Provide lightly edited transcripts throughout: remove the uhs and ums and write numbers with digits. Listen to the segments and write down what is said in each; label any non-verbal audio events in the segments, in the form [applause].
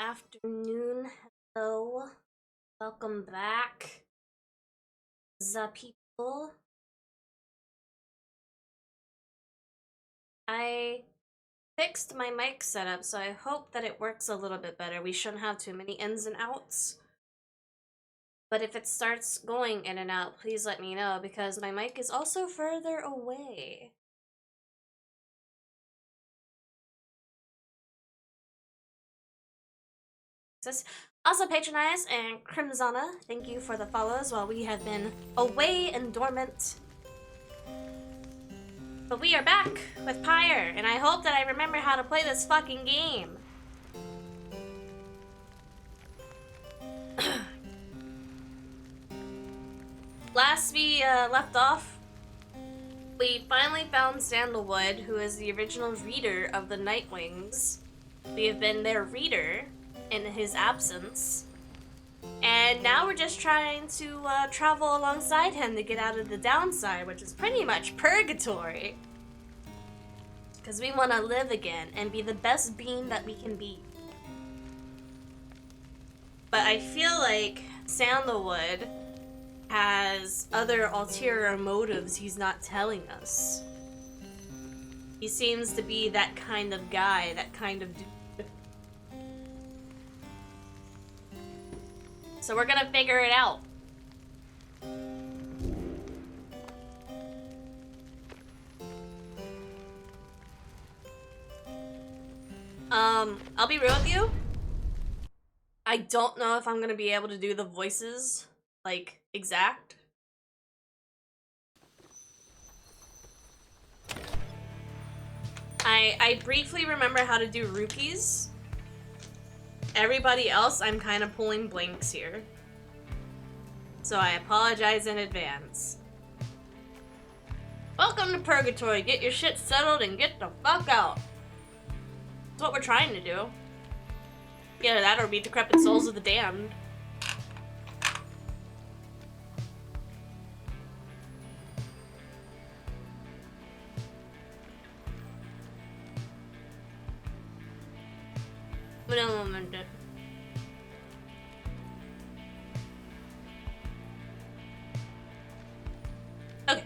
afternoon. Hello. Welcome back, the people. I fixed my mic setup, so I hope that it works a little bit better. We shouldn't have too many ins and outs. But if it starts going in and out, please let me know, because my mic is also further away. Also, Patronize and Crimsona, thank you for the follows while we have been away and dormant. But we are back with Pyre, and I hope that I remember how to play this fucking game. Last we left off, we finally found Sandalwood, who is the original reader of the Nightwings. We have been their reader in his absence. And now we're just trying to travel alongside him to get out of the downside, which is pretty much purgatory. Because we want to live again and be the best being that we can be. But I feel like Sandalwood has other ulterior motives he's not telling us. He seems to be that kind of guy, that kind of dude. So we're gonna figure it out. I'll be real with you. I don't know if I'm gonna be able to do the voices, like, exact. I briefly remember how to do rookies. Everybody else, I'm kind of pulling blanks here. So I apologize in advance. Welcome to Purgatory. Get your shit settled and get the fuck out. That's what we're trying to do. Either that or be decrepit souls of the damned. Un momento. Okay.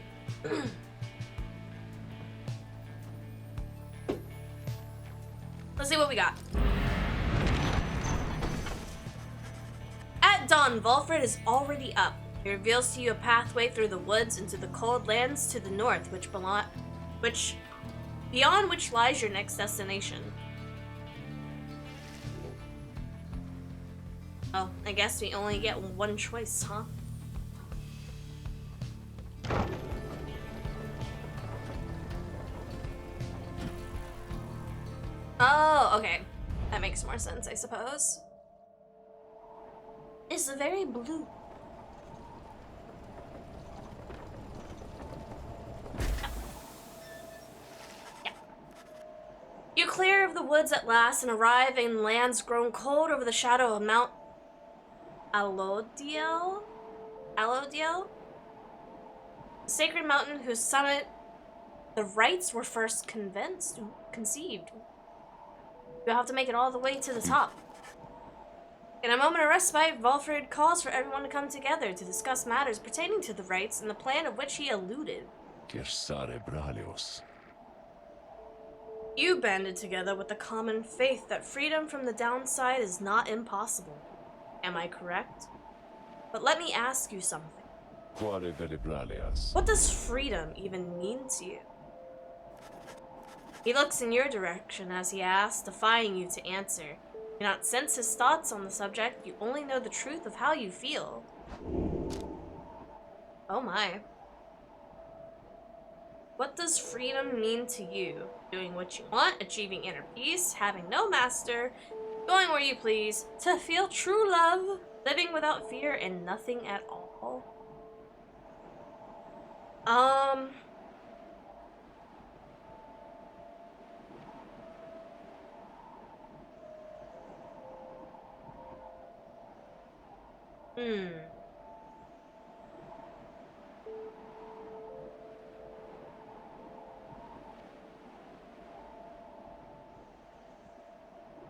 Let's see what we got. At dawn, Volfred is already up. He reveals to you a pathway through the woods into the cold lands to the north, beyond which lies your next destination. Oh, I guess we only get one choice, huh? Oh, okay. That makes more sense, I suppose. It's very blue. Yeah. You clear of the woods at last and arrive in lands grown cold over the shadow of Mount Alodiel? Alodiel? The sacred mountain whose summit the rites were first conceived. You'll have to make it all the way to the top. In a moment of respite, Volfred calls for everyone to come together to discuss matters pertaining to the rites and the plan of which he alluded. You banded together with the common faith that freedom from the downside is not impossible. Am I correct? But let me ask you something. What does freedom even mean to you? He looks in your direction as he asks, defying you to answer. You do not sense his thoughts on the subject, you only know the truth of how you feel. Oh my. What does freedom mean to you? Doing what you want, achieving inner peace, having no master, going where you please, to feel true love, living without fear and nothing at all.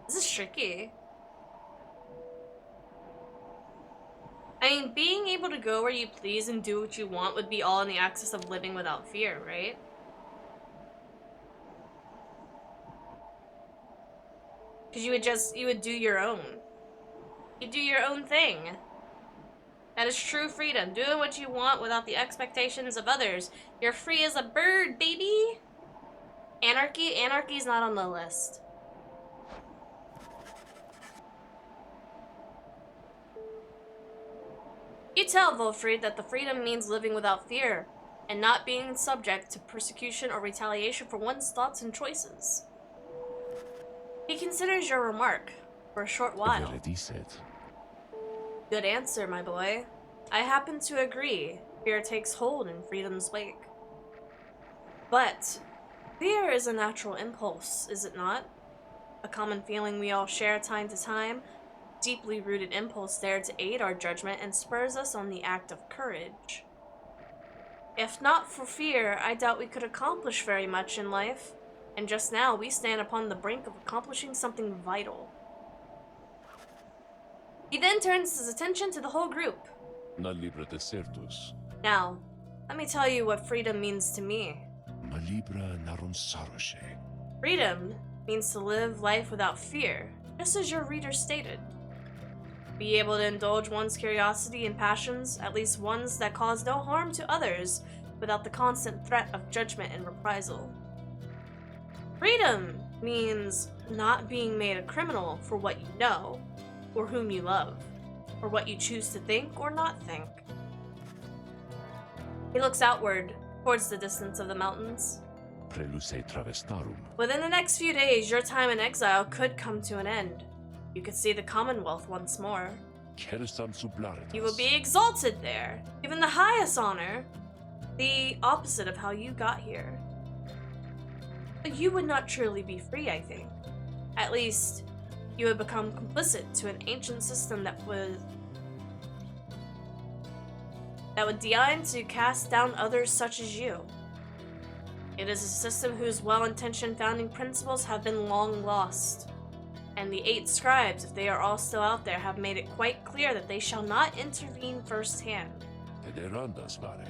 This is tricky. mean, being able to go where you please and do what you want would be all in the access of living without fear, right? Because you would do your own. You do your own thing. That is true freedom. Doing what you want without the expectations of others. You're free as a bird, baby! Anarchy? Anarchy's not on the list. You tell Wilfried that the freedom means living without fear, and not being subject to persecution or retaliation for one's thoughts and choices. He considers your remark for a short while. Good answer, my boy. I happen to agree. Fear takes hold in freedom's wake. But fear is a natural impulse, is it not? A common feeling we all share time to time. Deeply rooted impulse there to aid our judgment and spurs us on the act of courage. If not for fear, I doubt we could accomplish very much in life. And just now, we stand upon the brink of accomplishing something vital. He then turns his attention to the whole group. Now, let me tell you what freedom means to me. Freedom means to live life without fear, just as your reader stated. Be able to indulge one's curiosity and passions, at least ones that cause no harm to others, without the constant threat of judgment and reprisal. Freedom means not being made a criminal for what you know, or whom you love, or what you choose to think or not think. He looks outward, towards the distance of the mountains. Within the next few days, your time in exile could come to an end. You could see the Commonwealth once more. You will be exalted there, given the highest honor, the opposite of how you got here. But you would not truly be free, I think. At least, you would become complicit to an ancient system that would deign to cast down others such as you. It is a system whose well-intentioned founding principles have been long lost. And the 8 scribes, if they are all still out there, have made it quite clear that they shall not intervene firsthand.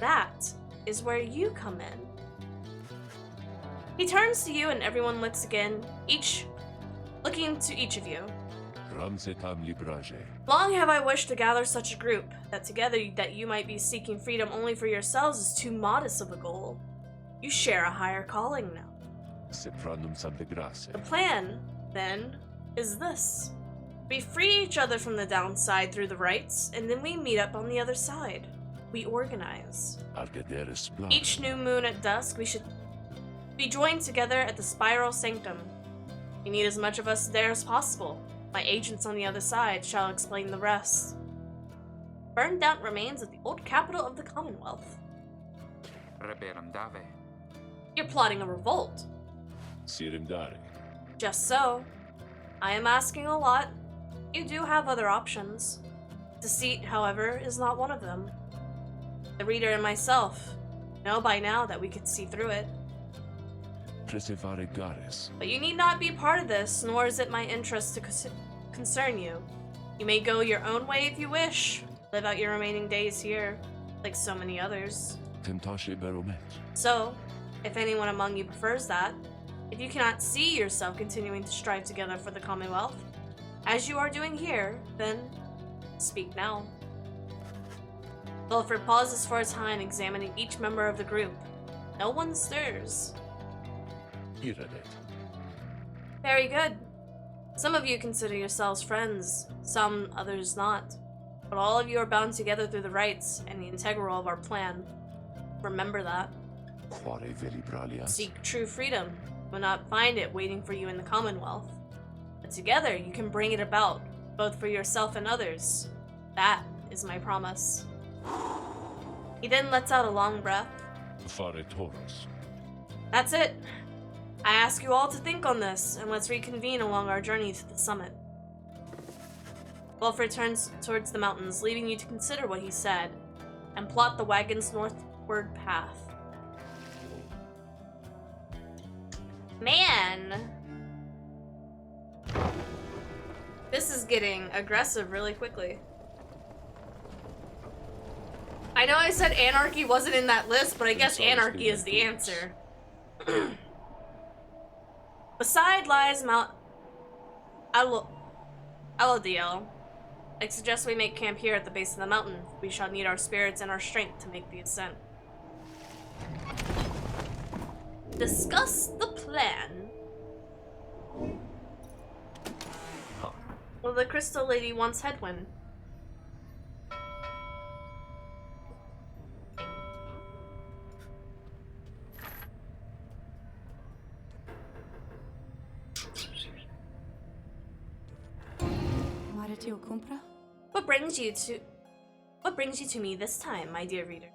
That is where you come in. He turns to you and everyone looks again, looking to each of you. Long have I wished to gather such a group, that together that you might be seeking freedom only for yourselves is too modest of a goal. You share a higher calling now. The plan, then, is this. We free each other from the downside through the rights, and then we meet up on the other side. We organize. Each new moon at dusk, we should be joined together at the Spiral Sanctum. We need as much of us there as possible. My agents on the other side shall explain the rest. Burned out remains of the old capital of the Commonwealth. You're plotting a revolt. Just so. I am asking a lot. You do have other options. Deceit, however, is not one of them. The reader and myself know by now that we could see through it. But you need not be part of this, nor is it my interest to concern you. You may go your own way if you wish. Live out your remaining days here, like so many others. So, if anyone among you prefers that, if you cannot see yourself continuing to strive together for the Commonwealth, as you are doing here, then speak now. Wilfred pauses for a time, examining each member of the group. No one stirs. Very good. Some of you consider yourselves friends, some others not. But all of you are bound together through the rights and the integral of our plan. Remember that. Seek true freedom. You will not find it waiting for you in the Commonwealth. But together you can bring it about, both for yourself and others. That is my promise. He then lets out a long breath. That's it. I ask you all to think on this, and let's reconvene along our journey to the summit. Wilfred turns towards the mountains, leaving you to consider what he said, and plot the wagon's northward path. Man! This is getting aggressive really quickly. I know I said anarchy wasn't in that list, but I guess anarchy is the answer. Beside lies Mount Aladiel. I suggest we make camp here at the base of the mountain. We shall need our spirits and our strength to make the ascent. Discuss the plan. Well, the crystal lady wants headwind. What brings you to me this time, my dear reader?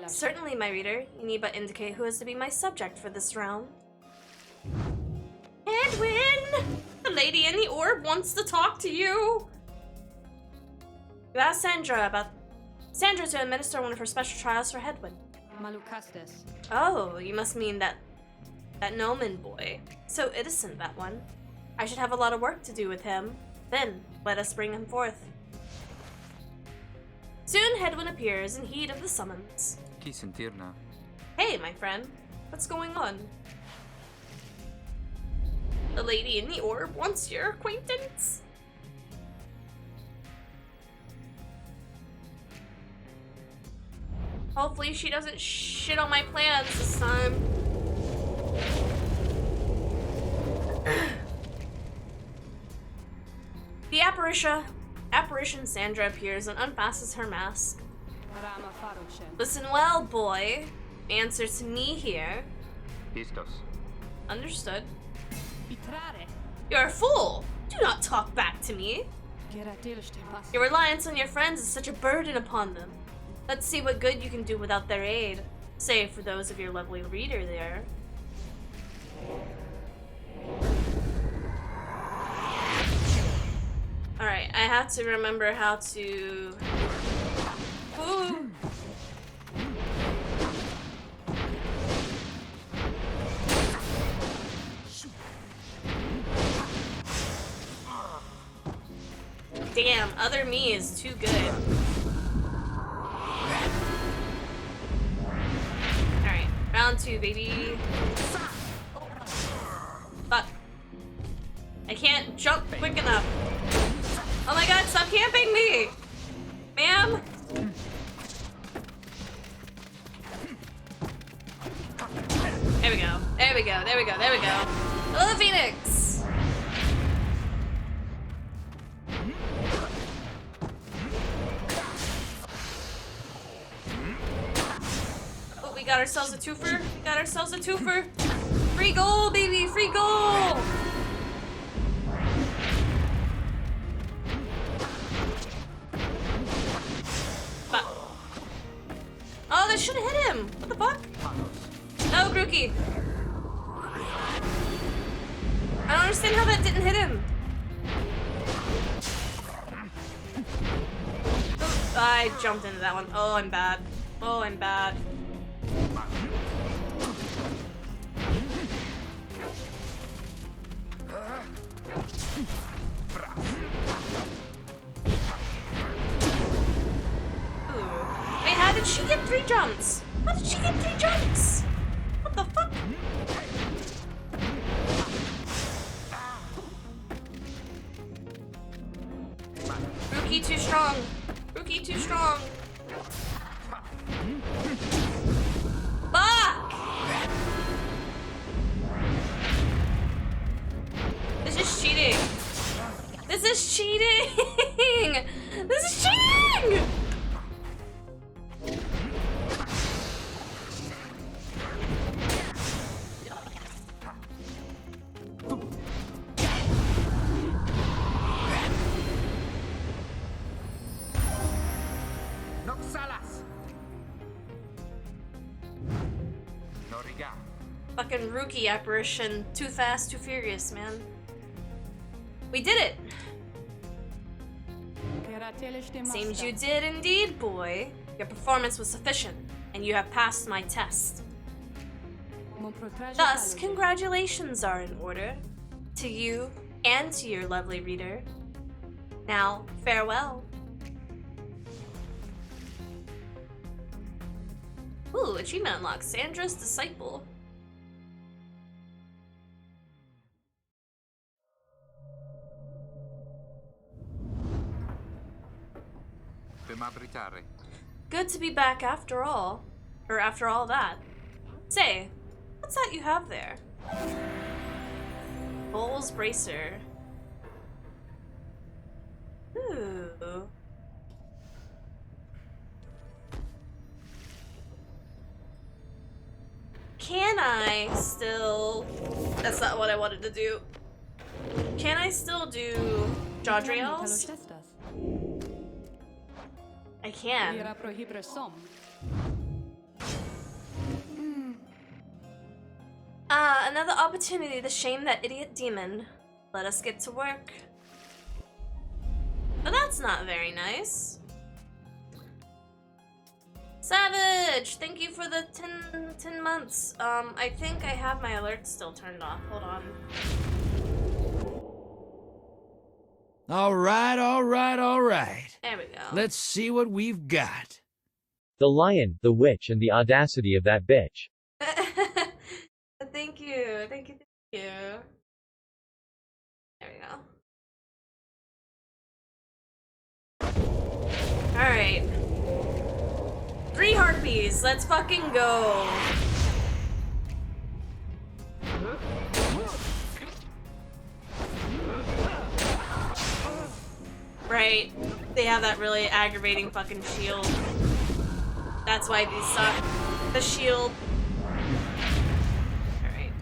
Certainly, my reader. You need but indicate who is to be my subject for this round. Edwin! The lady in the orb wants to talk to you! You asked Sandra to administer one of her special trials for Hedwin. Oh, you must mean that Noman boy. So innocent, that one. I should have a lot of work to do with him. Then, let us bring him forth. Soon Hedwin appears in heed of the summons. Hey, my friend. What's going on? The lady in the orb wants your acquaintance. Hopefully she doesn't shit on my plans this time. The apparition Sandra appears and unfastens her mask. Listen well, boy. Answer to me here. Understood. You're a fool. Do not talk back to me. Your reliance on your friends is such a burden upon them. Let's see what good you can do without their aid. Save for those of your lovely reader there. Alright, I have to remember how to... Ooh. Damn, other me is too good. Alright, round 2, baby. Fuck. I can't jump quick enough. Oh my god, stop camping me! Ma'am? There we go. There we go. There we go. There we go. Hello, Phoenix! Oh, we got ourselves a twofer. We got ourselves a twofer. Free goal, baby! Free goal! Oh, that should have hit him! What the fuck? No, Grookey! I don't understand how that didn't hit him. Oops, I jumped into that one. Oh, I'm bad. Oh, I'm bad. Wait, how did she get 3 jumps? How did she get 3 jumps? What the fuck? Rookie too strong. Rookie too strong. Fuck! This is cheating. This is cheating! This is cheating! Fucking rookie apparition. Too fast, too furious, man. We did it! Seems you did indeed, boy. Your performance was sufficient, and you have passed my test. Thus, congratulations are in order. To you, and to your lovely reader. Now, farewell. Ooh, achievement unlocked. Sandra's Disciple. Good to be back after all. Or after all that. Say, what's that you have there? Bowl's Bracer. Ooh. Can I still... That's not what I wanted to do. Can I still do Jodriels? I can. Another opportunity to shame that idiot demon. Let us get to work. But that's not very nice. Savage! Thank you for the 10 months. I think I have my alerts still turned off. Hold on. All right. There we go. Let's see what we've got. The lion, the witch, and the audacity of that bitch. Thank you. Thank you. There we go. Alright. 3 harpies. Let's fucking go. Right. They have that really aggravating fucking shield. That's why these suck. The shield. Alright.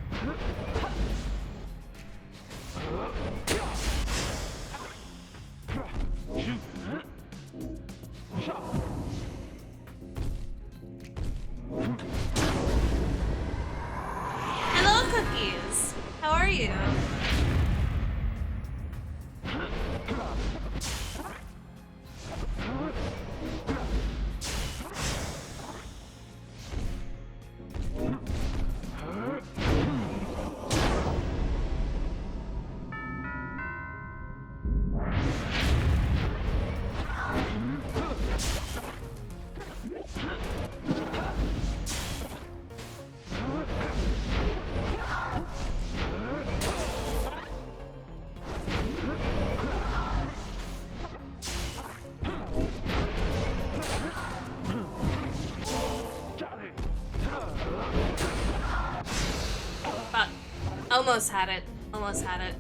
Hello, Cookies. How are you? Almost had it. Almost had it.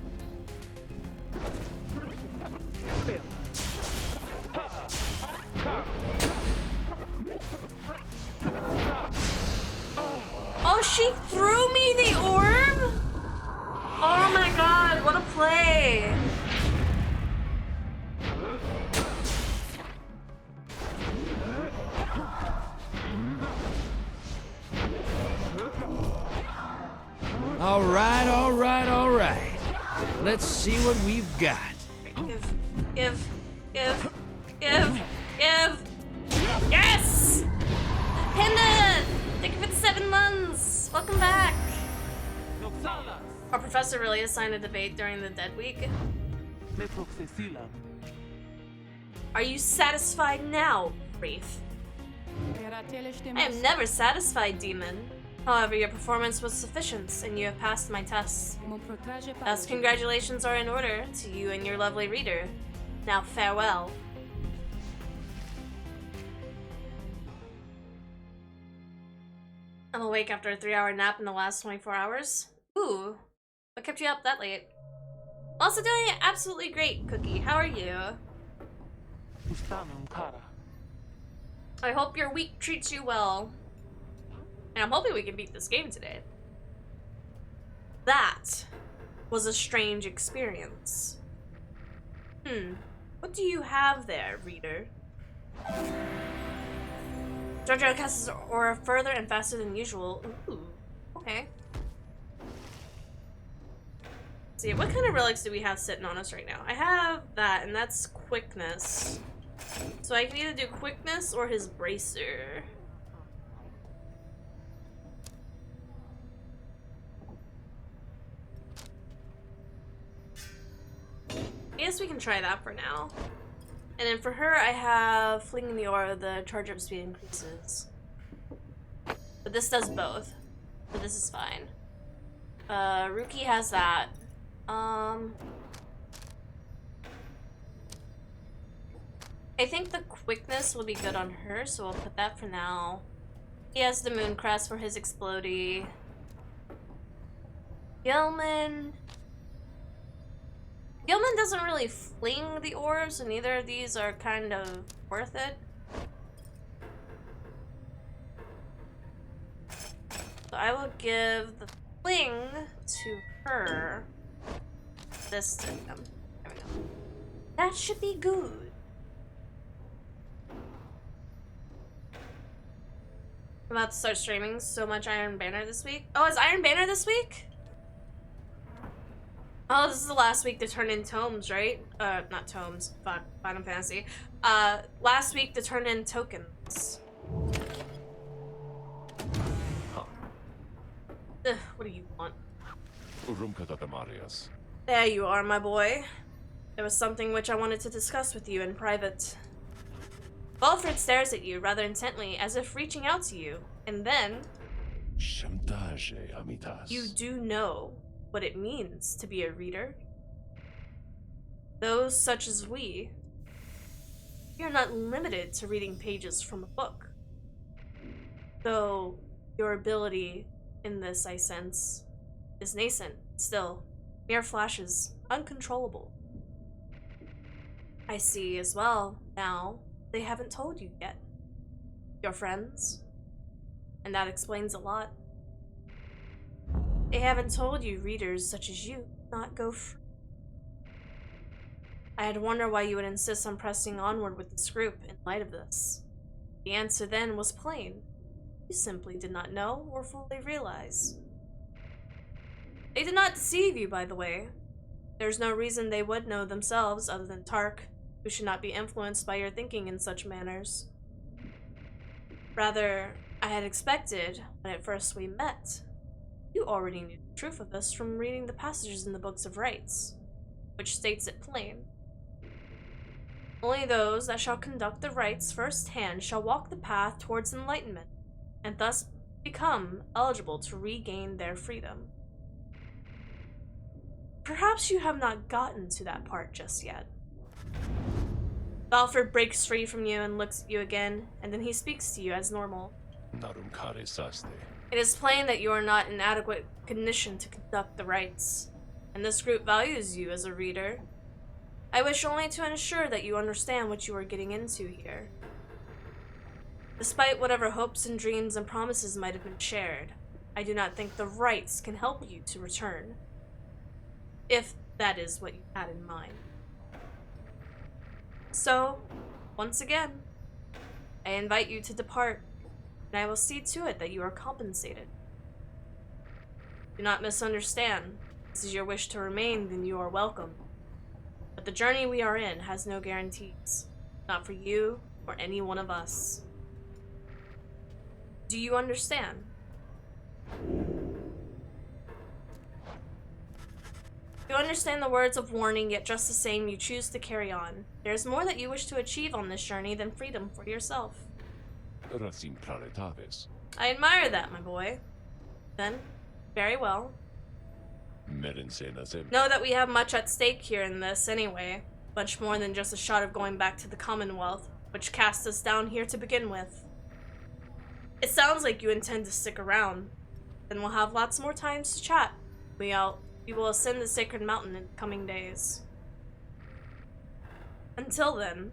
Oh, she threw me the orb? Oh my god, what a play. All right. Let's see what we've got. Give. Yes! Panda! Thank you for the 7 months. Welcome back. Our professor really assigned a debate during the dead week. Are you satisfied now, Wraith? I am never satisfied, demon. However, your performance was sufficient, and you have passed my tests. Thus, congratulations are in order to you and your lovely reader. Now, farewell. I'm awake after a 3-hour nap in the last 24 hours. Ooh, what kept you up that late? Also doing absolutely great, Cookie. How are you? I hope your week treats you well. And I'm hoping we can beat this game today. That was a strange experience. What do you have there, reader? JoJo casts aura further and faster than usual. Ooh, okay. Let's see, what kind of relics do we have sitting on us right now? I have that, and that's quickness. So I can either do quickness or his bracer. guess we can try that for now. And then for her, I have Flinging the Aura, the charge up speed increases. But this does both. So this is fine. Ruki has that. I think the quickness will be good on her, so we'll put that for now. He has the Moon Crest for his Explodey. Gilman doesn't really fling the orbs, and neither of these are kind of worth it. So I will give the fling to her. This to him. There we go. That should be good. I'm about to start streaming so much Iron Banner this week. Oh, is Iron Banner this week? Oh, this is the last week to turn in tomes, right? Not tomes, but Final Fantasy. Last week to turn in tokens. Ugh, what do you want? There you are, my boy. There was something which I wanted to discuss with you in private. Balford stares at you rather intently, as if reaching out to you, and then... You do know what it means to be a reader. Those such as we are not limited to reading pages from a book. Though your ability in this, I sense, is nascent, still, mere flashes, uncontrollable. I see as well, now, they haven't told you yet. Your friends. And that explains a lot. They haven't told you readers such as you not go free. I had wondered why you would insist on pressing onward with this group in light of this. The answer then was plain. You simply did not know or fully realize. They did not deceive you, by the way. There's no reason they would know themselves other than Tark, who should not be influenced by your thinking in such manners. Rather, I had expected, when at first we met, you already knew the truth of this from reading the passages in the Books of Rites, which states it plain. Only those that shall conduct the rites firsthand shall walk the path towards enlightenment, and thus become eligible to regain their freedom. Perhaps you have not gotten to that part just yet. Balford breaks free from you and looks at you again, and then he speaks to you as normal. It is plain that you are not in adequate condition to conduct the rites, and this group values you as a reader. I wish only to ensure that you understand what you are getting into here. Despite whatever hopes and dreams and promises might have been shared, I do not think the rites can help you to return. If that is what you had in mind. So, once again, I invite you to depart, and I will see to it that you are compensated. Do not misunderstand. This is your wish to remain, then you are welcome. But the journey we are in has no guarantees. Not for you or any one of us. Do you understand? You understand the words of warning, yet just the same you choose to carry on. There is more that you wish to achieve on this journey than freedom for yourself. I admire that, my boy. Then, very well. Know that we have much at stake here in this anyway. Much more than just a shot of going back to the Commonwealth, which cast us down here to begin with. It sounds like you intend to stick around. Then we'll have lots more times to chat. We will ascend the Sacred Mountain in the coming days. Until then,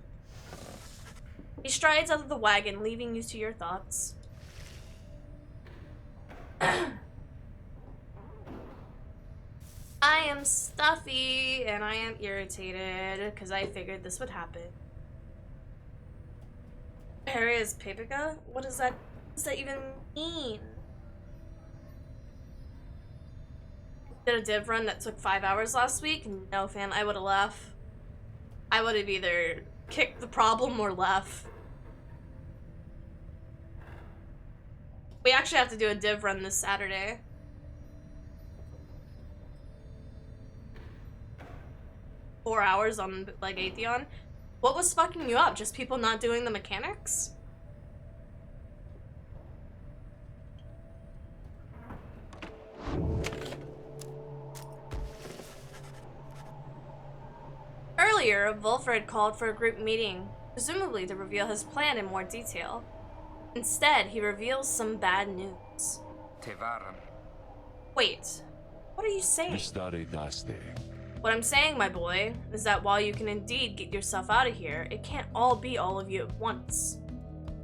he strides out of the wagon, leaving you to your thoughts. I am stuffy, and I am irritated, because I figured this would happen. Pyre is Paprika? What does that even mean? Did a div run that took 5 hours last week? No, fam, I would have left. I would have either kicked the problem or left. We actually have to do a div run this Saturday. 4 hours on, like, Atheon. What was fucking you up? Just people not doing the mechanics? Earlier, Volfred called for a group meeting, presumably to reveal his plan in more detail. Instead, he reveals some bad news. Wait, what are you saying? What I'm saying, my boy, is that while you can indeed get yourself out of here, it can't all be all of you at once.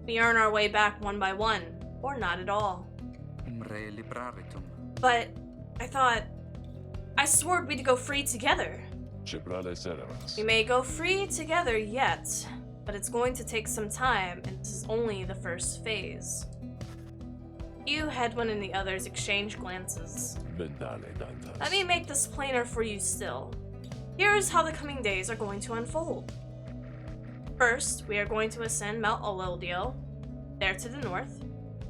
We earn our way back one by one, or not at all. But I swore we'd go free together. We may go free together yet, but it's going to take some time, and this is only the first phase. You, Hedwin, and the others exchange glances. Let me make this plainer for you still. Here is how the coming days are going to unfold. First, we are going to ascend Mount Ololdio, there to the north.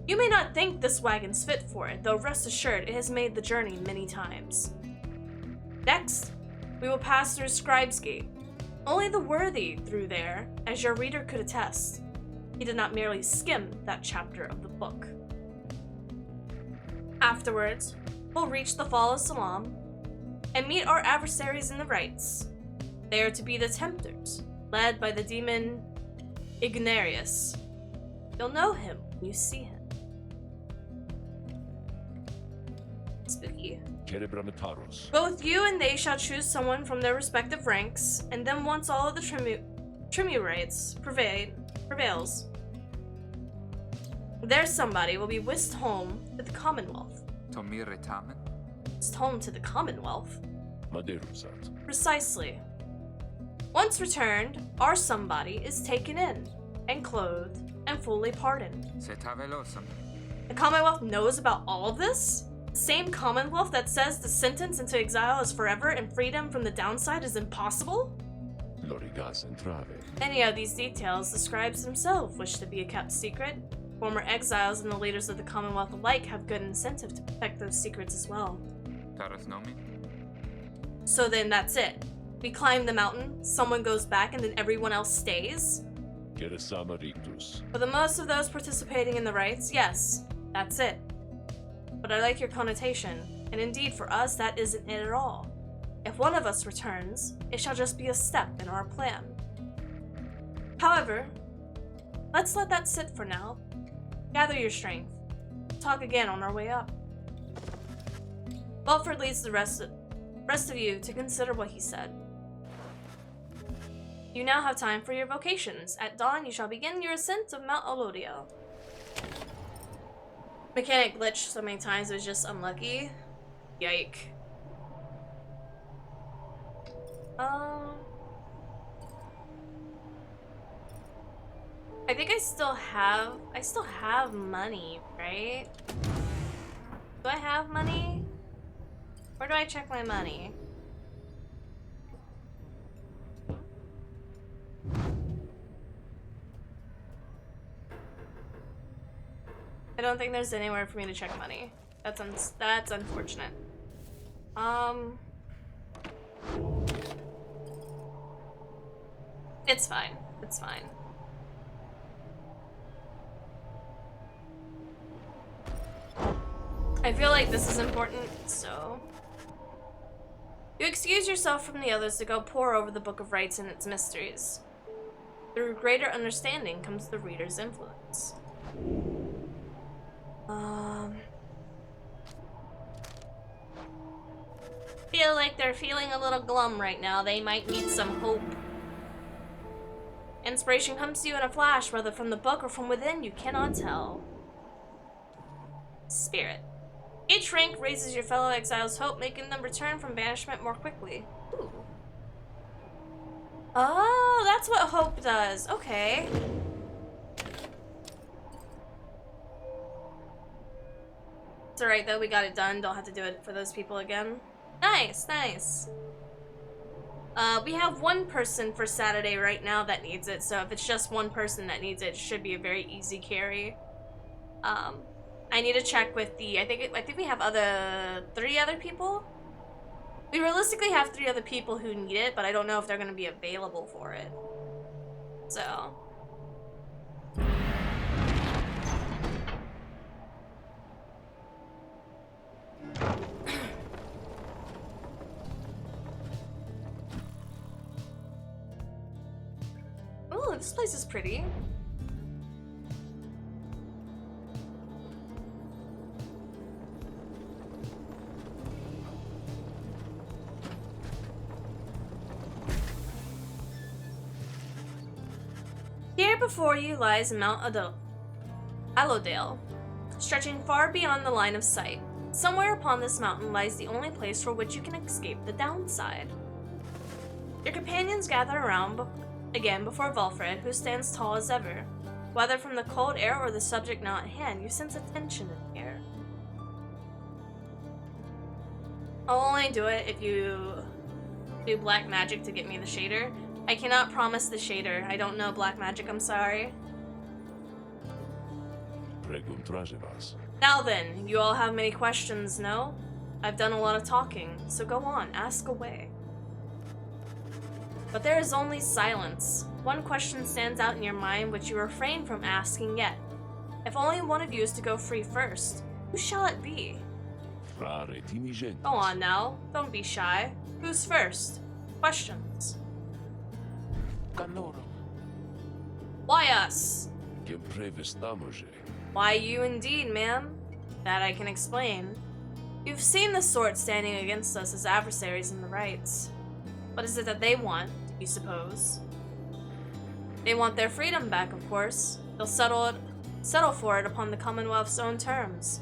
You may not think this wagon's fit for it, though rest assured it has made the journey many times. Next, we will pass through Scribe's Gate. Only the worthy through there, as your reader could attest. He did not merely skim that chapter of the book. Afterwards, we'll reach the Fall of Salam and meet our adversaries in the rites. They are to be the Tempters, led by the demon Ignarius. You'll know him when you see him. Spooky. Both you and they shall choose someone from their respective ranks, and then once all of the Triumvirates prevails, their somebody will be whisked home to the Commonwealth. Whisked home to the Commonwealth? Precisely. Once returned, our somebody is taken in, and clothed, and fully pardoned. The Commonwealth knows about all of this? The same Commonwealth that says the sentence into exile is forever and freedom from the downside is impossible? Any of these details the scribes themselves wish to be kept secret. Former exiles and the leaders of the Commonwealth alike have good incentive to protect those secrets as well. So then that's it. We climb the mountain, someone goes back, and then everyone else stays? For the most of those participating in the rites, yes, that's it. But I like your connotation, and indeed for us that isn't it at all. If one of us returns, it shall just be a step in our plan. However, let's let that sit for now. Gather your strength. Talk again on our way up. Belford leads the rest of you to consider what he said. You now have time for your vocations. At dawn, you shall begin your ascent of Mount Ololdio. Mechanic glitched so many times it was just unlucky. Yike. I think I still have money, right? Do I have money? Where do I check my money? I don't think there's anywhere for me to check money. That's unfortunate. It's fine. It's fine. I feel like this is important, so... You excuse yourself from the others to go pore over the Book of Rites and its mysteries. Through greater understanding comes the reader's influence. Feel like they're feeling a little glum right now. They might need some hope. Inspiration comes to you in a flash, whether from the book or from within, you cannot tell. Spirit. Each rank raises your fellow exiles' hope, making them return from banishment more quickly. Ooh. Oh, that's what hope does. Okay. It's alright though, we got it done. Don't have to do it for those people again. Nice, nice. We have one person for Saturday right now that needs it, so if it's just one person that needs it, it should be a very easy carry. I need to check with the, I think we have 3 other people? We realistically have 3 other people who need it, but I don't know if they're going to be available for it. So... Oh, this place is pretty. Here before you lies Mount Allodale, stretching far beyond the line of sight. Somewhere upon this mountain lies the only place for which you can escape the downside. Your companions gather around again before Valfred, who stands tall as ever. Whether from the cold air or the subject now at hand, you sense a tension in the air. I'll only do it if you do black magic to get me the shader. I cannot promise the shader. I don't know black magic, I'm sorry. Now then, you all have many questions, no? I've done a lot of talking, so go on, ask away. But there is only silence. One question stands out in your mind which you refrain from asking yet. If only one of you is to go free first, who shall it be? Go on now, don't be shy. Who's first? Questions. Why us? Why you indeed, ma'am? That I can explain. You've seen the sort standing against us as adversaries in the rights. What is it that they want, do you suppose? They want their freedom back, of course. They'll settle for it upon the Commonwealth's own terms.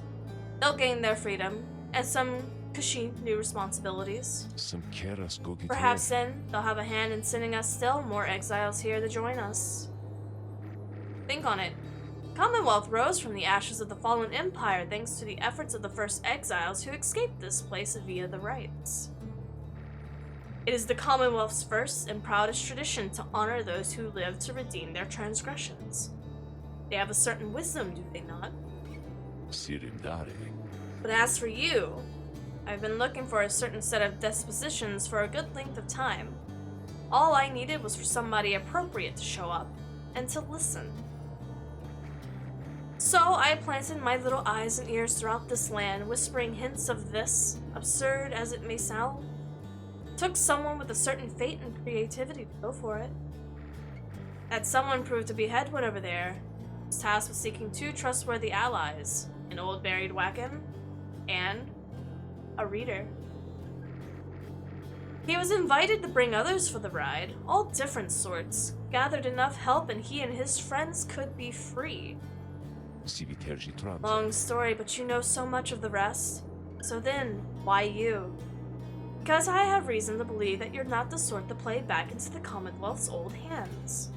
They'll gain their freedom, and some cushy new responsibilities. Perhaps then, they'll have a hand in sending us still more exiles here to join us. Think on it. Commonwealth rose from the ashes of the fallen empire thanks to the efforts of the first exiles who escaped this place via the rights. It is the Commonwealth's first and proudest tradition to honor those who live to redeem their transgressions. They have a certain wisdom, do they not? But as for you, I've been looking for a certain set of dispositions for a good length of time. All I needed was for somebody appropriate to show up, and to listen. So I planted my little eyes and ears throughout this land, whispering hints of this, absurd as it may sound. Took someone with a certain fate and creativity to go for it. That someone proved to be Headwood over there. Was tasked with seeking 2 trustworthy allies, an old buried wagon, and a reader. He was invited to bring others for the ride, all different sorts, gathered enough help and he and his friends could be free. Long story, but you know so much of the rest. So then, why you? Because I have reason to believe that you're not the sort to play back into the Commonwealth's old hands.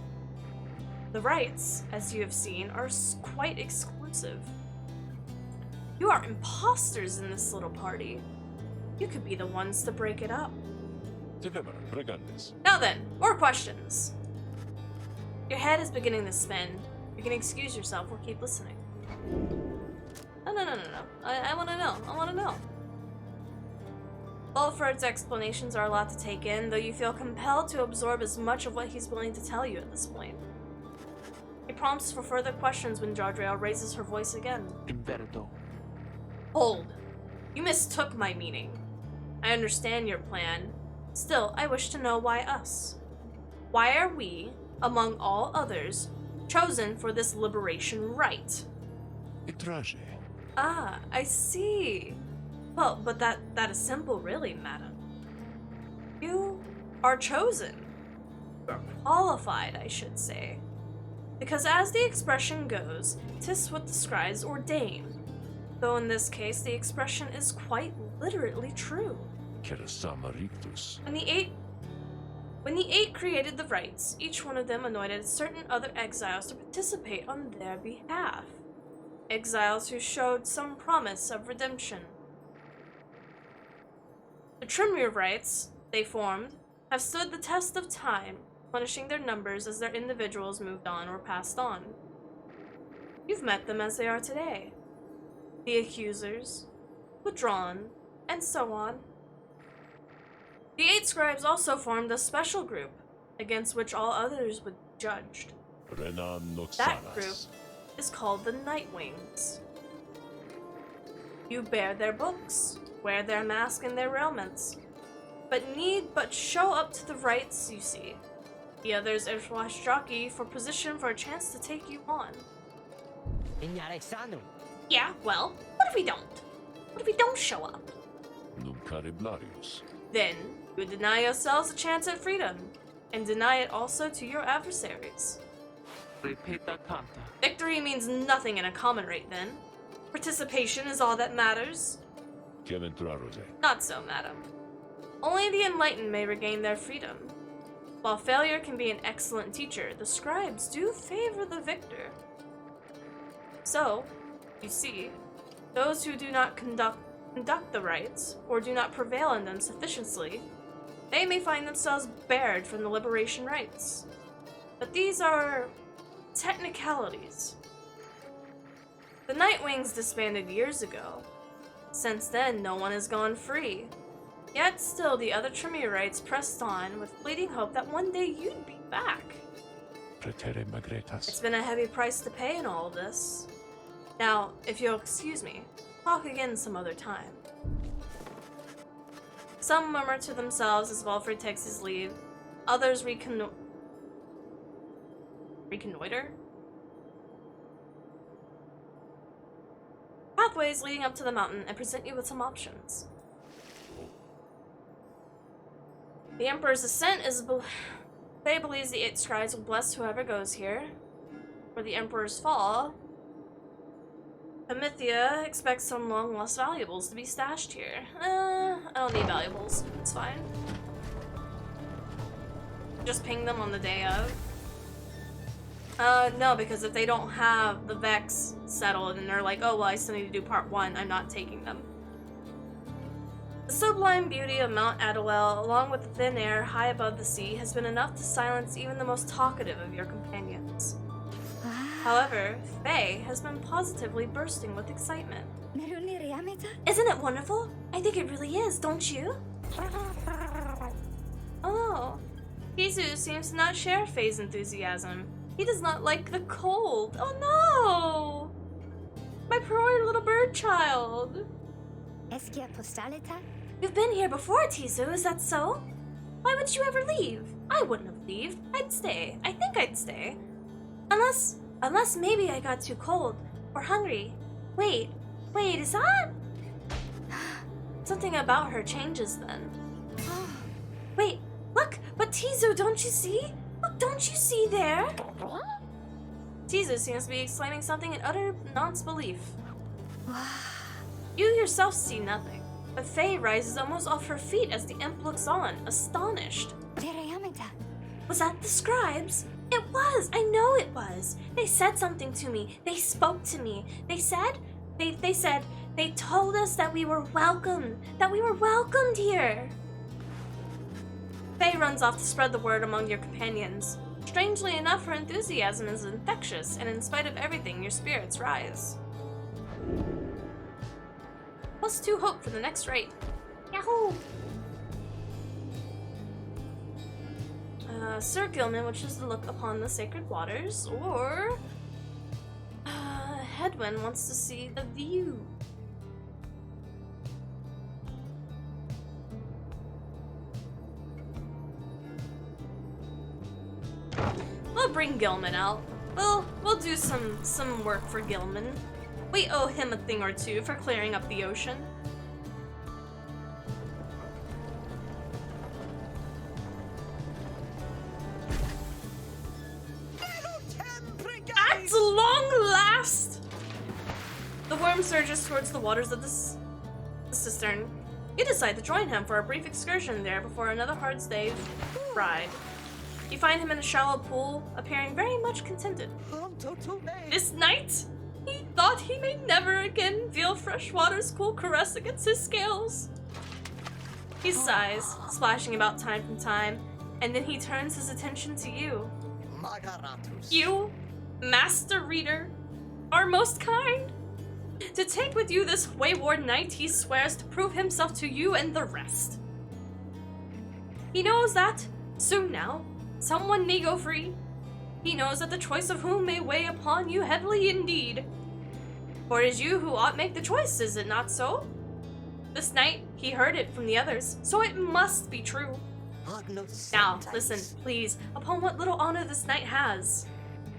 The rights, as you have seen, are quite exclusive. You are imposters in this little party. You could be the ones to break it up. Now then, more questions. Your head is beginning to spin. You can excuse yourself or keep listening. No. I want to know. I want to know. Alfred's explanations are a lot to take in, though you feel compelled to absorb as much of what he's willing to tell you at this point. He prompts for further questions when Jardriel raises her voice again. Hold. You mistook my meaning. I understand your plan. Still, I wish to know why us. Why are we, among all others, chosen for this liberation rite? Ah, I see. Well, but that is simple, really, madam. You are chosen. Qualified, I should say. Because as the expression goes, 'tis what the scribes ordain. Though in this case, the expression is quite literally true. When the eight created the rites, each one of them anointed certain other exiles to participate on their behalf. Exiles who showed some promise of redemption. The Tremere rites they formed have stood the test of time, punishing their numbers as their individuals moved on or passed on. You've met them as they are today. The accusers, withdrawn, and so on. The 8 scribes also formed a special group, against which all others would be judged. That group is called the Nightwings. You bear their books, wear their mask and their railments, but need but show up to the rites you see. The others are jockey for position for a chance to take you on. Yeah, well, what if we don't? What if we don't show up? Then, you deny yourselves a chance at freedom, and deny it also to your adversaries. Victory means nothing in a common rate then. Participation is all that matters. Not so, madam. Only the enlightened may regain their freedom. While failure can be an excellent teacher, the scribes do favor the victor. So, you see, those who do not conduct the rites, or do not prevail in them sufficiently, they may find themselves barred from the liberation rites. But these are technicalities. The Nightwings disbanded years ago. Since then, no one has gone free. Yet still, the other Tremorites pressed on with fleeting hope that one day you'd be back. It's been a heavy price to pay in all of this. Now, if you'll excuse me, talk again some other time. Some murmur to themselves as Valfrid takes his leave. Others reconnoiter? Pathways leading up to the mountain and present you with some options. The Emperor's ascent is Faye believes the 8 scribes will bless whoever goes here. For the Emperor's fall, Amithia expects some long-lost valuables to be stashed here. I don't need valuables. It's fine. Just ping them on the day of. No, because if they don't have the Vex settled and they're like, oh, well, I still need to do part 1, I'm not taking them. The sublime beauty of Mount Adwell, along with the thin air high above the sea, has been enough to silence even the most talkative of your companions. However, Faye has been positively bursting with excitement. Isn't it wonderful? I think it really is, don't you? Oh, Kizu seems to not share Faye's enthusiasm. He does not like the cold. Oh no! My poor little bird child. You've been here before, Tizu, is that so? Why would you ever leave? I wouldn't have left. I'd stay. I think I'd stay. Unless maybe I got too cold or hungry. Wait, is that? Something about her changes then. Wait, look, but Tizu, don't you see? Look, don't you see there? Tizu seems to be explaining something in utter non-belief. You yourself see nothing, but Faye rises almost off her feet as the imp looks on, astonished. Was that the scribes? It was! I know it was! They said something to me. They spoke to me. They said, they told us that we were welcome. That we were welcomed here. Faye runs off to spread the word among your companions. Strangely enough, her enthusiasm is infectious, and in spite of everything, your spirits rise. +2 hope for the next raid. Yahoo! Sir Gilman wishes to look upon the sacred waters, or Hedwin wants to see the view. We'll bring Gilman out. We'll do some work for Gilman. We owe him a thing or two for clearing up the ocean. At long last! The worm surges towards the waters of the cistern. You decide to join him for a brief excursion there before another hard day's ride. You find him in a shallow pool, appearing very much contented. This night, he thought he may never again feel fresh water's cool caress against his scales. He sighs, splashing about time from time, and then he turns his attention to you. You, Master Reader, are most kind. To take with you this wayward knight, he swears to prove himself to you and the rest. He knows that, soon now, someone may go free. He knows that the choice of whom may weigh upon you heavily indeed. For it is you who ought make the choice, is it not so? This night, he heard it from the others, so it must be true. Now, listen, please, upon what little honor this knight has.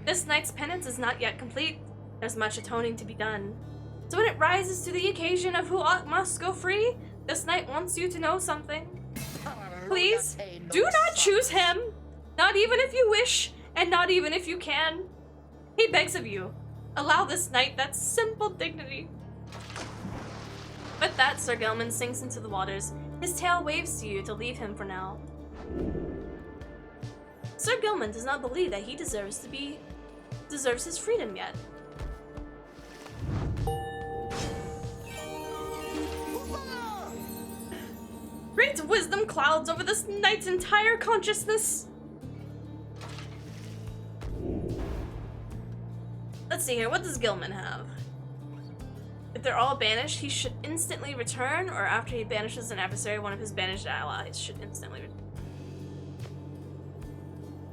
This knight's penance is not yet complete. There's much atoning to be done. So when it rises to the occasion of who ought must go free, this knight wants you to know something. Please, do not choose him, not even if you wish, and not even if you can. He begs of you, allow this knight that simple dignity. With that, Sir Gelman sinks into the waters. His tail waves to you to leave him for now. Sir Gelman does not believe that he deserves his freedom yet. Great wisdom clouds over this knight's entire consciousness. Let's see here, what does Gilman have? If they're all banished, he should instantly return, or after he banishes an adversary, one of his banished allies should instantly return.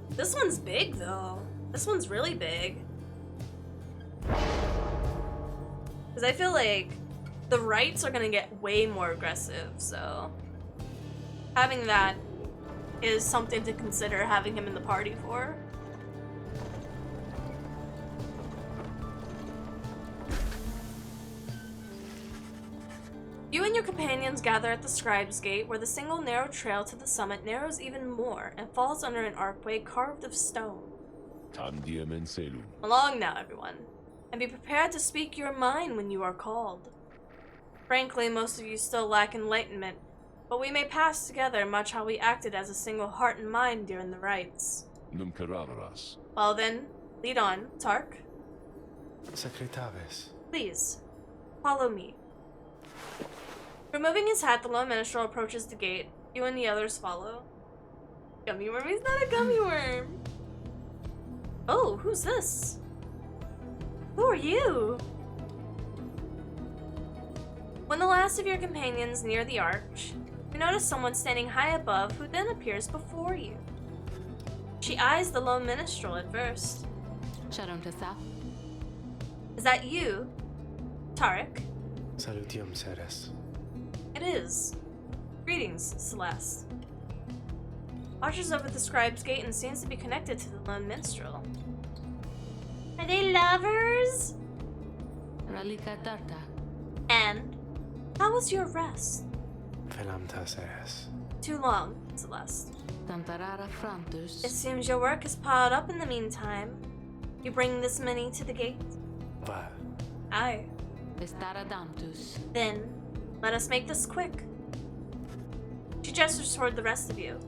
This one's big, though. This one's really big. Because I feel like the rights are gonna get way more aggressive, so having that is something to consider having him in the party for. You and your companions gather at the Scribe's Gate, where the single narrow trail to the summit narrows even more and falls under an archway carved of stone. Along now, everyone, and be prepared to speak your mind when you are called. Frankly, most of you still lack enlightenment, but we may pass together much how we acted as a single heart and mind during the rites. Well then, lead on, Tark. ᴛᴇis. Please, follow me. Removing his hat, the lone minstrel approaches the gate. You and the others follow. Gummy worm? He's not a gummy worm! Oh, who's this? Who are you? When the last of your companions near the arch, you notice someone standing high above who then appears before you. She eyes the lone minstrel at first. Is that you, Tarek? Salutium Ceres. It is. Greetings, Celeste. Watches over the Scribe's Gate and seems to be connected to the lone minstrel. Are they lovers? And how was your rest? Phelamta Ceres. Too long, Celeste. It seems your work is piled up in the meantime. You bring this many to the gate? Vad? Aye. Then, let us make this quick. She gestures toward the rest of you.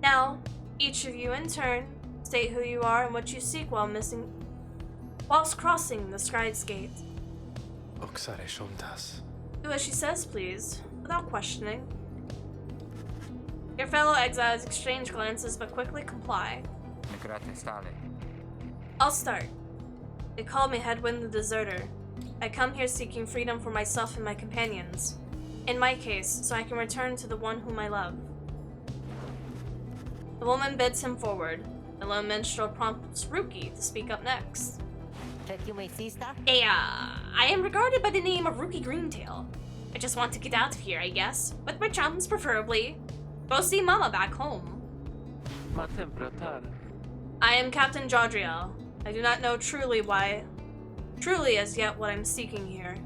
Now, each of you in turn, state who you are and what you seek whilst crossing the Scribe's Gate. Oxare Shomtas. Do as she says, please, without questioning. Your fellow exiles exchange glances but quickly comply. I'll start. They call me Headwind the Deserter. I come here seeking freedom for myself and my companions. In my case, so I can return to the one whom I love. The woman bids him forward. The lone minstrel prompts Ruki to speak up next. I am regarded by the name of Ruki Greentail. I just want to get out of here, I guess. With my chums, preferably. Go see Mama back home. I am Captain Jodriel. I do not know truly as yet what I'm seeking here.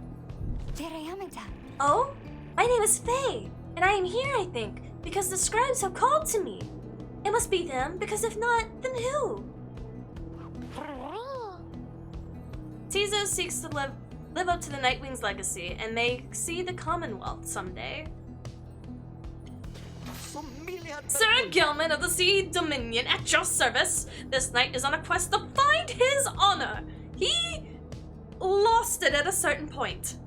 Oh? My name is Faye, and I am here, I think, because the scribes have called to me. It must be them, because if not, then who? Tizo seeks to live up to the Nightwing's legacy and may see the Commonwealth someday. Sir Gilman of the Sea Dominion, at your service. This knight is on a quest to find his honor. He lost it at a certain point.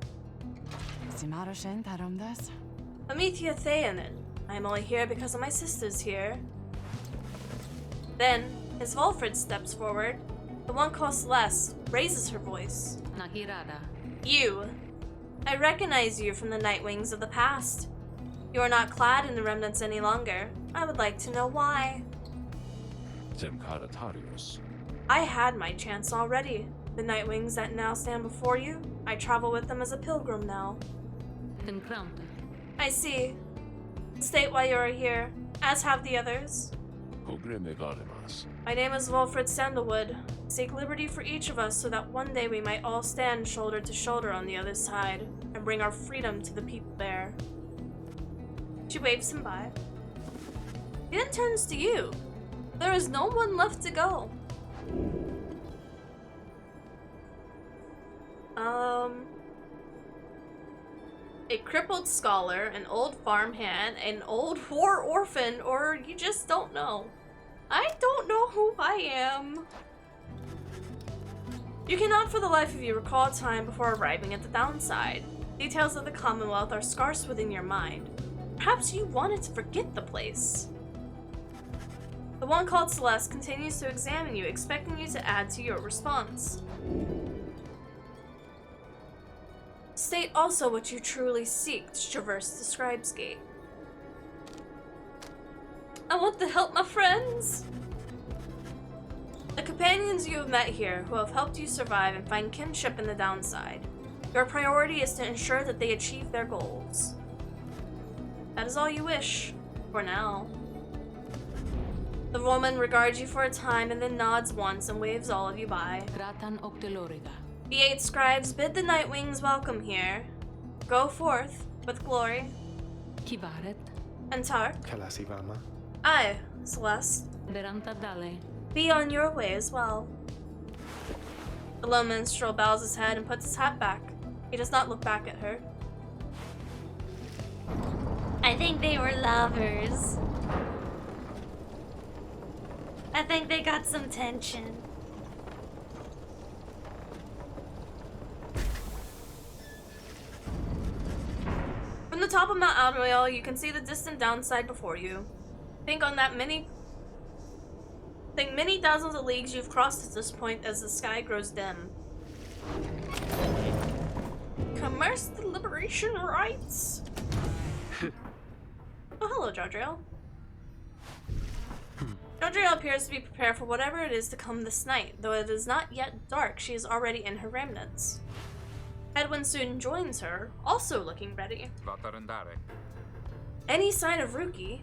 Amithia Theonin. I am only here because of my sisters here. Then, as Volfred steps forward, the one called Celeste raises her voice. You. I recognize you from the Nightwings of the past. You are not clad in the remnants any longer. I would like to know why. ᴛᴇs. I had my chance already. The Nightwings that now stand before you, I travel with them as a pilgrim now. I see. State why you are here, as have the others. My name is Wilfred Sandalwood. Seek liberty for each of us so that one day we might all stand shoulder to shoulder on the other side and bring our freedom to the people there. She waves him by. He then turns to you. There is no one left to go. A crippled scholar, an old farmhand, an old war orphan, or you just don't know. I don't know who I am. You cannot for the life of you recall a time before arriving at the downside. Details of the Commonwealth are scarce within your mind. Perhaps you wanted to forget the place. The one called Celeste continues to examine you, expecting you to add to your response. State also what you truly seek to traverse the Scribe's Gate. I want to help my friends. The companions you have met here, who have helped you survive and find kinship in the downside. Your priority is to ensure that they achieve their goals. That is all you wish, for now. The woman regards you for a time and then nods once and waves all of you by. The 8 scribes bid the Nightwings welcome here. Go forth with glory. And Tark. Kalasivama. Aye, Celeste. Be on your way as well. The lone minstrel bows his head and puts his hat back. He does not look back at her. I think they were lovers. I think they got some tension. From the top of Mount Alroyal, you can see the distant downside before you. Think many thousands of leagues you've crossed at this point as the sky grows dim. Commerce the liberation rights. Oh, hello, Jardriel. Jardriel appears to be prepared for whatever it is to come this night. Though it is not yet dark, she is already in her remnants. Edwin soon joins her, also looking ready. Any sign of Ruki?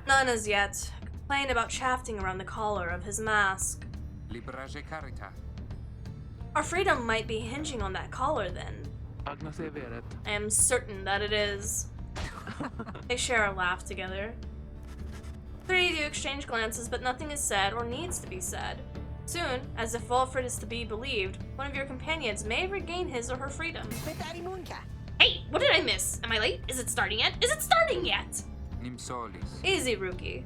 None as yet. Complain about shafting around the collar of his mask. Our freedom might be hinging on that collar then. I am certain that it is. They share a laugh together. 3 of you exchange glances, but nothing is said or needs to be said. Soon, as if Wilfred is to be believed, one of your companions may regain his or her freedom. Hey, what did I miss? Am I late? Is it starting yet? Is it starting yet? ᴛᴁᴕs. Easy, Rookie.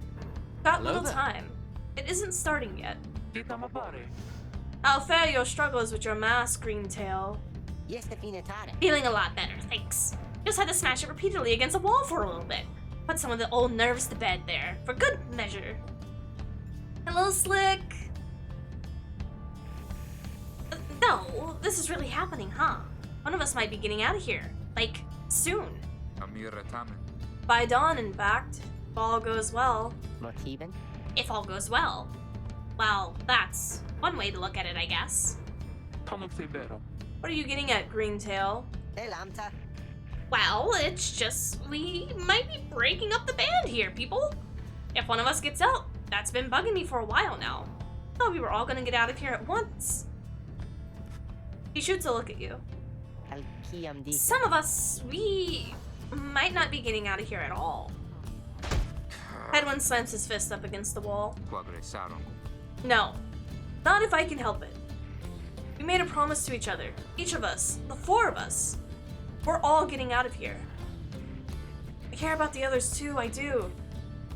Got little time. It isn't starting yet. I'll fare your struggles with your mask, Greentail. Feeling a lot better, thanks. Just had to smash it repeatedly against a wall for a little bit. Put some of the old nerves to bed there, for good measure. Hello, Slick. No, this is really happening, huh? One of us might be getting out of here. Like, soon. By dawn, in fact. If all goes well. If all goes well. Well, that's one way to look at it, I guess. What are you getting at, Greentail? Well, it's just, we might be breaking up the band here, people. If one of us gets out, that's been bugging me for a while now. Thought we were all gonna get out of here at once. He shoots a look at you. Some of us, we might not be getting out of here at all. Edwin slams his fist up against the wall. No, not if I can help it. We made a promise to each other, each of us, the 4 of us. We're all getting out of here. I care about the others too, I do.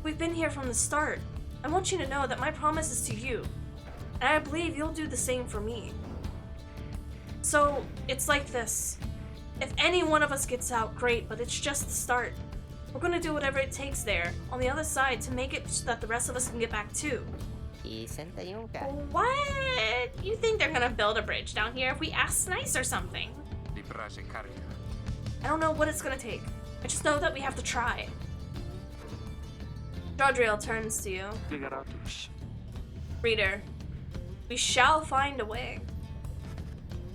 We've been here from the start. I want you to know that my promise is to you, and I believe you'll do the same for me. So, it's like this. If any one of us gets out, great, but it's just the start. We're gonna do whatever it takes there, on the other side, to make it so that the rest of us can get back too. What? You think they're gonna build a bridge down here if we ask nice or something? I don't know what it's gonna take. I just know that we have to try. Jodriel turns to you. Reader, we shall find a way.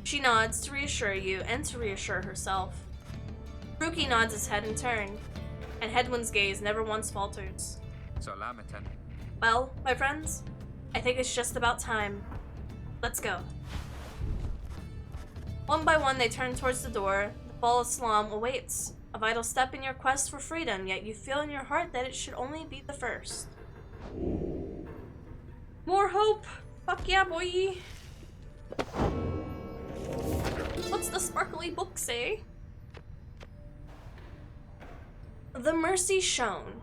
She nods to reassure you and to reassure herself. Ruki nods his head in turn, and Hedwyn's gaze never once falters. Well, my friends, I think it's just about time. Let's go. One by one, they turn towards the door. The fall of Salam awaits. A vital step in your quest for freedom, yet you feel in your heart that it should only be the first. More hope! Fuck yeah, boy! What's the sparkly book say? The mercy shown.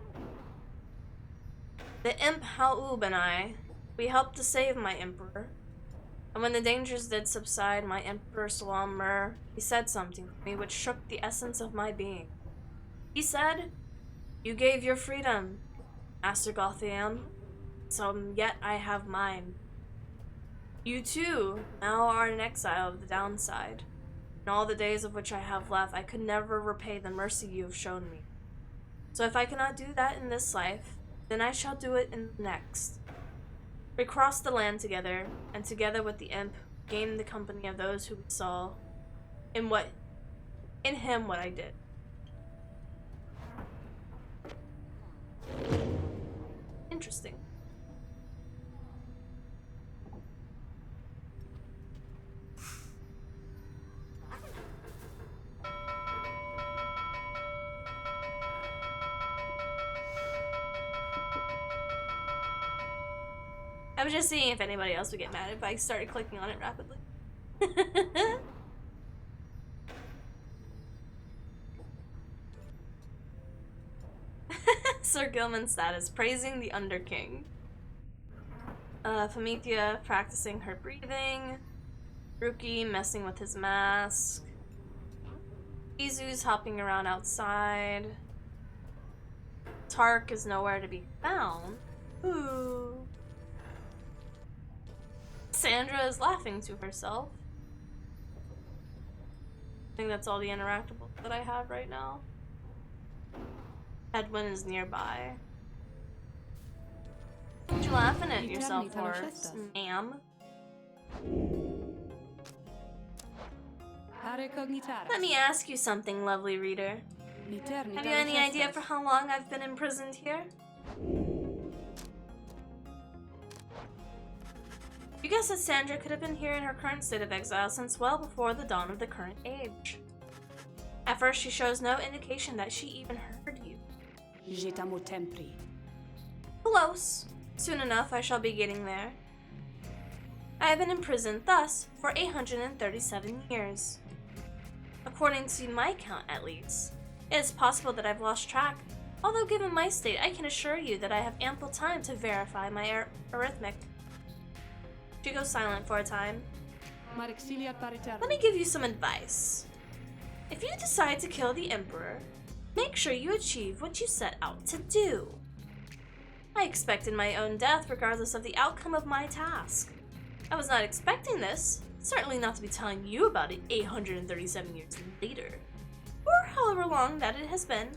The imp Ha'ub and I, we helped to save my emperor. And when the dangers did subside, my emperor Salam Mur, he said something to me which shook the essence of my being. He said, "You gave your freedom, Master Gothiam, so yet I have mine. You too now are in exile of the downside. In all the days of which I have left, I could never repay the mercy you have shown me. So if I cannot do that in this life, then I shall do it in the next." We crossed the land together, and together with the imp, gained the company of those who saw in him what I did. Interesting. I was just seeing if anybody else would get mad if I started clicking on it rapidly. Sir Gilman's status, praising the Underking. Famithia practicing her breathing. Ruki messing with his mask. Izu's hopping around outside. Tark is nowhere to be found. Ooh. Sandra is laughing to herself. I think that's all the interactables that I have right now. Edwin is nearby. What you laughing at yourself for, ma'am? Let me ask you something, lovely reader. Have you any idea for how long I've been imprisoned here? You guess that Sandra could have been here in her current state of exile since well before the dawn of the current age. At first, she shows no indication that she even heard you. Close. Soon enough, I shall be getting there. I have been imprisoned thus for 837 years. According to my count, at least, it is possible that I've lost track. Although given my state, I can assure you that I have ample time to verify my arithmetic. She goes silent for a time. Let me give you some advice. If you decide to kill the Emperor, make sure you achieve what you set out to do. I expected my own death regardless of the outcome of my task. I was not expecting this, certainly not to be telling you about it 837 years later, or however long that it has been.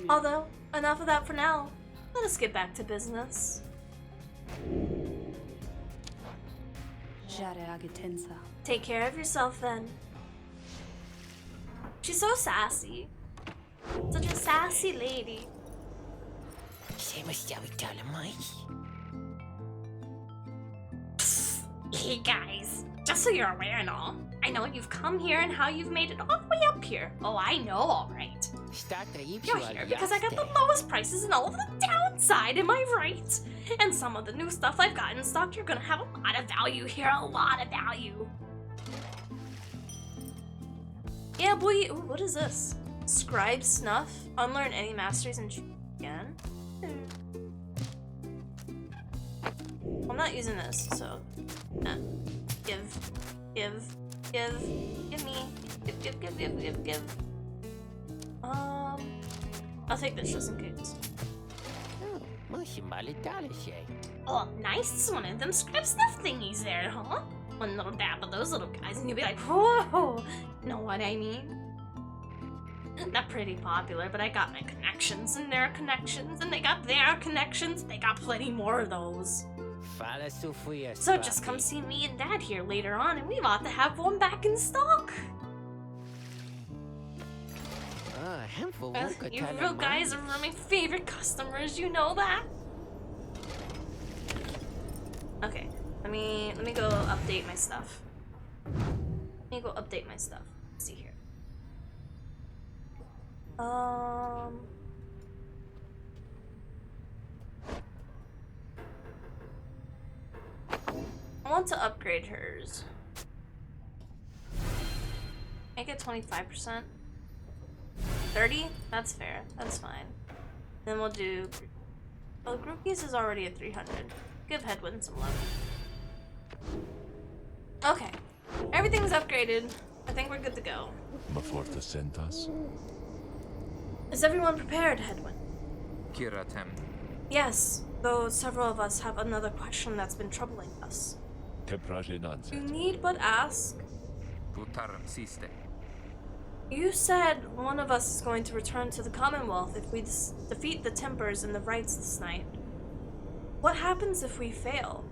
Although, enough of that for now. Let us get back to business. Take care of yourself then. She's so sassy. Such a sassy lady. Hey guys, just so you're aware and all, I know you've come here and how you've made it all the way up here. Oh, I know, alright. You're here because I got the lowest prices in all of the downside, am I right? And some of the new stuff I've got in stock, you're gonna have a lot of value here, a lot of value. Yeah, boy, ooh, what is this? Scribe Snuff? Unlearn any masteries and again? I'm not using this, so... Give me. Give. I'll take this just in case. Oh, nice. It's one of them scribe snuff thingies there, huh? One little dab of those little guys and you'll be like, whoa! Know what I mean? Not pretty popular, but I got my connections and their connections, and they got their connections. They got plenty more of those. So just come see me and Dad here later on, and we ought to have one back in stock. You real guys are my favorite customers. You know that. Okay, let me go update my stuff. Let's see here. I want to upgrade hers. Make it 25%. 30? That's fair. That's fine. Then we'll do... Well, groupies is already at 300. Give Headwind some love. Okay. Everything's upgraded. I think we're good to go. Is everyone prepared, Headwind? Kiratem. Yes, though several of us have another question that's been troubling us. You need but ask. You said one of us is going to return to the Commonwealth if we defeat the Tempers and the Rights this night. What happens if we fail?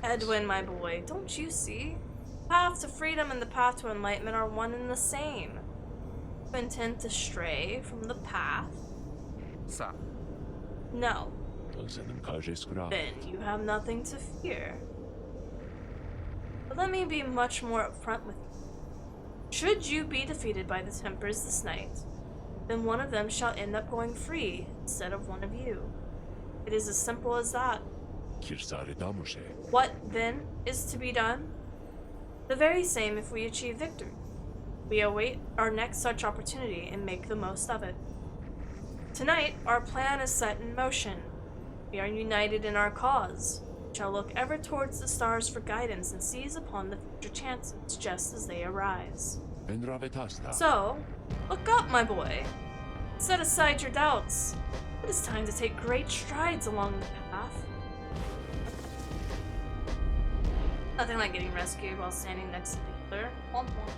Edwin, my boy, don't you see? The path to freedom and the path to enlightenment are one and the same. You intend to stray from the path? No. Then you have nothing to fear. But let me be much more upfront with you. Should you be defeated by the Tempers this night, then one of them shall end up going free instead of one of you. It is as simple as that. What, then, is to be done? The very same if we achieve victory. We await our next such opportunity and make the most of it. Tonight, our plan is set in motion. We are united in our cause. We shall look ever towards the stars for guidance and seize upon the future chances just as they arise. So, look up, my boy. Set aside your doubts. It is time to take great strides along the path. Nothing like getting rescued while standing next to the killer. Womp womp.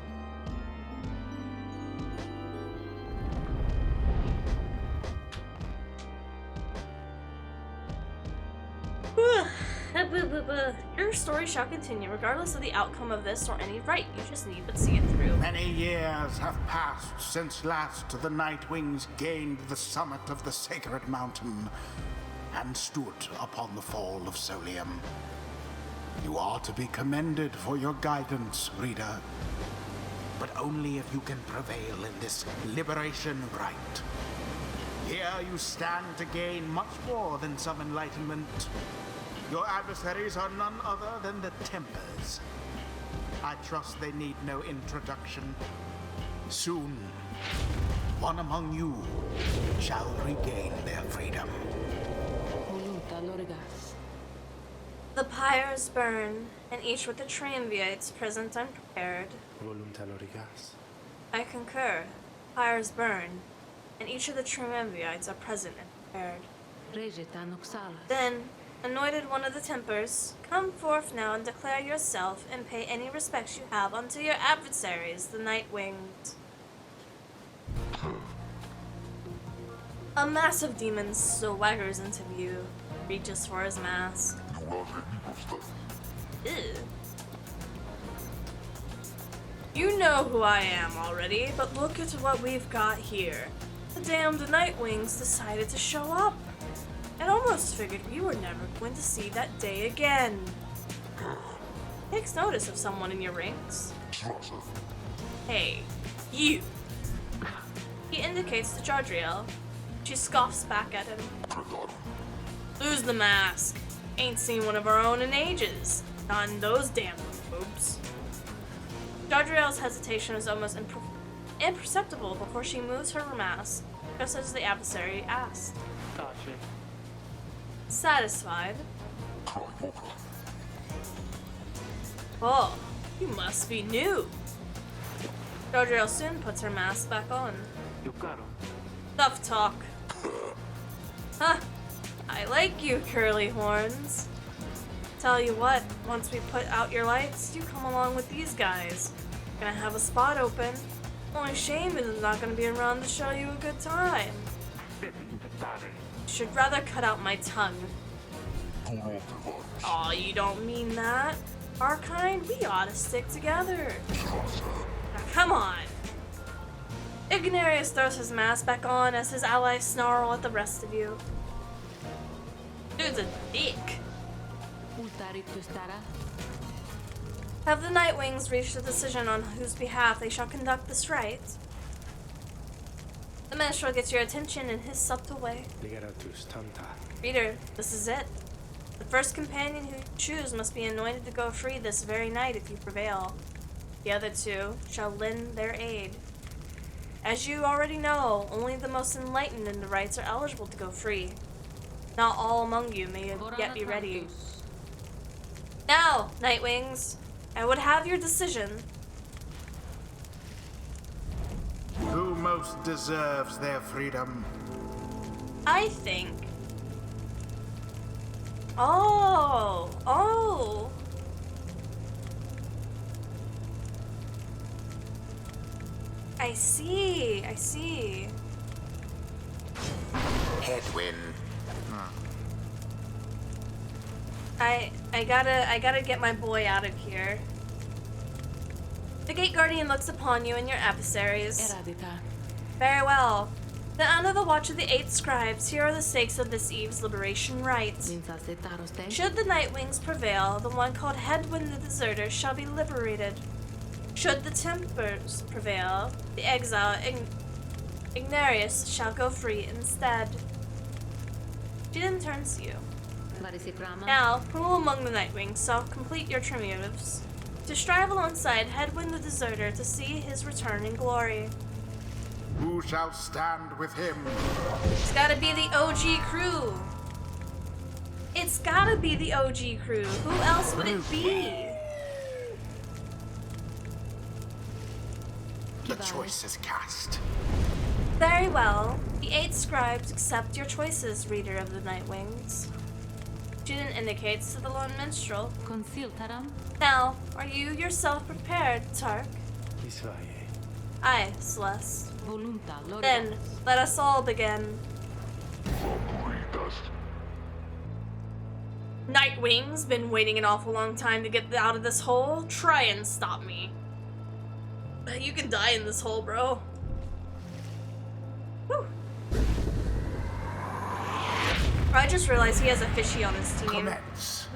Your story shall continue, regardless of the outcome of this or any right. You just need but see it through. Many years have passed since last the Nightwings gained the summit of the sacred mountain and stood upon the fall of Solium. You are to be commended for your guidance, reader, but only if you can prevail in this liberation rite. Here you stand to gain much more than some enlightenment. Your adversaries are none other than the Tempers. I trust they need no introduction. Soon, one among you shall regain their freedom. The pyres burn, and each with the triumvites present and prepared. ᴛΣόᴍᴇs. I concur. Pyres burn, and each of the triumvites are present and prepared. Then, anointed one of the Tempers, come forth now and declare yourself and pay any respects you have unto your adversaries, the Nightwings. A massive demon swaggers into view, reaches for his mask. Ew. You know who I am already, but look at what we've got here. The damned Nightwings decided to show up. I almost figured we were never going to see that day again. Takes notice of someone in your ranks. Hey, you. He indicates to Jadriel. She scoffs back at him. Lose the mask. Ain't seen one of our own in ages. Not in those damn boobs. Jadriel's hesitation is almost imperceptible before she moves her mask, just as the adversary asked. Gotcha. Satisfied? Oh, you must be new. Jadriel soon puts her mask back on. Tough talk. Huh. I like you, curly horns. Tell you what, once we put out your lights, you come along with these guys. Gonna have a spot open. Only shame is not gonna be around to show you a good time. Should rather cut out my tongue. Aw, you don't mean that. Our kind, we ought to stick together. Now, come on. Ignarius throws his mask back on as his allies snarl at the rest of you. Dude's a dick. Have the Nightwings reached a decision on whose behalf they shall conduct this rite? The minstrel gets your attention in his subtle way. Reader, this is it. The first companion who you choose must be anointed to go free this very night if you prevail. The other two shall lend their aid. As you already know, only the most enlightened in the rites are eligible to go free. Not all among you may yet be ready. Now, Nightwings, I would have your decision. Who most deserves their freedom? I think. Oh. I see. Headwind. I gotta get my boy out of here. The Gate Guardian looks upon you and your adversaries. Very well. Then under the watch of the 8 scribes, here are the stakes of this eve's liberation rite. Should the Nightwings prevail, the one called Headwind the Deserter shall be liberated. Should the Tempers prevail, the exile Ignarius shall go free instead. She then turns to you. Now, who among the Nightwings shall complete your triumphs to strive alongside Headwind the Deserter to see his return in glory? Who shall stand with him? It's gotta be the OG crew. It's gotta be the OG crew. Who else would it be? The choice is cast. Very well. The 8 scribes accept your choices, reader of the Nightwings. Student indicates to the lone minstrel. Now, are you yourself prepared, Tark? Aye, Celeste. Then, let us all begin. Nightwing's been waiting an awful long time to get out of this hole. Try and stop me. You can die in this hole, bro. Whew. I just realized he has a fishy on his team. Commence.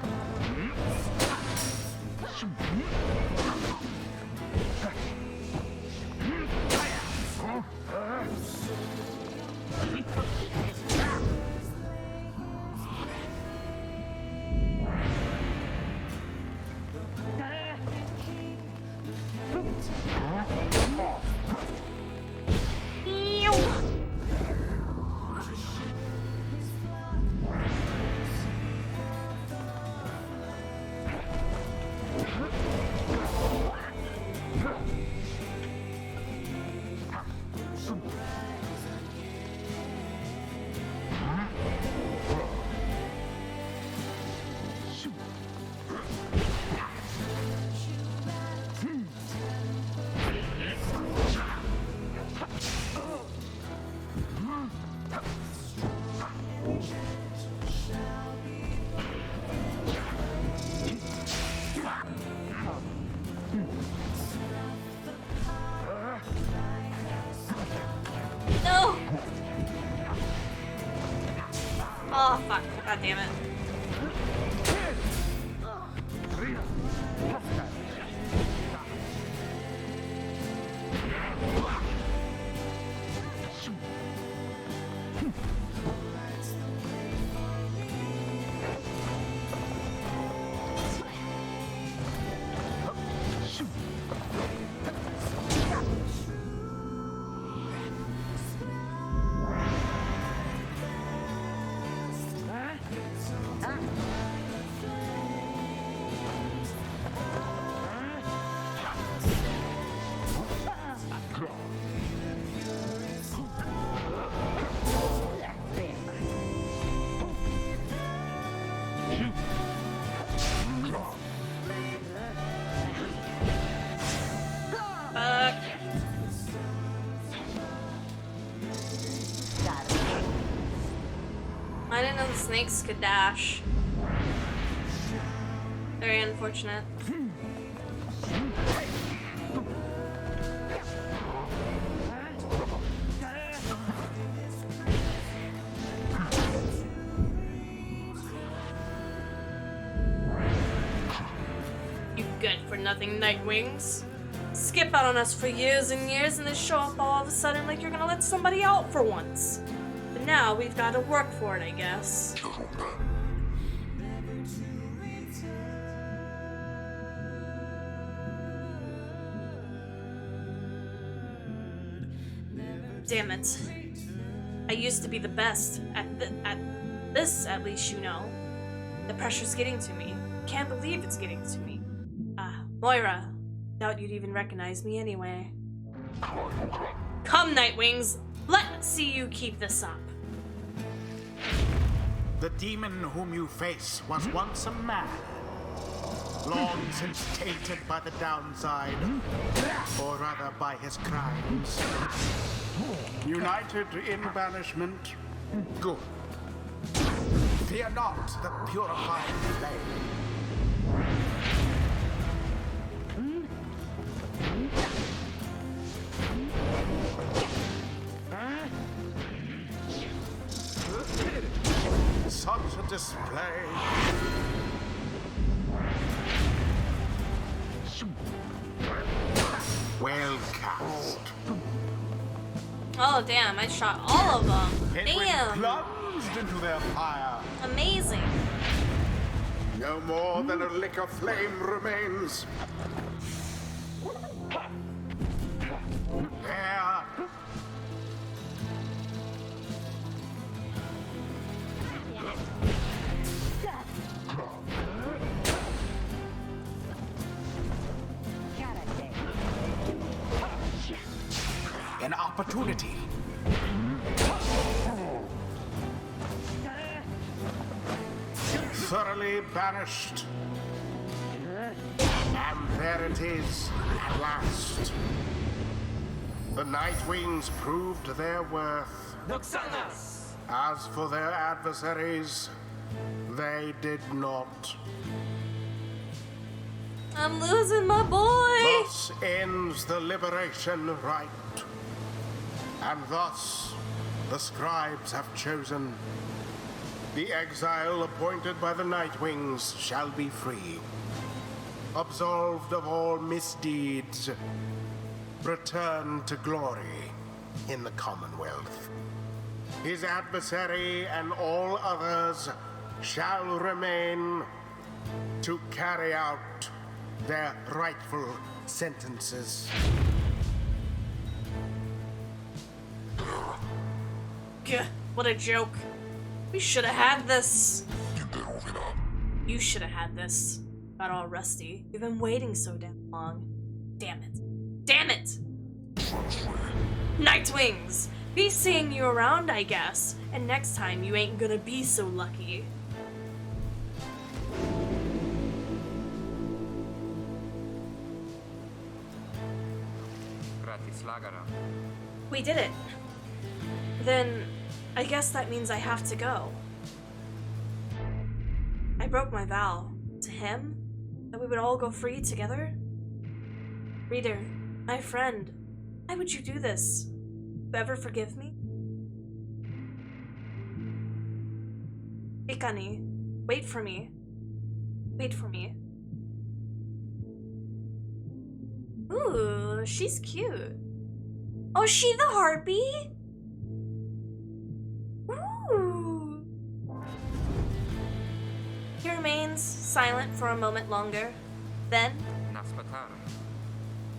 No! Oh, fuck. God damn it. snakes could dash. Very unfortunate. You good-for-nothing Nightwings. Skip out on us for years and years and then show up all of a sudden like you're gonna let somebody out for once. But now we've got to work for it, I guess. Damn it. I used to be the best at this, at least you know. The pressure's getting to me. Can't believe it's getting to me. Moira. Doubt you'd even recognize me anyway. Come, Nightwings. Let's see you keep this up. The demon whom you face was once a man. Long since tainted by the downside, or rather by his crimes. United in banishment, good. Fear not the purified flame. Such a display. Well cast. Oh, damn, I shot all of them. Damn. Plunged into their fire. Amazing. No more than a lick of flame remains. There. An opportunity. Thoroughly banished. And there it is, at last. The Nightwings proved their worth. As for their adversaries, they did not. I'm losing my boy. Thus ends the liberation rite. And thus, the scribes have chosen. The exile appointed by the Nightwings shall be free. Absolved of all misdeeds, return to glory in the Commonwealth. His adversary and all others shall remain to carry out their rightful sentences. Gah, what a joke. We should have had this. You should have had this. Got all rusty. We've been waiting so damn long. Damn it. Damn it! Nightwings! Be seeing you around, I guess. And next time you ain't gonna be so lucky. We did it. Then, I guess that means I have to go. I broke my vow to him that we would all go free together. Reader, my friend, why would you do this? You ever forgive me? Ikani, wait for me. Wait for me. Ooh, she's cute. Oh, is she the harpy? Ooh. He remains silent for a moment longer. Then,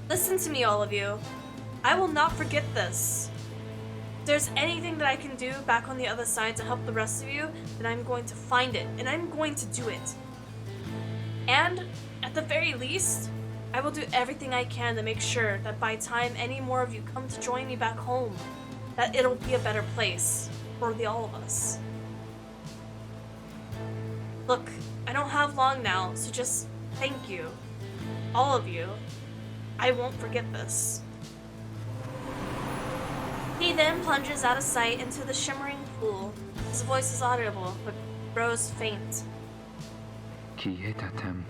listen to me, all of you. I will not forget this. If there's anything that I can do back on the other side to help the rest of you, then I'm going to find it, and I'm going to do it. And, at the very least, I will do everything I can to make sure that by the time any more of you come to join me back home, that it'll be a better place for all of us. Look, I don't have long now, so just thank you. All of you. I won't forget this. He then plunges out of sight into the shimmering pool. His voice is audible, but grows faint. Kietatem.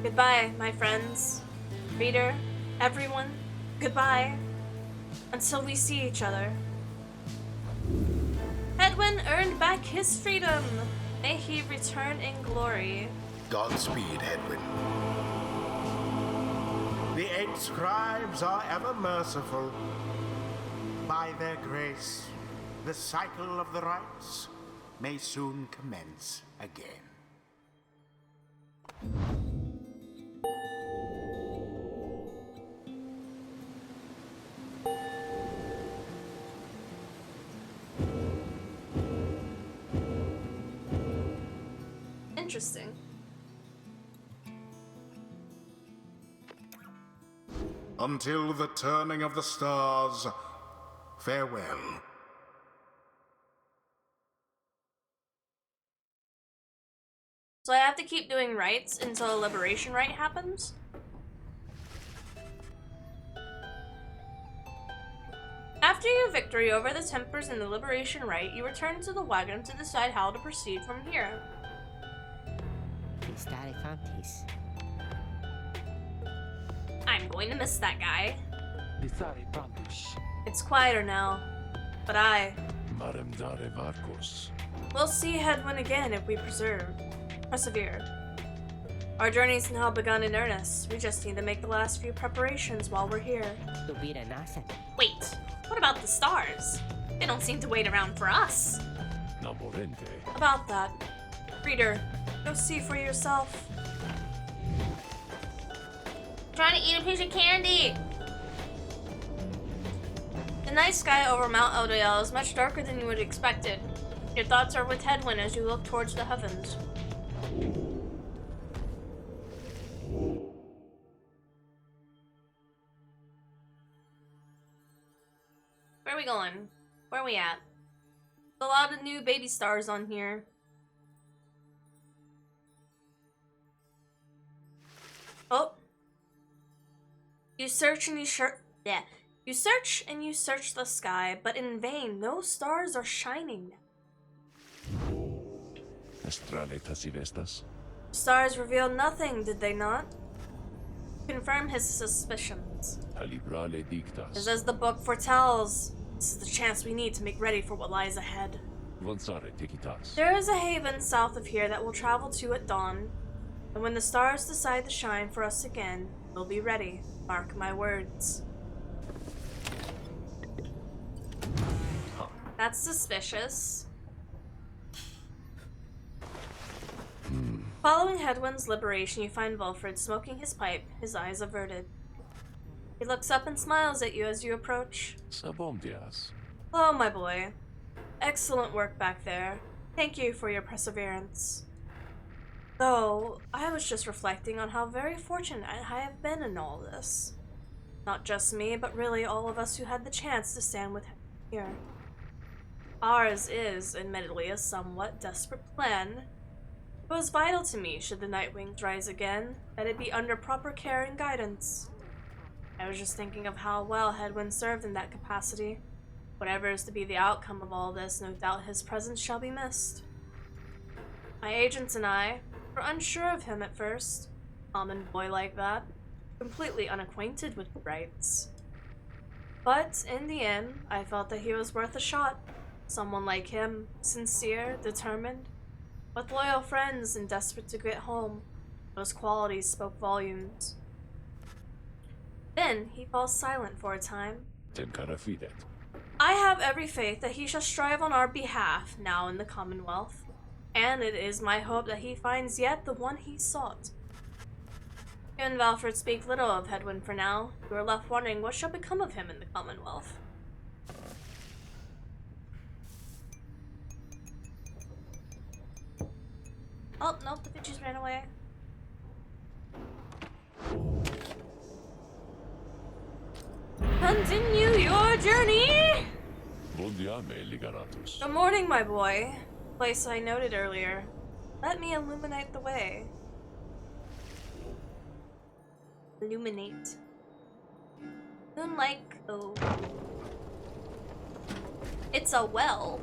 Goodbye, my friends. Reader, everyone, goodbye. Until we see each other. Hedwyn earned back his freedom. May he return in glory. Godspeed, Hedwyn. The 8 scribes are ever merciful. By their grace, the cycle of the rites may soon commence again. Interesting. Until the turning of the stars, farewell. So I have to keep doing rites until a liberation rite happens? After your victory over the Tempers in the liberation rite, you return to the wagon to decide how to proceed from here. န့ [silence] I'm going to miss that guy. ლი쌓리 It's quieter now, but 마름다레 바코스. we'll see Hedwyn again if we persevere. Our journey's now begun in earnest. We just need to make the last few preparations while we're here. Wait, what about the stars? They don't seem to wait around for us. 나모렌테. About that, reader, go see for yourself. Trying to eat a piece of candy. The night sky over Mount Eldael is much darker than you would have expected. Your thoughts are with Hedwyn as you look towards the heavens. Where are we going? Where are we at? A lot of new baby stars on here. Oh. You search and you search the sky, but in vain. No stars are shining. Estrale tasivestas. Stars revealed nothing, did they not? Confirm his suspicions. Calibrale dictas. As the book foretells, this is the chance we need to make ready for what lies ahead. Vonsare tikitas. There is a haven south of here that we'll travel to at dawn, and when the stars decide to shine for us again, we'll be ready. Mark my words. That's suspicious. Following Hedwyn's liberation, you find Wilfred smoking his pipe, his eyes averted. He looks up and smiles at you as you approach. Sabomdias. Hello, my boy. Excellent work back there. Thank you for your perseverance. Though, I was just reflecting on how very fortunate I have been in all this. Not just me, but really all of us who had the chance to stand with him here. Ours is, admittedly, a somewhat desperate plan. It was vital to me, should the Nightwings rise again, that it be under proper care and guidance. I was just thinking of how well Hedwyn served in that capacity. Whatever is to be the outcome of all this, no doubt his presence shall be missed. My agents and I were unsure of him at first. Common boy like that, completely unacquainted with the rites. But in the end, I felt that he was worth a shot. Someone like him, sincere, determined, with loyal friends and desperate to get home. Those qualities spoke volumes. Then he falls silent for a time. Tenkarafidet. I have every faith that he shall strive on our behalf now in the Commonwealth, and it is my hope that he finds yet the one he sought. You and Valford speak little of Hedwyn for now. You are left wondering what shall become of him in the Commonwealth. Oh, nope, the bitches ran away. Continue your journey! Bondiame ligaratus. Good morning, my boy. Place I noted earlier. Let me illuminate the way. Illuminate. Moonlight. Oh. It's a well.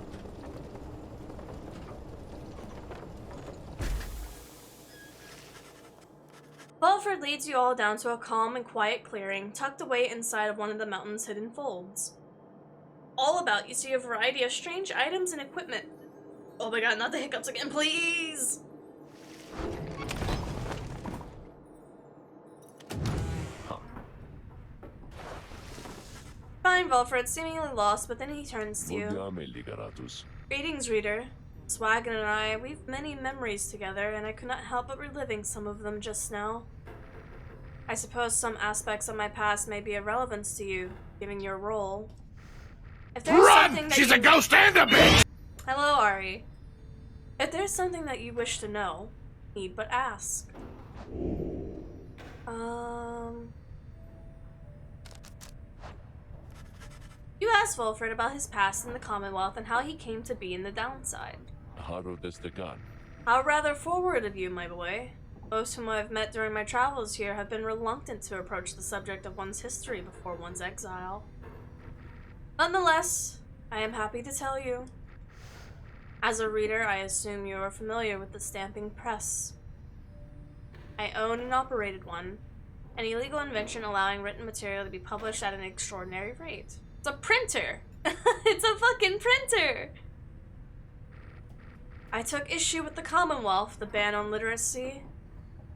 Volfred leads you all down to a calm and quiet clearing, tucked away inside of one of the mountain's hidden folds. All about you see a variety of strange items and equipment. Oh my god, not the hiccups again, please! Fine, Volfred, seemingly lost, but then he turns to you. Greetings, reader. Swaggin and I, we've many memories together, and I could not help but reliving some of them just now. I suppose some aspects of my past may be of relevance to you, given your role. If there's something that She's a ghost and a bitch! Hello, Ari. If there's something that you wish to know, need but ask. You asked Volfred about his past in the Commonwealth and how he came to be in the downside. How rather forward of you, my boy. Most whom I've met during my travels here have been reluctant to approach the subject of one's history before one's exile. Nonetheless, I am happy to tell you. As a reader, I assume you are familiar with the stamping press. I own and operated one, an illegal invention allowing written material to be published at an extraordinary rate. It's a printer! It's a fucking printer! I took issue with the Commonwealth, the ban on literacy,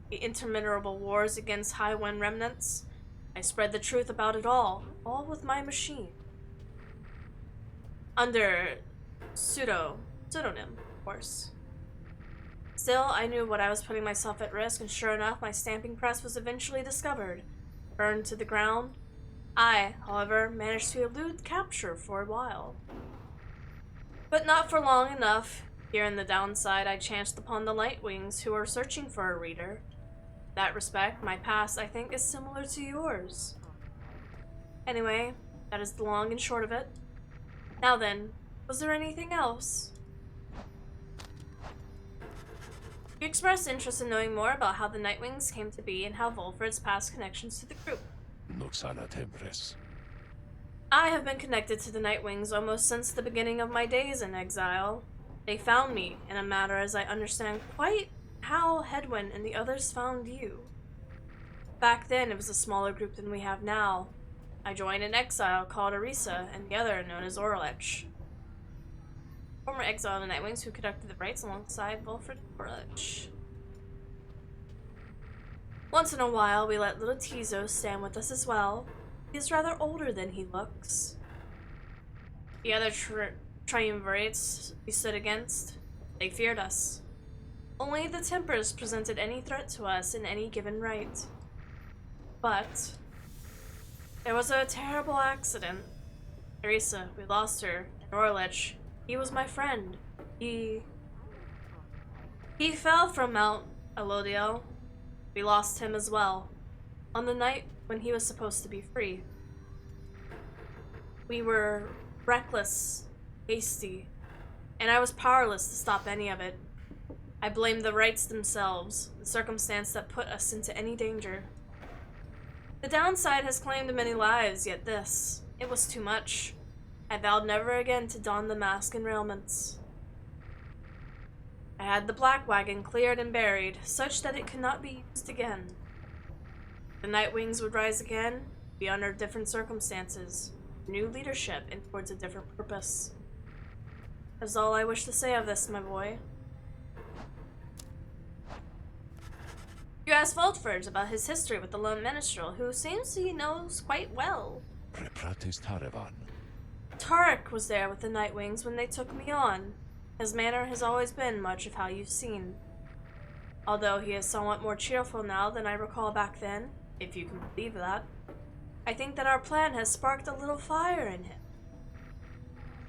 the interminable wars against Highwind remnants. I spread the truth about it all with my machine. Under pseudonym, of course. Still, I knew what I was putting myself at risk, and sure enough, my stamping press was eventually discovered, burned to the ground. I, however, managed to elude capture for a while. But not for long enough. Here in the downside, I chanced upon the Lightwings, who were searching for a reader. In that respect, my past, I think, is similar to yours. Anyway, that is the long and short of it. Now then, was there anything else? You expressed interest in knowing more about how the Nightwings came to be and how Volfred's past connections to the group. I have been connected to the Nightwings almost since the beginning of my days in exile. They found me, in a matter as I understand quite how Hedwyn and the others found you. Back then, it was a smaller group than we have now. I joined an exile called Arisa, and the other known as lich. Former exile in the Nightwings who conducted the rites alongside Volfred lich. Once in a while, we let little ṭYso stand with us as well. He is rather older than he looks. The other triumvirates we stood against, they feared us. Only the Tempers presented any threat to us in any given right. But there was a terrible accident. Arisa, we lost her, and Orlich, he was my friend. He fell from Mount Elodiel. We lost him as well, on the night when he was supposed to be free. We were reckless, hasty, and I was powerless to stop any of it. I blamed the rites themselves, the circumstance that put us into any danger. The downside has claimed many lives, yet this, it was too much. I vowed never again to don the mask and railments. I had the black wagon cleared and buried, such that it could not be used again. The Nightwings would rise again, be under different circumstances, new leadership, and towards a different purpose. That's all I wish to say of this, my boy. You asked Volfred about his history with the lone minstrel, who seems he knows quite well. Tarek was there with the Nightwings when they took me on. His manner has always been much of how you've seen. Although he is somewhat more cheerful now than I recall back then, if you can believe that. I think that our plan has sparked a little fire in him.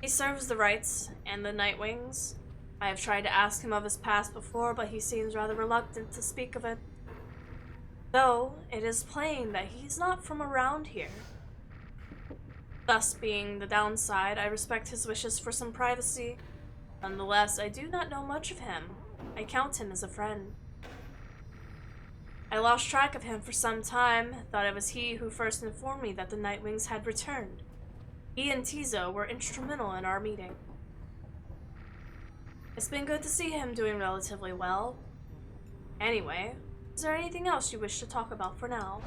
He serves the rites and the Nightwings. I have tried to ask him of his past before, but he seems rather reluctant to speak of it. Though, it is plain that he's not from around here. Thus being the downside, I respect his wishes for some privacy. Nonetheless, I do not know much of him. I count him as a friend. I lost track of him for some time, thought it was he who first informed me that the Nightwings had returned. He and ṭYso were instrumental in our meeting. It's been good to see him doing relatively well. Anyway, Is there anything else you wish to talk about for now?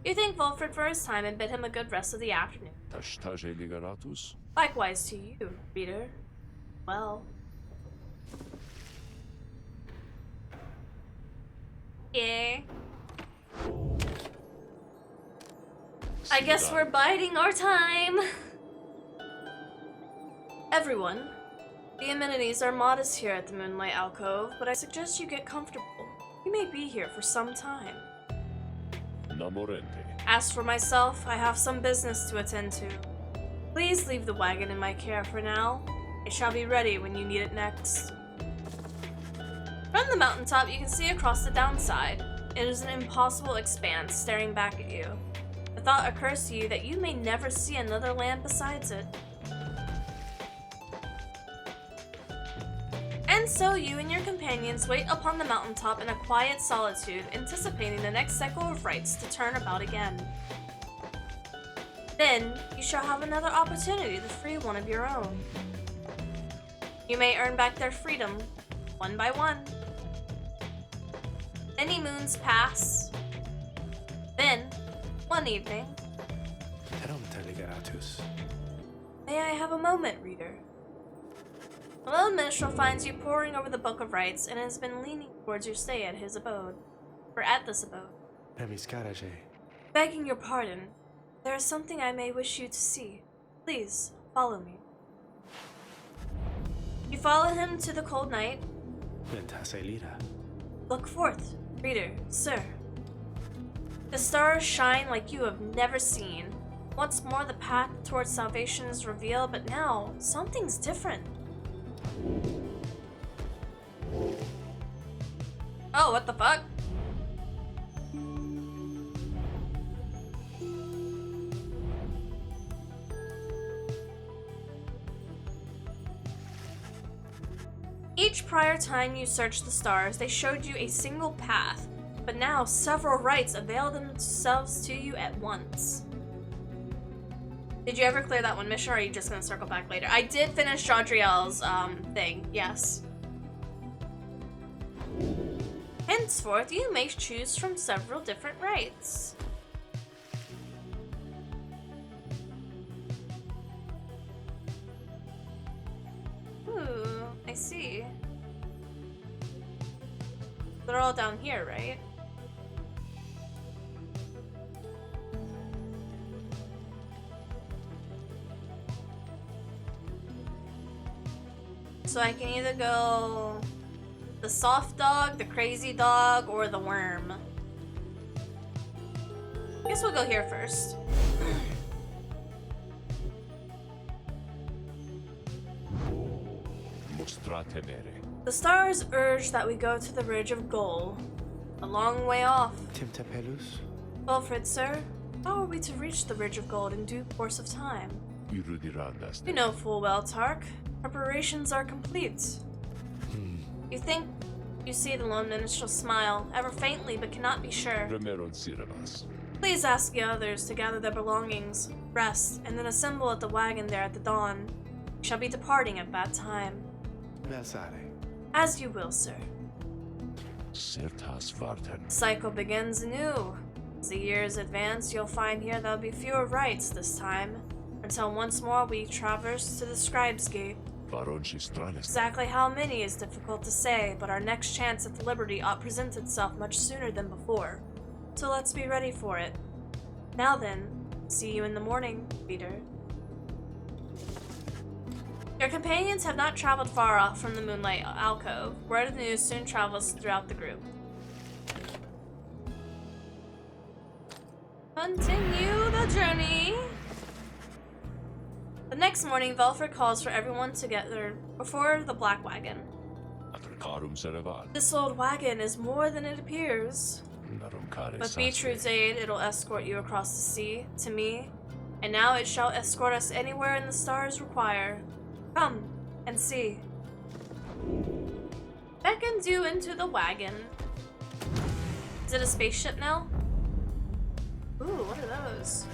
You thank Volfred for his time and bid him a good rest of the afternoon. ᴛΣΥλλογis. Likewise to you, reader. Well. Yeah. I guess we're biding our time. Everyone, the amenities are modest here at the Moonlight Alcove, but I suggest you get comfortable. You may be here for some time. Namorente. As for myself, I have some business to attend to. Please leave the wagon in my care for now. It shall be ready when you need it next. From the mountaintop, you can see across the downside. It is an impossible expanse staring back at you. The thought occurs to you that you may never see another land besides it. And so you and your companions wait upon the mountaintop in a quiet solitude, anticipating the next cycle of rites to turn about again. Then, you shall have another opportunity to free one of your own. You may earn back their freedom, one by one. Many moons pass. Then, one evening... May I have a moment, reader? The lone minstrel finds you poring over the Book of Rites and has been leaning towards your stay at his abode. Or at this abode. Begging your pardon, there is something I may wish you to see. Please, follow me. You follow him to the cold night. Look forth, reader, sir. The stars shine like you have never seen. Once more the path towards salvation is revealed, but now, something's different. Oh, what the fuck? Each prior time you searched the stars, they showed you a single path, but now several rites avail themselves to you at once. Did you ever clear that one mission, or are you just gonna circle back later? I did finish Jadriel's thing, yes. Henceforth, you may choose from several different rites. Ooh, I see. They're all down here, right? So I can either go the soft dog, the crazy dog, or the worm. I guess we'll go here first. The stars urge that we go to the Ridge of Gold, a long way off. Volfred, sir, how are we to reach the Ridge of Gold in due course of time? You know full well, Tark. Preparations are complete. You think you see the lone minstrel smile, ever faintly but cannot be sure. Please ask the others to gather their belongings, rest, and then assemble at the wagon there at the dawn. We shall be departing at that time. As you will, sir. The cycle begins anew. As the years advance, you'll find here there'll be fewer rites this time, until once more we traverse to the Scribe's Gate. Exactly how many is difficult to say, but our next chance at the liberty ought present itself much sooner than before. So let's be ready for it. Now then, see you in the morning, reader. Your companions have not traveled far off from the Moonlight Alcove. Word of the news soon travels throughout the group. Continue the journey. The next morning, Volfred calls for everyone together before the black wagon. This old wagon is more than it appears. With Beetroot's aid, it'll escort you across the sea, to me, and now it shall escort us anywhere in the stars require. Come and see. Beckons you into the wagon. Is it a spaceship now? Ooh, what are those?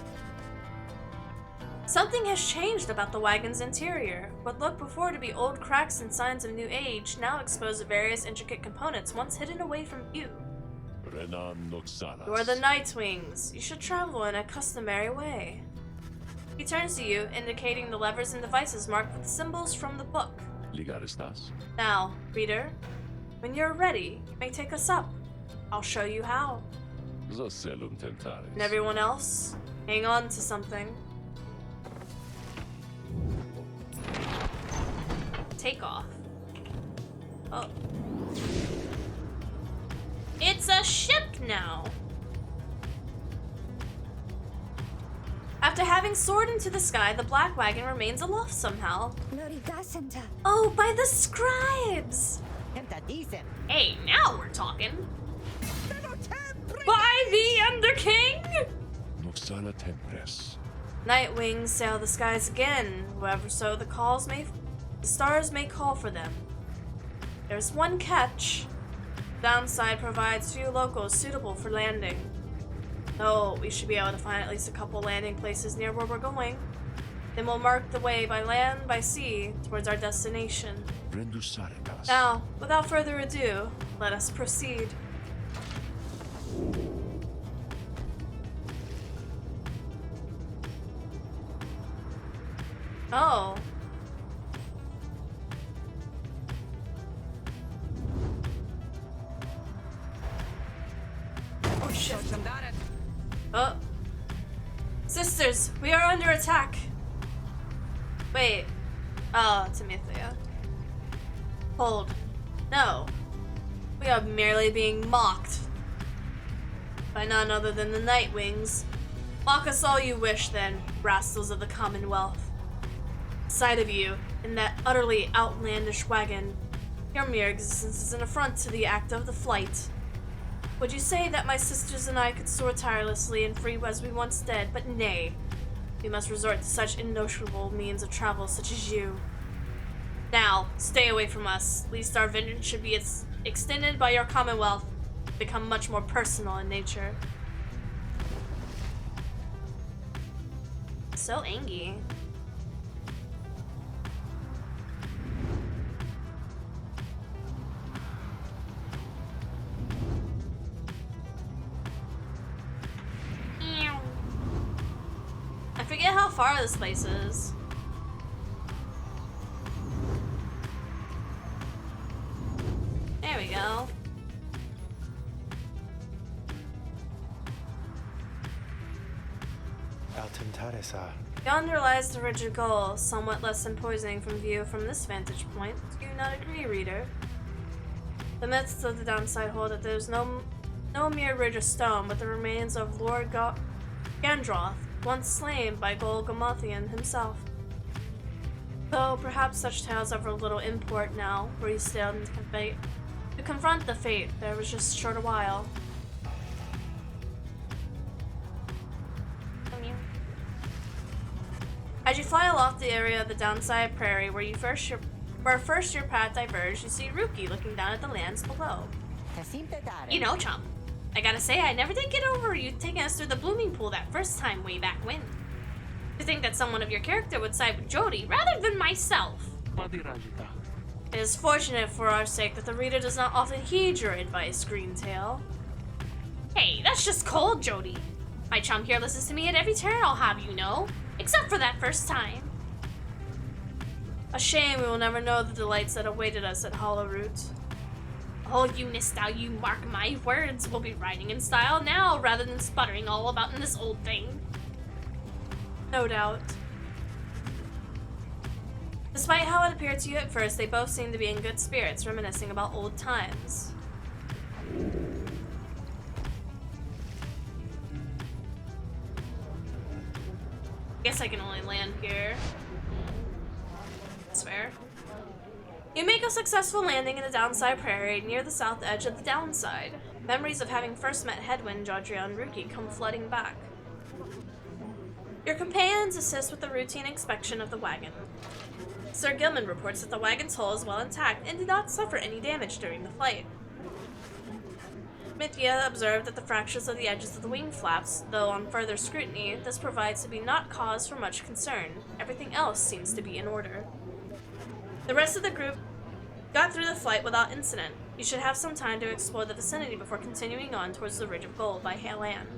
Something has changed about the wagon's interior. What looked before to be old cracks and signs of new age now expose various intricate components once hidden away from view. You are the Nightwings. You should travel in a customary way. He turns to you, indicating the levers and devices marked with symbols from the book. Now, reader, when you're ready, you may take us up. I'll show you how. And everyone else, hang on to something. Take off. Oh. It's a ship now! After having soared into the sky, the black wagon remains aloft somehow. Oh, by the scribes! Hey, now we're talking! By the Under King! Nightwings sail the skies again, whoever so the stars may call for them. There's one catch. Downside provides few locals suitable for landing. Though we should be able to find at least a couple landing places near where we're going. Then we'll mark the way by land, by sea, towards our destination. Now, without further ado, let us proceed. Oh. Oh shit. Oh. Sisters, we are under attack. Wait. Oh, Timothyia. Hold. No. We are merely being mocked. By none other than the Nightwings. Mock us all you wish then, rascals of the Commonwealth. Sight of you, in that utterly outlandish wagon, your mere existence is an affront to the act of the flight. Would you say that my sisters and I could soar tirelessly and free as we once did, but nay, we must resort to such innotiable means of travel such as you. Now, stay away from us, lest our vengeance should be extended by your Commonwealth, become much more personal in nature. So angry. I forget how far this place is. There we go. Yonder lies the rigid goal, somewhat less imposing from view from this vantage point. Do you not agree, reader? The myths of the downside hold that there's no mere ridge of stone, but the remains of Lord Gandroth, once slain by Golgothian himself. Though perhaps such tales are of little import now, where he sailed into fate. To confront the fate, there was just short a while. As you fly aloft the area of the downside prairie where first your path diverged, you see Rookie looking down at the lands below. You know, chump, I gotta say, I never did get over you taking us through the blooming pool that first time way back when. To think that someone of your character would side with Jody rather than myself. It is fortunate for our sake that the reader does not often heed your advice, Greentail. Hey, that's just cold, Jody. My chum here listens to me at every turn I'll have you know. Except for that first time. A shame we will never know the delights that awaited us at Hollowroot. Oh, Eunice, now you mark my words. We'll be riding in style now rather than sputtering all about in this old thing. No doubt. Despite how it appeared to you at first, they both seemed to be in good spirits, reminiscing about old times. Guess I can only land here. That's fair. You make a successful landing in the downside prairie near the south edge of the downside. Memories of having first met Headwind, Jodria, and Rookie come flooding back. Your companions assist with the routine inspection of the wagon. Sir Gilman reports that the wagon's hull is well intact and did not suffer any damage during the flight. Mithya observed that the fractures of the edges of the wing flaps, though on further scrutiny, this provides to be not cause for much concern. Everything else seems to be in order. The rest of the group got through the flight without incident. You should have some time to explore the vicinity before continuing on towards the Ridge of Gold by land.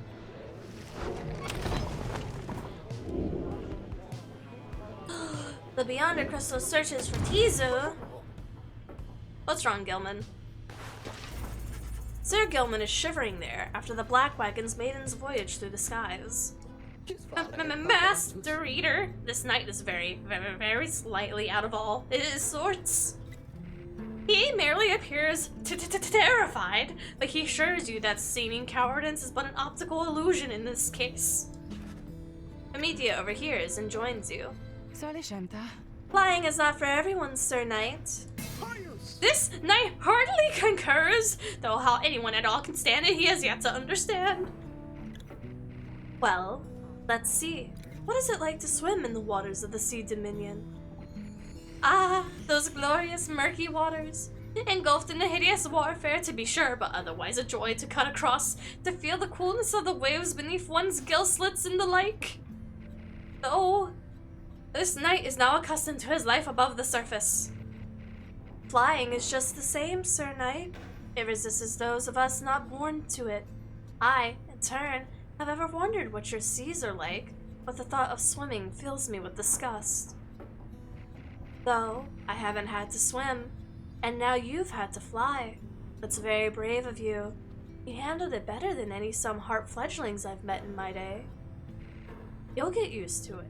The Beyonder Crystal searches for Tizu. What's wrong, Gilman? Sir Gilman is shivering there after the Black Wagon's maiden's voyage through the skies. Master Reader, this knight is very, very, very slightly out of all his sorts. He merely appears terrified, but he assures you that seeming cowardice is but an optical illusion in this case. Amethea overhears and joins you. Flying is not for everyone, Sir Knight. This knight heartily concurs, though how anyone at all can stand it he has yet to understand. Well, let's see. What is it like to swim in the waters of the Sea Dominion? Ah, those glorious murky waters, engulfed in a hideous warfare to be sure, but otherwise a joy to cut across, to feel the coolness of the waves beneath one's gill slits and the like. Though, this knight is now accustomed to his life above the surface. Flying is just the same, Sir Knight. It resists those of us not born to it. I, in turn, have ever wondered what your seas are like, but the thought of swimming fills me with disgust. Though, I haven't had to swim, and now you've had to fly. That's very brave of you. You handled it better than any some harp fledglings I've met in my day. You'll get used to it.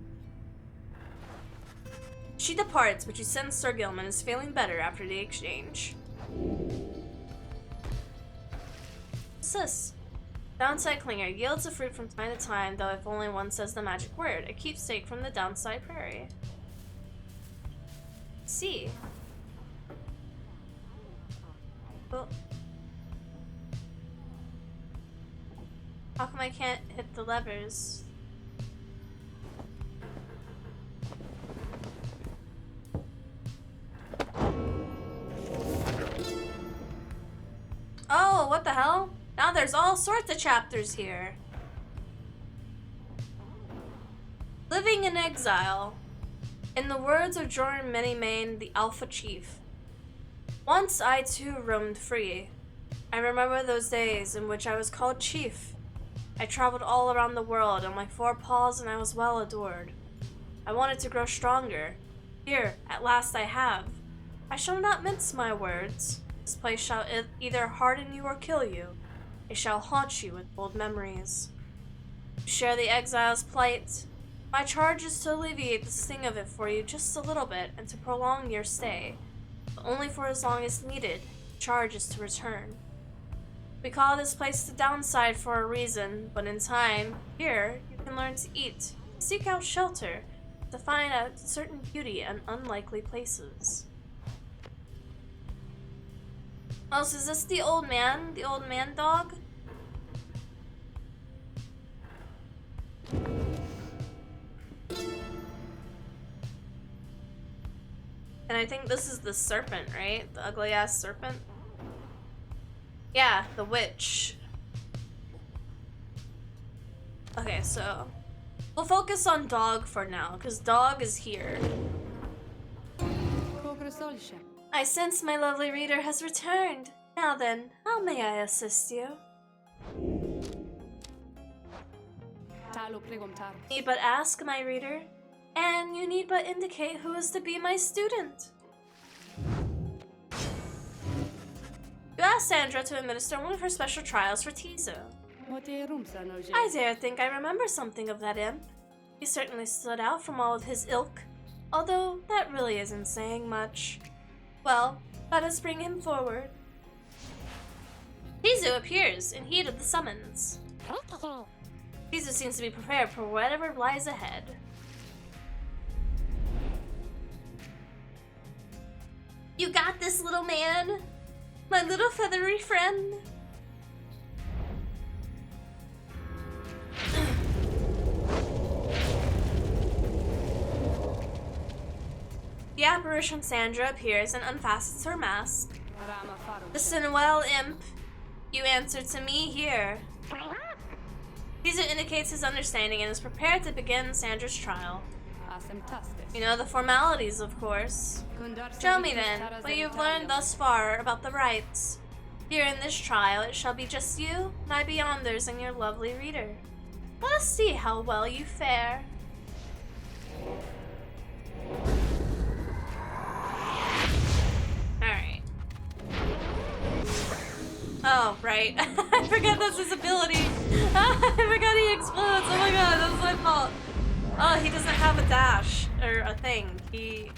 She departs, but you sense Sir Gilman is feeling better after the exchange. Sis. Downside Clinger yields a fruit from time to time, though if only one says the magic word, a keepsake from the Downside Prairie. See. Oh. How come I can't hit the levers? Oh, what the hell? Now there's all sorts of chapters here. Living in exile. In the words of Jordan Minimane, the Alpha Chief. Once I too roamed free. I remember those days in which I was called Chief. I traveled all around the world on my 4 paws and I was well adored. I wanted to grow stronger. Here, at last I have. I shall not mince my words. This place shall either harden you or kill you. It shall haunt you with old memories. To share the exile's plight, my charge is to alleviate the sting of it for you just a little bit and to prolong your stay, but only for as long as needed. The charge is to return. We call this place the Downside for a reason, but in time, here, you can learn to eat, seek out shelter, to find out certain beauty in unlikely places. Oh, so is this the old man? The old man dog? And I think this is the serpent, right? The ugly ass serpent? Yeah, the witch. Okay, so we'll focus on dog for now, because dog is here. I sense my lovely reader has returned. Now then, how may I assist you? Need but ask, my reader, and you need but indicate who is to be my student. You asked Sandra to administer one of her special trials for Tizu. I dare think I remember something of that imp. He certainly stood out from all of his ilk, although that really isn't saying much. Well, let us bring him forward. Tizu appears in heed of the summons. Tizu seems to be prepared for whatever lies ahead. You got this, little man. My little feathery friend. The apparition Sandra appears and unfastens her mask. The Sinwell imp You answer to me here. Caesar indicates his understanding and is prepared to begin Sandra's trial. You know the formalities, of course. Show me then what you've learned thus far about the rites. Here in this trial, it shall be just you, my beyonders, and your lovely reader. Let us see how well you fare. Alright. Oh, right. I forgot that's his ability. I forgot he explodes. Oh my god, that was my fault. Oh, he doesn't have a dash or a thing. He.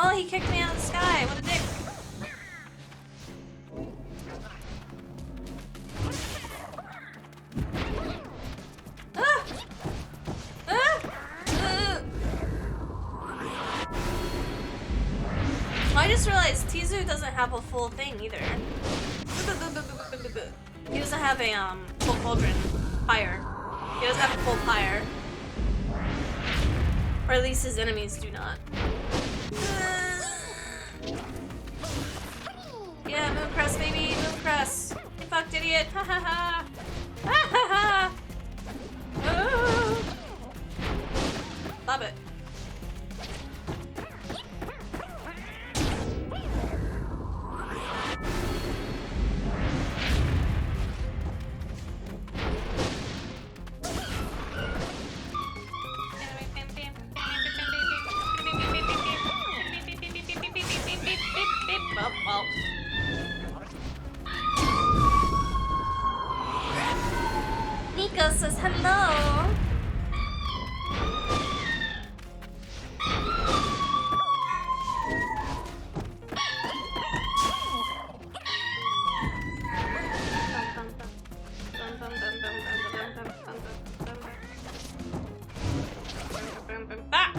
Oh, he kicked me out of the sky. What a dick. Ah! Ah! I just realized Tizu doesn't have a full thing either. He doesn't have a full cauldron. Pyre. He doesn't have a full pyre. Or at least his enemies do not. Yeah, move crest, baby, move crest. You fucked idiot. Ha ha ha. Ha ha ha. Oh. Love it. Well. Nico says hello. Back.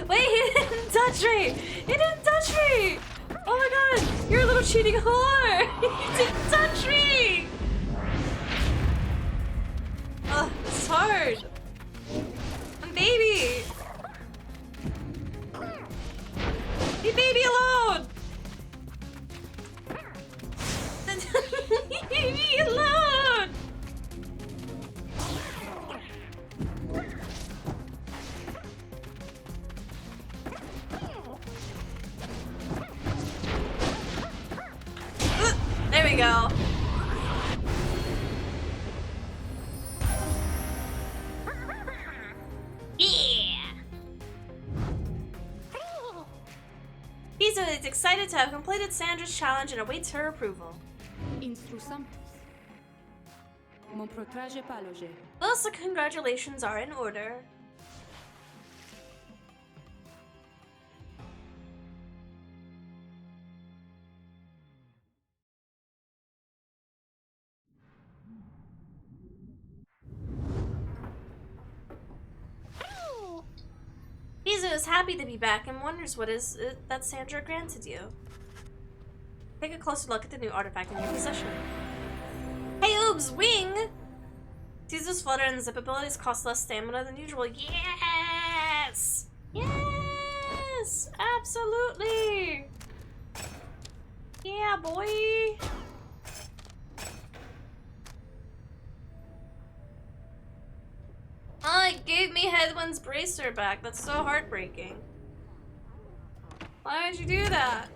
Wait, he didn't touch me! He didn't touch me! Oh my god, you're a little cheating whore! You didn't touch me! Ugh, this is hard. I'm baby! Leave baby alone! Leave me alone! There we go. Yeah! Pizza is excited to have completed Sandra's challenge and awaits her approval. ᴛＳոᴍᴇs. Mon protège pas logé. Thus, the congratulations are in order. Pizza is happy to be back and wonders what is it that Sandra granted you. Take a closer look at the new artifact in your possession. Hey, Oobs, wing! Caesar's flutter and zip abilities cost less stamina than usual. Yes! Yes! Absolutely! Yeah, boy! Oh, it gave me Headwind's bracer back. That's so heartbreaking. Why would you do that?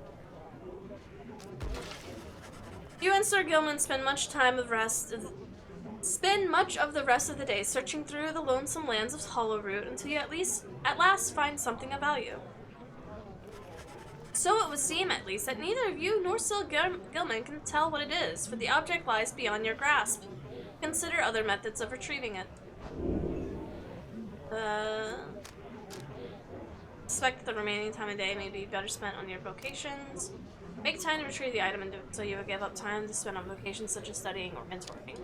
You and Sir Gilman spend much of the rest of the day searching through the lonesome lands of Hollowroot until you at last find something of value. So it would seem, at least, that neither of you nor Sil Gilman can tell what it is, for the object lies beyond your grasp. Consider other methods of retrieving it. Suspect the remaining time of day may be better spent on your vocations. Make time to retrieve the item and do it so you will give up time to spend on vocations such as studying or mentoring.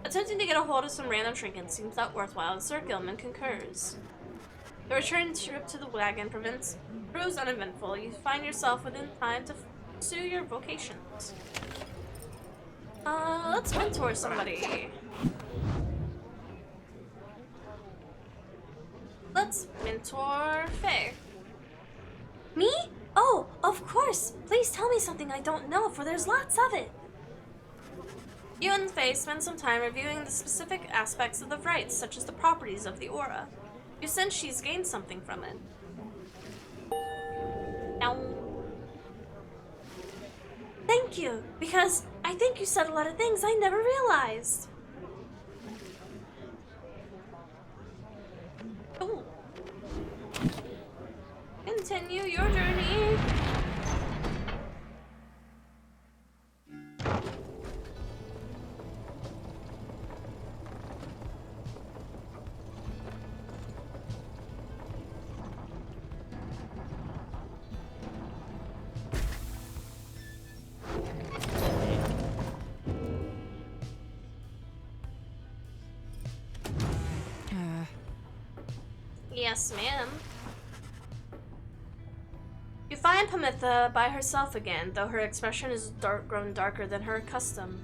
Attempting to get a hold of some random trinket seems not worthwhile, and Sir Gilman concurs. The return trip to the wagon proves uneventful. You find yourself within time to pursue your vocations. Let's mentor somebody. Let's mentor Faye. Me? Oh, of course. Please tell me something I don't know, for there's lots of it. You and Faye spend some time reviewing the specific aspects of the rites, such as the properties of the aura. You sense she's gained something from it. Now, thank you, because I think you said a lot of things I never realized. oh. Continue your journey. Yes, ma'am. You find Pamitha by herself again, though her expression is grown darker than her custom.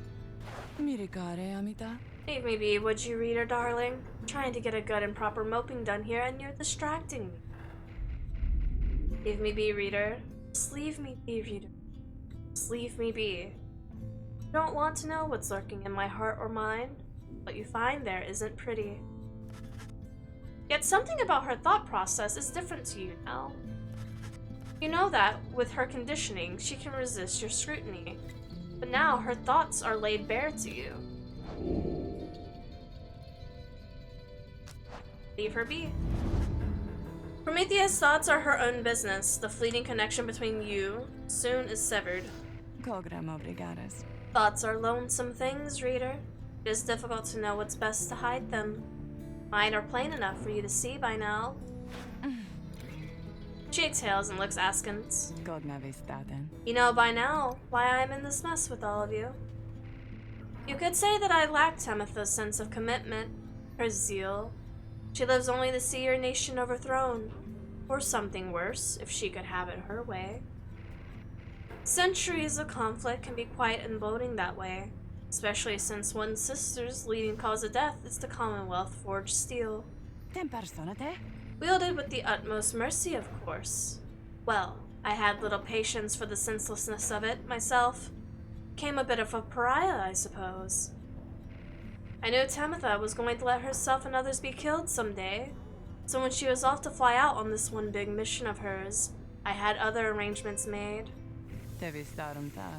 Leave me be, would you, reader darling? I'm trying to get a good and proper moping done here, and you're distracting me. Leave me be, reader. Just leave me be, reader. Just leave me be. You don't want to know what's lurking in my heart or mind. What you find there isn't pretty. Yet something about her thought process is different to you now. You know that, with her conditioning, she can resist your scrutiny. But now her thoughts are laid bare to you. Leave her be. Promethea's thoughts are her own business. The fleeting connection between you soon is severed. Thoughts are lonesome things, reader. It is difficult to know what's best to hide them. Mine are plain enough for you to see by now. She exhales and looks askance. You know by now why I am in this mess with all of you. You could say that I lack Tamitha's sense of commitment, her zeal. She lives only to see your nation overthrown, or something worse, if she could have it her way. Centuries of conflict can be quite emboldening that way, especially since one's sister's leading cause of death is the Commonwealth forged steel. Wielded with the utmost mercy, of course. Well, I had little patience for the senselessness of it myself. Became a bit of a pariah, I suppose. I knew Tamitha was going to let herself and others be killed someday, so when she was off to fly out on this one big mission of hers, I had other arrangements made.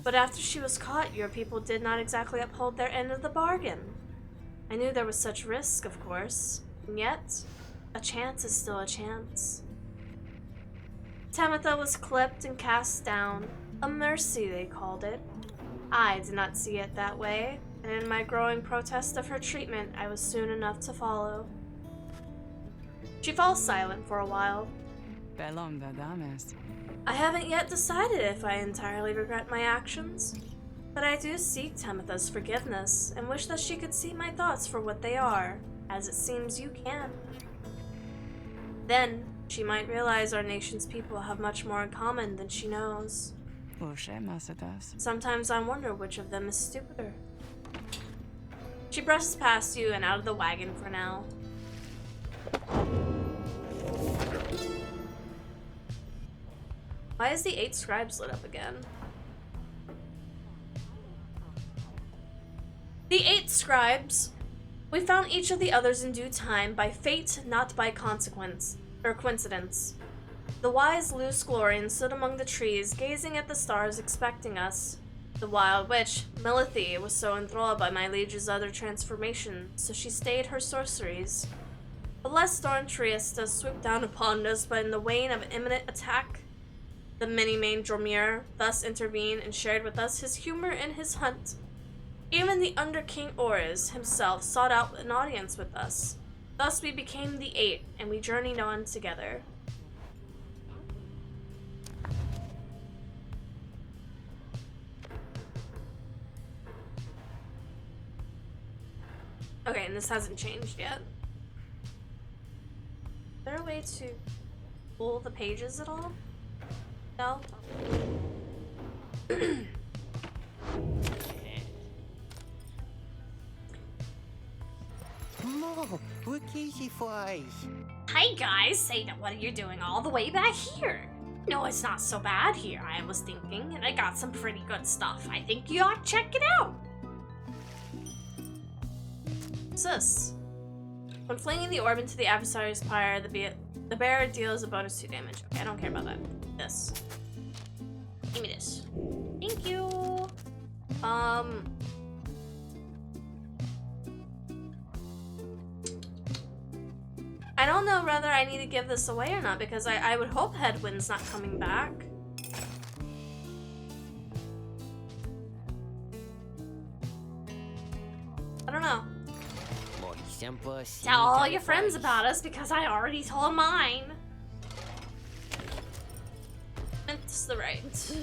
But after she was caught, your people did not exactly uphold their end of the bargain. I knew there was such risk, of course, and yet, a chance is still a chance. Tamitha was clipped and cast down. A mercy, they called it. I did not see it that way, and in my growing protest of her treatment, I was soon enough to follow. She falls silent for a while. I haven't yet decided if I entirely regret my actions, but I do seek Tamitha's forgiveness and wish that she could see my thoughts for what they are, as it seems you can. Then, she might realize our nation's people have much more in common than she knows. Sometimes I wonder which of them is stupider. She brushes past you and out of the wagon for now. Why is the 8 scribes lit up again? The 8 scribes. We found each of the others in due time, by fate, not by consequence, or coincidence. The wise lich stood among the trees, gazing at the stars, expecting us. The wild witch, was so enthralled by my liege's other transformations, so she stayed her sorceries. But lest ᴛɁ swoop down upon us, but in the wane of imminent attack, the many-maned Dromir thus intervened and shared with us his humor and his hunt. Even the Under King Oris himself sought out an audience with us. Thus we became the 8, and we journeyed on together. Okay, and this hasn't changed yet. Is there a way to pull the pages at all? No? Hi guys, say that what are you doing all the way back here? No, it's not so bad here, I was thinking, and I got some pretty good stuff. I think you ought to check it out. What's this? When flinging the orb into the adversary's pyre, the bearer deals a bonus 2 damage. Okay, I don't care about that. This. Give me this. Thank you. I don't know whether I need to give this away or not, because I would hope Headwind's not coming back. I don't know. Tell all your friends about us, because I already told mine. It's the rite.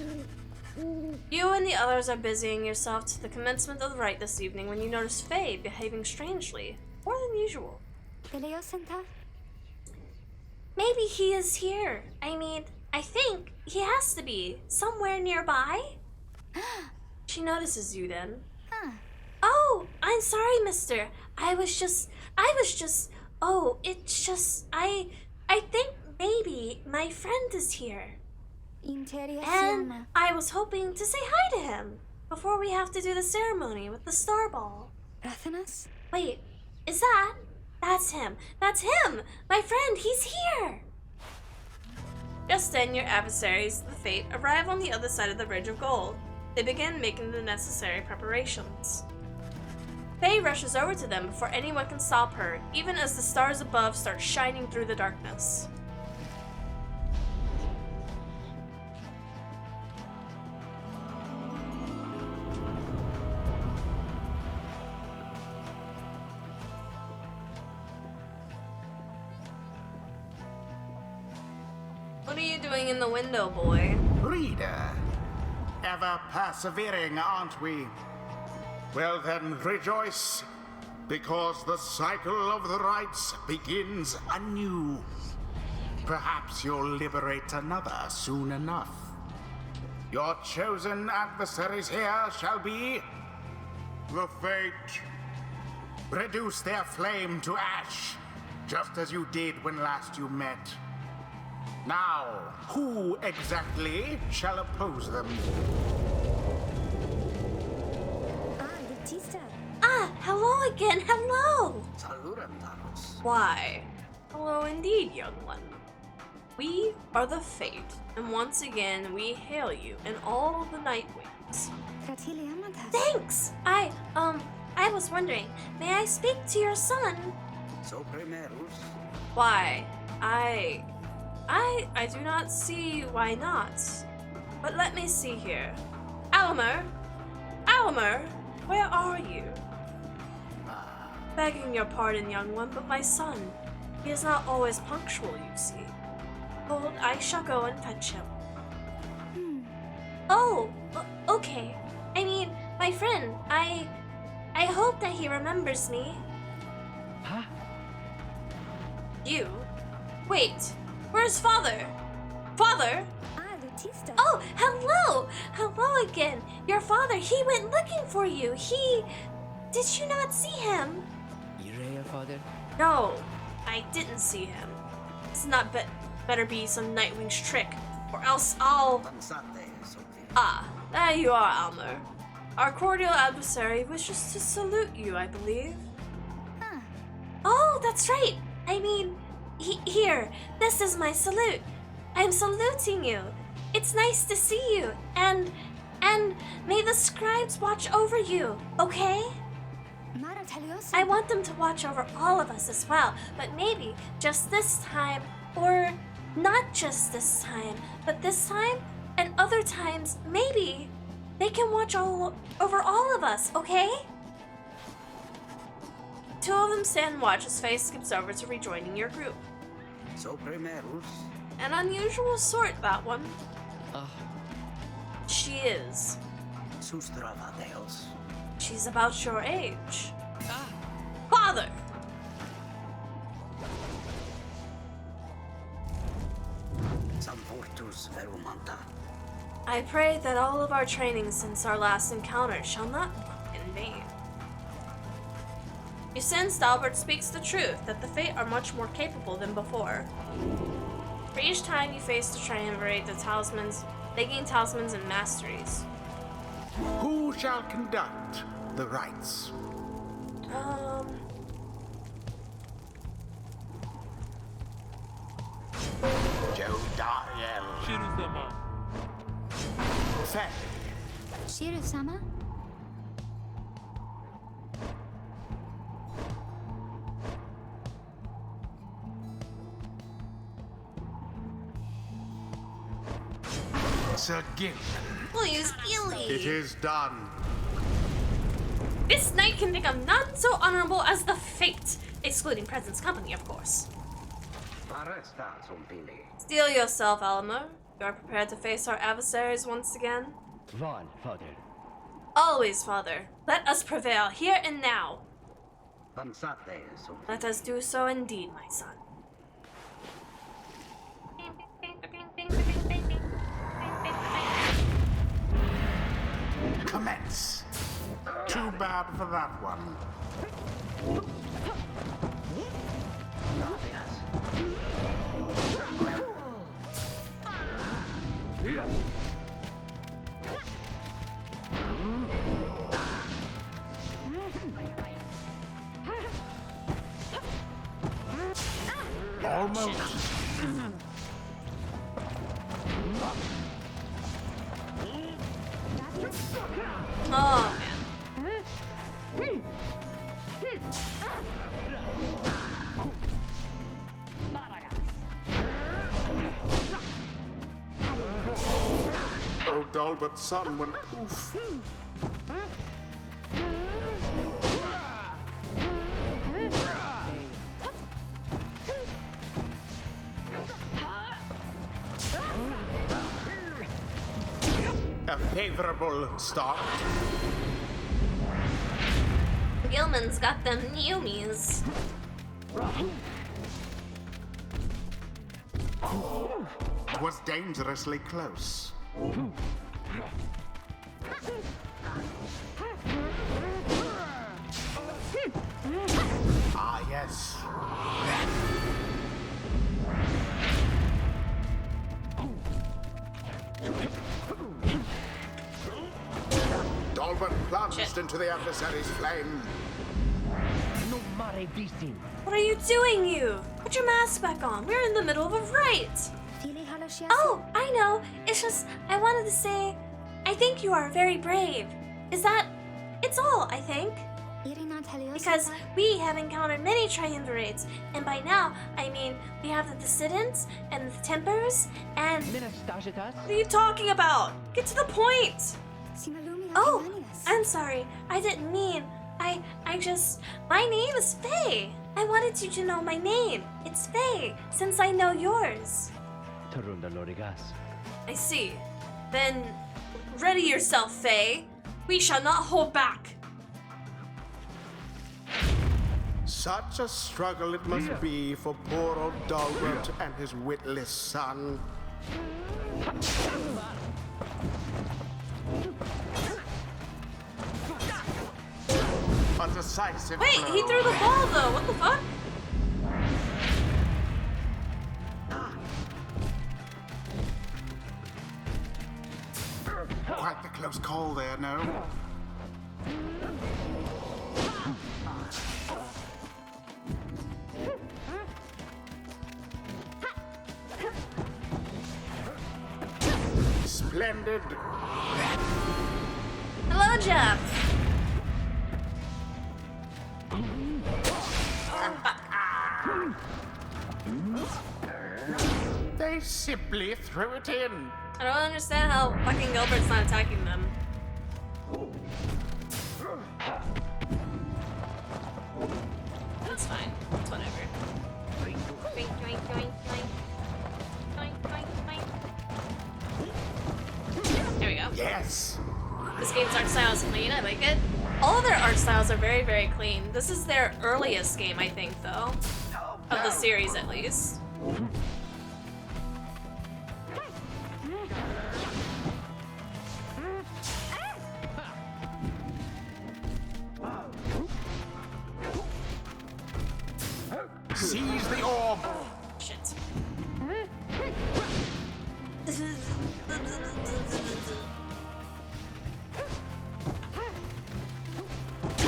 You and the others are busying yourself to the commencement of the rite this evening when you notice Faye behaving strangely, more than usual. yle ᴍᴇs? Maybe he is here. I mean, I think he has to be somewhere nearby. She notices you then. Oh, I'm sorry, mister. Oh, it's just, I think maybe my friend is here. And I was hoping to say hi to him before we have to do the ceremony with the star ball. Rathenas? Wait, is that? That's him. That's him! My friend, he's here! Just then, your adversaries, the Fate, arrive on the other side of the Ridge of Gold. They begin making the necessary preparations. Faye rushes over to them before anyone can stop her, even as the stars above start shining through the darkness. What are you doing in the window, boy? Reader, ever persevering, aren't we? Well then, rejoice, because the cycle of the rites begins anew. Perhaps you'll liberate another soon enough. Your chosen adversaries here shall be the Fate. Reduce their flame to ash, just as you did when last you met. Now, who exactly shall oppose them? Ah, hello again, hello! Why? Hello indeed, young one. We are the Fate, and once again we hail you and all the Nightwings. Thanks! I was wondering, may I speak to your son? Why? I do not see why not. But let me see here. Alamer, where are you? Begging your pardon, young one, but my son, he is not always punctual, you see. Hold, I shall go and fetch him. Oh, okay. I mean, my friend, I hope that he remembers me. Huh? You? Wait, where's father? Father? Oh, hello! Hello again. Your father, he went looking for you. Did you not see him? Your father? No, I didn't see him. It's not better be some Nightwing's trick, or else I'll... Ah, there you are, Almer. Our cordial adversary wishes to salute you, I believe. Oh, that's right. I mean, here, this is my salute. I'm saluting you. It's nice to see you, and may the scribes watch over you, okay? I want them to watch over all of us as well, but maybe just this time, or not just this time, but this time and other times, maybe they can watch over all of us, okay? Two of them stand and watch as Faye skips over to rejoining your group. ᴛᴇs. An unusual sort, that one. She is. Sus travadeos. She's about your age. Father! Sam fortus verumanta. I pray that all of our training since our last encounter shall not be in vain. You sense Albert speaks the truth, that the Fate are much more capable than before. For each time you face to triumvirate the talismans, they gain talismans and masteries. Who shall conduct the rites? Jodariel. Faye. Shiru-sama? Sir Gil. We'll use Gilly. It is done. This knight can become none so honorable as the Fate, excluding Presence Company, of course. Paresta zombili. Steel yourself, Alamo. You are prepared to face our adversaries once again? Vaughn, father. Always, Father. Let us prevail here and now. Pansate zombili. Let us do so indeed, my son. Commence. Too bad for that one. Almost. Oh, man. Oh, Dalbert's son went poof. A favorable start. Gilman's got them Neumies. It was dangerously close. Ah, yes. Dalbert plunged into the adversary's flame. No mare bistin. What are you doing, you? Put your mask back on. We're in the middle of a fight. Oh, I know. It's just, I wanted to say, I think you are very brave. It's all, I think. Because we have encountered many triumvirates, and by now, I mean, we have the Dissidents, and the Tempers, and... What are you talking about? Get to the point! Oh, I'm sorry. I didn't mean... My name is Faye. I wanted you to know my name. It's Faye, since I know yours. I see. Then, ready yourself, Faye. We shall not hold back. Such a struggle it must be for poor old Dalbert and his witless son. A decisive Wait, blow. he threw the ball though. What the fuck? Quite the close call there, no? Splendid. Hello, Jeff. They simply threw it in. I don't understand how fucking Gilbert's not attacking them. That's fine. It's whatever. Doink, doink, doink, doink. Doink, doink, doink. There we go. Yes. This game's art style is clean. I like it. All of their art styles are very, very clean. This is their earliest game, I think, though. Of the series, at least. Seize the orb. Shit.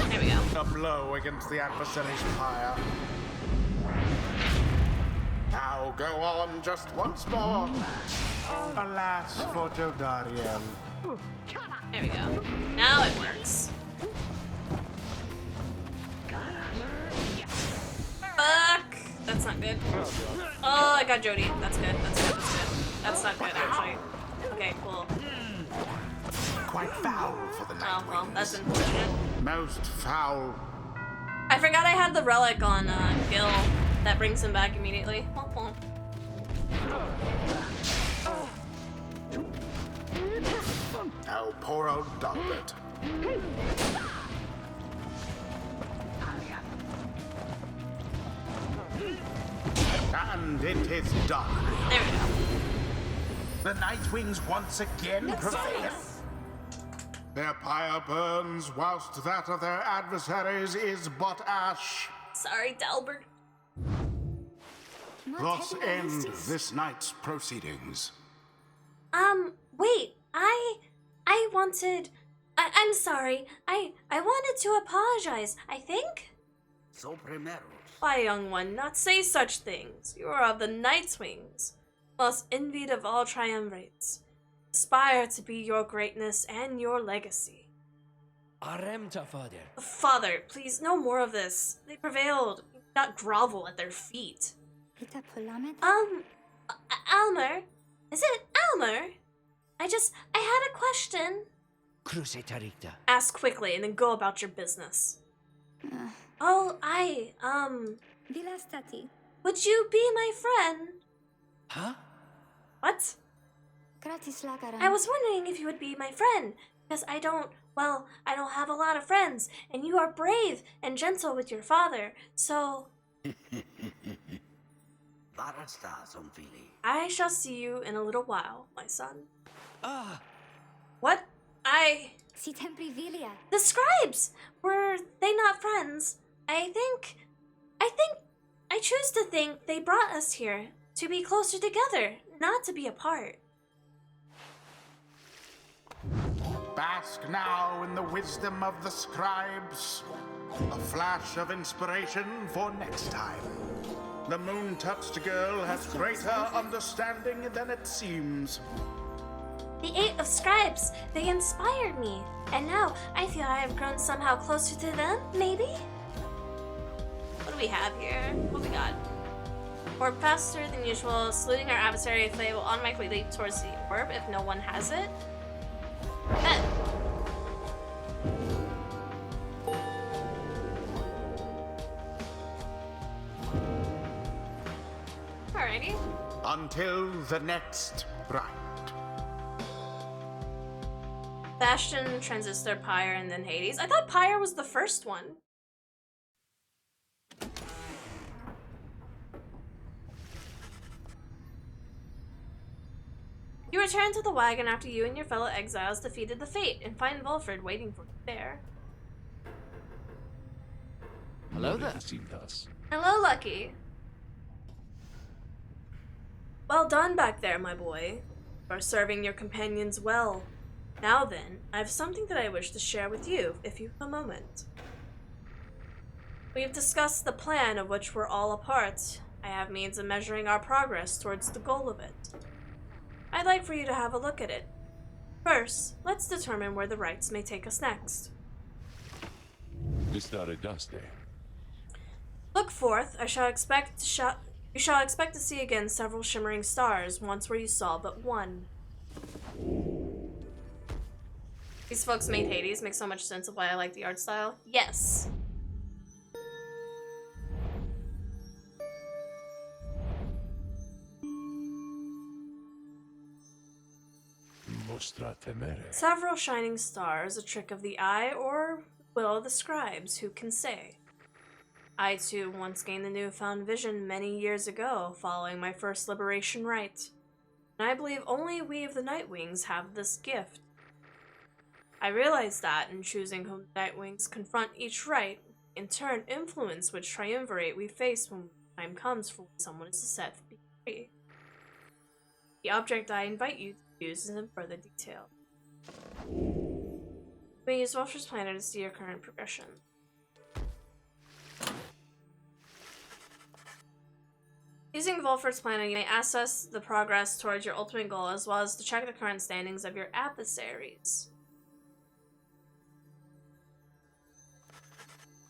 There we go. A blow against the adversary's pyre. Now go on just once more. Alas for Jodariel. There we go. Now it works. Fuck! That's not good. Oh, I got Jody. That's good. That's good. That's good. That's not good, actually. Okay, cool. Quite foul for the night. Oh, well, that's unfortunate. Most foul. I forgot I had the relic on Gil. That brings him back immediately. Womp womp. Oh, poor old Dalbert. And it is done. There we go. The Nightwings once again prevail. Their pyre burns, whilst that of their adversaries is but ash. Sorry, Dalbert. Thus end this night's proceedings. Wait, I'm sorry. I wanted to apologize, I think? ᴛᴇs. Why, young one, not say such things. You are of the Nightwings, most envied of all triumvirates. Aspire to be your greatness and your legacy. Father. Father, please, no more of this. They prevailed. You cannot grovel at their feet. Almer? Is it Almer? I had a question. ᴛᴇs. Ask quickly and then go about your business. Would you be my friend? Huh? What? I was wondering if you would be my friend, because I don't have a lot of friends, and you are brave and gentle with your father, so... ᴛᴇs. I shall see you in a little while, my son. Ah! What? The scribes! Were they not friends? I choose to think they brought us here to be closer together, not to be apart. Bask now in the wisdom of the scribes. A flash of inspiration for next time. The moon-touched girl has greater understanding than it seems. The 8 of scribes, they inspired me. And now I feel I have grown somehow closer to them, maybe? What do we have here? What we got? Orb faster than usual. Saluting our adversary, if they will automatically leap towards the orb if no one has it. Bet. Alrighty. Until the next rite. Bastion, Transistor, Pyre, and then Hades. I thought Pyre was the first one. You return to the wagon after you and your fellow exiles defeated the Fate and find Wilfred waiting for you there. Hello there. Hello, Lucky. Well done back there, my boy. You are serving your companions well. Now then, I have something that I wish to share with you, if you have a moment. We have discussed the plan of which we're all a part. I have means of measuring our progress towards the goal of it. I'd like for you to have a look at it. First, let's determine where the rites may take us next. Look forth, you shall expect to see again several shimmering stars, once where you saw but one. These folks made Hades, makes so much sense of why I like the art style. Yes. Several shining stars, a trick of the eye, or will of the scribes, who can say? I too once gained the newfound vision many years ago, following my first liberation rite. And I believe only we of the Nightwings have this gift. I realized that in choosing whom the Nightwings confront each rite, in turn influence which triumvirate we face when the time comes for someone is to set free. The object I invite you to use is in further detail. You may use Vulture's Planner to see your current progression. Using Vulture's Planner, you may assess the progress towards your ultimate goal as well as to check the current standings of your adversaries.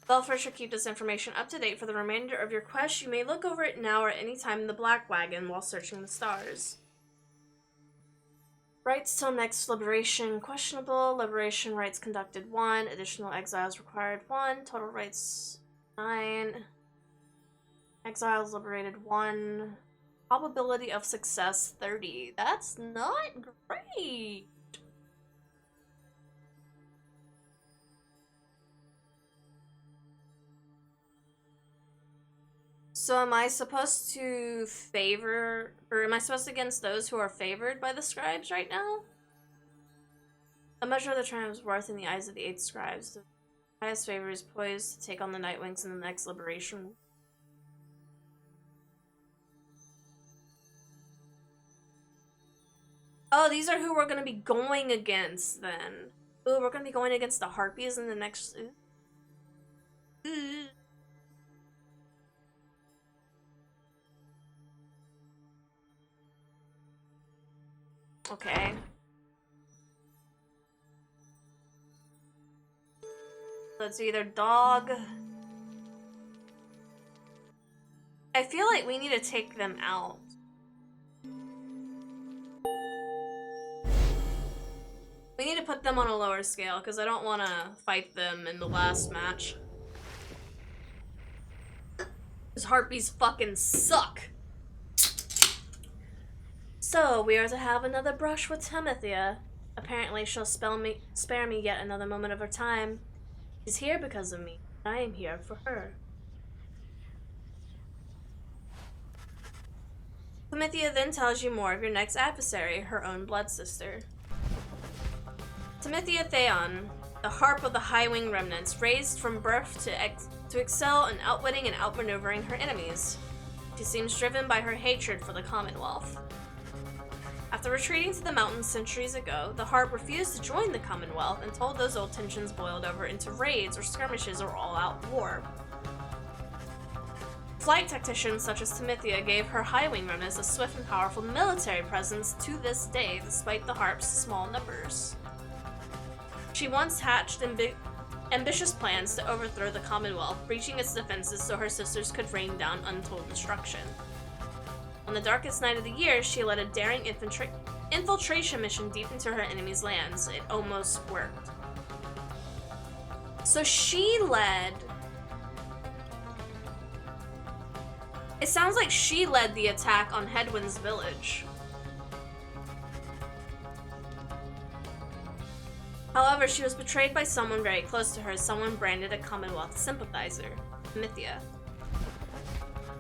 Vulture should keep this information up to date for the remainder of your quest. You may look over it now or at any time in the Black Wagon while searching the stars. Rites till next liberation questionable. Liberation rites conducted 1. Additional exiles required 1. Total rites 9. Exiles liberated 1. Probability of success 30. That's not great. So am I supposed to favor, or am I supposed to against those who are favored by the scribes right now? A measure of the triumph's worth in the eyes of the 8 scribes. The highest favor is poised to take on the Nightwings in the next liberation. Oh, these are who we're going to be going against then. Ooh, we're going to be going against the Harpies in the next... Okay. Let's either dog... I feel like we need to take them out. We need to put them on a lower scale, because I don't want to fight them in the last match. These Harpies fucking suck! So, we are to have another brush with Timothea. Apparently she'll spare me yet another moment of her time. She's here because of me. I am here for her. Timothea then tells you more of your next adversary, her own blood sister. Timothea Theon, the harp of the High-Wing remnants, raised from birth to excel in outwitting and outmaneuvering her enemies. She seems driven by her hatred for the Commonwealth. After retreating to the mountains centuries ago, the Harp refused to join the Commonwealth until those old tensions boiled over into raids or skirmishes or all-out war. Flight tacticians such as Timothea gave her High-Wing remnants a swift and powerful military presence to this day, despite the Harp's small numbers. She once hatched ambitious plans to overthrow the Commonwealth, breaching its defenses so her sisters could rain down untold destruction. On the darkest night of the year, she led a daring infiltration mission deep into her enemy's lands. It almost worked. So she led... It sounds like she led the attack on Headwind's village. However, she was betrayed by someone very close to her, someone branded a Commonwealth sympathizer, Timothea.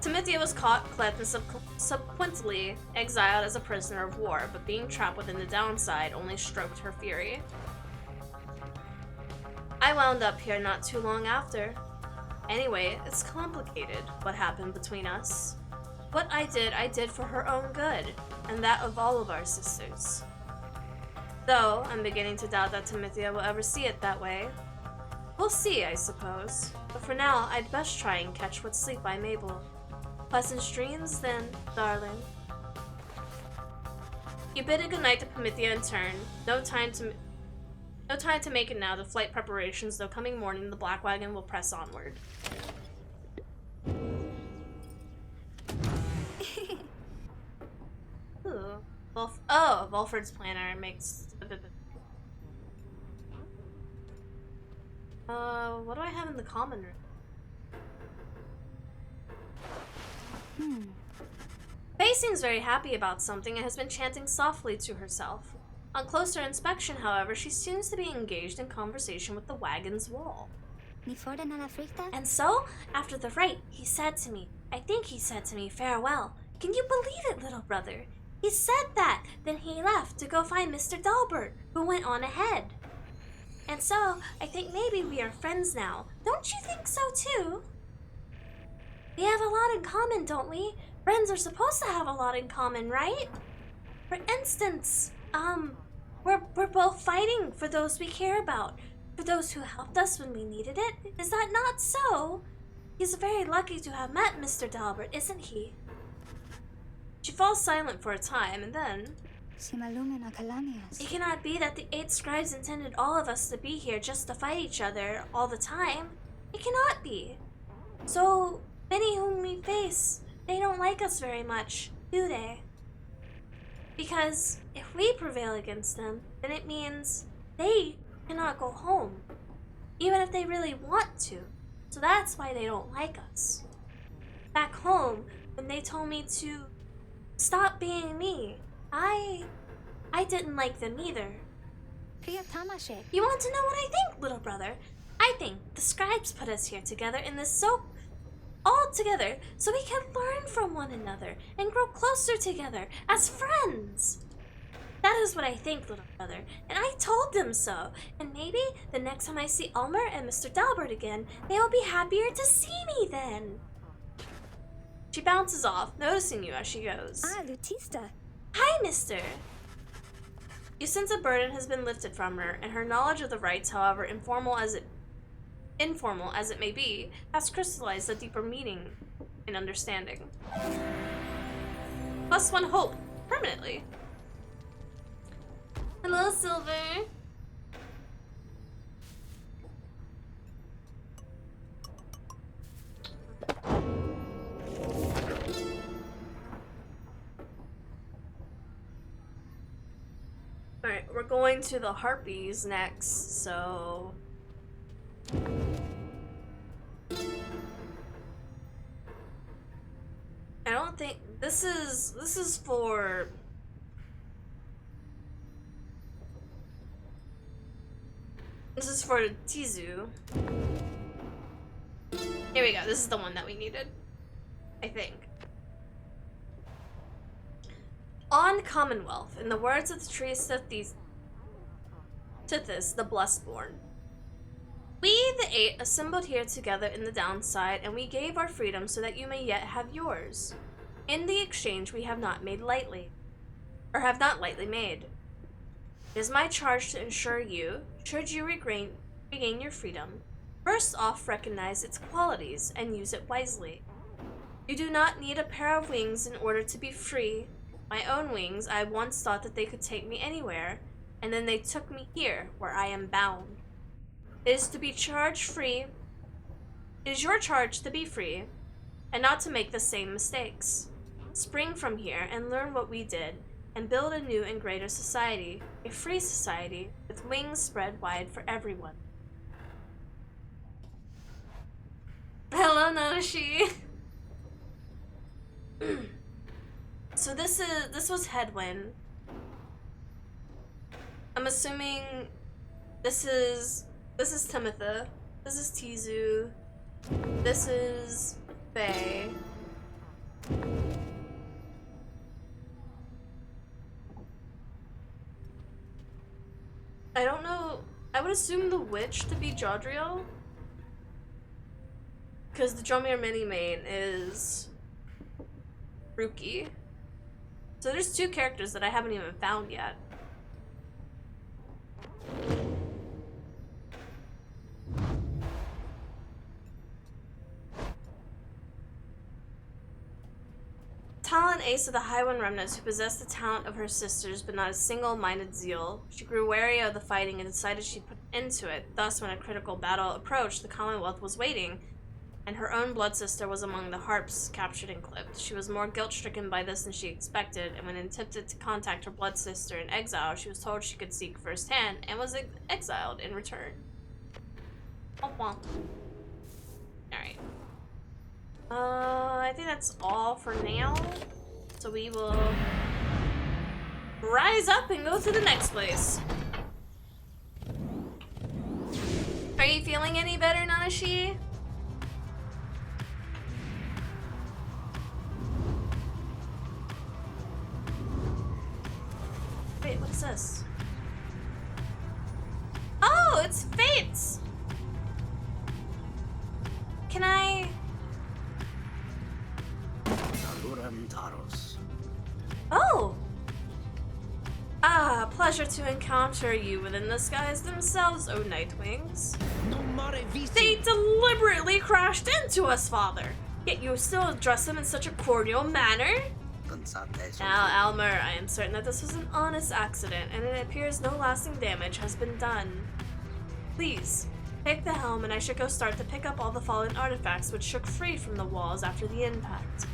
Timothea was caught, cleansed, and subsequently exiled as a prisoner of war, but being trapped within the downside only stroked her fury. I wound up here not too long after. Anyway, it's complicated, what happened between us. What I did for her own good, and that of all of our sisters. Though, I'm beginning to doubt that Timothea will ever see it that way. We'll see, I suppose. But for now, I'd best try and catch what sleep I'm able. Pleasant dreams, then, darling. You bid a goodnight to Timothea in turn. No time to make it now. The flight preparations, though coming morning, the Black Wagon will press onward. Oh, Volfred's planner makes... what do I have in the common room? Faye seems very happy about something and has been chanting softly to herself. On closer inspection, however, she seems to be engaged in conversation with the wagon's wall. And so, after the rite, he said to me, I think he said to me, farewell. Can you believe it, little brother? He said that, then he left to go find Mr. Dalbert, who went on ahead. And so, I think maybe we are friends now. Don't you think so too? We have a lot in common, don't we? Friends are supposed to have a lot in common, right? For instance, we're both fighting for those we care about, for those who helped us when we needed it. Is that not so? He's very lucky to have met Mr. Dalbert, isn't he? She falls silent for a time, and then... It cannot be that the 8 scribes intended all of us to be here just to fight each other all the time. It cannot be. So, many whom we face, they don't like us very much, do they? Because if we prevail against them, then it means they cannot go home, even if they really want to. So that's why they don't like us. Back home, when they told me to stop being me, I didn't like them either. You want to know what I think, little brother? I think the scribes put us here together in this all together so we can learn from one another and grow closer together as friends. That is what I think, little brother, and I told them so. And maybe the next time I see Elmer and Mr. Dalbert again, they will be happier to see me then. She bounces off, noticing you as she goes. Lutista. Hi, mister. You sense a burden has been lifted from her, and her knowledge of the rites, however informal as it may be, has crystallized a deeper meaning and understanding. +1 hope, permanently. Hello, Silver. Alright, we're going to the Harpies next, so... I don't think... This is for... This is for Tizu. Here we go, this is the one that we needed. I think. On Commonwealth, in the words of the ṭry SOᴍᴇs, the Blessborn. We, the 8, assembled here together in the downside, and we gave our freedom so that you may yet have yours. In the exchange we have not made lightly, or have not lightly made. It is my charge to ensure you, should you regain your freedom, first off recognize its qualities and use it wisely. You do not need a pair of wings in order to be free. My own wings, I once thought that they could take me anywhere, and then they took me here, where I am bound. It is to be charged free. It is your charge to be free, and not to make the same mistakes. Spring from here and learn what we did, and build a new and greater society, a free society, with wings spread wide for everyone. Hello, Nanashi! So this was Headwind. I'm assuming this is Timothy. This is Tizu. This is Faye. I don't know. I would assume the witch to be Jodriel, because the Dromir mini main is Ruki. So there's 2 characters that I haven't even found yet. Talon Ace of the Highwind Remnants, who possessed the talent of her sisters but not a single-minded zeal. She grew wary of the fighting and decided she'd put an end to it. Thus, when a critical battle approached, the Commonwealth was waiting. and her own blood sister was among the harps captured and clipped. She was more guilt-stricken by this than she expected, and when attempted to contact her blood sister in exile, she was told she could seek firsthand, and was exiled in return. Oh well. Alright. I think that's all for now. So we will rise up and go to the next place. Are you feeling any better, Nanashi? Wait, what's this? Oh, it's Fates! Can I... Oh! Ah, pleasure to encounter you within the skies themselves, O Nightwings. They deliberately crashed into us, Father! Yet you still address them in such a cordial manner? Now, Almer, I am certain that this was an honest accident, and it appears no lasting damage has been done. Please, take the helm and I should go start to pick up all the fallen artifacts which shook free from the walls after the impact.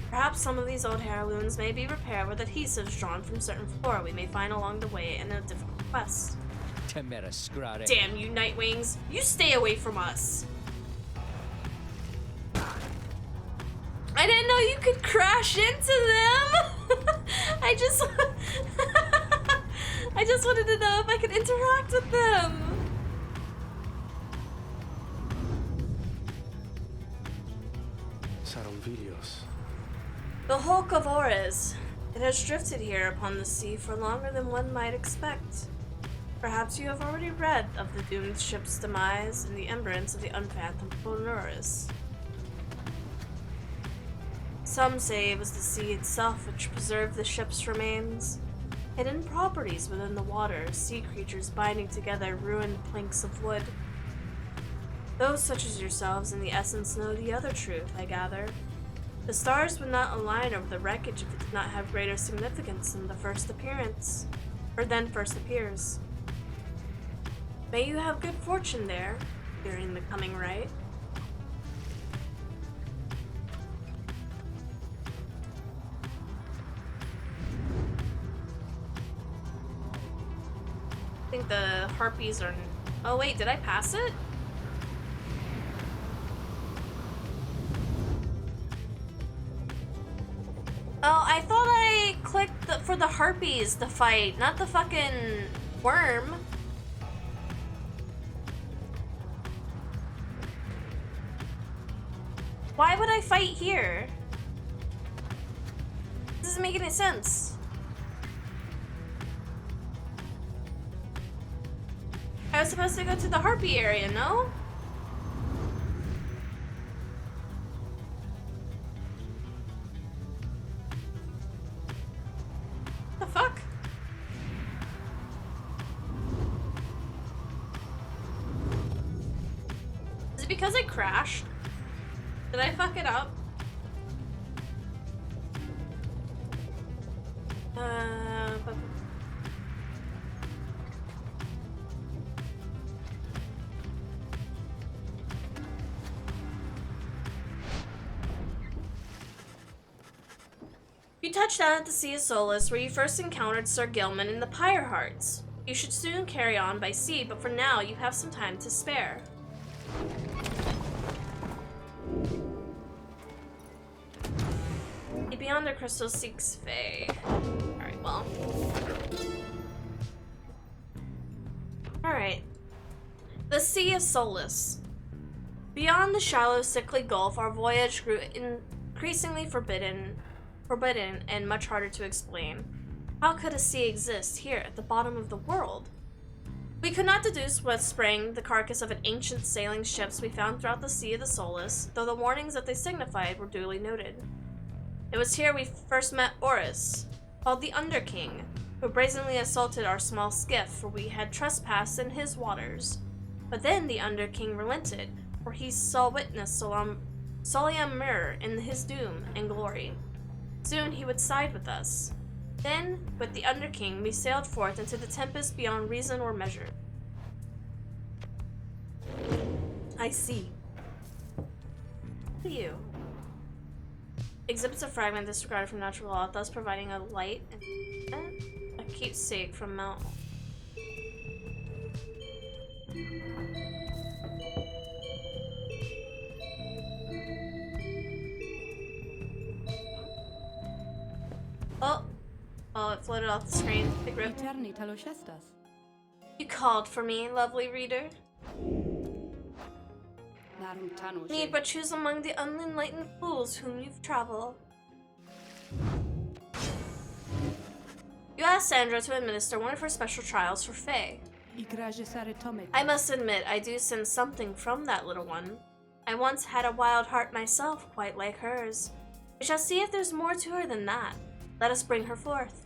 Perhaps some of these old heirlooms may be repaired with adhesives drawn from certain flora we may find along the way in a difficult quest. Damn you, Nightwings! You stay away from us! I didn't know you could crash into them! I just wanted to know if I could interact with them! ᴛᴇis. The hulk of Ores. It has drifted here upon the sea for longer than one might expect. Perhaps you have already read of the doomed ship's demise in the embers of the unfathomed ᴛᴇis. Some say it was the sea itself which preserved the ship's remains. Hidden properties within the water, sea creatures binding together ruined planks of wood. Those such as yourselves in the essence know the other truth, I gather. The stars would not align over the wreckage if it did not have greater significance than first appears. May you have good fortune there, during the coming rite. I think the harpies are... Oh wait, did I pass it? Oh, I thought I clicked for the harpies to fight, not the fucking worm. Why would I fight here? This doesn't make any sense. I was supposed to go to the harpy area, no? The fuck? Is it because I crashed? Did I fuck it up? But... You touched down at the 봂 where you first encountered Sir Gilman and the Pyre Hearts. You should soon carry on by sea, but for now you have some time to spare. Beyond the crystal seeks Faye. Alright, well. Alright. The 봂. Beyond the shallow, sickly gulf, our voyage grew increasingly forbidden and much harder to explain. How could a sea exist here at the bottom of the world? We could not deduce whence sprang the carcass of an ancient sailing ships we found throughout the 봂, though the warnings that they signified were duly noted. It was here we first met Oris, called the Underking, who brazenly assaulted our small skiff, for we had trespassed in his waters. But then the Underking relented, for he saw witness ᴛᴇis in his doom and glory. Soon he would side with us. Then, with the Underking, we sailed forth into the tempest beyond reason or measure. I see. to you. Exhibits a fragment disregarded from natural law, thus providing a light and a keepsake from Mount. Oh, it floated off the screen. Big rip. You called for me, lovely reader. Need but choose among the unenlightened fools whom you've traveled. You asked Sandra to administer one of her special trials for Faye. I must admit, I do sense something from that little one. I once had a wild heart myself, quite like hers. We shall see if there's more to her than that. Let us bring her forth.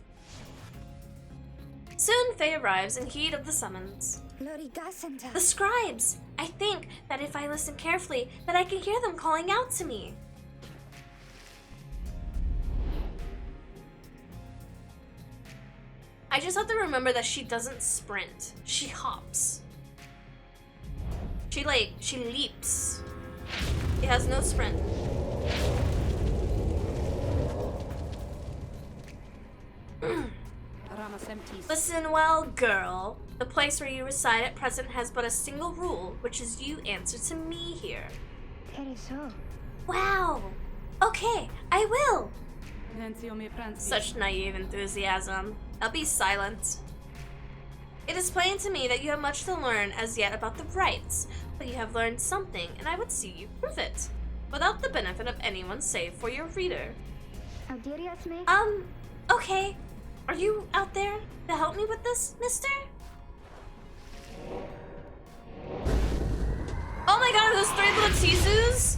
Soon Faye arrives in heed of the summons. The scribes! I think that if I listen carefully, that I can hear them calling out to me. I just have to remember that she doesn't sprint. She hops. She leaps. It has no sprint. Listen well, girl. The place where you reside at present has but a single rule, which is you answer to me here. Wow! Okay, I will! Such naive enthusiasm. I'll be silent. It is plain to me that you have much to learn as yet about the rites, but you have learned something, and I would see you prove it, without the benefit of anyone save for your reader. Okay. Are you out there to help me with this, mister? Oh my god, are those 3 little Tizus?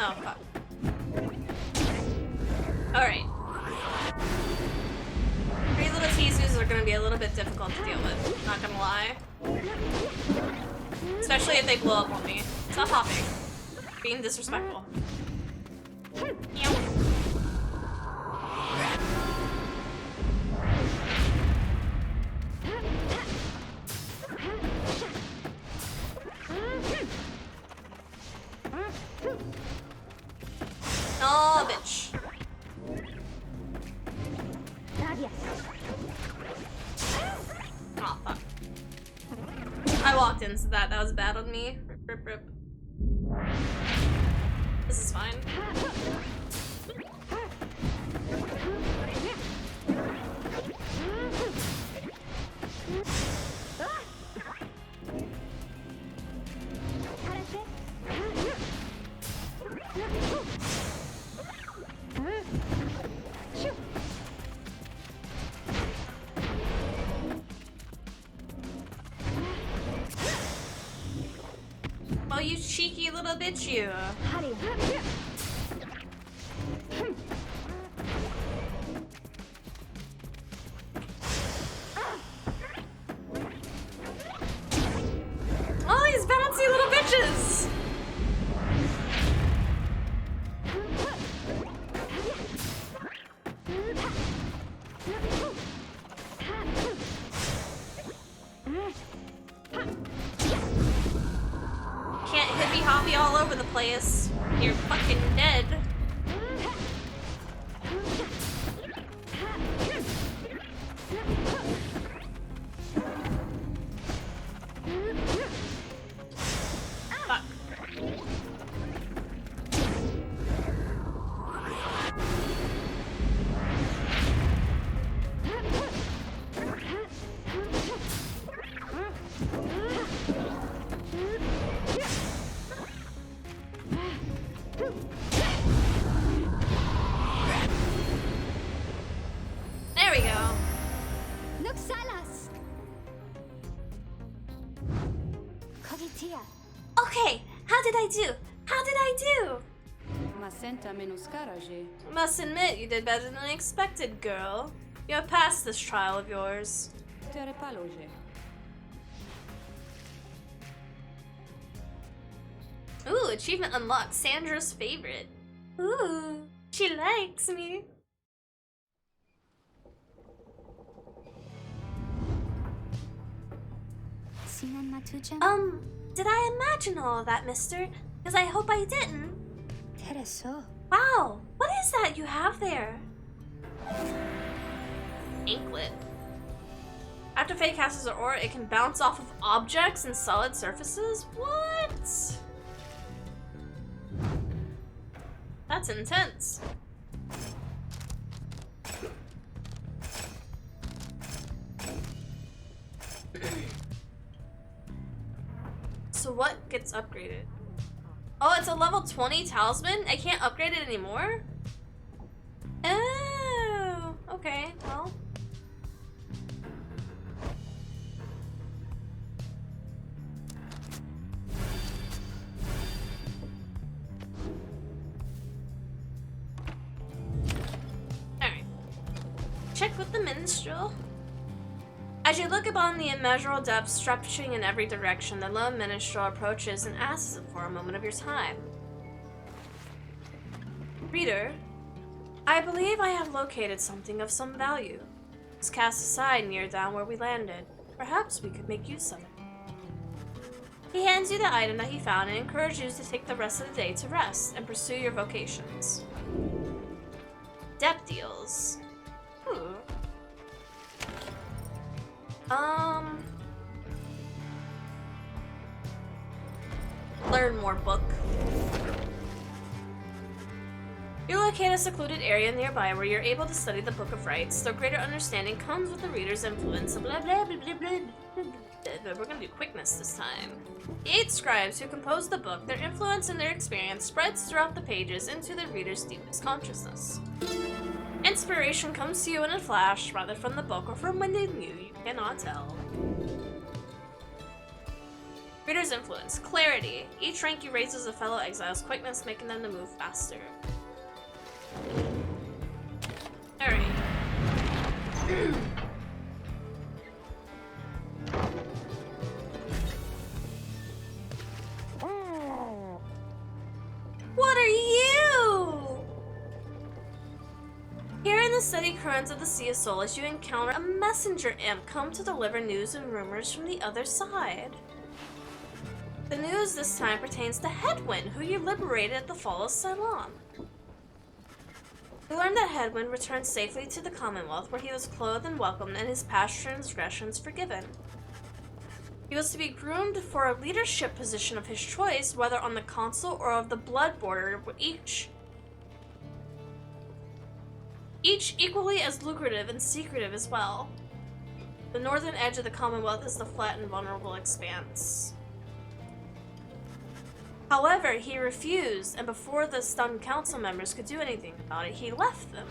Oh, fuck. Alright. 3 little Tizus are gonna be a little bit difficult to deal with, not gonna lie. Especially if they blow up on me. Stop hopping. Being disrespectful. Oh, bitch. Oh, fuck. I walked into that. That was bad on me. Rip, rip. This is fine. Oh, you cheeky little bitch, you. Oh, these bouncy little bitches! Can't hippie hoppy all over the place. You're fucking dead. Fuck. There we go. Okay, how did I do? How did I do? Must admit, you did better than I expected, girl. You have passed this trial of yours. Ooh, achievement unlocked. Sandra's favorite. Ooh, she likes me. Did I imagine all of that, mister? Because I hope I didn't. Wow, what is that you have there? Anklet. After Faye casts her aura, it can bounce off of objects and solid surfaces? What? That's intense. So what gets upgraded? Oh, it's a level 20 talisman? I can't upgrade it anymore? Oh, okay, well. Alright. Check with the minstrel. As you look upon the immeasurable depths stretching in every direction, the lone minstrel approaches and asks for a moment of your time. Reader, I believe I have located something of some value. It's cast aside near down where we landed. Perhaps we could make use of it. He hands you the item that he found and encourages you to take the rest of the day to rest and pursue your vocations. Depth deals. Ooh. Learn more book. You locate a secluded area nearby where you're able to study the Book of Rites, though greater understanding comes with the reader's influence. Blah blah blah blah blah. We're gonna do quickness this time. The 8 scribes who composed the book, their influence and their experience spreads throughout the pages into the reader's deepest consciousness. Inspiration comes to you in a flash, rather from the book or from when they knew, you cannot tell. Reader's influence. Clarity. Each rank you raises a fellow exile's quickness, making them to move faster. Alright. What are you? Here in the steady currents of the ḻSōᴍᴇs, you encounter a messenger imp come to deliver news and rumors from the other side. The news this time pertains to Headwind, who you liberated at the fall of Ceylon. You learned that Headwind returned safely to the Commonwealth, where he was clothed and welcomed and his past transgressions forgiven. He was to be groomed for a leadership position of his choice, whether on the Council or of the Blood Border, each equally as lucrative and secretive as well. The northern edge of the Commonwealth is the flat and vulnerable expanse. However, he refused, and before the stunned council members could do anything about it, he left them.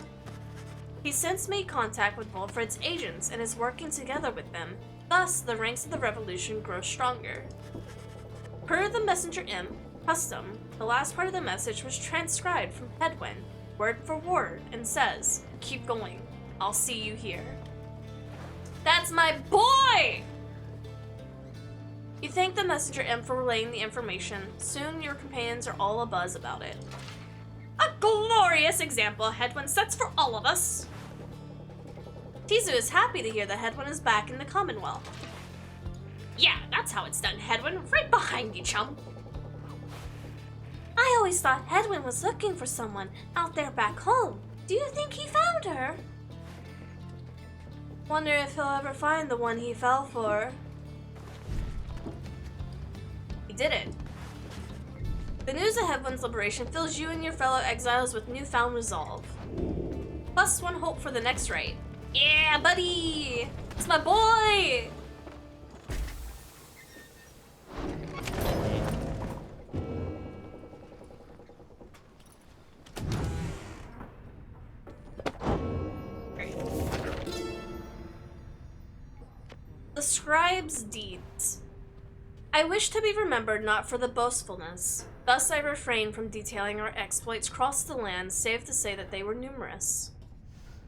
He since made contact with Volfred's agents and is working together with them. Thus, the ranks of the revolution grow stronger. Per the messenger imp custom, the last part of the message was transcribed from Headwind, word for word, and says, "Keep going. I'll see you here." That's my boy! You thank the messenger imp for relaying the information. Soon your companions are all abuzz about it. A glorious example Headwind sets for all of us! Tizu is happy to hear that Headwind is back in the Commonwealth. Yeah, that's how it's done, Headwind. Right behind you, chum. I always thought Headwind was looking for someone out there back home. Do you think he found her? Wonder if he'll ever find the one he fell for. He did it. The news of Headwind's liberation fills you and your fellow exiles with newfound resolve. Plus one hope for the next rite. Yeah, buddy! It's my boy! Great. The scribe's deeds. I wish to be remembered not for the boastfulness. Thus I refrain from detailing our exploits across the land, save to say that they were numerous.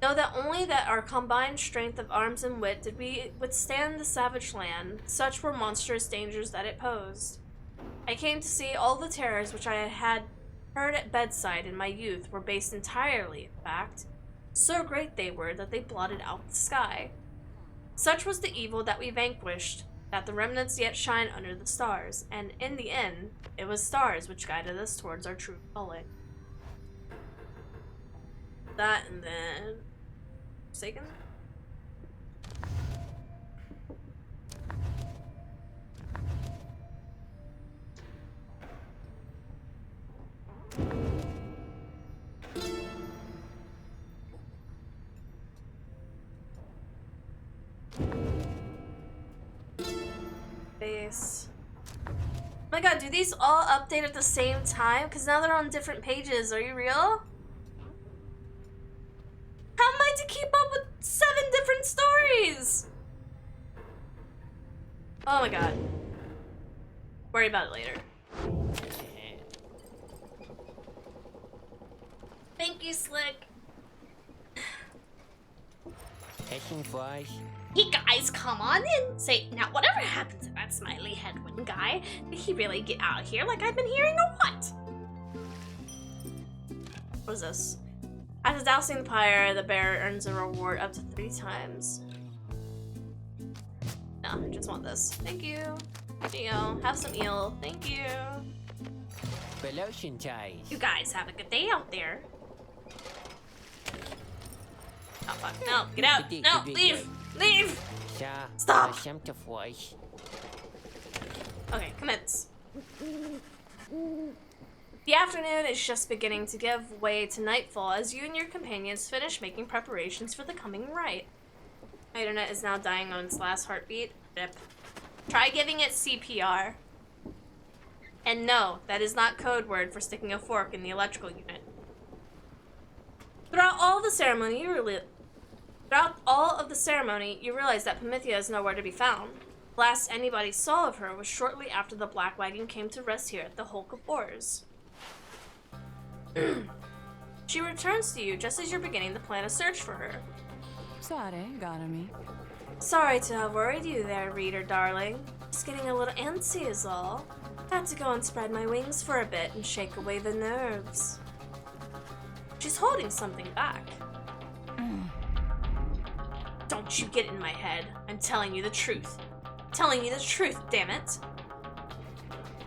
Know that only that our combined strength of arms and wit did we withstand the savage land, such were monstrous dangers that it posed. I came to see all the terrors which I had heard at bedside in my youth were based entirely, in fact. So great they were that they blotted out the sky. Such was the evil that we vanquished, that the remnants yet shine under the stars, and in the end, it was stars which guided us towards our true calling. That and then... Forsaken? Base. Oh my god, do these all update at the same time? Because now they're on different pages. Are you real? How am I to keep up with 7 different stories? Oh my god. Worry about it later. Thank you, Slick. Hey guys, come on in. Say, now whatever happened to that smiley headwind guy? Did he really get out of here like I've been hearing or what? What is this? After dousing the pyre, the bearer earns a reward up to 3 times. No, I just want this. Thank you. Here you go. Have some eel. Thank you. You guys have a good day out there. Oh fuck, no, get out. No, leave. Leave. Stop. Okay, commence. The afternoon is just beginning to give way to nightfall as you and your companions finish making preparations for the coming rite. My internet is now dying on its last heartbeat. Rip. Try giving it CPR. And no, that is not code word for sticking a fork in the electrical unit. Throughout all of the ceremony, you realize that Pyre is nowhere to be found. The last anybody saw of her was shortly after the black wagon came to rest here at the Hulk of Oars. She returns to you just as you're beginning to plan a search for her. Sorry to have worried you there, reader darling. Just getting a little antsy is all. Had to go and spread my wings for a bit and shake away the nerves. She's holding something back. Don't you get in my head. I'm telling you the truth. Telling you the truth, damn it.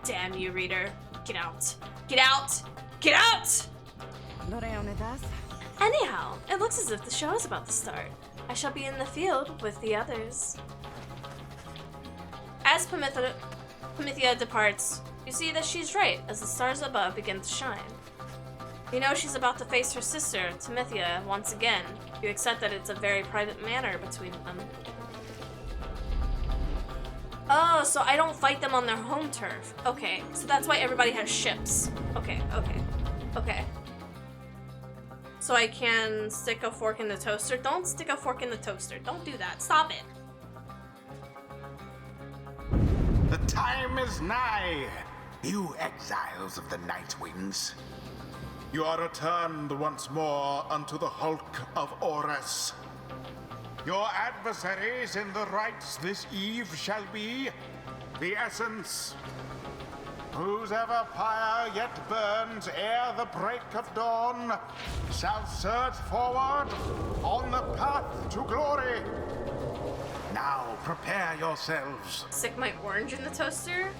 Damn you, reader. Get out. Get out! Get out! Anyhow, it looks as if the show is about to start. I shall be in the field with the others. As Pyre departs, you see that she's right as the stars above begin to shine. You know she's about to face her sister, Pyre, once again. You accept that it's a very private matter between them. Oh, so I don't fight them on their home turf. Okay, so that's why everybody has ships. Okay. So I can stick a fork in the toaster? Don't stick a fork in the toaster. Don't do that. Stop it. The time is nigh, you exiles of the Night Wings. You are returned once more unto the Hulk of Oris. Your adversaries in the rites this eve shall be the Essence. Whosever pyre yet burns ere the break of dawn shall surge forward on the path to glory. Now prepare yourselves. Stick my orange in the toaster?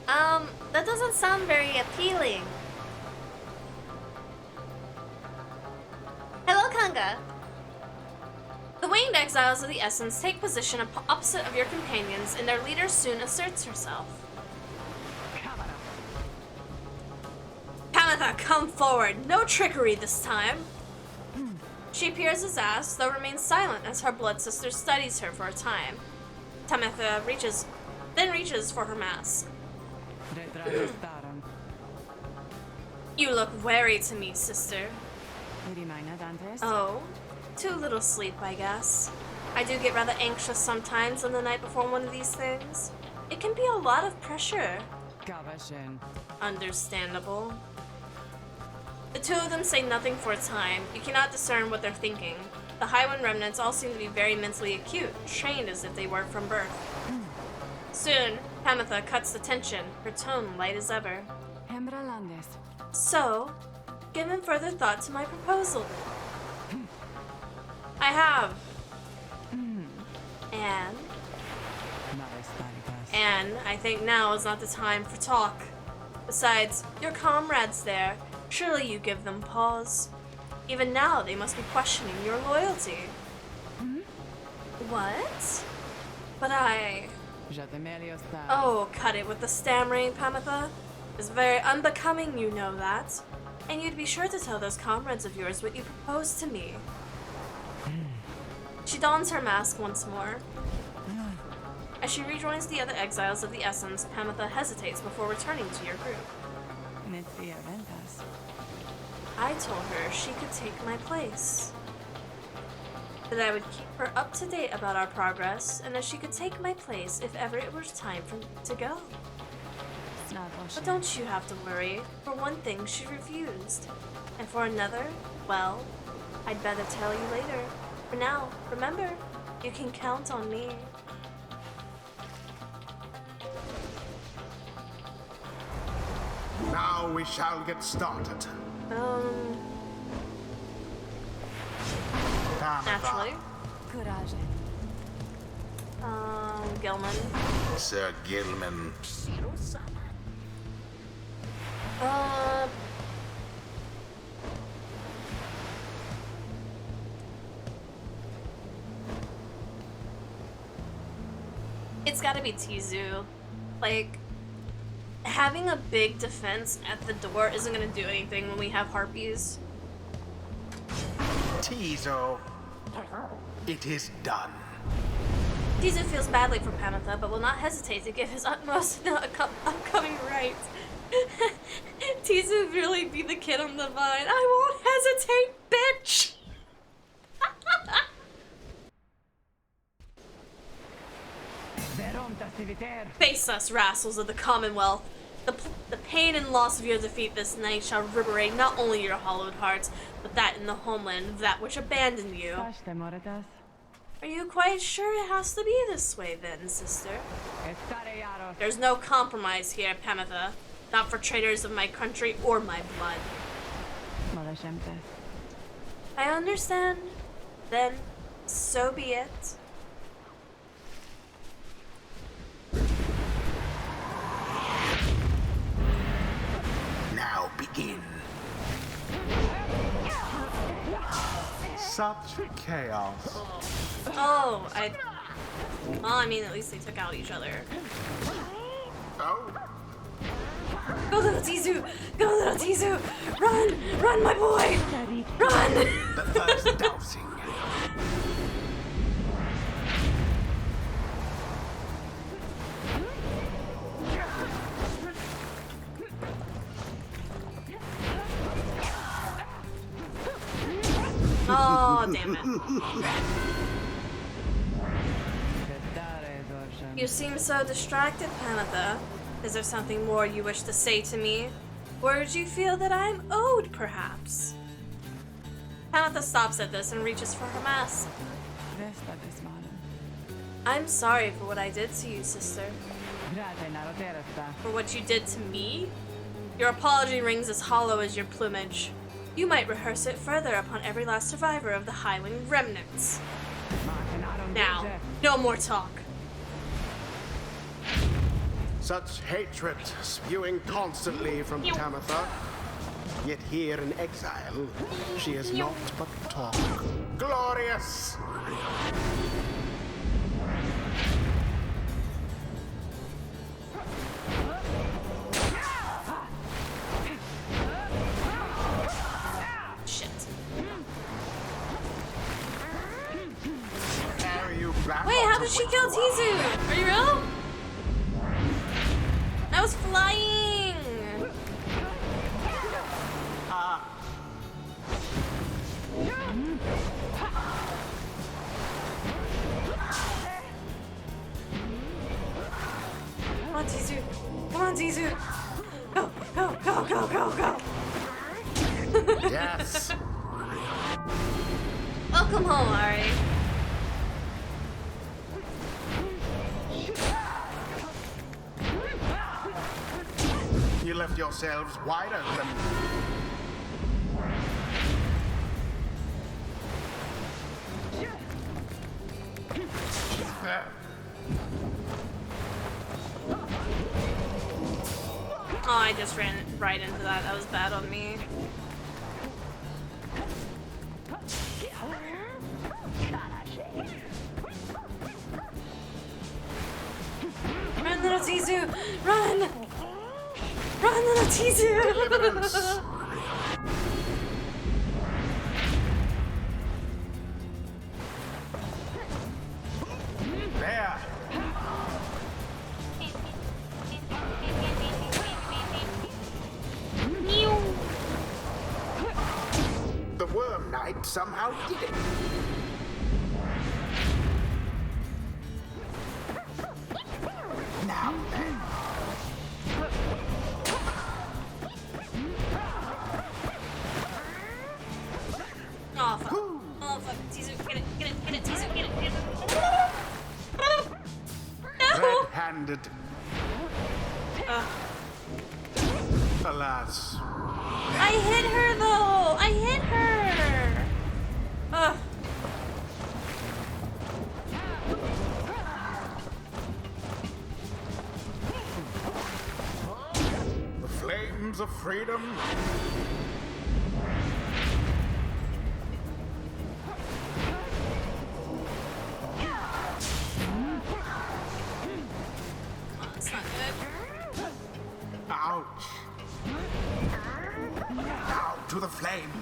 That doesn't sound very appealing. Hello, Kanga. The winged exiles of the Essence take position opposite of your companions, and their leader soon asserts herself. Kamatha, come forward. No trickery this time. She appears as asked, though remains silent as her blood sister studies her for a time. Kamatha then reaches for her mask. You look wary to me, sister. Oh, too little sleep, I guess. I do get rather anxious sometimes on the night before one of these things. It can be a lot of pressure. Understandable. The two of them say nothing for a time. You cannot discern what they're thinking. The Highwind remnants all seem to be very mentally acute, trained as if they were from birth. Soon, Pamitha cuts the tension, her tone light as ever. So, given further thought to my proposal. I have. And I think now is not the time for talk. Besides, your comrades there, surely you give them pause. Even now, they must be questioning your loyalty. What? But I... Oh, cut it with the stammering, Pamitha. It's very unbecoming, you know that. And you'd be sure to tell those comrades of yours what you proposed to me. She dons her mask once more. As she rejoins the other exiles of the Essence, Pamitha hesitates before returning to your group. I told her she could take my place. That I would keep her up to date about our progress, and that she could take my place if ever it was time for me to go. But don't you have to worry. For one thing, she refused. And for another, well, I'd better tell you later. For now, remember, you can count on me. Now we shall get started. Naturally. Gilman. Sir Gilman. It's gotta be Tizu. Like, having a big defense at the door isn't gonna do anything when we have harpies. Tizu. It is done. Tizu feels badly for Pamitha, but will not hesitate to give his utmost in the upcoming right. Tizu really be the kid on the vine. I won't hesitate, bitch! Face us, rascals of the Commonwealth. The pain and loss of your defeat this night shall reverberate not only your hollowed hearts, but that in the homeland of that which abandoned you. Are you quite sure it has to be this way then, sister? There's no compromise here, Pamitha. Not for traitors of my country or my blood. I understand. Then, so be it. Now begin. Such chaos. Oh, well, I mean, at least they took out each other. Oh. Go, little Tizu! Go, little Tizu! Run! Run, my boy! Run! The first dousing. Oh, damn it. You seem so distracted, Pamitha. Is there something more you wish to say to me? Words you feel that I'm owed, perhaps? Pamitha stops at this and reaches for her mask. I'm sorry for what I did to you, sister. For what you did to me? Your apology rings as hollow as your plumage. You might rehearse it further upon every last survivor of the Highwing remnants. Now, no more talk. Such hatred spewing constantly from Pamitha. Yet here in exile, she is not but talk. Glorious! Wait, how did she kill Tizu? Are you real? I was flying! Come on, Tizu. Come on, Tizu. Go, go, go, go, go, go. Yes. Welcome home, Ari. left yourselves wide open. Oh, I just ran right into that. That was bad on me. Run, little Tizu! Run! Run, little Tizu! There. The Worm Knight somehow did it. Now then. Oh, fuck. Oh, fuck. Tizu, get it, Tizu, get it. No! Red-handed. Alas. I hit her, though! I hit her! Ugh. The flames of freedom. That's not good. Ouch. Now to the flame.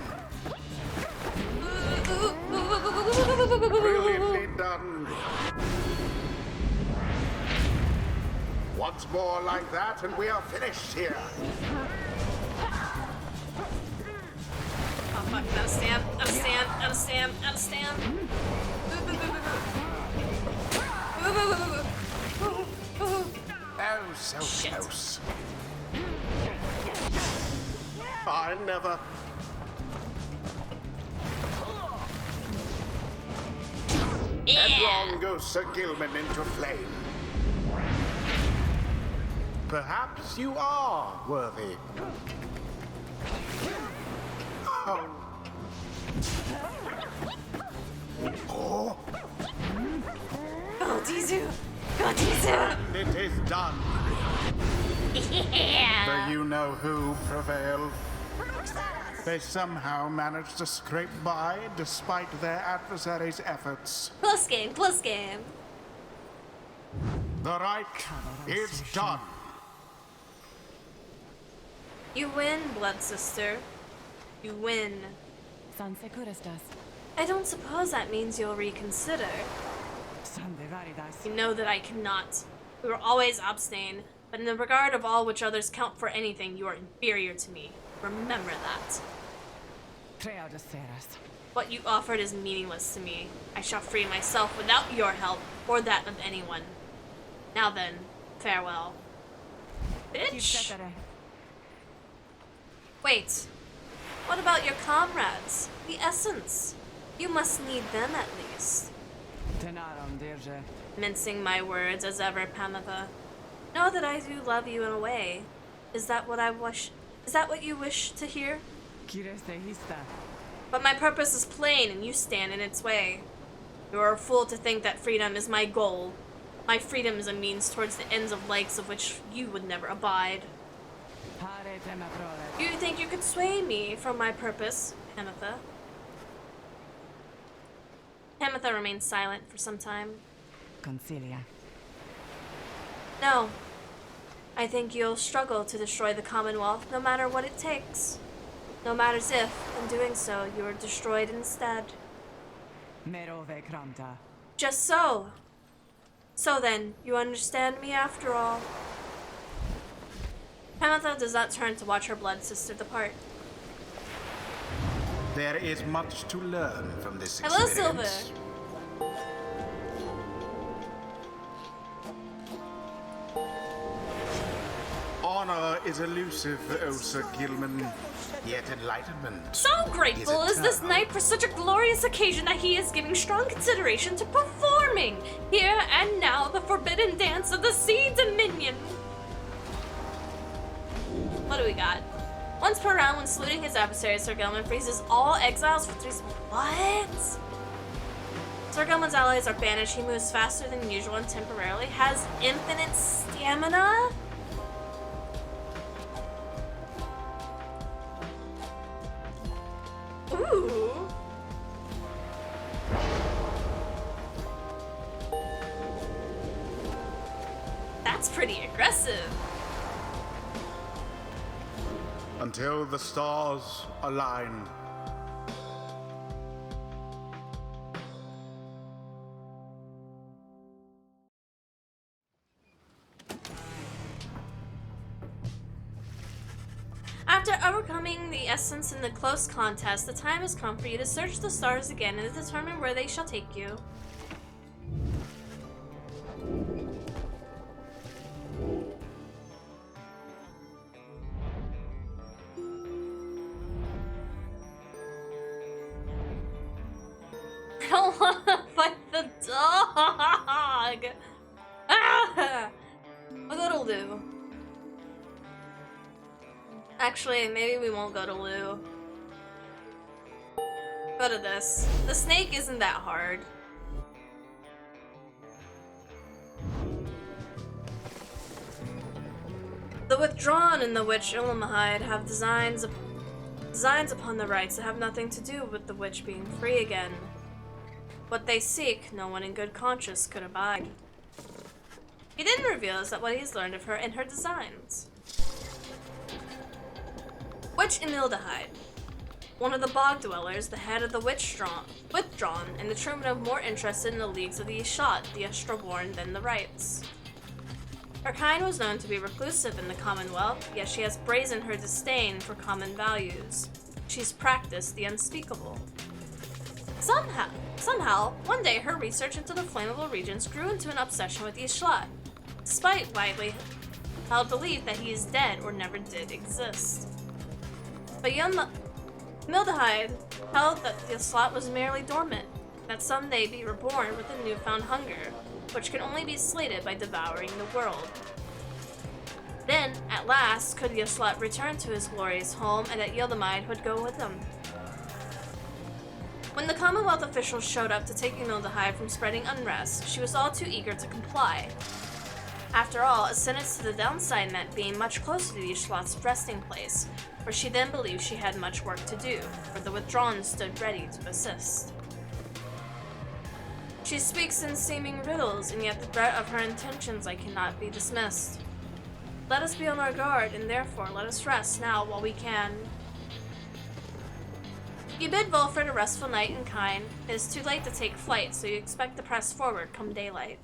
Brilliantly done. Once more like that and we are finished here. Oh, fuck. Out of stand. Out of stand. Out of stand. Out of stand. Oh, so Shit. close. I never. Headlong goes Sir Gilman into flame. Perhaps you are worthy. Oh. Oh. Go, Tizu! Go, Tizu! And it is done. Yeah! The you-know-who prevailed. They somehow managed to scrape by despite their adversaries' efforts. Close game, close game. The right is done. You win, blood sister. You win. ᴛᴇis. I don't suppose that means you'll reconsider. You know that I cannot. We will always abstain, but in the regard of all which others count for anything, you are inferior to me. Remember that. What you offered is meaningless to me. I shall free myself without your help, or that of anyone. Now then, farewell. Bitch! Wait. What about your comrades? The Essence? You must need them at least. Mincing my words as ever, Pamitha. Know that I do love you in a way. Is that what I wish? Is that what you wish to hear? But my purpose is plain and you stand in its way. You are a fool to think that freedom is my goal. My freedom is a means towards the ends of likes of which you would never abide. You think you could sway me from my purpose, Pamitha? Pamitha remained silent for some time. Concilia. No. I think you'll struggle to destroy the Commonwealth no matter what it takes. No matters if, in doing so, you are destroyed instead. Merove kramta. Just so. So then, you understand me after all. Pamitha does not turn to watch her blood sister depart. There is much to learn from this Hello, experience. Silver. Honor is elusive, O Sir Gilman, yet enlightenment. So grateful is this knight for such a glorious occasion that he is giving strong consideration to performing here and now the forbidden dance of the Sea Dominion. What what do we got? Once per round, when saluting his adversary, Sir Gelman freezes all exiles for 3 seconds. What? Sir Gelman's allies are banished. He moves faster than usual and temporarily has infinite stamina? Ooh. That's pretty aggressive. Until the stars align. After overcoming the essence in the close contest, the time has come for you to search the stars again and to determine where they shall take you. I don't want to fight the dog! Ah! I'll go to Lou. Actually, maybe we won't go to Lou. Go to this. The snake isn't that hard. The withdrawn and the witch Illamahide have designs upon the rights that have nothing to do with the witch being free again. What they seek, no one in good conscience could abide. He then reveals that what he's learned of her and her designs. Witch Inildahide. One of the bog dwellers, the head of the withdrawn, and determined more interested in the leagues of the Ishat, the Estraborn, than the rights. Her kind was known to be reclusive in the Commonwealth, yet she has brazened her disdain for common values. She's practiced the unspeakable. Somehow, one day her research into the flammable regions grew into an obsession with the Ishlat, despite widely held belief that he is dead or never did exist. But Mildahide held that the Ishlat was merely dormant, that someday be reborn with a newfound hunger, which can only be slated by devouring the world. Then, at last, could the Ishlat return to his glorious home, and that Yildamide would go with him. When the Commonwealth officials showed up to take Mildahide from spreading unrest, she was all too eager to comply. After all, a sentence to the downside meant being much closer to the Ishlat's resting place, where she then believed she had much work to do, for the withdrawn stood ready to assist. She speaks in seeming riddles, and yet the threat of her intentions I cannot be dismissed. Let us be on our guard, and therefore let us rest now while we can. You bid Volfred a restful night in kind. It is too late to take flight, so you expect to press forward come daylight.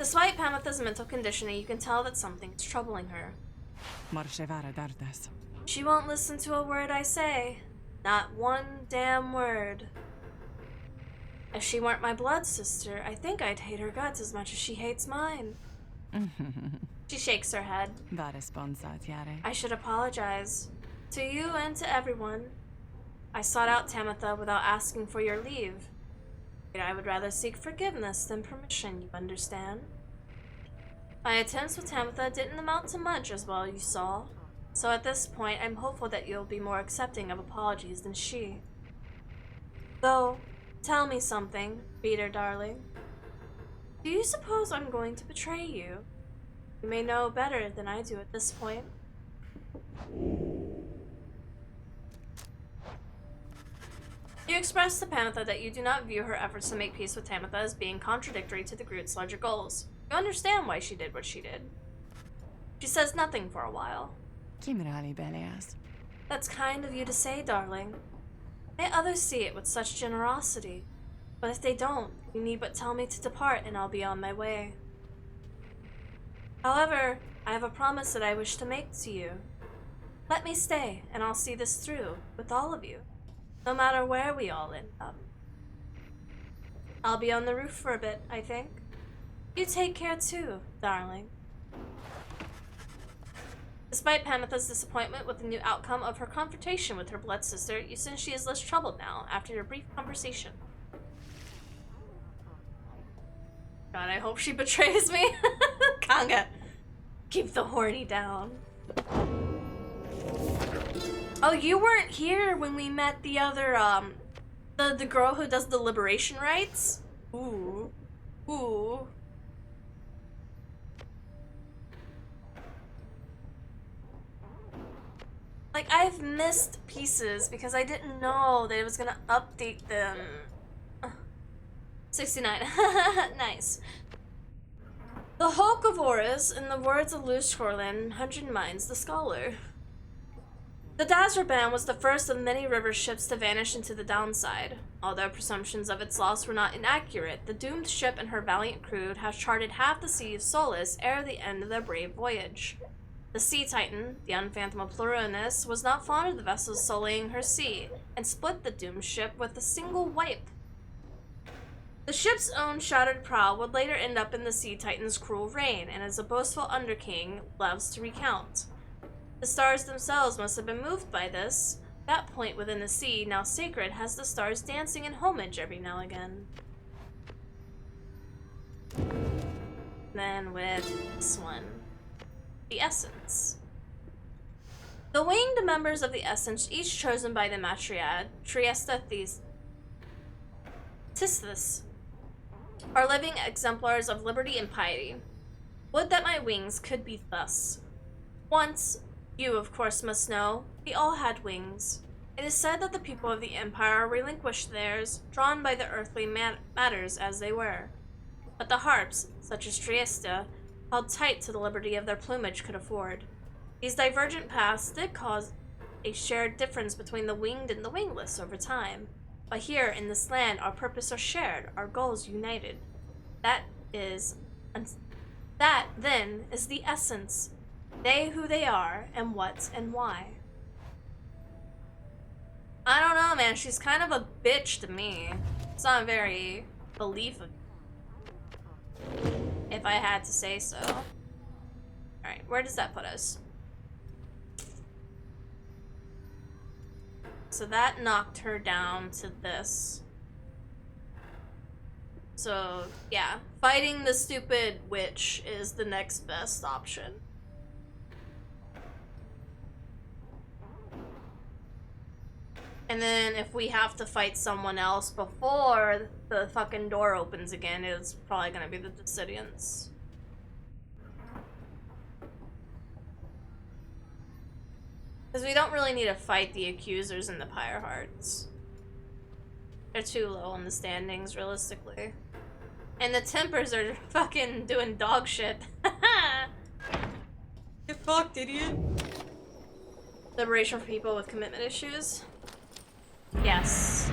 Despite Pamitha's mental conditioning, you can tell that something is troubling her. She won't listen to a word I say. Not one damn word. If she weren't my blood sister, I think I'd hate her guts as much as she hates mine. She shakes her head. I should apologize. To you and to everyone. I sought out Tamitha without asking for your leave. I would rather seek forgiveness than permission, you understand? My attempts with Tamitha didn't amount to much, as well you saw. So at this point, I'm hopeful that you'll be more accepting of apologies than she. Though, tell me something, reader darling. Do you suppose I'm going to betray you? You may know better than I do at this point. You express to Pamitha that you do not view her efforts to make peace with Tamitha as being contradictory to the group's larger goals. You understand why she did what she did. She says nothing for a while. That's kind of you to say, darling. May others see it with such generosity. But if they don't, you need but tell me to depart and I'll be on my way. However, I have a promise that I wish to make to you. Let me stay, and I'll see this through, with all of you, no matter where we all end up. I'll be on the roof for a bit, I think. You take care too, darling. Despite Pamitha's disappointment with the new outcome of her confrontation with her blood sister, you sense she is less troubled now, after your brief conversation. God, I hope she betrays me. Kanga, keep the horny down. Oh, you weren't here when we met the other, the girl who does the liberation rites? Ooh. Ooh. Like, I've missed pieces because I didn't know that it was gonna update them. 69. Nice. The Hulk of Horus, in the words of ḻŠōģorlan, 100 Minds the Scholar. The Dazraban was the first of many river ships to vanish into the downside. Although presumptions of its loss were not inaccurate, the doomed ship and her valiant crew have charted half the Sea of Solis ere the end of their brave voyage. The Sea Titan, the unfathomable ḻŠōģorlan, was not fond of the vessels sullying her sea, and split the doomed ship with a single wipe. The ship's own shattered prow would later end up in the Sea Titan's cruel reign, and as a boastful underking loves to recount. The stars themselves must have been moved by this. That point within the sea, now sacred, has the stars dancing in homage every now and again. Then with this one. The Essence. The winged members of the Essence, each chosen by the Matriad, Tithys, are living exemplars of liberty and piety. Would that my wings could be thus. Once, you of course must know, we all had wings. It is said that the people of the Empire relinquished theirs, drawn by the earthly matters as they were. But the harps, such as Trieste, held tight to the liberty of their plumage could afford. These divergent paths did cause a shared difference between the winged and the wingless over time. But here in this land, our purposes are shared, our goals united. That then is the essence. They who they are, and what and why. I don't know, man. She's kind of a bitch to me. It's not very believable, if I had to say so. Alright, where does that put us? So that knocked her down to this. So, yeah. Fighting the stupid witch is the next best option. And then if we have to fight someone else before the fucking door opens again, it's probably gonna be the Dissidents. Because we don't really need to fight the Accusers and the Pyre Hearts. They're too low on the standings, realistically. And the Tempers are fucking doing dog shit. Get fucked, idiot. Liberation for people with commitment issues. Yes.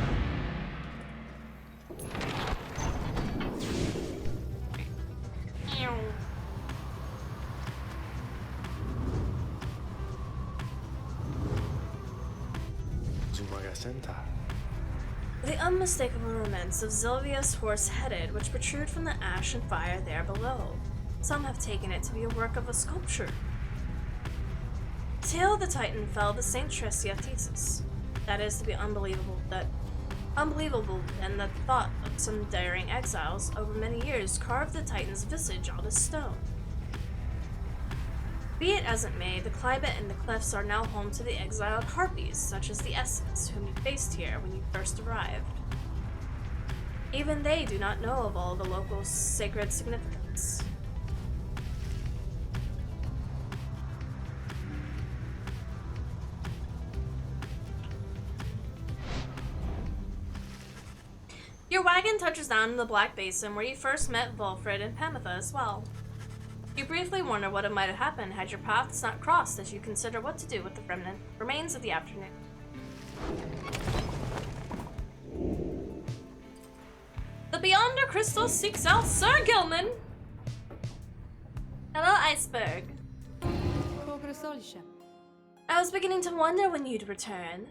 The unmistakable romance of Sylvia's horse-headed, which protrude from the ash and fire there below. Some have taken it to be a work of a sculpture. The tale of the Titan fell to Saint Tricia thesis. That is to be unbelievable then that the thought of some daring exiles over many years carved the Titan's visage on a stone. Be it as it may, the climate and the cliffs are now home to the exiled harpies, such as the Essence, whom you faced here when you first arrived. Even they do not know of all the local sacred significance. Your wagon touches down in the Black Basin where you first met Vulfrid and Pamitha as well. You briefly wonder what might have happened had your paths not crossed as you consider what to do with the remains of the afternoon. The Beyonder Crystal seeks out Sir Gilman. Hello, Iceberg. I was beginning to wonder when you'd return.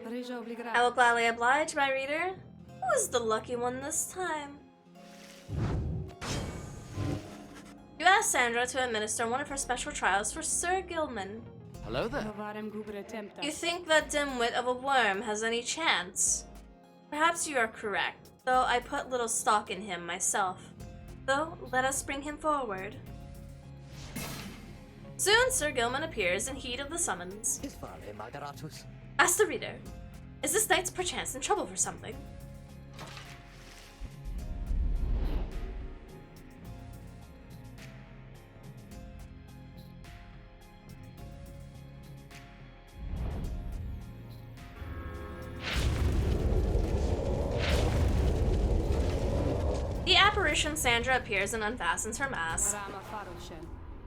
I will gladly oblige, my reader. Who is the lucky one this time? You asked Sandra to administer one of her special trials for Sir Gilman. Hello there. You think that dimwit of a worm has any chance? Perhaps you are correct. though I put little stock in him myself. Though, let us bring him forward. Soon Sir Gilman appears in heed of the summons. Ask the reader, is this knight perchance in trouble for something? The apparition Sandra appears and unfastens her mask.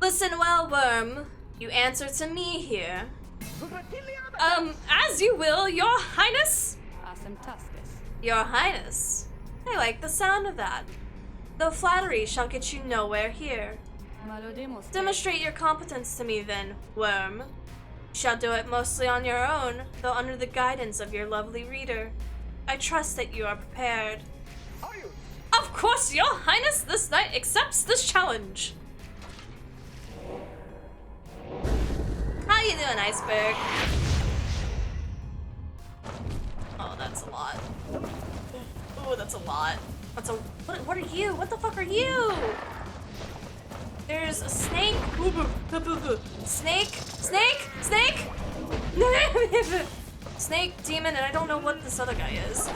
Listen well, worm. You answer to me here. As you will, your highness? Your highness. I like the sound of that. Though flattery shall get you nowhere here. Demonstrate your competence to me then, worm. You shall do it mostly on your own, though under the guidance of your lovely reader. I trust that you are prepared. Of course, your highness, this knight accepts this challenge. How you doing, iceberg? Oh, that's a lot. Oh, that's a lot. What are you? What the fuck are you? There's a snake. Snake. Snake, demon, and I don't know what this other guy is.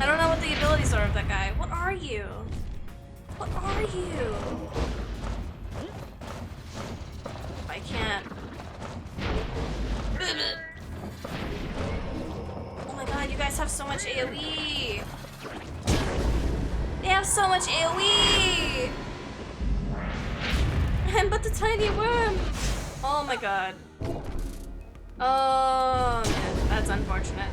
I don't know what the abilities are of that guy. What are you? What are you? I can't. Oh my god, you guys have so much AoE! They have so much AoE! I'm but the tiny worm! Oh my god. Oh man, that's unfortunate.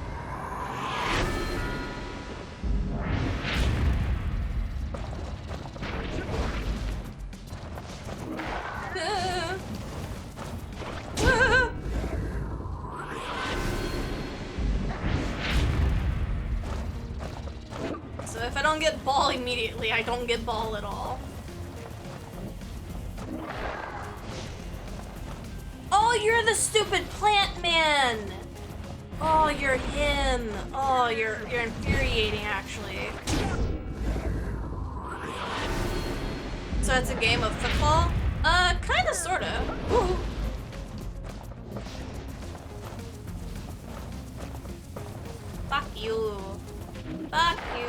So if I don't get ball immediately, I don't get ball at all. Oh, you're the stupid plant man! Oh, you're him. Oh, you're infuriating, actually. So it's a game of football? Kinda, sorta. Ooh. Fuck you. Fuck you.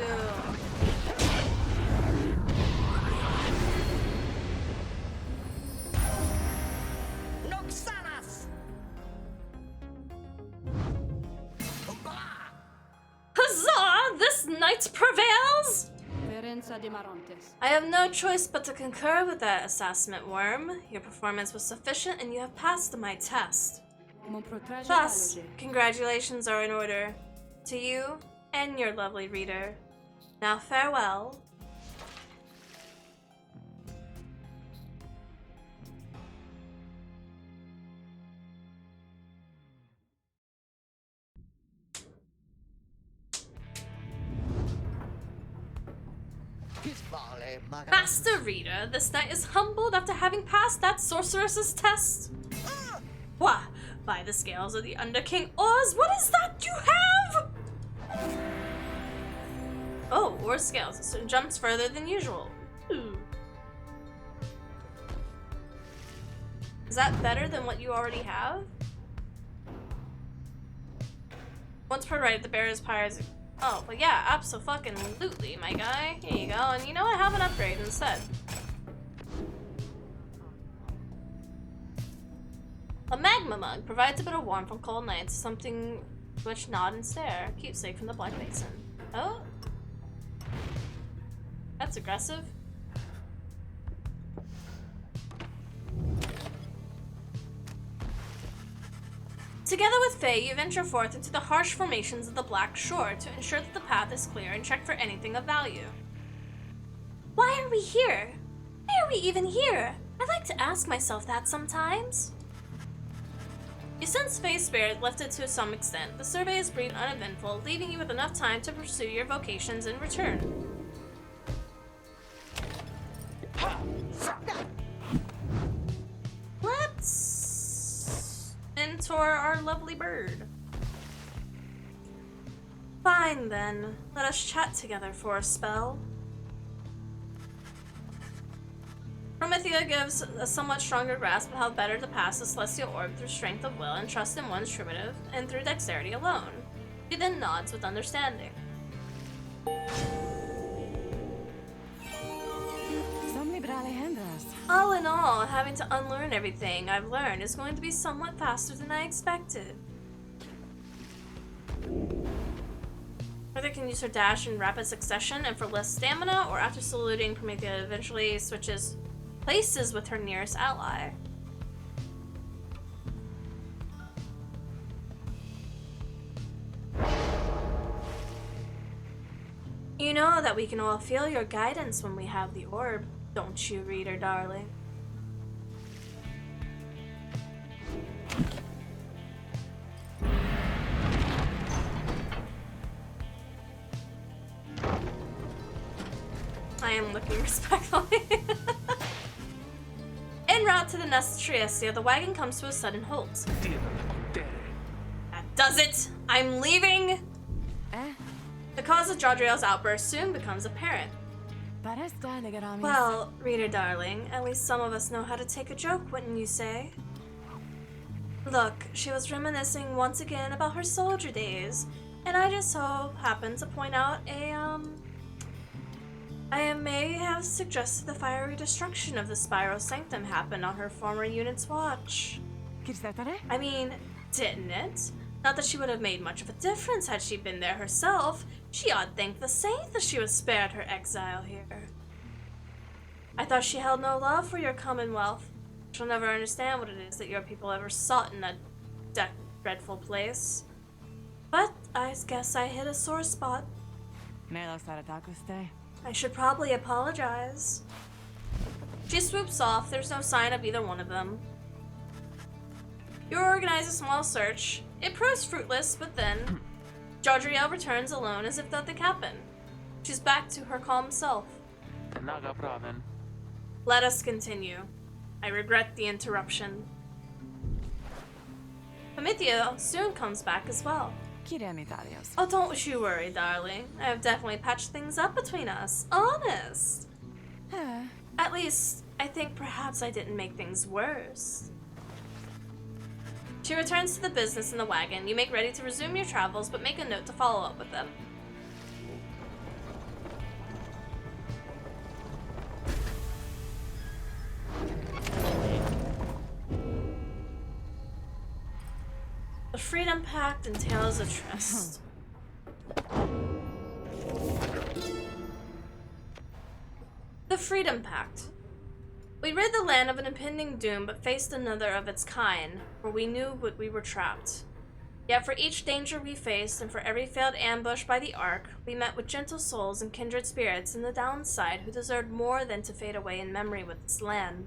Huzzah! This knight prevails! I have no choice but to concur with that assessment, Worm. Your performance was sufficient and you have passed my test. Thus, congratulations are in order to you and your lovely reader. Now farewell. Master Reader, this knight is humbled after having passed that sorceress's test. Why, by the scales of the Under King Oz, what is that you have? Oh, or scales, so it jumps further than usual. Ooh. Is that better than what you already have? Once per right, the bearer's Pyre is... Oh, well yeah, abso-fucking-lutely, my guy. Here you go, and you know what? Have an upgrade instead. A magma mug provides a bit of warmth from cold nights, something which nod and stare. Keepsake from the Black Basin. Oh? That's aggressive. Together with Faye, you venture forth into the harsh formations of the Black Shore to ensure that the path is clear and check for anything of value. Why are we here? Why are we even here? I like to ask myself that sometimes. You sense Faye's spirit lifted to some extent. The survey is brief and uneventful, leaving you with enough time to pursue your vocations in return. Let's mentor our lovely bird. Fine then, let us chat together for a spell. Promethea gives a somewhat stronger grasp of how better to pass the celestial orb through strength of will and trust in one's primitive, and through dexterity alone. She then nods with understanding. All in all, having to unlearn everything I've learned is going to be somewhat faster than I expected. Further can use her dash in rapid succession and for less stamina, or after saluting, Promethea eventually switches places with her nearest ally. You know that we can all feel your guidance when we have the orb, don't you, reader darling? I am looking respectfully. En route to the ഛSOᴍᴇs, the wagon comes to a sudden halt. That does it! I'm leaving! The cause of Jadriel's outburst soon becomes apparent. Well, reader darling, at least some of us know how to take a joke, wouldn't you say? Look, she was reminiscing once again about her soldier days, and I just so happened to point out I may have suggested the fiery destruction of the Spiral Sanctum happened on her former unit's watch. I mean, didn't it? Not that she would have made much of a difference had she been there herself. She ought to thank the saint that she was spared her exile here. I thought she held no love for your commonwealth. She'll never understand what it is that your people ever sought in that dreadful place. But I guess I hit a sore spot. I should probably apologize. She swoops off. There's no sign of either one of them. You organize a small search. It proves fruitless, but then Jadriel returns alone as if nothing happened. She's back to her calm self. Let us continue. I regret the interruption. Promethea soon comes back as well. Oh, don't you worry, darling. I have definitely patched things up between us. Honest. At least, I think perhaps I didn't make things worse. She returns to the business in the wagon. You make ready to resume your travels, but make a note to follow up with them. The Freedom Pact entails a trust. The Freedom Pact. We rid the land of an impending doom, but faced another of its kind, for we knew we were trapped. Yet for each danger we faced, and for every failed ambush by the Ark, we met with gentle souls and kindred spirits in the downside who deserved more than to fade away in memory with this land.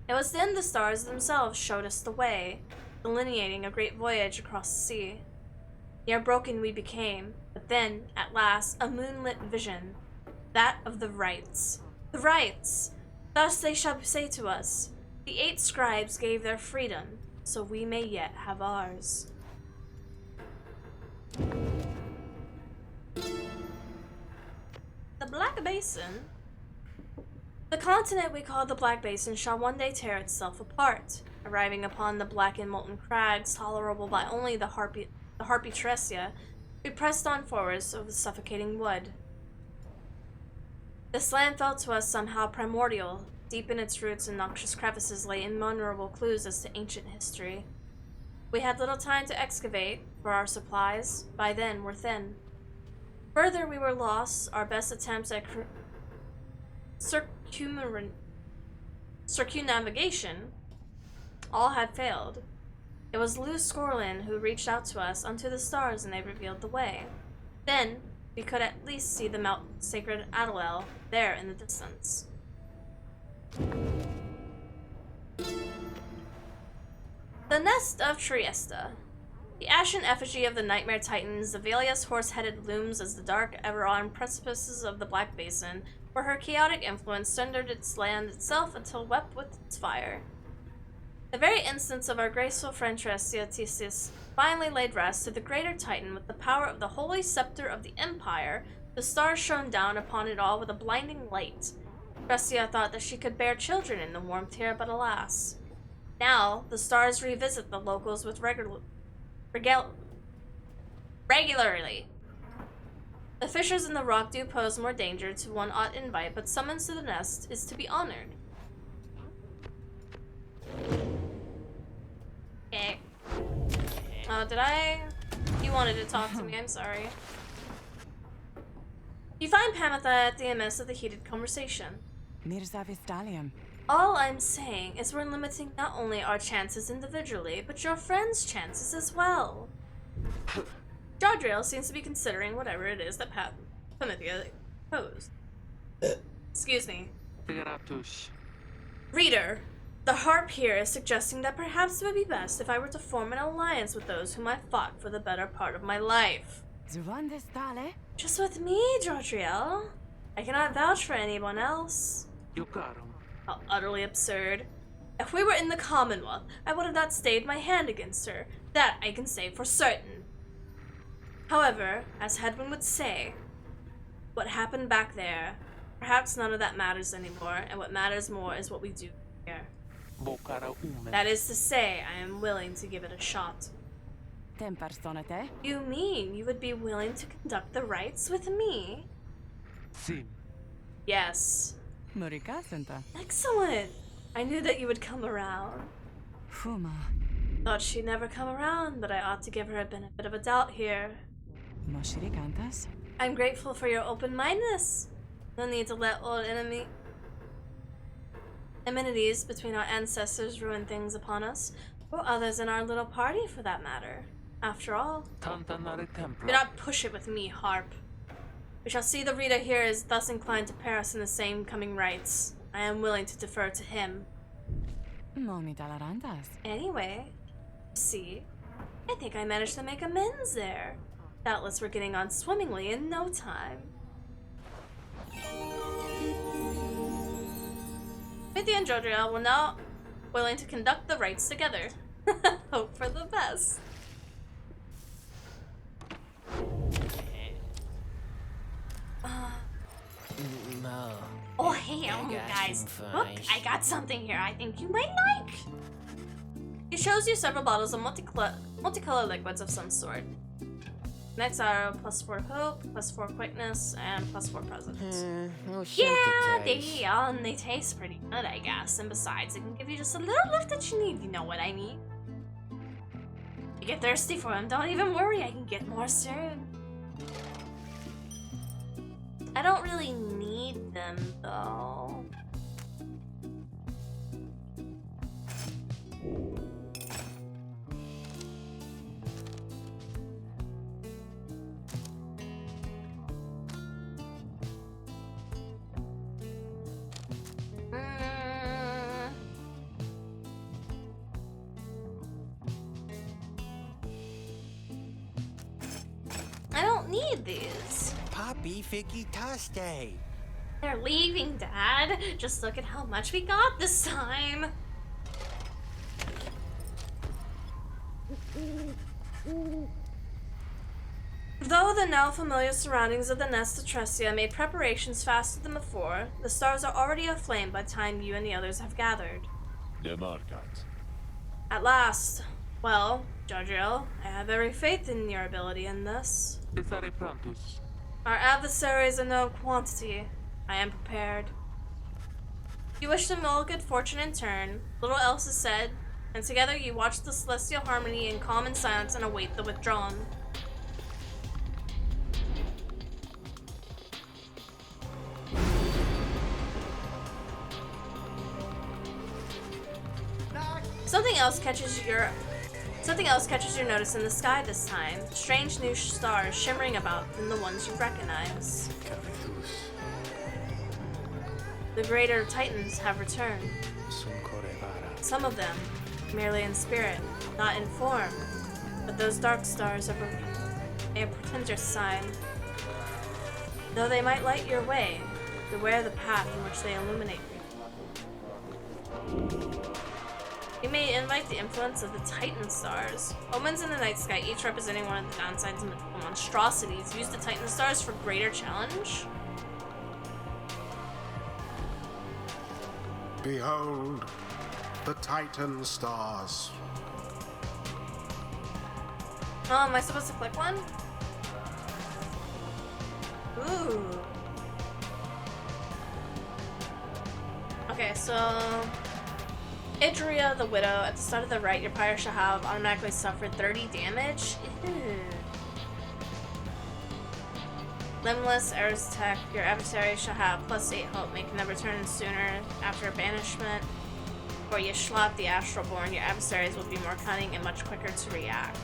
It was then the stars themselves showed us the way, delineating a great voyage across the sea. Near broken we became, but then, at last, a moonlit vision, that of the rights. The rights! Thus they shall say to us, the 8 scribes gave their freedom, so we may yet have ours. The Black Basin. The continent we call the Black Basin shall one day tear itself apart, arriving upon the black and molten crags tolerable by only the harpy Tresia, we pressed on forwards over the suffocating wood. This land felt to us somehow primordial. Deep in its roots and noxious crevices lay immeasurable clues as to ancient history. We had little time to excavate, for our supplies, by then, were thin. Further, we were lost. Our best attempts at circumnavigation all had failed. It was ḻSōᴍᴇs who reached out to us unto the stars, and they revealed the way. Then, we could at least see the Mount Sacred Adalel there in the distance. The Nest of Trieste. The ashen effigy of the nightmare titan Zavalia's horse-headed looms as the dark, ever-on precipices of the Black Basin, where her chaotic influence sundered its land itself until wept with its fire. The very instance of our graceful friend třēsis finally laid rest to the greater Titan with the power of the holy scepter of the Empire. The stars shone down upon it all with a blinding light. třēsis thought that she could bear children in the warmth here, but alas. Now, the stars revisit the locals with regularly. The fissures in the rock do pose more danger to one ought invite, but summons to the nest is to be honored. Okay. Oh, did I? You wanted to talk to me, I'm sorry. You find Pamitha at the midst of the heated conversation. Mirza Vistalium. All I'm saying is we're limiting not only our chances individually, but your friends' chances as well. Jodriel seems to be considering whatever it is that Pamitha posed. Excuse me. Reader, the harp here is suggesting that perhaps it would be best if I were to form an alliance with those whom I fought for the better part of my life. Just with me, Jodriel. I cannot vouch for anyone else. How utterly absurd. If we were in the Commonwealth, I would have not stayed my hand against her. That I can say for certain. However, as Hedwin would say, what happened back there, perhaps none of that matters anymore, and what matters more is what we do here. That is to say, I am willing to give it a shot. You mean you would be willing to conduct the rites with me? Yes. Excellent! I knew that you would come around. Thought she'd never come around, but I ought to give her a benefit of a doubt here. I'm grateful for your open-mindedness. No need to let old amenities between our ancestors ruin things upon us, or others in our little party for that matter. After all, do not push it with me, Harp. We shall see the reader here is thus inclined to pair us in the same coming rites. I am willing to defer to him. Anyway, see, I think I managed to make amends there. Doubtless we're getting on swimmingly in no time. Pamitha and Jodriel will now willing to conduct the rites together. Hope for the best. Oh, hey, guys. Look, I got something here I think you might like. It shows you several bottles of multicolor liquids of some sort. Next are +4 hope, +4 quickness, and +4 presence. Yeah, they taste pretty good, I guess. And besides, it can give you just a little lift that you need. You know what I mean? You get thirsty for them, don't even worry. I can get more soon. I don't really need them, though. I don't need these. Papi Fiki Taste. They're leaving, Dad. Just look at how much we got this time. Though the now familiar surroundings of the nest of třēsis made preparations faster than before, the stars are already aflame by the time you and the others have gathered. At last. Well, Jodriel, I have every faith in your ability in this. Our adversaries are no quantity. I am prepared. You wish them all good fortune in turn. Little else is said, and together you watch the celestial harmony in calm and silence and await the withdrawn. Something else catches your notice in the sky this time. Strange new stars shimmering about than the ones you recognize. The greater Titans have returned. Some of them, merely in spirit, not in form. But those dark stars are a portentous sign. Though they might light your way, beware the path in which they illuminate you. You may invite the influence of the Titan stars. Omens in the night sky, each representing one of the downsides of the monstrosities. Use the Titan stars for greater challenge. Behold, the Titan stars. Oh, am I supposed to click one? Ooh. Okay, so Idria the Widow. At the start of the right, your Pyre shall have automatically suffered 30 damage. Ew. Limbless Ares Tech. Your adversary shall have +8 hope, making them return sooner after banishment. For Yishlap the Astralborn, your adversaries will be more cunning and much quicker to react.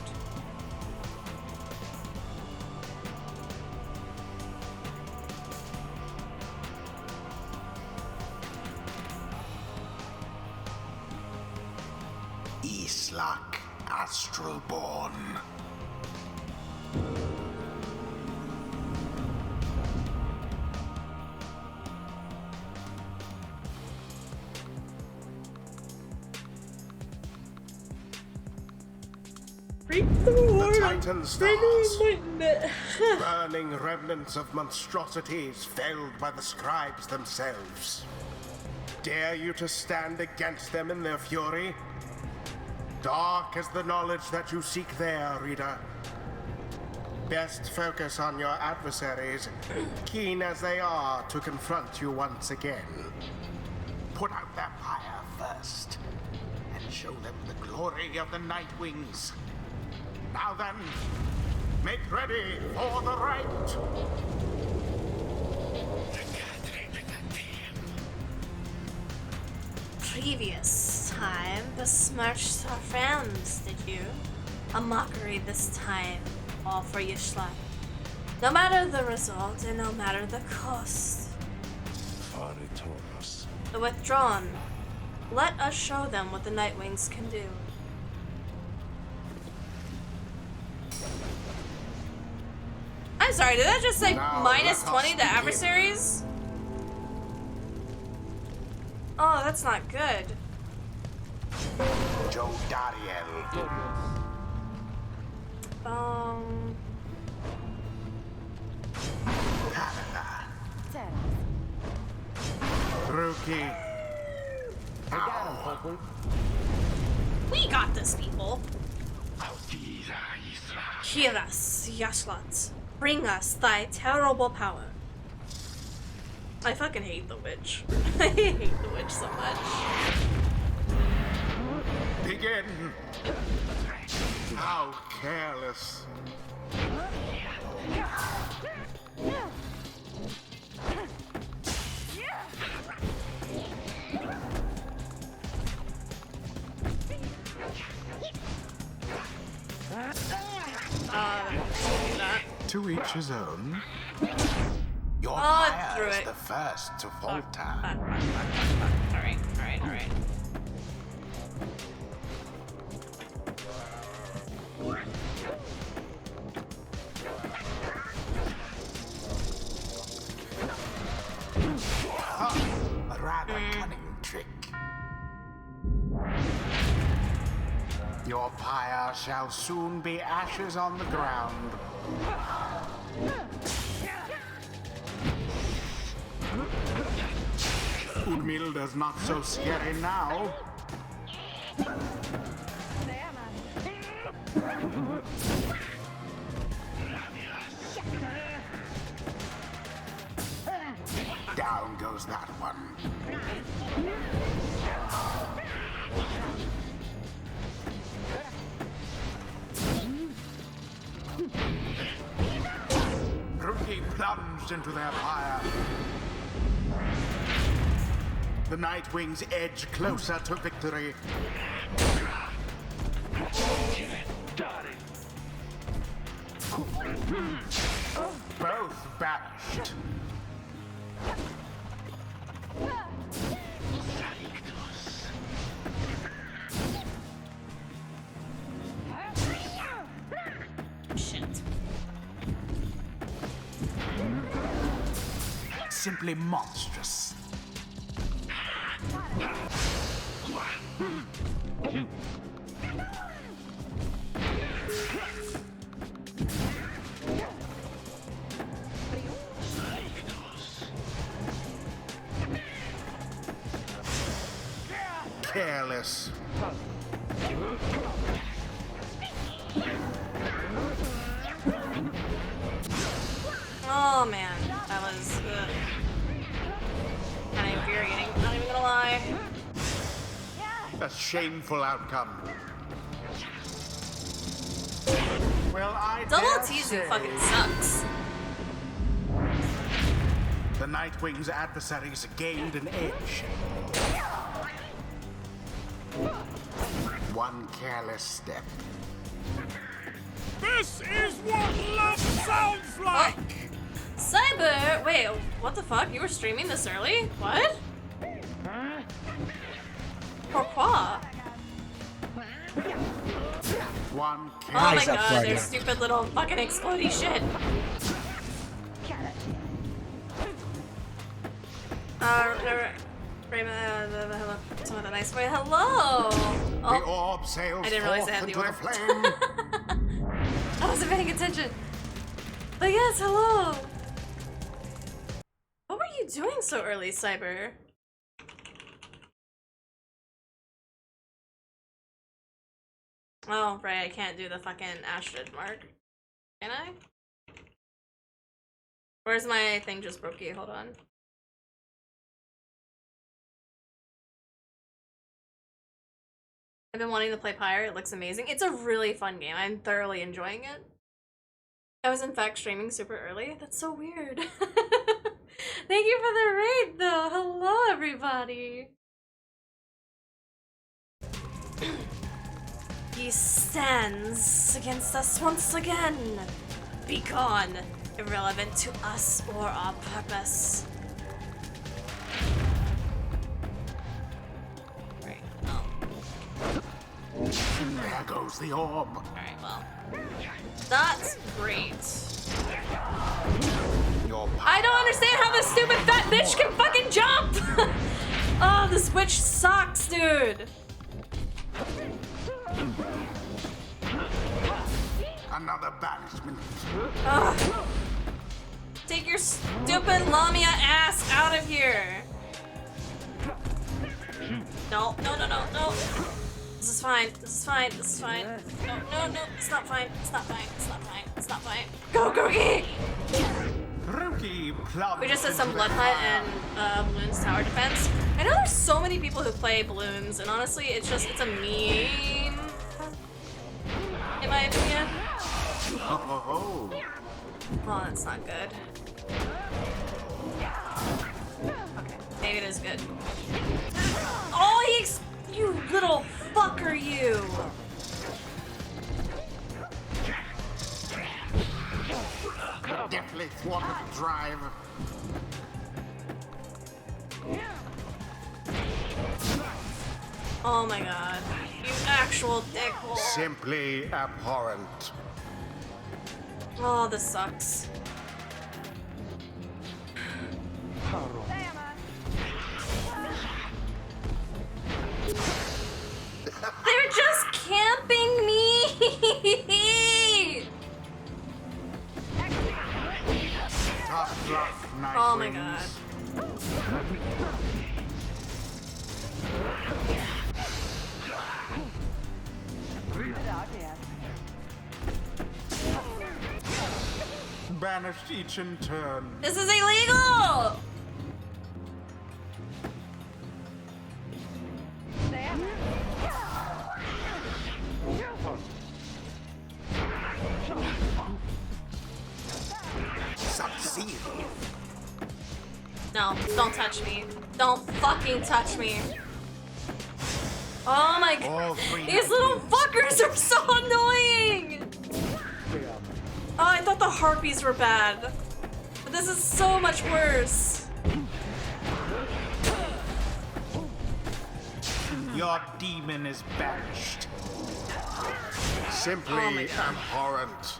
Islak Astralborn. The Titan stars, burning remnants of monstrosities felled by the scribes themselves. Dare you to stand against them in their fury? Dark is the knowledge that you seek there, reader. Best focus on your adversaries, keen as they are to confront you once again. Put out their fire first, and show them the glory of the Night Wings. Now then, make ready for the rite! Previous time besmirched our friends, did you? A mockery this time, all for Yishlap. No matter the result and no matter the cost. The withdrawn. Let us show them what the Nightwings can do. I'm sorry, did that just say minus 20 to adversaries? Oh, that's not good. Joe Dariel. Rookie. We got this, people. Hear us, Yashlat. Bring us thy terrible power. I fucking hate the witch. I hate the witch so much. Begin. How careless. To each his own. Your Pyre is the first to falter. Alright. A rather cunning trick. Your Pyre shall soon be ashes on the ground. Urmilda's not so scary now. Down goes that one. Rookie plunged into their fire. The Night Wings edge closer to victory. Both banished. Shit. Simply monstrous. careless. Oh man, that was kind of infuriating. Not even gonna lie. A shameful outcome. Well, I Double dare teasing say fucking sucks. the Nightwing's adversaries gained an edge. One careless step. This is what love sounds like! Cyber! Wait, what the fuck? You were streaming this early? What? Pourquoi? One Oh careless my up, god, Guardian. their stupid little fucking explodey shit. Hello. Some of the nice way. Hello! The Oh, orb sails I didn't realize forth I had the into the orb. flame. I wasn't paying attention. But yes, hello! What were you doing so early, Cyber? Oh, right, I can't do the fucking Astrid mark. Can I? Where's my thing just broke you? Hold on. I've been wanting to play Pyre. It looks amazing. It's a really fun game. I'm thoroughly enjoying it. I was in fact streaming super early. That's so weird. Thank you for the raid though. Hello everybody. He stands against us once again. Be gone, irrelevant to us or our purpose. Right. Oh. There goes the orb. Alright, well. That's great. Your I don't understand how this stupid fat bitch can fucking jump! Oh, this witch sucks, dude! another banishment. Ugh. Take your stupid Lamia ass out of here! No, no, no, no, no! This is fine, this is fine, this is fine. No, no, no, it's not fine, it's not fine, it's not fine, it's not fine. Go, Grookey! We just did some Blood Hunt and Balloons Tower Defense. I know there's so many people who play Balloons, and honestly, it's a meme, in my opinion. Oh, Oh, that's not good. Okay, maybe it is good. Oh, you little fucker, you! deftly thwarted the drive. Oh my god, you actual dickhole. Simply abhorrent. Oh, this sucks. They're just camping me! Tough luck, Nightwings. Oh my god. Banished each in turn. This is illegal! Succeed. No, don't touch me. Don't fucking touch me. Oh my All god. three These little fuckers are so annoying! Oh, I thought the harpies were bad. But this is so much worse. Your demon is banished. Simply Oh my God. abhorrent.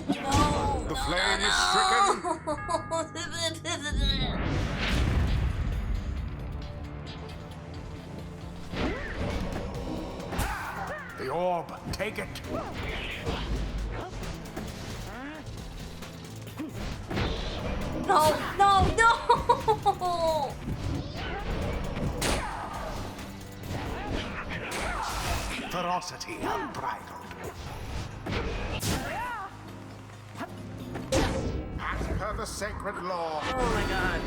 No, The no, flame no, is stricken. The orb, take it. No, no, no! ferocity unbridled. As per the sacred law. Oh my god.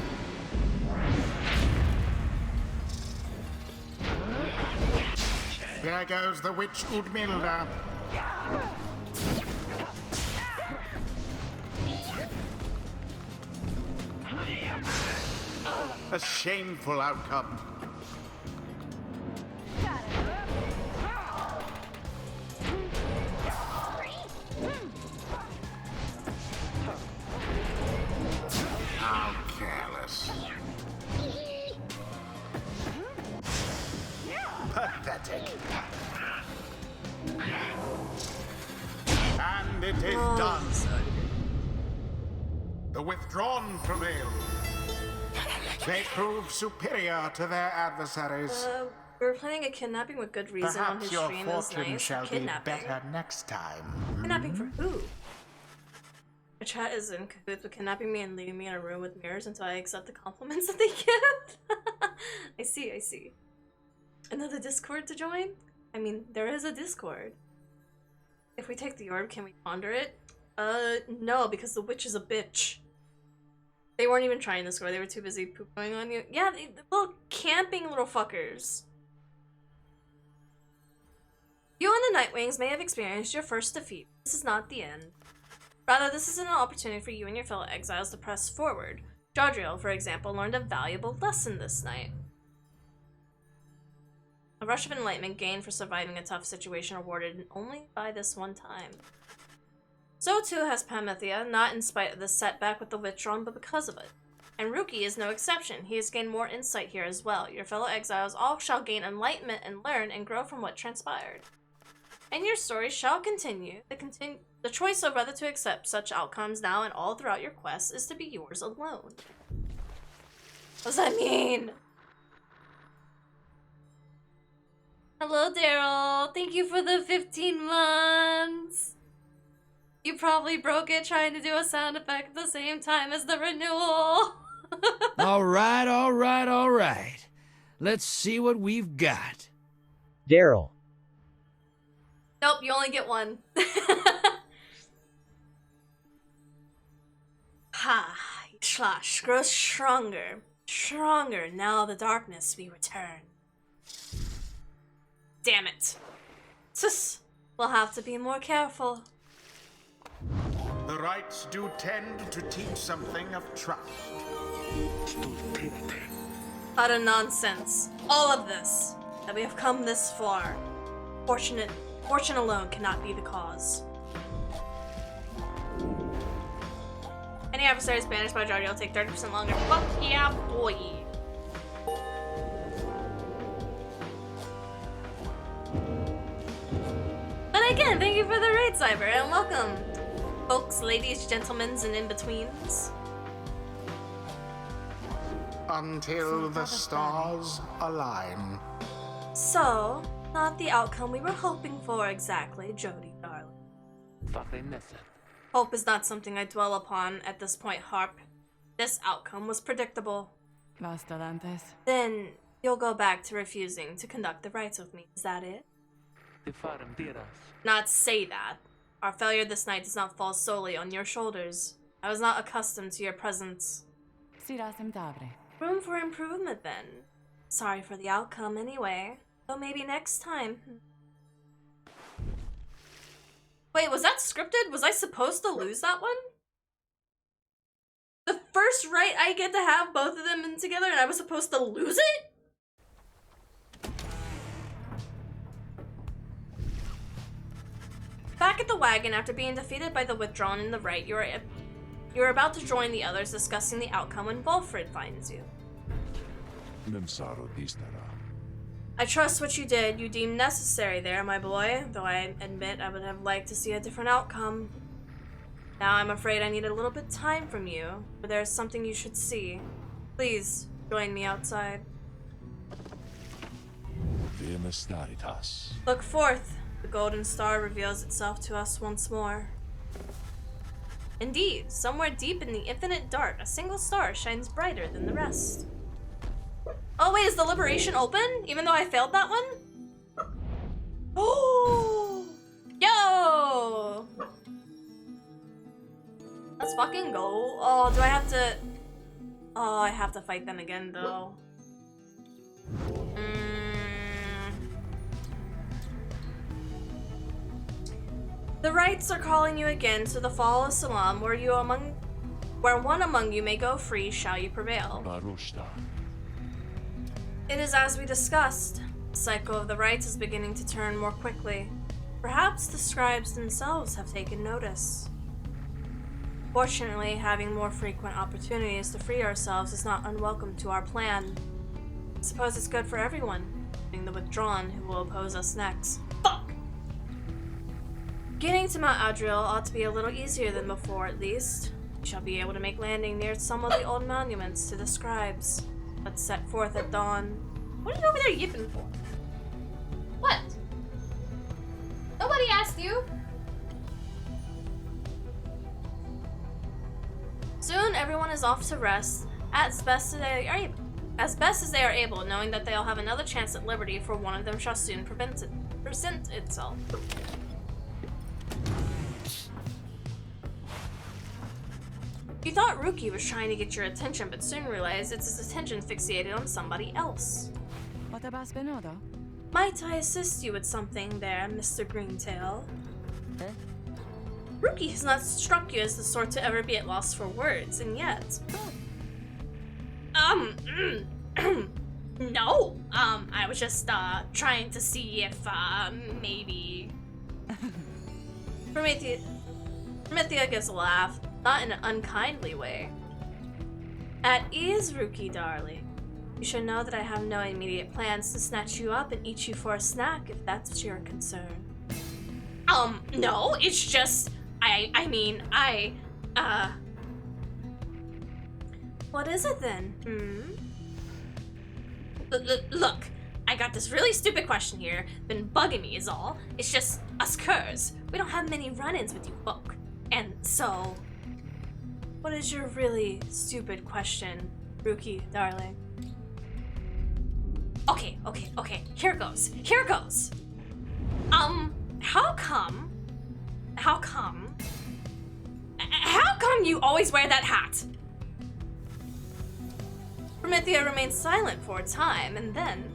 There goes the witch Udmilda. A shameful outcome. How careless. Pathetic. And it is done. The withdrawn prevail. They prove superior to their adversaries. We're planning a kidnapping with good reason on his Perhaps your stream. Is fortune nice. shall be Kidnapping. better next time. Kidnapping for who? The chat is in cahoots with kidnapping me and leaving me in a room with mirrors until I accept the compliments that they give. I see, I see. Another Discord to join? I mean, there is a Discord. If we take the orb, can we ponder it? No, because the witch is a bitch. They weren't even trying to score, they were too busy pooping on you. Yeah, they little camping little fuckers. You and the Nightwings may have experienced your first defeat. This is not the end. Rather, this is an opportunity for you and your fellow exiles to press forward. Jadriel, for example, learned a valuable lesson this night. A rush of enlightenment gained for surviving a tough situation awarded only by this one time. So too has Pamethia, not in spite of the setback with the withdrawn, but because of it. And Ruki is no exception. He has gained more insight here as well. Your fellow exiles all shall gain enlightenment and learn and grow from what transpired. And your story shall continue. The choice of whether to accept such outcomes now and all throughout your quest is to be yours alone. What does that mean? Hello, Daryl. Thank you for the 15 months. You probably broke it trying to do a sound effect at the same time as the renewal. All right, all right, all right. Let's see what we've got. Daryl. Nope, you only get one. Ha! Slash grows stronger. Stronger. Now the darkness we return. Damn it. Sus. We'll have to be more careful. The rites do tend to teach something of trust. Utter nonsense. All of this. That we have come this far. Fortune alone cannot be the cause. Any adversaries banished by Jadriel will take 30% longer. Fuck yeah, boy. But again, thank you for the raid, Cyber, and welcome, folks, ladies, gentlemen, and in-betweens. Until the stars align. So, not the outcome we were hoping for exactly, Jody, darling. Fucking miss it. Hope is not something I dwell upon at this point, Harp. This outcome was predictable. Basta antes. Then, you'll go back to refusing to conduct the rites with me, is that it? Not say that. Our failure this night does not fall solely on your shoulders. I was not accustomed to your presence. Room for improvement, then. Sorry for the outcome, anyway. Though maybe next time. Wait, was that scripted? Was I supposed to lose that one? The first rite I get to have both of them in together and I was supposed to lose it? Back at the wagon, after being defeated by the withdrawn in the right, you're about to join the others discussing the outcome when Volfrid finds you. ᴛ쏘ᴍᴇs. I trust what you did. You deemed necessary there, my boy, though I admit I would have liked to see a different outcome. Now I'm afraid I need a little bit of time from you, but there's something you should see. Please, join me outside. VStreamer. Look forth. The golden star reveals itself to us once more. Indeed, somewhere deep in the infinite dark, a single star shines brighter than the rest. Oh wait, is the liberation open? Even though I failed that one? Oh! Let's fucking go. Oh, do I have to... Oh, I have to fight them again, though. The rites are calling you again to the fall of Salam, where one among you may go free, shall you prevail. Barushta. It is as we discussed. The cycle of the rites is beginning to turn more quickly. Perhaps the scribes themselves have taken notice. Fortunately, having more frequent opportunities to free ourselves is not unwelcome to our plan. I suppose it's good for everyone, including the withdrawn who will oppose us next. Fuck! Getting to Mount Adriel ought to be a little easier than before, at least. We shall be able to make landing near some of the old monuments to the scribes. Let's set forth at dawn. What are you over there yipping for? What? Nobody asked you. Soon, everyone is off to rest, as best as they are able, knowing that they'll have another chance at liberty, for one of them shall soon present itself. You thought Ruki was trying to get your attention, but soon realized it's his attention fixated on somebody else. What about Spinodo? Might I assist you with something there, Mr. Greentail? Ruki has not struck you as the sort to ever be at loss for words, and yet... No, I was just, trying to see if, maybe... Promethea gives a laugh, not in an unkindly way. At ease, Ruki, darling. You should know that I have no immediate plans to snatch you up and eat you for a snack, if that's your concern. No, it's just... I mean, What is it then, Look, I got this really stupid question here, been bugging me is all. It's just us curs. We don't have many run-ins with you folk. And so... What is your really stupid question, Ruki, darling? Okay, here goes. How come you always wear that hat? Promethea remained silent for a time, and then...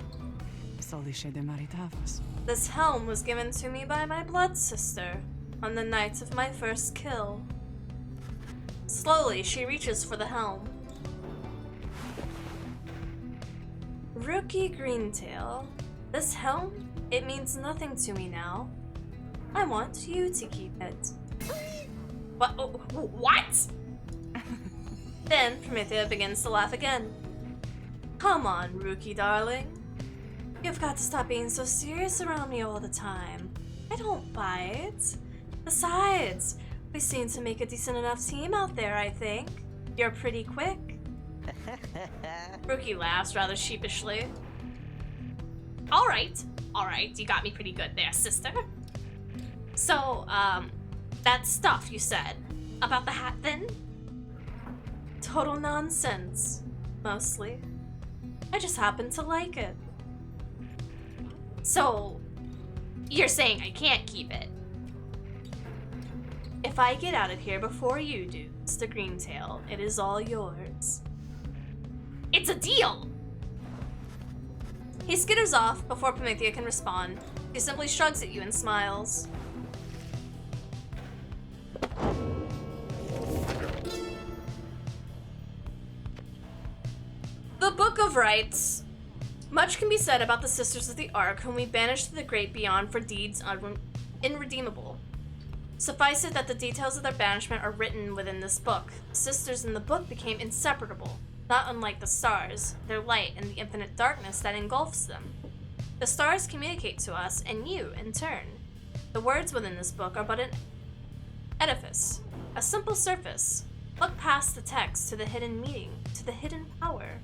This helm was given to me by my blood sister on the night of my first kill. Slowly, she reaches for the helm. Ruki Greentail, this helm, it means nothing to me now. I want you to keep it. What? Then Promethea begins to laugh again. Come on, Ruki darling. You've got to stop being so serious around me all the time. I don't bite. Besides, we seem to make a decent enough team out there, I think. You're pretty quick. Ruki laughs rather sheepishly. Alright, you got me pretty good there, sister. So, that stuff you said about the hat then? Total nonsense, mostly. I just happen to like it. So, you're saying I can't keep it? If I get out of here before you do, Mr. Greentail, it is all yours. It's a deal! He skitters off before Promethea can respond. He simply shrugs at you and smiles. The Book of Rites. Much can be said about the Sisters of the Ark, whom we banished to the great beyond for deeds irredeemable. Suffice it that the details of their banishment are written within this book. The sisters in the book became inseparable, not unlike the stars, their light and the infinite darkness that engulfs them. The stars communicate to us, and you, in turn. The words within this book are but an edifice, a simple surface. Look past the text to the hidden meaning, to the hidden power.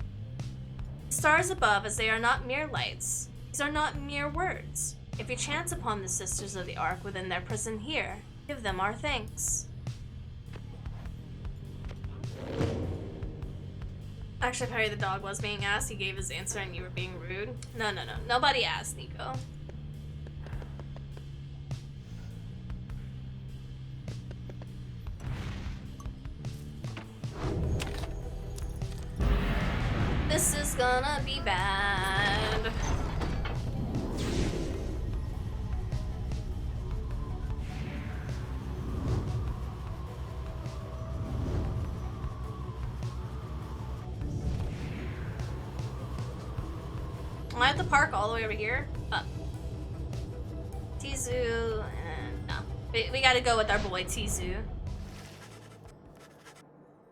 The stars above, as they are not mere lights, these are not mere words. If you chance upon the Sisters of the Ark within their prison here, give them our thanks. Actually, Pyre the dog was being asked. He gave his answer and you were being rude. No. Nobody asked, Nico. gonna be bad. I have to park all the way over here. Tizu, no. We gotta go with our boy Tizu.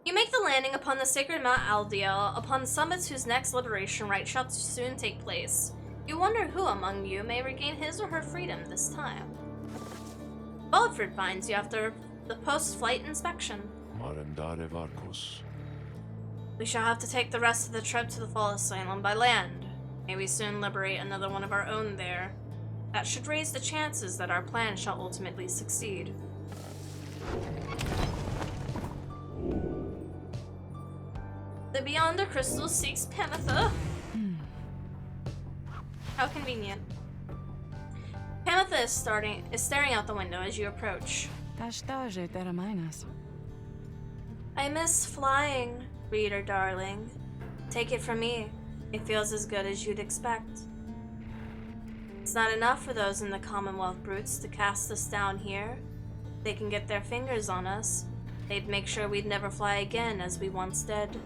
You make the landing upon the sacred Mount Aldiel, upon summits whose next liberation rite shall soon take place. You wonder who among you may regain his or her freedom this time. Bulford finds you after the post-flight inspection. Marendare Varkos. We shall have to take the rest of the trip to the Fall Asylum by land. May we soon liberate another one of our own there. That should raise the chances that our plan shall ultimately succeed. The Beyonder Crystal seeks Pamitha. How convenient. Pamitha is staring out the window as you approach. I miss flying, reader darling. Take it from me. It feels as good as you'd expect. It's not enough for those in the Commonwealth brutes to cast us down here. They can get their fingers on us. They'd make sure we'd never fly again as we once did.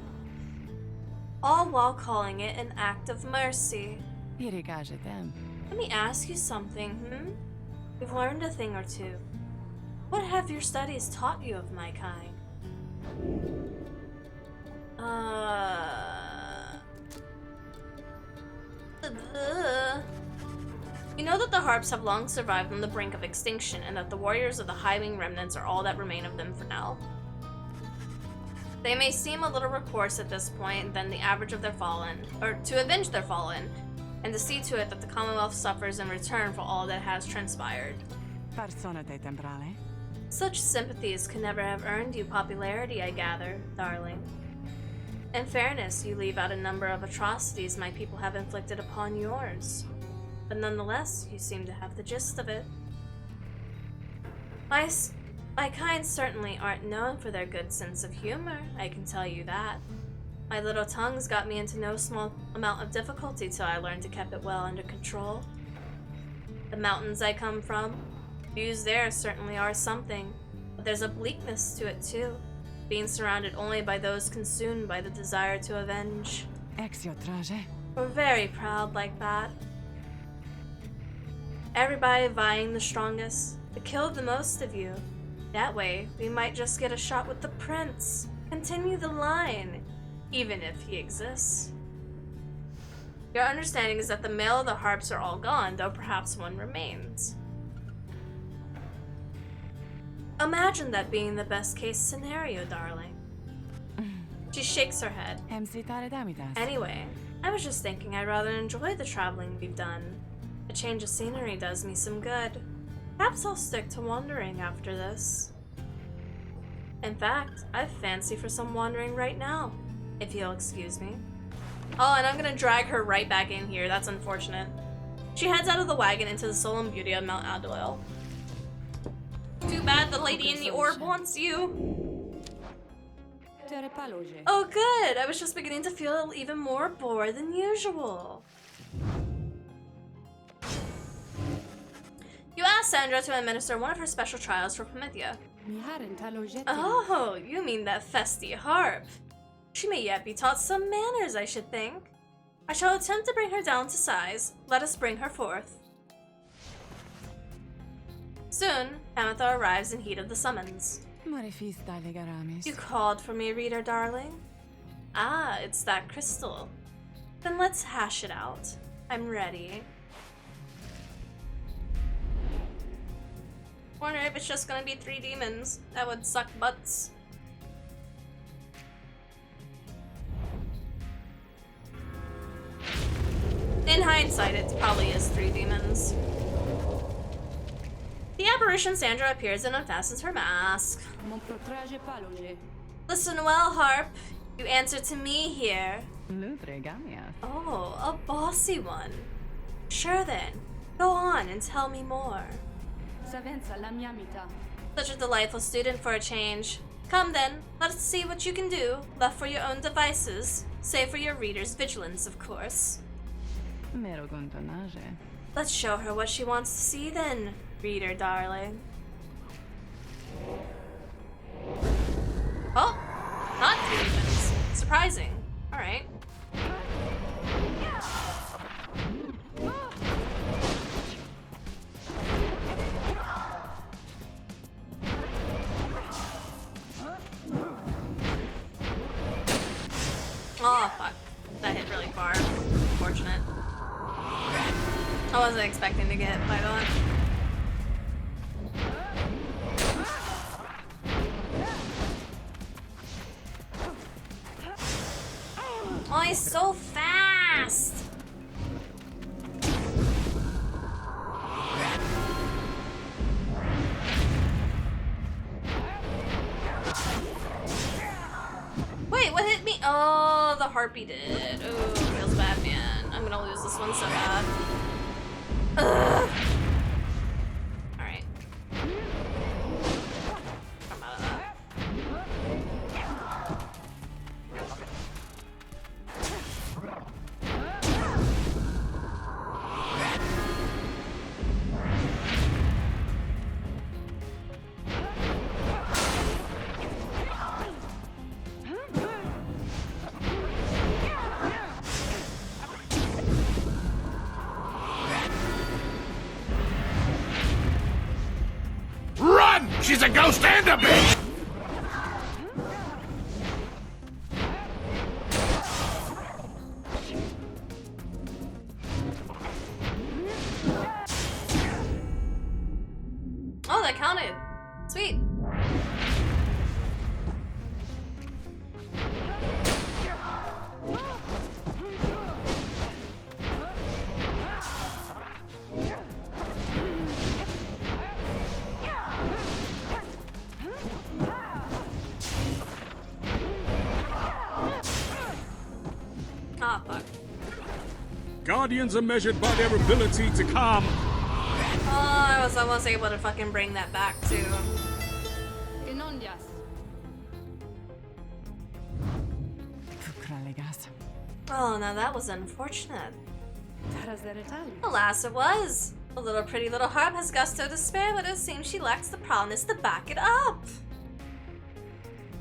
All while calling it an act of mercy. Let me ask you something, You've learned a thing or two. What have your studies taught you of my kind? You know that the harps have long survived on the brink of extinction, and that the warriors of the High-Wing remnants are all that remain of them for now. They may seem a little coarse at this point than the average of their fallen, or to avenge their fallen, and to see to it that the Commonwealth suffers in return for all that has transpired. Such sympathies could never have earned you popularity, I gather, darling. In fairness, you leave out a number of atrocities my people have inflicted upon yours. But nonetheless, you seem to have the gist of it. My kind certainly aren't known for their good sense of humor, I can tell you that. My little tongues got me into no small amount of difficulty till I learned to keep it well under control. The mountains I come from, views there certainly are something, but there's a bleakness to it too, being surrounded only by those consumed by the desire to avenge. We're very proud like that. Everybody vying the strongest to kill the most of you. That way, we might just get a shot with the prince. Continue the line, even if he exists. Your understanding is that the male of the harps are all gone, though perhaps one remains. Imagine that being the best case scenario, darling. She shakes her head. Anyway, I was just thinking I'd rather enjoy the traveling we've done. A change of scenery does me some good. Perhaps I'll stick to wandering after this. In fact, I fancy for some wandering right now, if you'll excuse me. Oh, and I'm gonna drag her right back in here. That's unfortunate. She heads out of the wagon into the solemn beauty of Mount Aldoil. Too bad the lady in the orb wants you. Oh good, I was just beginning to feel even more bored than usual. You asked Sandra to administer one of her special trials for Promethea. Oh, you mean that festy harp. She may yet be taught some manners, I should think. I shall attempt to bring her down to size. Let us bring her forth. Soon, Pamitha arrives in heat of the summons. You called for me, reader darling? Ah, it's that crystal. Then let's hash it out. I'm ready. Wonder if it's just gonna be 3 demons. That would suck butts. In hindsight, it probably is 3 demons. The apparition Sandra appears and unfastens her mask. Listen well, Harp. You answer to me here. Oh, a bossy one. Sure then, go on and tell me more. Such a delightful student for a change. Come then, let us see what you can do, left for your own devices. Save for your reader's vigilance, of course. Mero gontonage. Let's show her what she wants to see then, reader darling. Oh, not demons. Surprising. Alright. Oh, fuck. That hit really far. Unfortunate. I wasn't expecting to get bite on. Oh, he's so fast! Wait, what hit me? Oh, the harpy did. Oh, feels bad, man. I'm gonna lose this one so bad. Ugh. Alright. Come out of that. Run! She's a ghost and a bitch! Oh, that counted. Sweet. Ah, fuck. Guardians are measured by their ability to calm. Oh, I was almost able to fucking bring that back, too. Oh, now that was unfortunate. Alas, it was. The little pretty little harp has gusto to spare, but it seems she lacks the promise to back it up.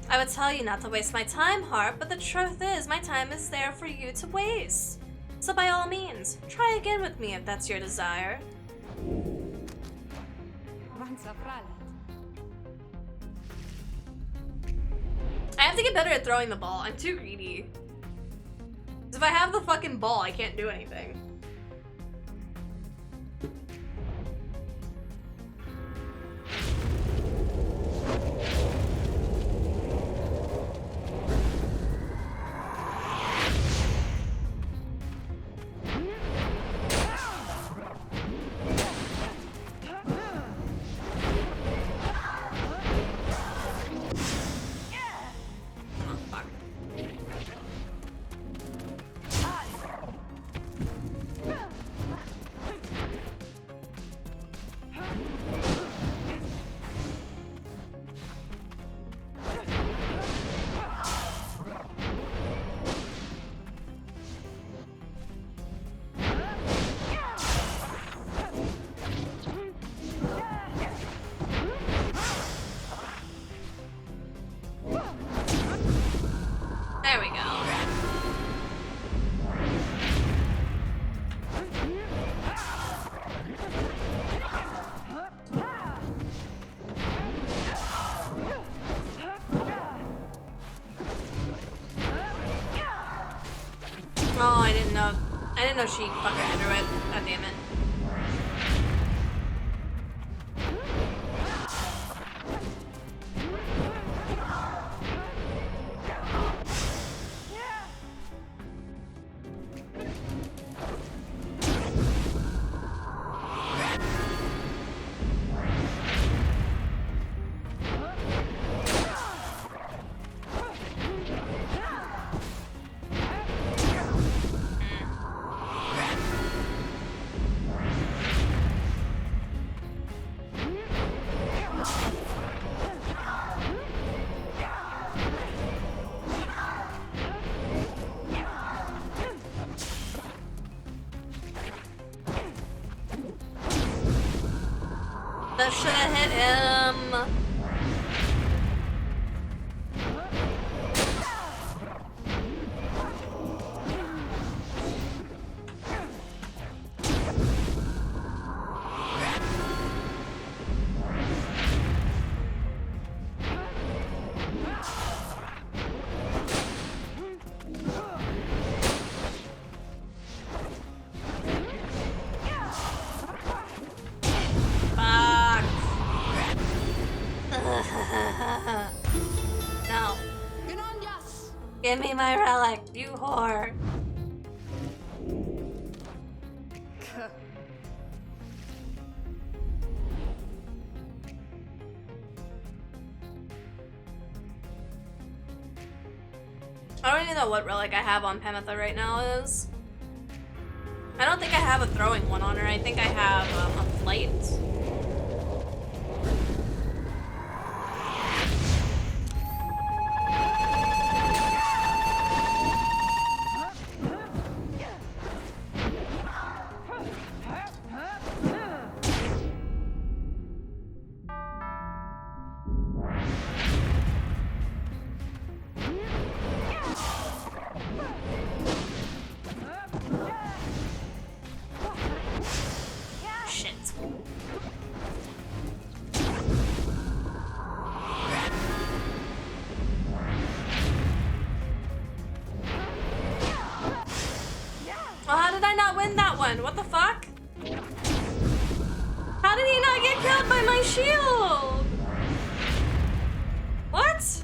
I would tell you not to waste my time, harp, but the truth is my time is there for you to waste. So by all means, try again with me if that's your desire. I have to get better at throwing the ball. I'm too greedy. 'Cause if I have the fucking ball, I can't do anything. There we go. Oh, I didn't know. I didn't know she fucking threw it. God damn it. That should have hit him. No. Give me my relic, you whore. I don't even know what relic I have on Penitha right now is. I don't think I have a throwing one on her. I think I have a flight. Well, how did I not win that one? What the fuck? How did he not get killed by my shield? What?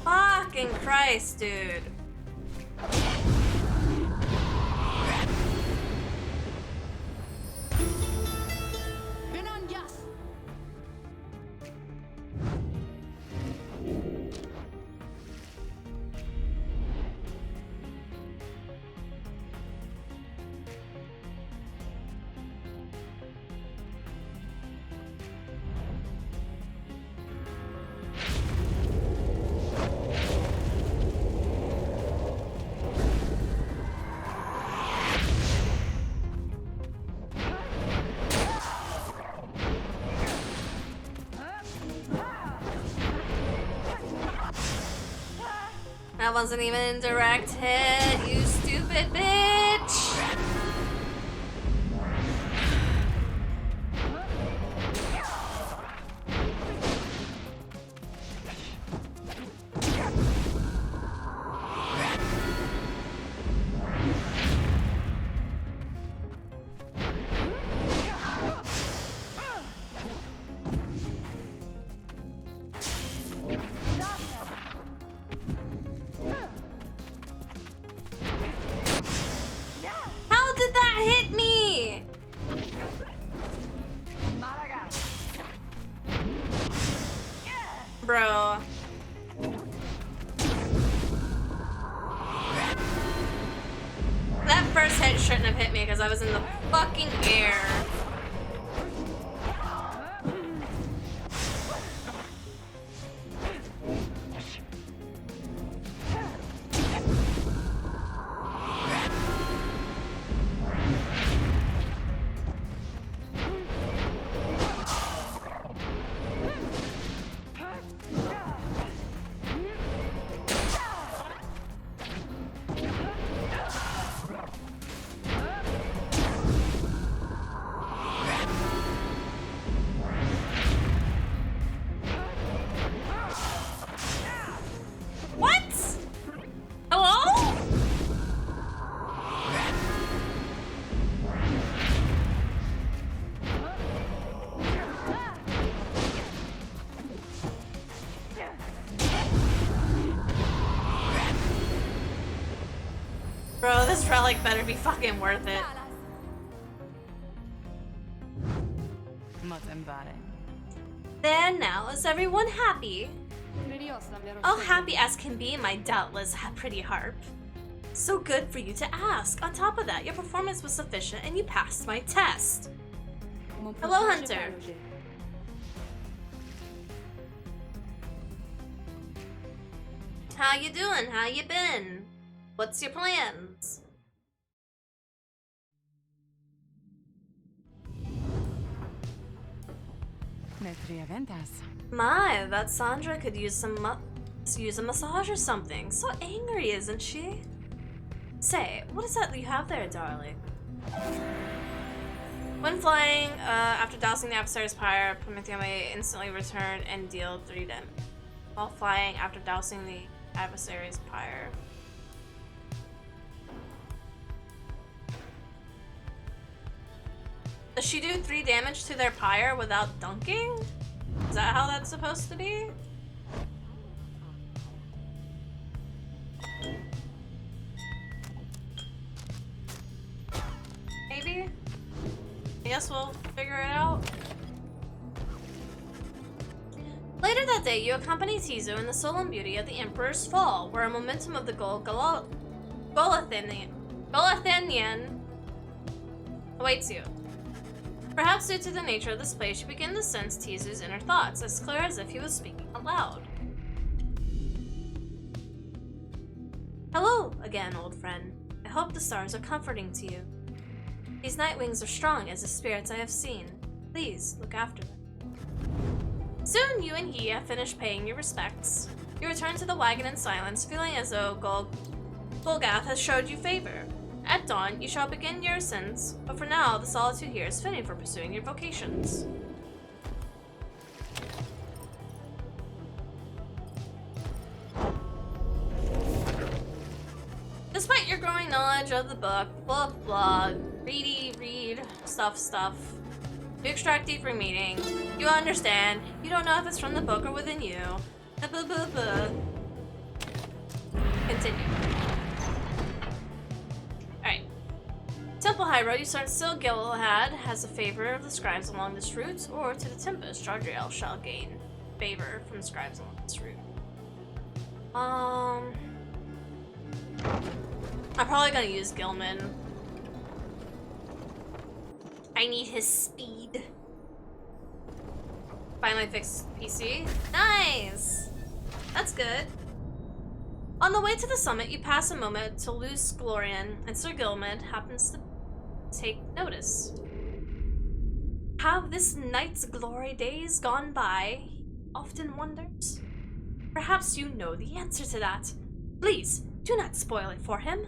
Fucking Christ, dude. That wasn't even a direct hit, you stupid bitch! How did that hit me? Bro. That first hit shouldn't have hit me because I was in the fucking air. relic better be fucking worth it. There now, is everyone happy? Oh, happy as can be, my doubtless pretty harp. So good for you to ask. On top of that, your performance was sufficient and you passed my test. Hello, Hunter. How you doing? How you been? What's your plans? My, that Sandra could use a massage or something. So angry, isn't she? Say, what is that you have there, darling? When flying, after dousing the adversary's pyre, Prometheus may instantly return and deal 3 damage. While flying, after dousing the adversary's pyre. Does she do 3 damage to their pyre without dunking? Is that how that's supposed to be? Maybe? I guess we'll figure it out. Later that day, you accompany Tizu in the solemn beauty of the Emperor's Fall, where a momentum of the Golathanian awaits you. Perhaps due to the nature of this place, you begin to sense Tizu's inner thoughts, as clear as if he was speaking aloud. Hello again, old friend. I hope the stars are comforting to you. These night wings are strong as the spirits I have seen. Please, look after them. Soon you and he have finished paying your respects. You return to the wagon in silence, feeling as though Golgath has showed you favor. At dawn, you shall begin your ascents, but for now, the solitude here is fitting for pursuing your vocations. Despite your growing knowledge of the book, blah blah, read, stuff, you extract deeper meaning. You understand. You don't know if it's from the book or within you. Continue. Alright. Temple High Road, you start still Gilgalad has a favor of the scribes along this route, or to the Tempest, Jardriel shall gain favor from the scribes along this route. I'm probably gonna use Gilman. I need his speed. Finally fixed PC. Nice! That's good. On the way to the summit, you pass a moment to ḻŠōģorien, and Sir Gilman happens to take notice. Have this night's glory days gone by? He often wonders. Perhaps you know the answer to that. Please, do not spoil it for him.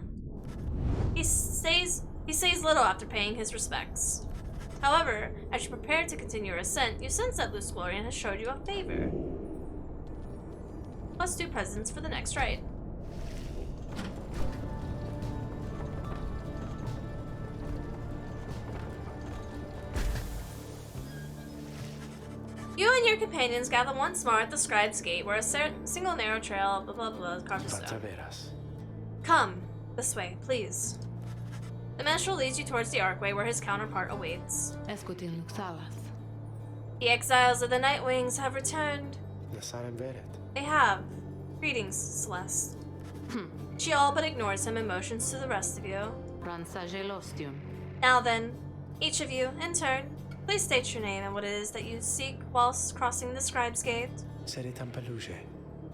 He says little after paying his respects. However, as you prepare to continue your ascent, you sense that ḻŠōģorien has showed you a favor. +2 presents for the next rite. You and your companions gather once more at the Scribe's Gate, where a single narrow trail, blah blah blah, carved stone. Come, this way, please. The minstrel leads you towards the archway where his counterpart awaits. The exiles of the Night Wings have returned. They have. Greetings, Celeste. She all but ignores him and motions to the rest of you. Now then, each of you, in turn, please state your name and what it is that you seek whilst crossing the Scribe's Gate.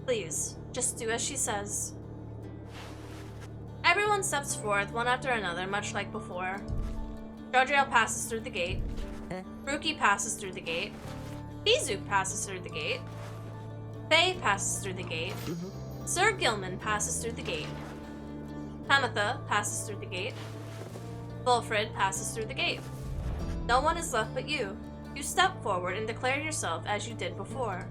Please, just do as she says. Everyone steps forth, one after another, much like before. Jardriel passes through the gate. Ruki passes through the gate. Tizu passes through the gate. Faye passes through the gate. Sir Gilman passes through the gate. Tamitha passes through the gate. Wilfred passes through the gate. No one is left but you. You step forward and declare yourself as you did before.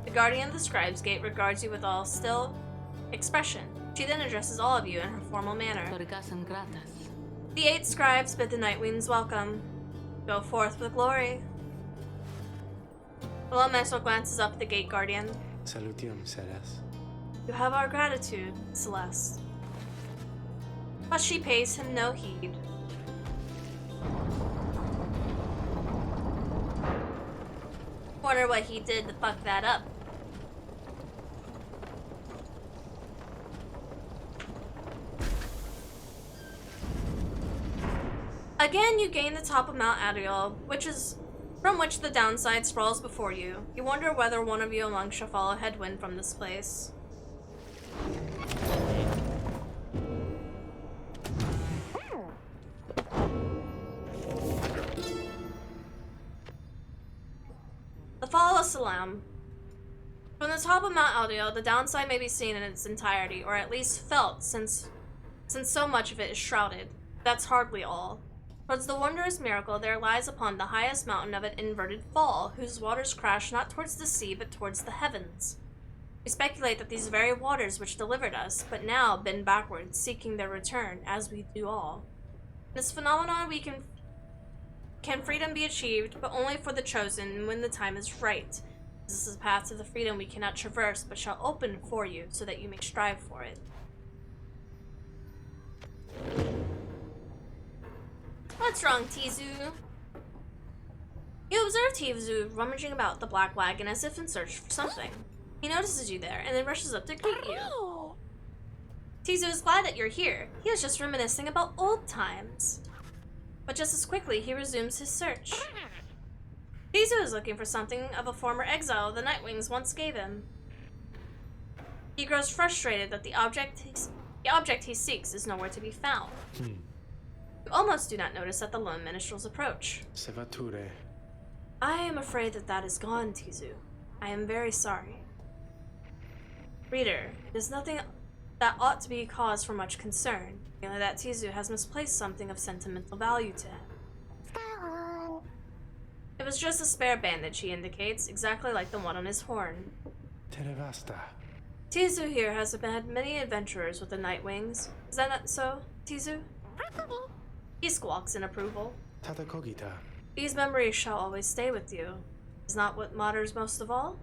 The guardian of the Scribe's Gate regards you with all still expression. She then addresses all of you in her formal manner. The 8 scribes bid the Night Wings welcome. Go forth with glory. The Lord glances up at the gate guardian. Salutium, Celeste. You have our gratitude, Celeste. but she pays him no heed. Wonder what he did to fuck that up. Again, you gain the top of Mount Adriel, from which the downside sprawls before you. You wonder whether one of you among shall follow headwind from this place. The Fall of Salam. From the top of Mount Adriel, the downside may be seen in its entirety, or at least felt, since so much of it is shrouded. That's hardly all. Towards the wondrous miracle there lies upon the highest mountain of an inverted fall, whose waters crash not towards the sea, but towards the heavens. We speculate that these very waters which delivered us, but now bend backwards, seeking their return, as we do all. In this phenomenon we can freedom be achieved, but only for the chosen when the time is right. This is a path to the freedom we cannot traverse, but shall open for you, so that you may strive for it. What's wrong, Tizu? You observe Tizu rummaging about the black wagon as if in search for something. He notices you there and then rushes up to greet you. Tizu is glad that you're here. He was just reminiscing about old times. But just as quickly, he resumes his search. Tizu is looking for something of a former exile the Nightwings once gave him. He grows frustrated that the object he seeks is nowhere to be found. You almost do not notice that the lone minstrels approach. I am afraid that is gone, Tizu. I am very sorry. Reader, it is nothing that ought to be cause for much concern, only that Tizu has misplaced something of sentimental value to him. It was just a spare bandage, he indicates, exactly like the one on his horn. Tizu here has had many adventurers with the Nightwings. Is that not so, Tizu? He squawks in approval. These memories shall always stay with you. Is not what matters most of all?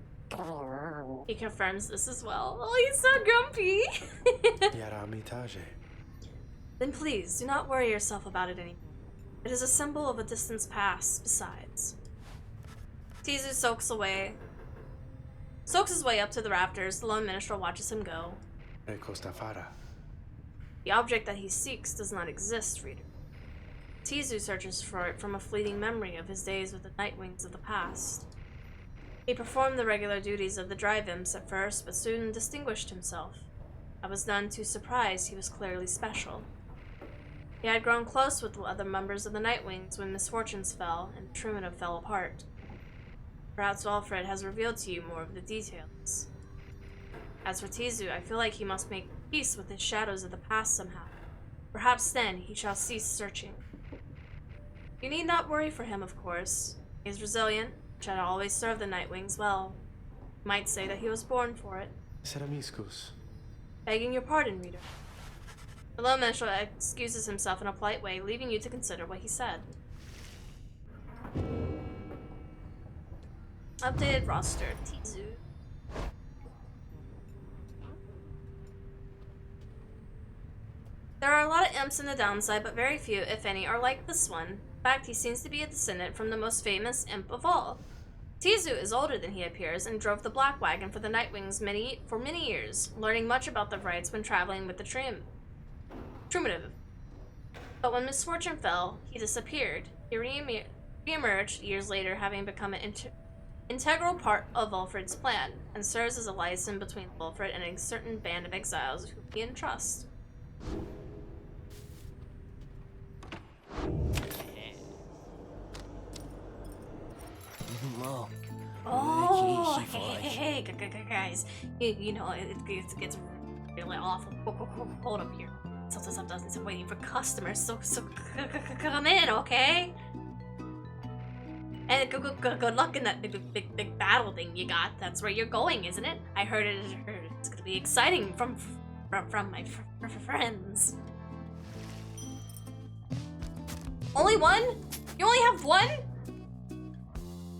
He confirms this as well. Oh, he's so grumpy! Then please, do not worry yourself about it anymore. It is a symbol of a distant past, besides. Tizu soaks his way up to the rafters. The lone minstrel watches him go. The object that he seeks does not exist, reader. Tizu searches for it from a fleeting memory of his days with the Nightwings of the past. He performed the regular duties of the drive imps at first, but soon distinguished himself. I was none too surprised. He was clearly special. He had grown close with the other members of the Nightwings when misfortunes fell and the Truman fell apart. Perhaps Walfred has revealed to you more of the details. As for Tizu, I feel like he must make peace with his shadows of the past somehow. Perhaps then he shall cease searching. You need not worry for him, of course. He is resilient, and shall always serve the Nightwings well. You might say that he was born for it. Begging your pardon, reader. The lone minstrel excuses himself in a polite way, leaving you to consider what he said. Updated roster, Tizu. There are a lot of imps in the downside, but very few, if any, are like this one. In fact, he seems to be a descendant from the most famous imp of all. Tizu is older than he appears and drove the black wagon for the Nightwings for many years, learning much about the rites when traveling with the Trumative. But when misfortune fell, he disappeared. He re-emerged years later, having become an integral part of Walfred's plan, and serves as a liaison between Walfred and a certain band of exiles whom he entrusts. Oh, hey, guys, you know, it gets really awful. Hold up here. Sometimes I'm waiting for customers, so come in, okay? And good luck in that big battle thing you got. That's where you're going, isn't it? I heard it's gonna be exciting from my friends. Only one? You only have one?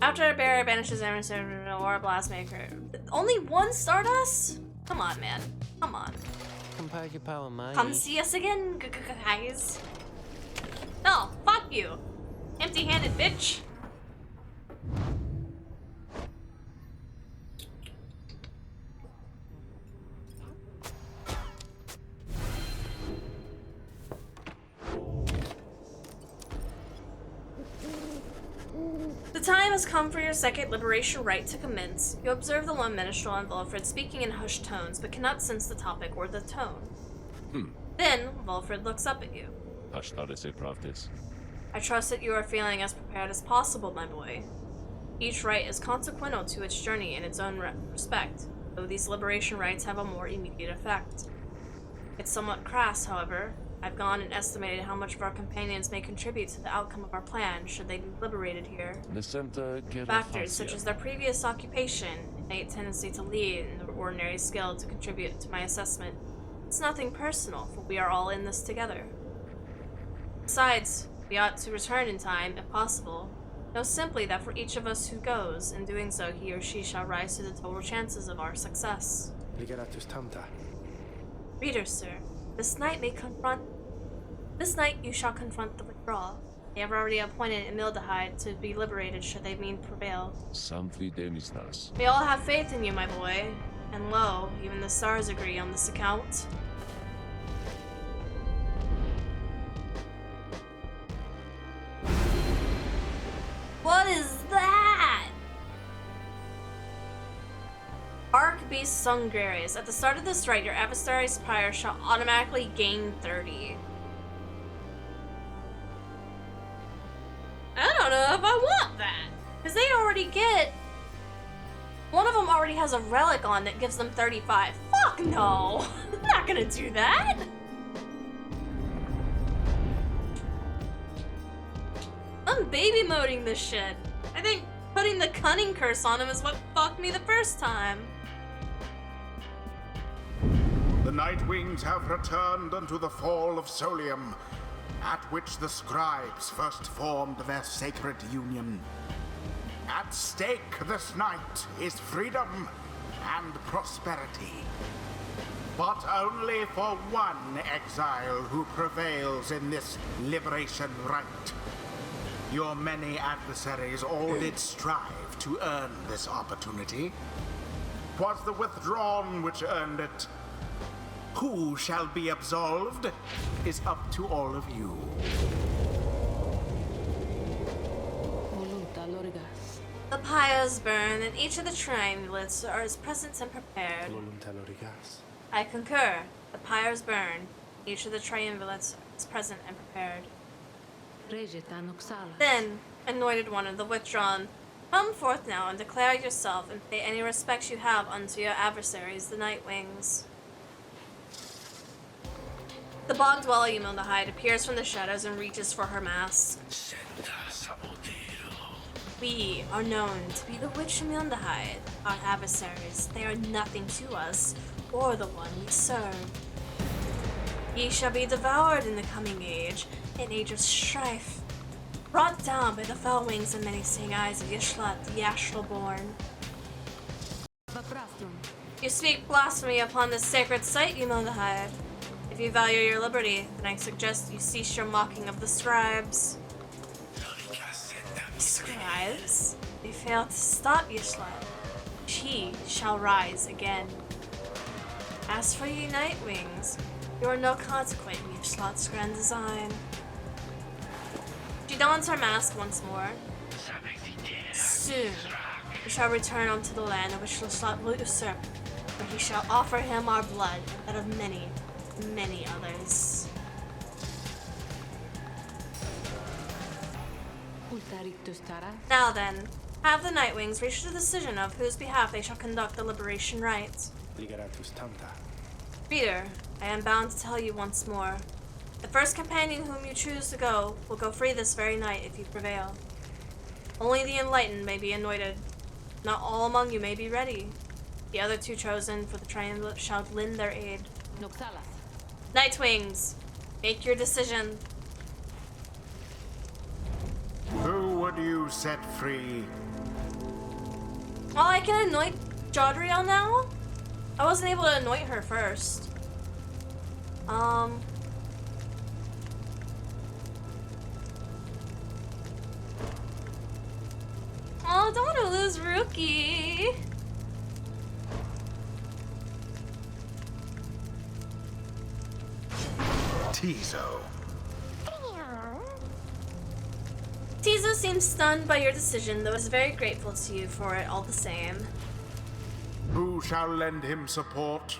After a barrier banishes or a blast maker. Only one Stardust? Come on, man. Come on. Come see us again, guys. No, fuck you. Empty-handed bitch. The time has come for your second liberation rite to commence. You observe the one minstrel and Wilfred speaking in hushed tones, but cannot sense the topic or the tone. Then, Wilfred looks up at you. I trust that you are feeling as prepared as possible, my boy. Each rite is consequential to its journey in its own respect, though these liberation rites have a more immediate effect. It's somewhat crass, however. I've gone and estimated how much of our companions may contribute to the outcome of our plan should they be liberated here. Factors such as their previous occupation, innate tendency to lead, and their ordinary skill to contribute to my assessment. It's nothing personal, for we are all in this together. Besides, we ought to return in time, if possible. Know simply that for each of us who goes, in doing so he or she shall rise to the total chances of our success. Reader, sir, this night you shall confront the withdrawal. They have already appointed Emildahide to be liberated should they mean prevail. We all have faith in you, my boy. And lo, even the stars agree on this account. What is that? ḻ꿩ሶᴍᴇs. At the start of this rite, your adversary's Pyre shall automatically gain 30. I don't know if I want that. Because they already get... One of them already has a relic on that gives them 35. Fuck no! I'm not gonna do that! I'm baby moding this shit. I think putting the cunning curse on him is what fucked me the first time. The Nightwings have returned unto the fall of Solium, at which the scribes first formed their sacred union. At stake this night is freedom and prosperity. But only for one exile who prevails in this liberation rite. Your many adversaries all did strive to earn this opportunity. 'Twas the withdrawn which earned it. Who shall be absolved is up to all of you. The pyres burn, and each of the triumvirates are as present and prepared. I concur. The pyres burn. Each of the triumvirates is present and prepared. Then, anointed one of the withdrawn, come forth now and declare yourself and pay any respects you have unto your adversaries, the Nightwings. The bog dweller Emildahide appears from the shadows and reaches for her mask. We are known to be the witch Emildahide, our adversaries. They are nothing to us, or the one we serve. Ye shall be devoured in the coming age, an age of strife, brought down by the fell wings and menacing eyes of Yishlat, the Astral-born. You speak blasphemy upon this sacred site, Emildahide. If you value your liberty, then I suggest you cease your mocking of the scribes. Scribes? They fail to stop Yishlat. She shall rise again. As for ye Nightwings, you are no consequent in Yishlat's grand design. She dons her mask once more. Soon, we shall return unto the land of which Yishlat will usurp, where he shall offer him our blood, that of many, many others. Now then, have the Nightwings reached a decision of whose behalf they shall conduct the liberation rite. Reader, I am bound to tell you once more. The first companion whom you choose to go will go free this very night if you prevail. Only the enlightened may be anointed. Not all among you may be ready. The other two chosen for the triumvirate shall lend their aid. Nightwings, make your decision. Who would you set free? Well, I can anoint Jodriel now? I wasn't able to anoint her first. Oh, don't want to lose Rookie. Tizo. Tizo seems stunned by your decision, though is very grateful to you for it all the same. Who shall lend him support?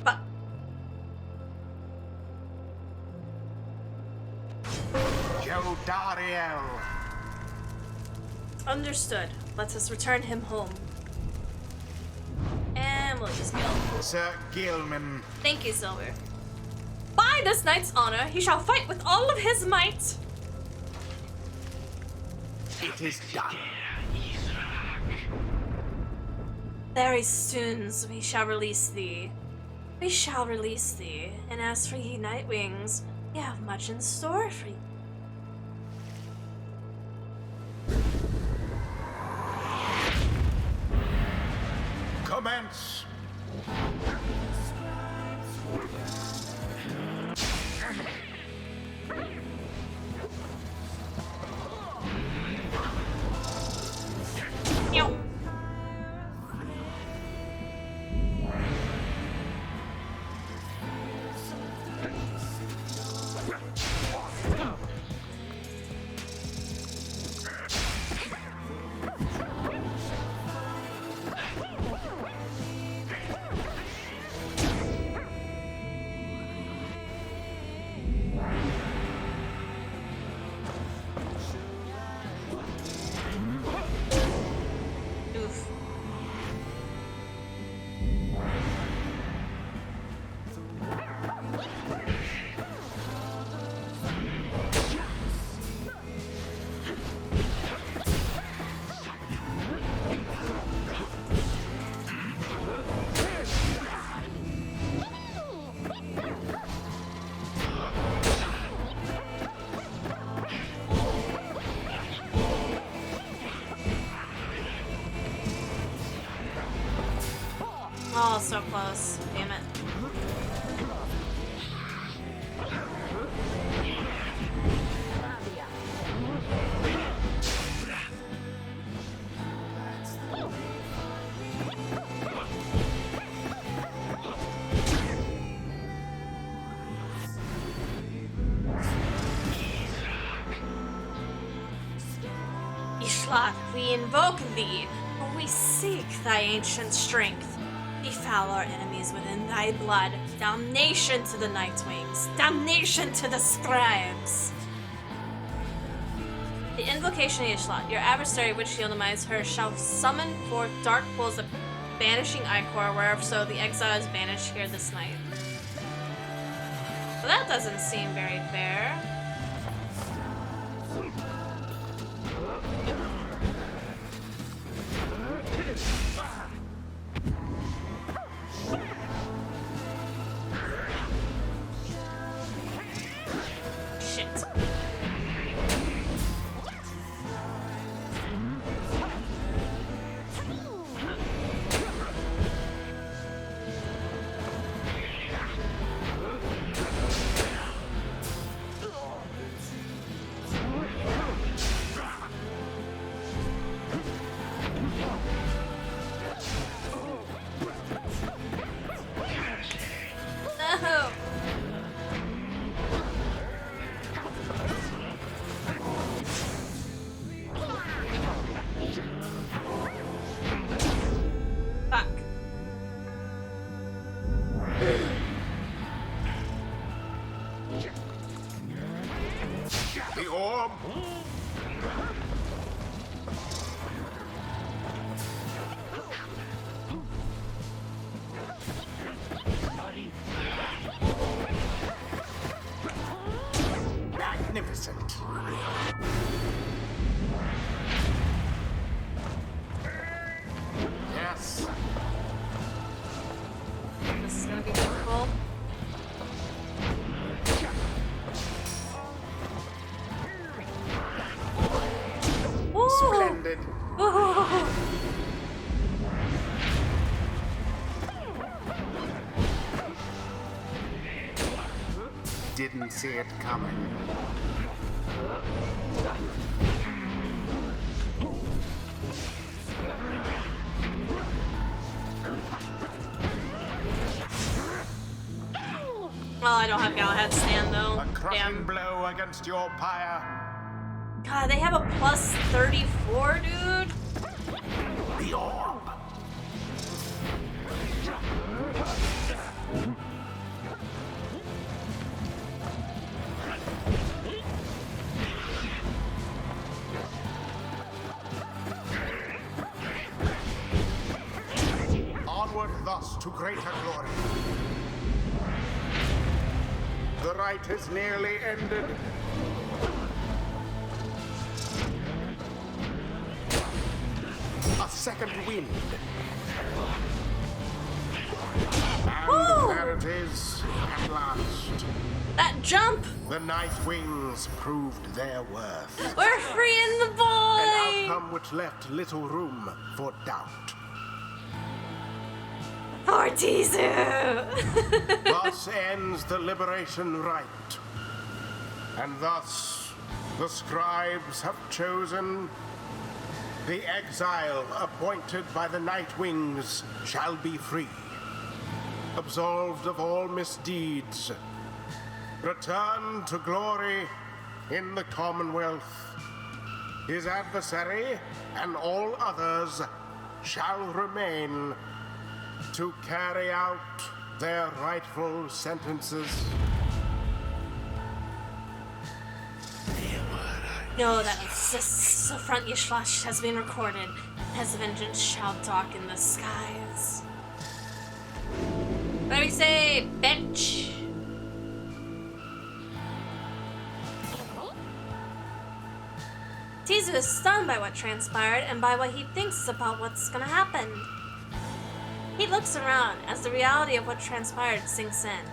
But Jodariel. understood. Let us return him home. And we'll use Gil. Sir Gilman. Thank you, Silver. By this knight's honor, he shall fight with all of his might. It is done. Very soon we shall release thee. We shall release thee, and as for ye Nightwings, we have much in store for you. Commence. Yo. Oof. Oh, so close. Damn it. Ishlak, we invoke thee, for we seek thy ancient strength. Befoul our enemies within thy blood. Damnation to the Nightwings. Damnation to the Scribes. The invocation of Ishlak, your adversary which Yildiz her, shall summon forth dark pools of banishing ichor, wherever so the exile is banished here this night. Well, that doesn't seem very fair. Shit. No. Fuck. The orb. Magnificent. Yes. This is gonna be difficult. Ooh. Splendid. Ooh. didn't see it coming. Well, I don't have Galahad's stand though. A crushing Damn. blow against your pyre. God, they have a plus 34, dude. The orb. Onward thus to greater glory. The rite is nearly ended. A second wind. And Woo! there it is, at last. That jump! The Night Wings proved their worth. We're freeing the An boy! outcome which left little room for doubt. Poor Tizu! Thus ends the liberation rite. And thus, the scribes have chosen the exile appointed by the Night Wings shall be free, absolved of all misdeeds, return to glory in the Commonwealth. His adversary and all others shall remain to carry out their rightful sentences. Know that ᴛᴇs has been recorded, as vengeance shall darken the skies. What do we say? Bench! Tizu is stunned by what transpired and by what he thinks about what's gonna happen. He looks around as the reality of what transpired sinks in.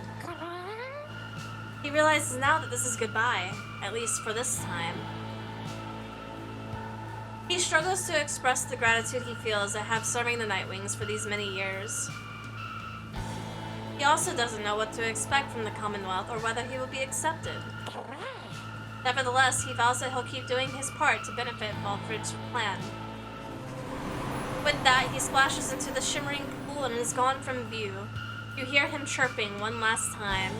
He realizes now that this is goodbye, at least for this time. He struggles to express the gratitude he feels at have serving the Nightwings for these many years. He also doesn't know what to expect from the Commonwealth or whether he will be accepted. Nevertheless, he vows that he'll keep doing his part to benefit Valfrid's plan. With that, he splashes into the shimmering pool and is gone from view. You hear him chirping one last time.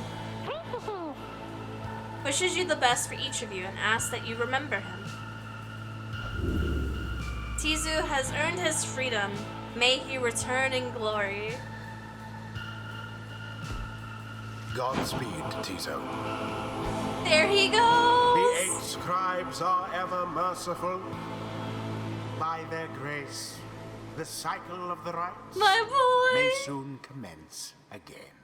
Wishes you the best for each of you and asks that you remember him. Tizu has earned his freedom. May he return in glory. Godspeed, Tizu. There he goes! The 8 scribes are ever merciful. By their grace, the cycle of the rites My boy! may soon commence again.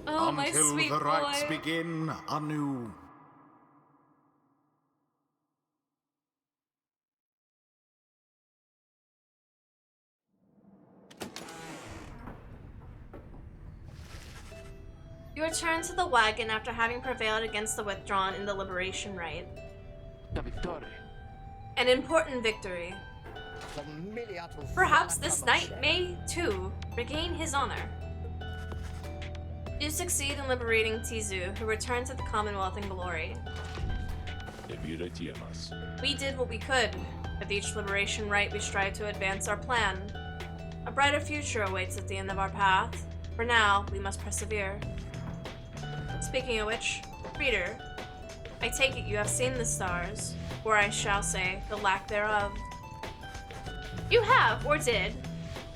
Oh, my Until sweet the rites boy. begin anew. You return to the wagon after having prevailed against the withdrawn in the liberation rite. La Victoria. An important victory. Perhaps this knight may, too, regain his honor. You succeed in liberating Tizu, who returns to the Commonwealth in glory. We did what we could. With each liberation rite, we strive to advance our plan. A brighter future awaits at the end of our path. For now, we must persevere. Speaking of which, reader, I take it you have seen the stars, or I shall say, the lack thereof. You have, or did.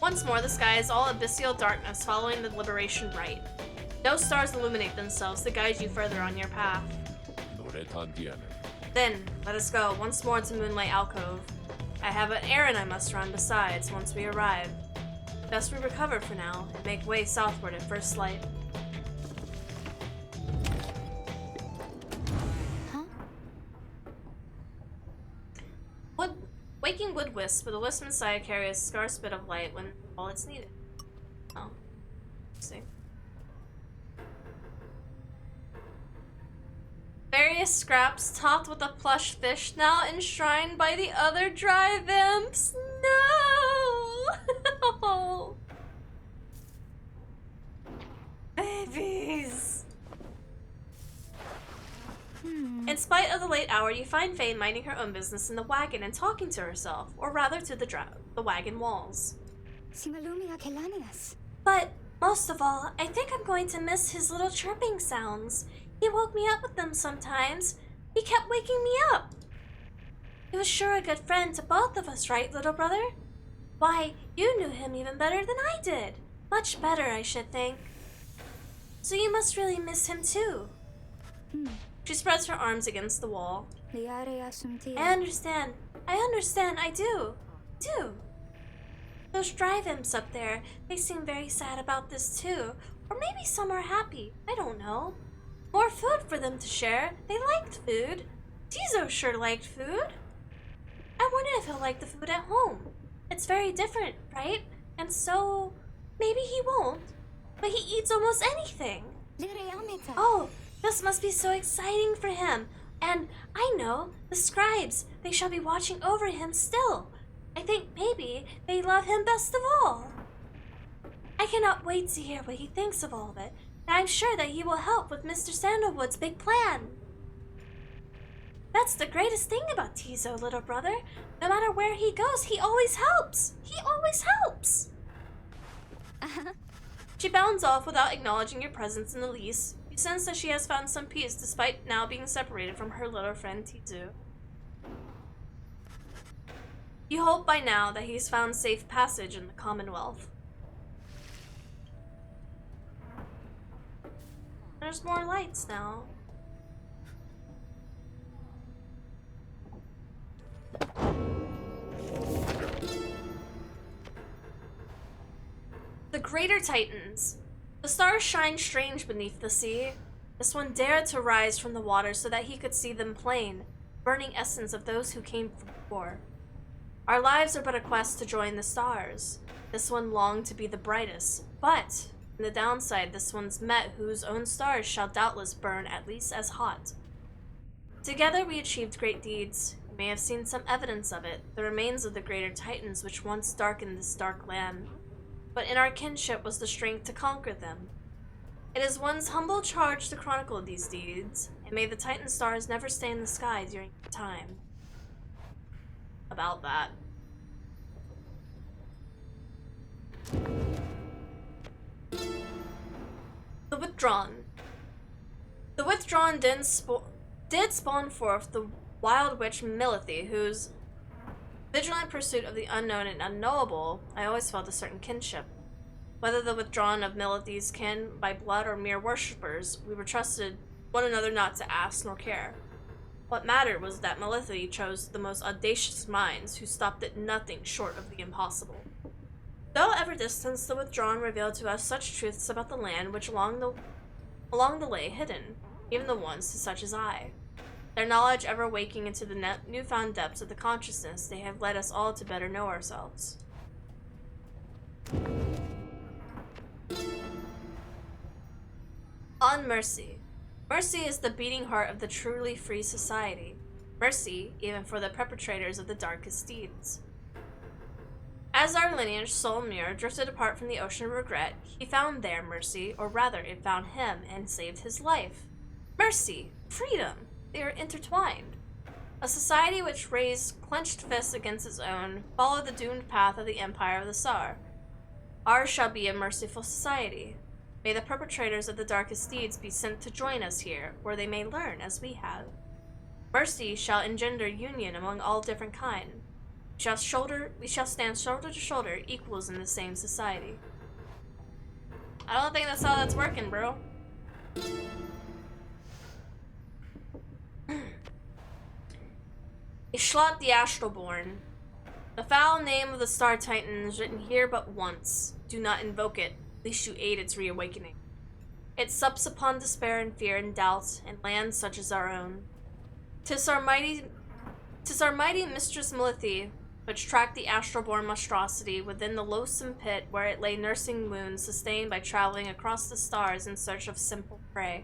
Once more, the sky is all abyssal darkness following the liberation rite. No stars illuminate themselves to guide you further on your path. Then, let us go once more to Moonlight Alcove. I have an errand I must run besides once we arrive. Best we recover for now and make way southward at first light. Waking wood wisp, but the wisp inside carries a scarce bit of light when all it's needed. Oh. See. various scraps topped with a plush fish now enshrined by the other dry imps. No! Babies! In spite of the late hour, you find Faye minding her own business in the wagon and talking to herself, or rather to the wagon walls. But most of all, I think I'm going to miss his little chirping sounds. He woke me up with them sometimes. He kept waking me up. He was sure a good friend to both of us, right, little brother? Why, you knew him even better than I did. Much better, I should think. So you must really miss him too. She spreads her arms against the wall. I understand, I do. Those drive imps up there, they seem very sad about this too. Or maybe some are happy, I don't know. More food for them to share. They liked food. Tizo sure liked food. I wonder if he'll like the food at home. It's very different, right? And so, maybe he won't. But he eats almost anything. Oh, this must be so exciting for him. And I know, the scribes, they shall be watching over him still. I think maybe they love him best of all. I cannot wait to hear what he thinks of all of it. And I'm sure that he will help with Mr. Sandalwood's big plan. That's the greatest thing about Tizo, little brother. No matter where he goes, he always helps. She bounds off without acknowledging your presence in the least. You sense that she has found some peace despite now being separated from her little friend Tizu. You hope by now that he's found safe passage in the Commonwealth. There's more lights now. The Greater Titans. The stars shine strange beneath the sea. This one dared to rise from the water so that he could see them plain, burning essence of those who came before. Our lives are but a quest to join the stars. This one longed to be the brightest, but in the downside, this one's met whose own stars shall doubtless burn at least as hot. Together we achieved great deeds. You may have seen some evidence of it, the remains of the Greater Titans which once darkened this dark land. But in our kinship was the strength to conquer them. It is one's humble charge to chronicle these deeds, and may the Titan stars never stay in the sky during your time. About that. The Withdrawn. The Withdrawn did spawn forth the wild witch Milithy, whose vigilant pursuit of the unknown and unknowable, I always felt a certain kinship. Whether the Withdrawn of Milithy's kin by blood or mere worshippers, we were trusted one another not to ask nor care. What mattered was that Milithy chose the most audacious minds who stopped at nothing short of the impossible. Though ever distant, the Withdrawn revealed to us such truths about the land which along the lay hidden, even the ones to such as I. Their knowledge ever waking into the newfound depths of the consciousness, they have led us all to better know ourselves. On mercy. Mercy is the beating heart of the truly free society. Mercy, even for the perpetrators of the darkest deeds. As our lineage, Solmir, drifted apart from the ocean of regret, he found there mercy, or rather it found him and saved his life. Mercy, freedom, they are intertwined. A society which raised clenched fists against its own, followed the doomed path of the Empire of the Tsar. Ours shall be a merciful society. May the perpetrators of the darkest deeds be sent to join us here, where they may learn as we have. Mercy shall engender union among all different kind. We shall stand shoulder to shoulder, equals in the same society. I don't think that's how that's working, bro. Ishlot the Astralborn. The foul name of the Star Titan is written here but once. Do not invoke it, lest you aid its reawakening. It sups upon despair and fear and doubt, and lands such as our own. 'Tis our mighty mistress Milithy, which tracked the Astralborn monstrosity within the loathsome pit where it lay nursing wounds sustained by traveling across the stars in search of simple prey.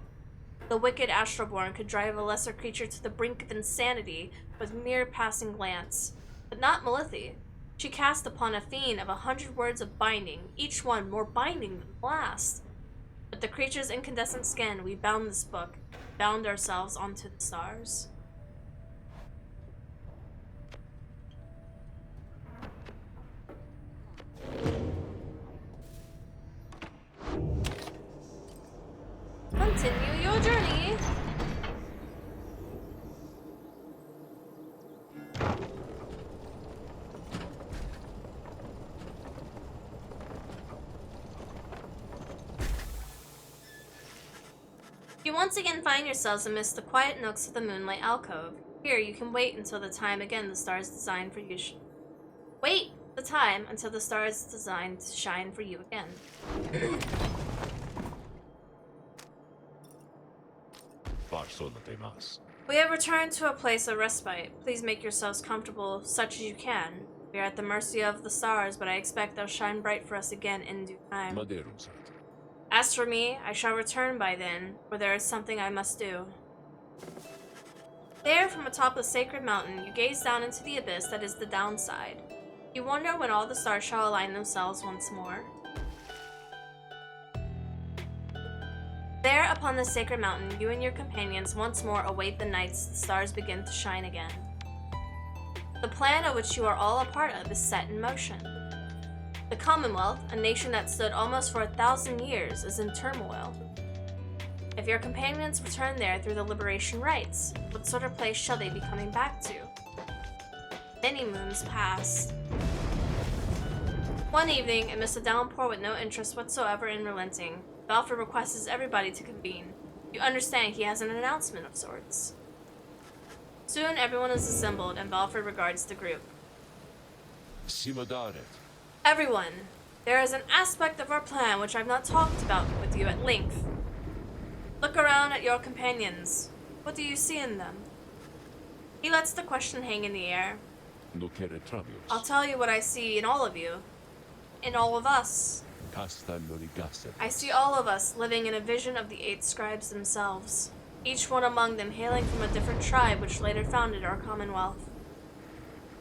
The wicked Astroborn could drive a lesser creature to the brink of insanity with mere passing glance. But not Melithi. She cast upon a fiend of 100 words of binding, each one more binding than the last. With the creature's incandescent skin, we bound this book, bound ourselves onto the stars. Continue your journey. You once again find yourselves amidst the quiet nooks of the Moonlight Alcove. Here you can wait until the time again the stars designed for you. Wait the time until the stars designed to shine for you again. We have returned to a place of respite. Please make yourselves comfortable, such as you can. We are at the mercy of the stars, but I expect they'll shine bright for us again in due time. As for me, I shall return by then, for there is something I must do. There, from atop the sacred mountain, you gaze down into the abyss that is the downside. You wonder when all the stars shall align themselves once more. There, upon the sacred mountain, you and your companions once more await the nights the stars begin to shine again. The plan of which you are all a part of is set in motion. The Commonwealth, a nation that stood almost for 1,000 years, is in turmoil. If your companions return there through the liberation rites, what sort of place shall they be coming back to? Many moons pass. One evening, amidst a downpour with no interest whatsoever in relenting, Valfred requests everybody to convene. You understand he has an announcement of sorts. Soon everyone is assembled, and Valfred regards the group. Everyone, there is an aspect of our plan which I've not talked about with you at length. Look around at your companions. What do you see in them? He lets the question hang in the air. I'll tell you what I see in all of you. In all of us. I see all of us living in a vision of the 8 scribes themselves, each one among them hailing from a different tribe which later founded our Commonwealth.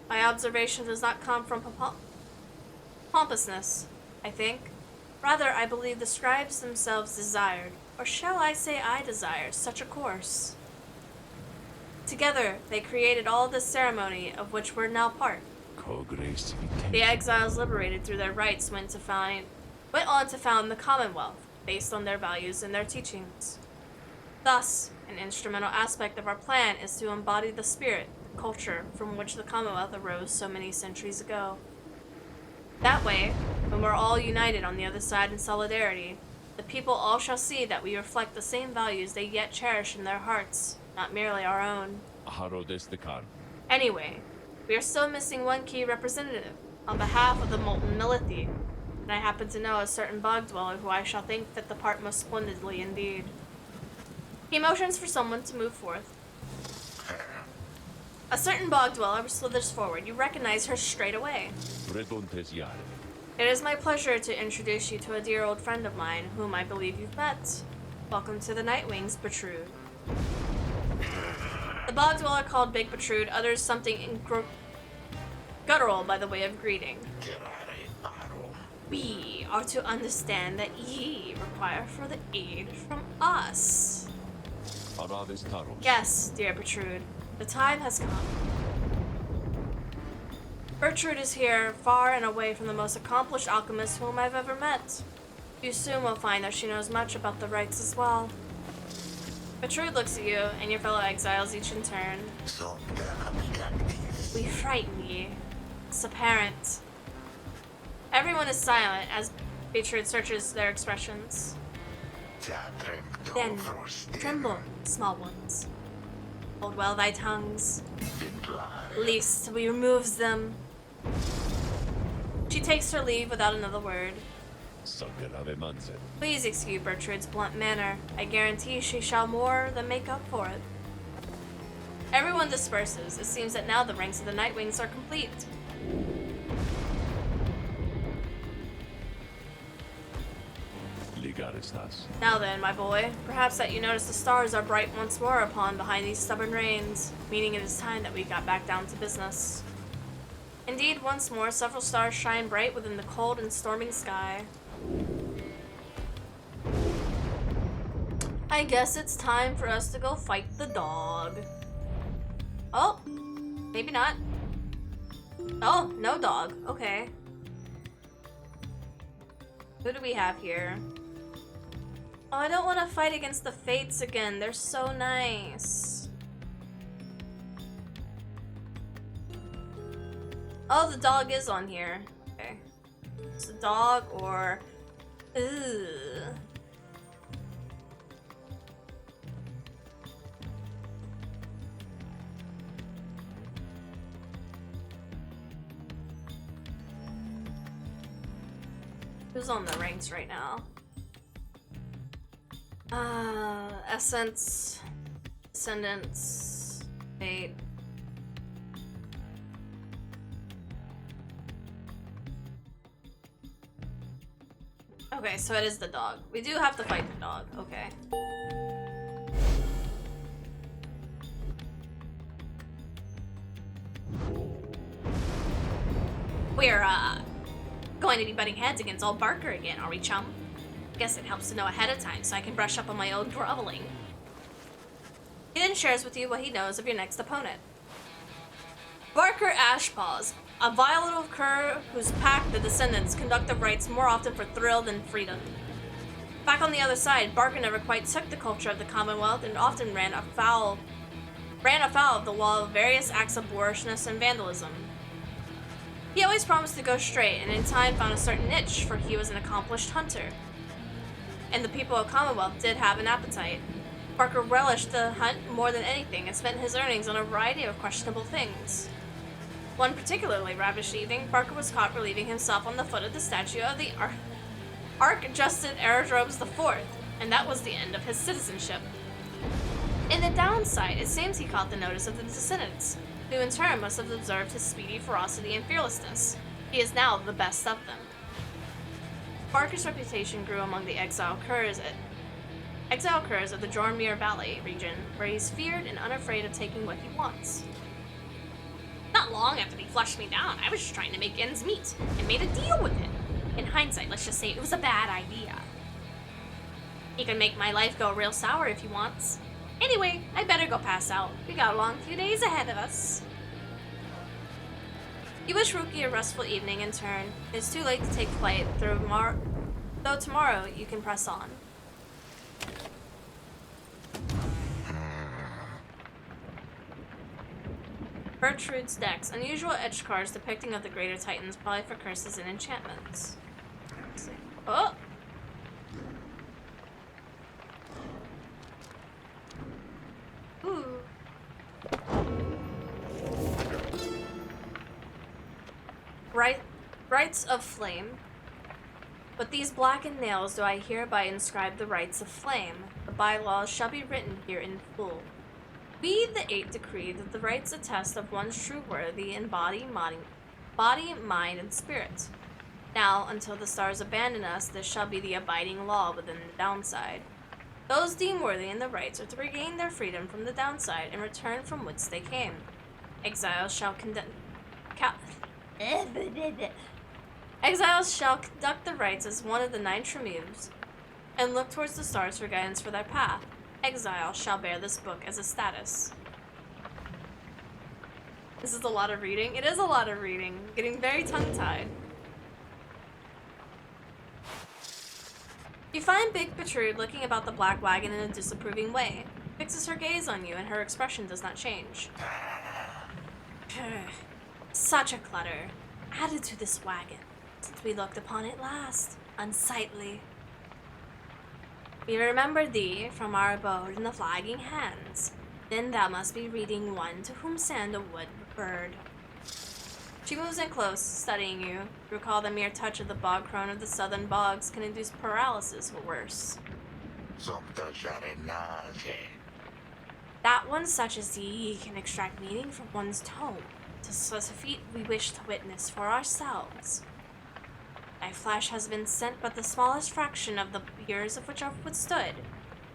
My observation does not come from pompousness, I think. Rather, I believe the scribes themselves desired, or shall I say I desire, such a course. Together, they created all this ceremony of which we're now part. The exiles liberated through their rites went on to found the Commonwealth, based on their values and their teachings. Thus, an instrumental aspect of our plan is to embody the spirit, the culture, from which the Commonwealth arose so many centuries ago. That way, when we're all united on the other side in solidarity, the people all shall see that we reflect the same values they yet cherish in their hearts, not merely our own. Anyway, we are still missing one key representative, on behalf of the molten Melithi, and I happen to know a certain bog dweller who I shall think fit the part most splendidly indeed. He motions for someone to move forth. A certain bog dweller slithers forward. You recognize her straight away. It is my pleasure to introduce you to a dear old friend of mine, whom I believe you've met. Welcome to the Nightwings, Bertrude. The bog dweller called Big Bertrude utters something guttural by the way of greeting. We are to understand that ye require further aid from us. Yes, dear Bertrude, the time has come. Bertrude is here, far and away from the most accomplished alchemist whom I've ever met. You soon will find that she knows much about the rites as well. Bertrude looks at you and your fellow exiles each in turn. We frighten ye. It's apparent. Everyone is silent as Bertrude searches their expressions. Then, tremble, small ones. Hold well thy tongues, lest we remove them. She takes her leave without another word. Please excuse Bertrude's blunt manner. I guarantee she shall more than make up for it. Everyone disperses. It seems that now the ranks of the Nightwings are complete. Now then, my boy, perhaps that you notice the stars are bright once more upon behind these stubborn rains, meaning it is time that we got back down to business. Indeed, once more, several stars shine bright within the cold and storming sky. I guess it's time for us to go fight the dog. Oh, maybe not. Oh, no dog. Okay. Who do we have here? Oh, I don't want to fight against the Fates again. They're so nice. Oh, the dog is on here. Okay. It's a dog or... Ugh. Who's on the ranks right now? Essence, Descendants, Fate. Okay, so it is the dog. We do have to fight the dog. Okay. We're, going to be butting heads against old Barker again, are we, chum? Guess it helps to know ahead of time so I can brush up on my old groveling. He then shares with you what he knows of your next opponent. Barker Ashpaws, a vile little cur whose pack, the Descendants, conduct the rites more often for thrill than freedom. Back on the other side, Barker never quite took the culture of the Commonwealth and often ran afoul of the law of various acts of boorishness and vandalism. He always promised to go straight, and in time found a certain niche, for he was an accomplished hunter. And the people of Commonwealth did have an appetite. Barker relished the hunt more than anything and spent his earnings on a variety of questionable things. One particularly ravished evening, Barker was caught relieving himself on the foot of the statue of the Archjusted Aerodromes IV, and that was the end of his citizenship. In the downside, it seems he caught the notice of the Descendants, who in turn must have observed his speedy ferocity and fearlessness. He is now the best of them. Barker's reputation grew among the exile curs of the Jormir Valley region, where he's feared and unafraid of taking what he wants. Not long after he flushed me down, I was just trying to make ends meet, and made a deal with him. In hindsight, let's just say it was a bad idea. He can make my life go real sour if he wants. Anyway, I better go pass out. We got a long few days ahead of us. You wish Rookie a restful evening in turn. It's too late to take flight, though tomorrow you can press on. Gertrude's decks. Unusual edge cards depicting of the greater titans, probably for curses and enchantments. Let's see. Oh! Ooh. Rites of Flame. With these blackened nails do I hereby inscribe the rites of flame. The bylaws shall be written here in full. We, the Eight, decree that the rites attest of one's true worthy in body, mind, and spirit. Now, until the stars abandon us, this shall be the abiding law within the downside. Those deemed worthy in the rites are to regain their freedom from the downside and return from whence they came. Exiles shall conduct the rites as one of the 9 ᴛᴇs and look towards the stars for guidance for their path. Exiles shall bear this book as a status. This is a lot of reading. It is a lot of reading. Getting very tongue-tied. You find Big Bertrude looking about the black wagon in a disapproving way. Fixes her gaze on you and her expression does not change. Such a clutter added to this wagon since we looked upon it last. Unsightly. We remember thee from our abode in the flagging hands. Then thou must be reading one to whom sandalwood referred. She moves in close, studying you. Recall the mere touch of the bog crone of the southern bogs can induce paralysis or worse. That one such as thee can extract meaning from one's tone, to such a feat we wish to witness for ourselves. My flesh has been sent but the smallest fraction of the years of which I've withstood,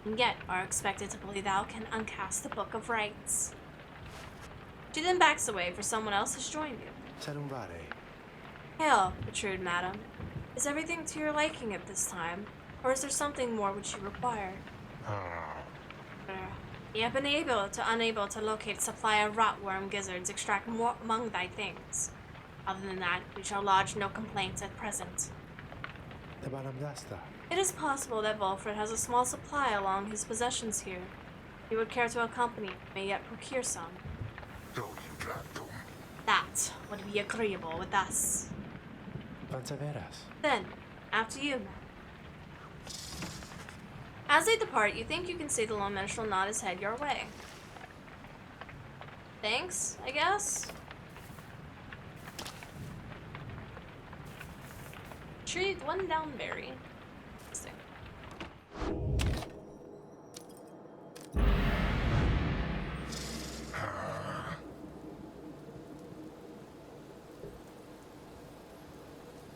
and yet are expected to believe thou can uncast the Book of Rites. She then backs away, for someone else has joined you. Hail, Vtuber, madam. Is everything to your liking at this time, or is there something more which you require? We have been unable to locate supply of rotworm gizzards extract more among thy things. Other than that, we shall lodge no complaints at present. It is possible that Volfred has a small supply along his possessions here. If you would care to accompany, you may yet procure some. That would be agreeable with us. Then, after you, ma'am. As they depart, you think you can see the lone minstrel nod his head your way. Thanks, I guess? Tree, one down berry. Interesting.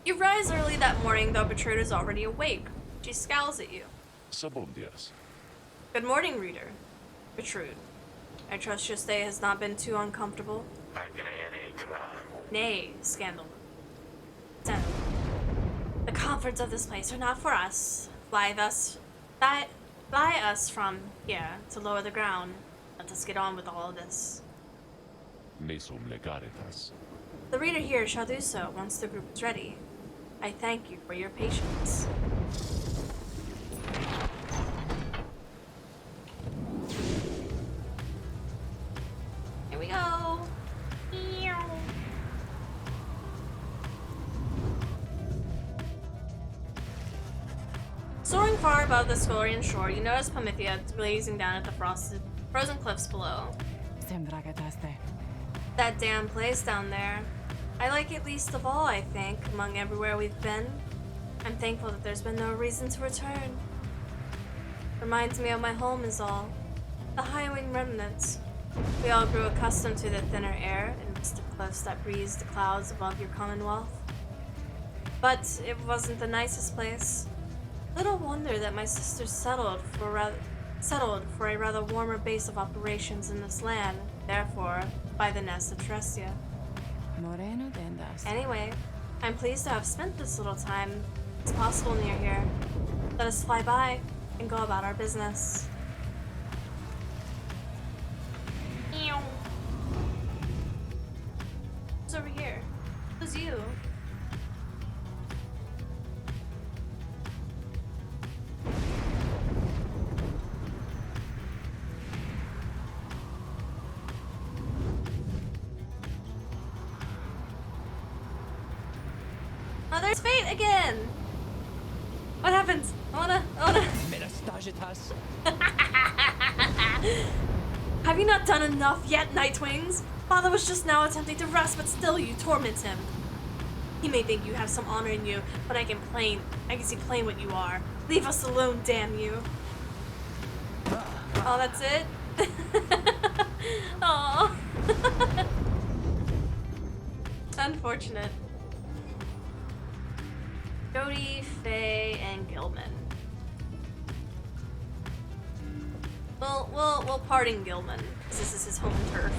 You rise early that morning, though Vtuber is already awake. She scowls at you. Good morning, reader. Vtuber. I trust your stay has not been too uncomfortable. Nay, Scandal. The comforts of this place are not for us. Fly us from here to lower the ground. Let us get on with all of this. The reader here shall do so once the group is ready. I thank you for your patience. Here we go. Soaring far above the Σκολίαν shore, you notice Pomethia gazing down at the frozen cliffs below. That damn place down there. I like it least of all, I think, among everywhere we've been. I'm thankful that there's been no reason to return. Reminds me of my home is all. The high-wing remnants. We all grew accustomed to the thinner air and mystic cliffs that breezed the clouds above your commonwealth. But it wasn't the nicest place. Little wonder that my sisters settled for a rather warmer base of operations in this land, therefore, by the nest of Trestia. Anyway, I'm pleased to have spent this little time as possible near here. Let us fly by and go about our business. Who's over here? Who's you? Oh, there's fate again! What happens? I wanna... Have you not done enough yet, Nightwings? Father was just now attempting to rest, but still you torment him. He may think you have some honor in you, but I can see plain what you are. Leave us alone, damn you. Oh, that's it? Aww. Unfortunate. Jody, Faye, and Gilman. We'll pardon Gilman, because this is his home turf.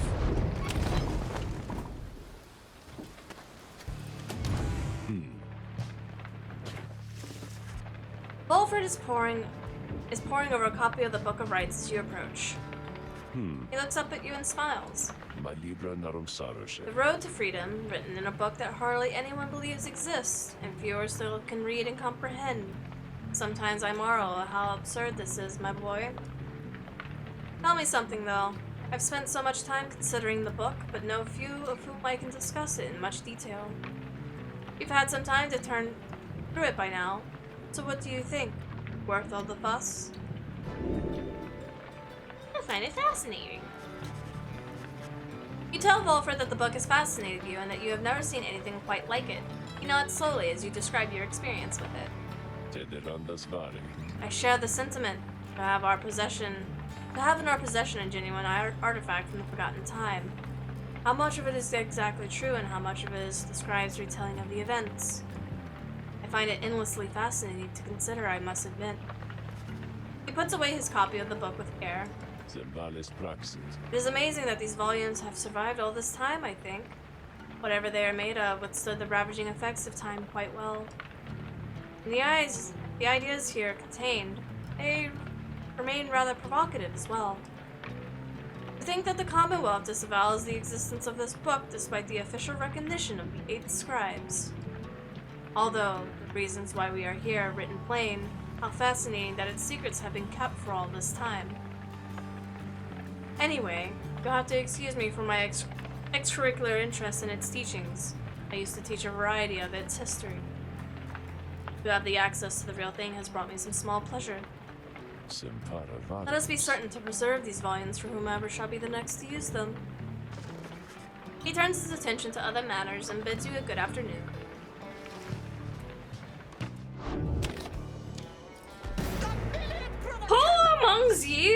Volfred is poring over a copy of the Book of Rites as you approach. He looks up at you and smiles. The Road to Freedom, written in a book that hardly anyone believes exists, and fewer still can read and comprehend. Sometimes I marvel at how absurd this is, my boy. Tell me something, though. I've spent so much time considering the book, but know few of whom I can discuss it in much detail. You've had some time to turn through it by now, so what do you think? Worth all the fuss? I find it fascinating. You tell Volfred that the book has fascinated you and that you have never seen anything quite like it. You nod slowly as you describe your experience with it. I share the sentiment. To have in our possession a genuine artifact from the forgotten time. How much of it is exactly true and how much of it is the scribe's retelling of the events? I find it endlessly fascinating to consider, I must admit. He puts away his copy of the book with care. It is amazing that these volumes have survived all this time, I think. Whatever they are made of withstood the ravaging effects of time quite well. And the ideas here contained, they remain rather provocative as well. To think that the Commonwealth disavows the existence of this book despite the official recognition of the 8 scribes. Although, the reasons why we are here are written plain, how fascinating that its secrets have been kept for all this time. Anyway, you'll have to excuse me for my extracurricular interest in its teachings. I used to teach a variety of its history. To have the access to the real thing has brought me some small pleasure. Let us be certain to preserve these volumes for whomever shall be the next to use them. He turns his attention to other matters and bids you a good afternoon. Who amongst ye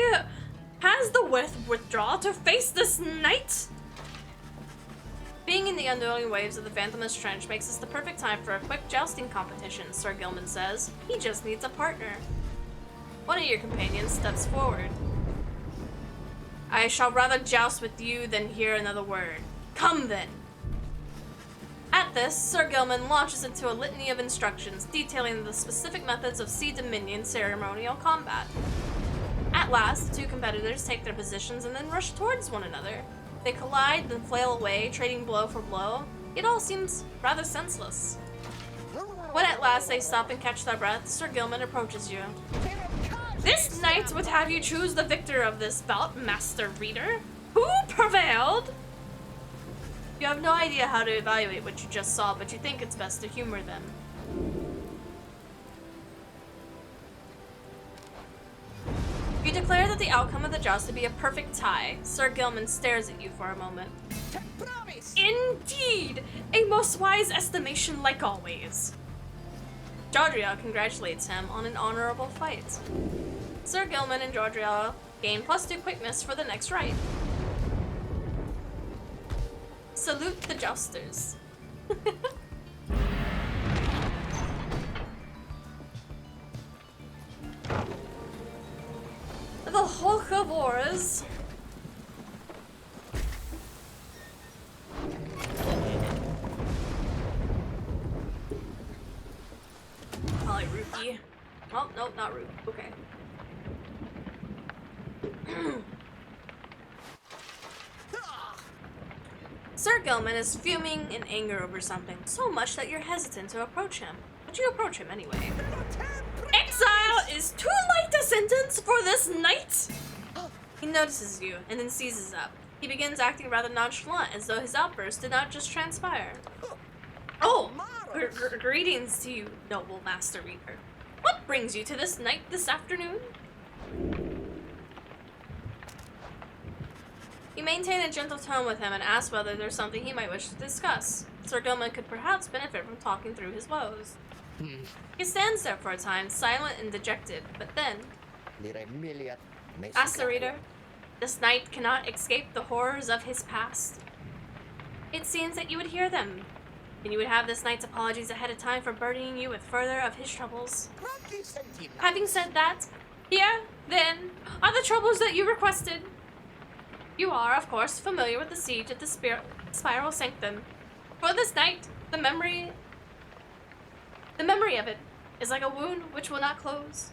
has the withdraw to face this knight? Being in the unduly waves of the Phantomist Trench makes this the perfect time for a quick jousting competition, Sir Gilman says. He just needs a partner. One of your companions steps forward. I shall rather joust with you than hear another word. Come then. At this, Sir Gilman launches into a litany of instructions detailing the specific methods of Sea Dominion ceremonial combat. At last, the two competitors take their positions and then rush towards one another. They collide, then flail away, trading blow for blow. It all seems rather senseless. When at last they stop and catch their breath, Sir Gilman approaches you. This knight would have you choose the victor of this bout, Master Reader. Who prevailed? You have no idea how to evaluate what you just saw, but you think it's best to humor them. You declare that the outcome of the joust would be a perfect tie. Sir Gilman stares at you for a moment. Indeed! A most wise estimation like always. Jodriel congratulates him on an honorable fight. Sir Gilman and Jodriel gain +2 quickness for the next right. Salute the jousters. The Hulkavores. Probably Rookie. Oh, no, not Rookie. Okay. Sir Gilman is fuming in anger over something, so much that you're hesitant to approach him. But you approach him anyway. Exile is too light a sentence for this knight! He notices you, and then seizes up. He begins acting rather nonchalant, as though his outburst did not just transpire. Oh! Greetings to you, noble Master Reader. What brings you to this knight this afternoon? You maintain a gentle tone with him and ask whether there's something he might wish to discuss. Sir Gilman could perhaps benefit from talking through his woes. He stands there for a time, silent and dejected, but then... Asks the reader, this knight cannot escape the horrors of his past. It seems that you would hear them, and you would have this knight's apologies ahead of time for burdening you with further of his troubles. Having said that, here, then, are the troubles that you requested. You are, of course, familiar with the siege at the Spiral Sanctum. For this night, the memory of it is like a wound which will not close.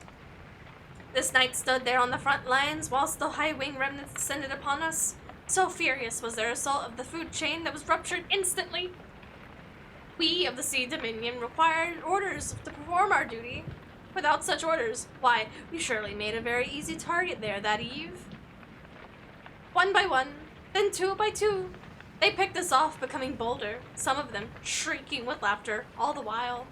This knight stood there on the front lines whilst the high wing remnants descended upon us. So furious was their assault of the food chain that was ruptured instantly. We of the Sea Dominion required orders to perform our duty. Without such orders, why, we surely made a very easy target there that eve. One by one, then 2 by 2, they picked us off, becoming bolder, some of them shrieking with laughter all the while.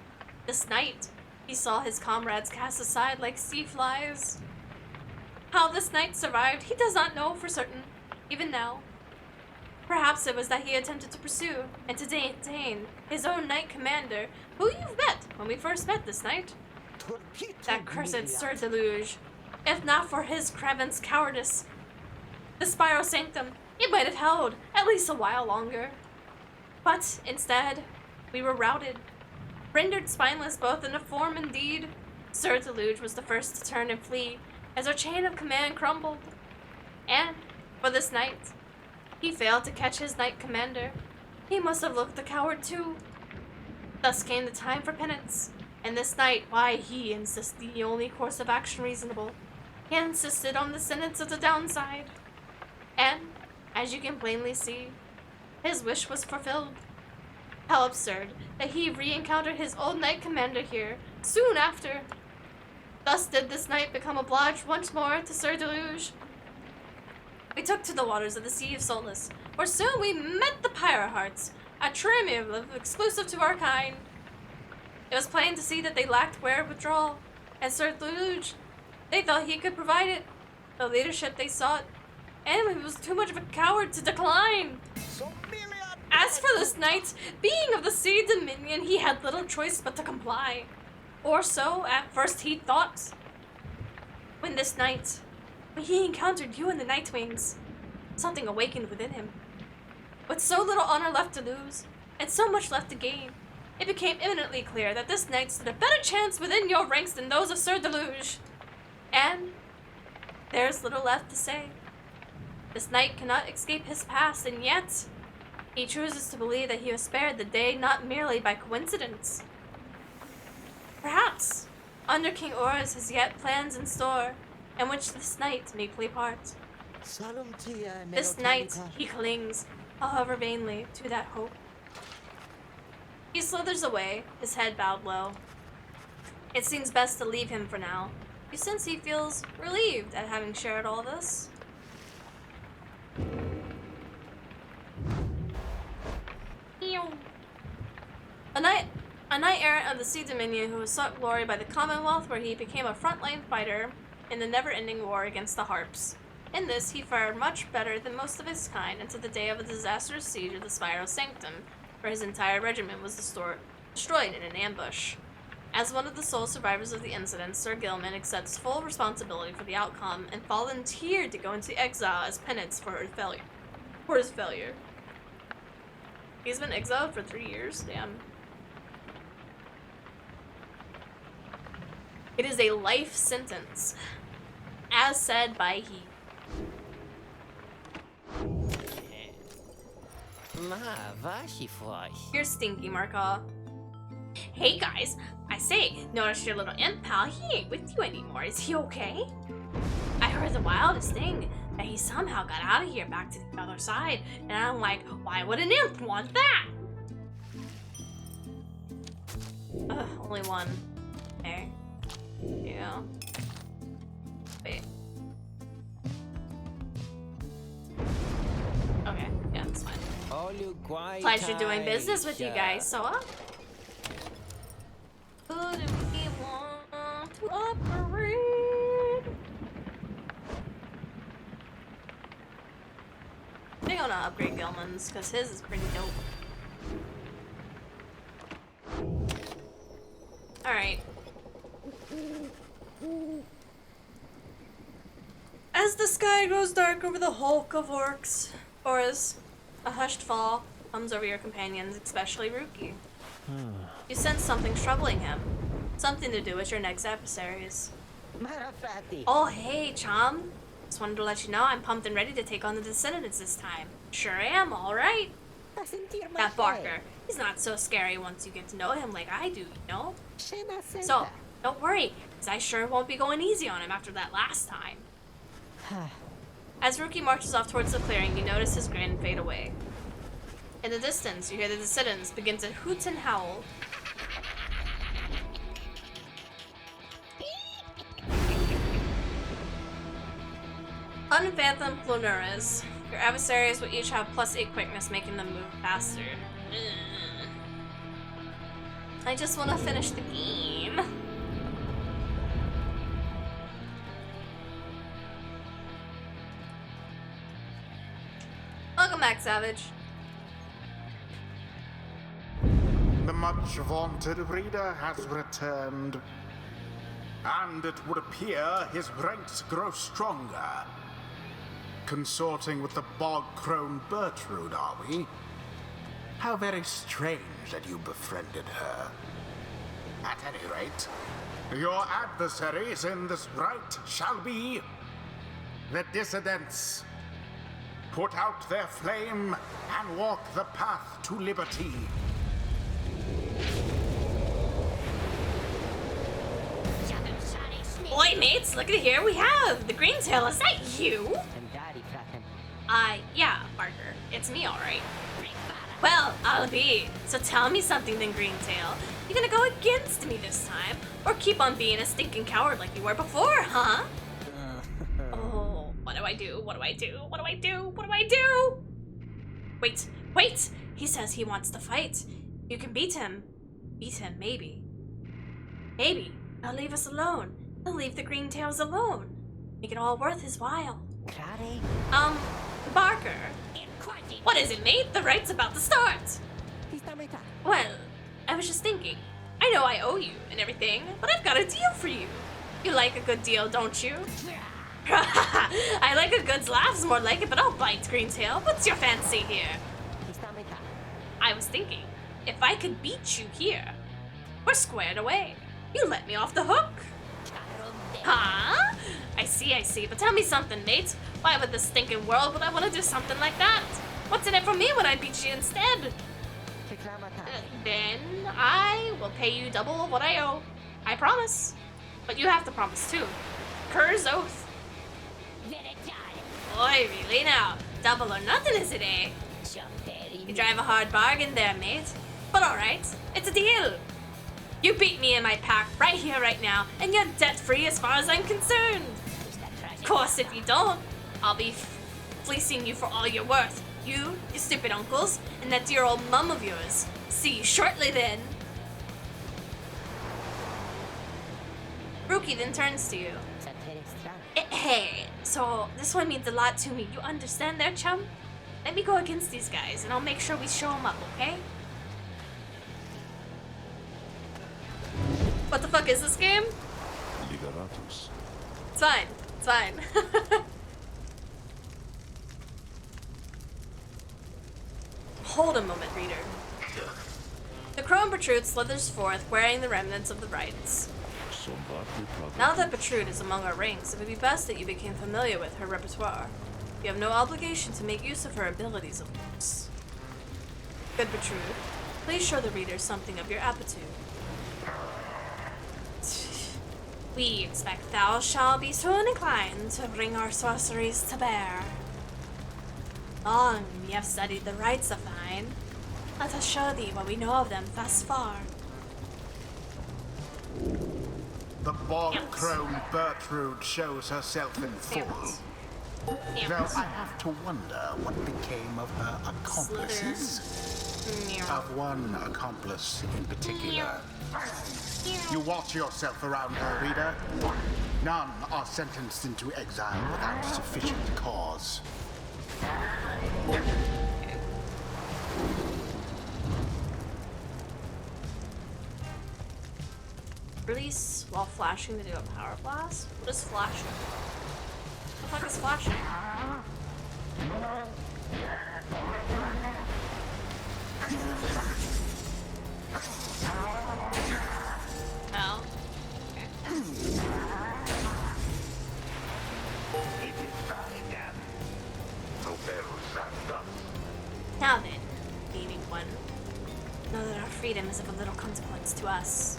This night, he saw his comrades cast aside like sea flies. How this knight survived, he does not know for certain, even now. Perhaps it was that he attempted to pursue and to detain his own knight commander, who you've met when we first met this night. That cursed Sir Deluge. If not for his Kraven's cowardice, the Spiral Sanctum, it might have held at least a while longer. But instead, we were routed. Rendered spineless both in a form and deed, ᴛᴇs was the first to turn and flee as our chain of command crumbled. And, for this night, he failed to catch his knight commander. He must have looked a coward too. Thus came the time for penance, and this night, why, he insisted the only course of action reasonable. He insisted on the sentence of the downside. And, as you can plainly see, his wish was fulfilled. How absurd that he re-encountered his old knight commander here, soon after. Thus did this knight become obliged once more to ᴛᴇs. We took to the waters of the Sea of Soulless, where soon we met the Pyre hearts, a triumph exclusive to our kind. It was plain to see that they lacked wherewithal, and ᴛᴇs, they thought he could provide it, the leadership they sought, and he was too much of a coward to decline. As for this knight, being of the Sea Dominion, he had little choice but to comply. Or so, at first he thought. When he encountered you in the Nightwings, something awakened within him. With so little honor left to lose, and so much left to gain, it became eminently clear that this knight stood a better chance within your ranks than those of ᴛᴇs. And there's little left to say. This knight cannot escape his past, and yet he chooses to believe that he was spared the day not merely by coincidence. Perhaps, under King Oros has yet plans in store, in which this knight may play part. This knight, he clings, however vainly, to that hope. He slithers away, his head bowed low. It seems best to leave him for now, since he feels relieved at having shared all this. A knight errant of the Sea Dominion who was sought glory by the Commonwealth, where he became a frontline fighter in the never-ending war against the Harps. In this, he fared much better than most of his kind until the day of a disastrous siege of the Spiral Sanctum, where his entire regiment was destroyed in an ambush. As one of the sole survivors of the incident, Sir Gilman accepts full responsibility for the outcome and volunteered to go into exile as penance for his failure. He's been exiled for 3 years? Damn. It is a life sentence, as said by he. You're stinky, Markaw. Hey guys, I say, notice your little imp pal, he ain't with you anymore. Is he okay? I heard the wildest thing, that he somehow got out of here back to the other side, and I'm like, why would an imp want that? Ugh, only one. Okay. Yeah. Wait. Okay, yeah, that's fine. Pleasure doing business with you guys, so who do we want to operate? I think I'm gonna upgrade Gilman's, because his is pretty dope. Alright. As the sky grows dark over the hulk of orcs, or as a hushed fall comes over your companions, especially Rookie, you sense something troubling him. Something to do with your next adversaries. Oh, hey, chum. Just wanted to let you know I'm pumped and ready to take on the Descendants this time. Sure am, alright. That Barker, he's not so scary once you get to know him like I do, you know? So, don't worry, because I sure won't be going easy on him after that last time. As Rookie marches off towards the clearing, you notice his grin fade away. In the distance, you hear the Descendants begin to hoot and howl. Unfathomed ᴛᴇs. Your adversaries will each have +8 quickness, making them move faster. Ugh. I just want to finish the game. Welcome back, Savage. The much vaunted reader has returned, and it would appear his ranks grow stronger. Consorting with the bog-crone Bertrude, are we? How very strange that you befriended her. At any rate, your adversaries in this rite shall be the dissidents. Put out their flame and walk the path to liberty. Boy, mates, look at here. We have the green tail. Is that you? Yeah, Parker. It's me, alright. Well, I'll be. So tell me something then, Greentail. You gonna go against me this time? Or keep on being a stinking coward like you were before, huh? Oh, what do I do? What do I do? What do I do? What do I do? Wait, wait! He says he wants to fight. You can beat him. Beat him, maybe. Maybe. He'll leave us alone. He'll leave the Greentails alone. Make it all worth his while. Barker. What is it, mate? The rite's about to start. Well, I was just thinking. I know I owe you and everything, but I've got a deal for you. You like a good deal, don't you? I like a good laugh's more like it, but I'll bite, Greentail. What's your fancy here? I was thinking, if I could beat you here, we're squared away. You let me off the hook. Huh? I see, but tell me something, mate. Why would this stinking world would I want to do something like that? What's in it for me when I beat you instead? Then I will pay you double of what I owe. I promise. But you have to promise too. Kerr's oath. Boy, really now. Double or nothing, is it, eh? You drive a hard bargain there, mate. But alright, it's a deal. You beat me in my pack right here, right now, and you're debt-free as far as I'm concerned. Of course, if you don't, I'll be fleecing you for all you're worth. You, your stupid uncles, and that dear old mum of yours. See you shortly then. Rookie then turns to you. Hey, so this one means a lot to me. You understand there, chum? Let me go against these guys, and I'll make sure we show them up, okay? What the fuck is this game? Liberatus. It's fine. It's fine. Hold a moment, reader. The crone Bertrude slithers forth, wearing the remnants of the rites. Now that Bertrude is among our ranks, it would be best that you became familiar with her repertoire. You have no obligation to make use of her abilities, of course. Good Bertrude, please show the reader something of your aptitude. We expect thou shalt be soon inclined to bring our sorceries to bear. Long we have studied the rites of thine. Let us show thee what we know of them thus far. The bog crone Bertrude shows herself in full. Though I have to wonder what became of her accomplices. Of one accomplice in particular. You watch yourself around her, reader. None are sentenced into exile without sufficient cause. Release while flashing to do a power blast? What is flashing? What the fuck is flashing? Oh. Now then, gaming one. Know that our freedom is of a little consequence to us.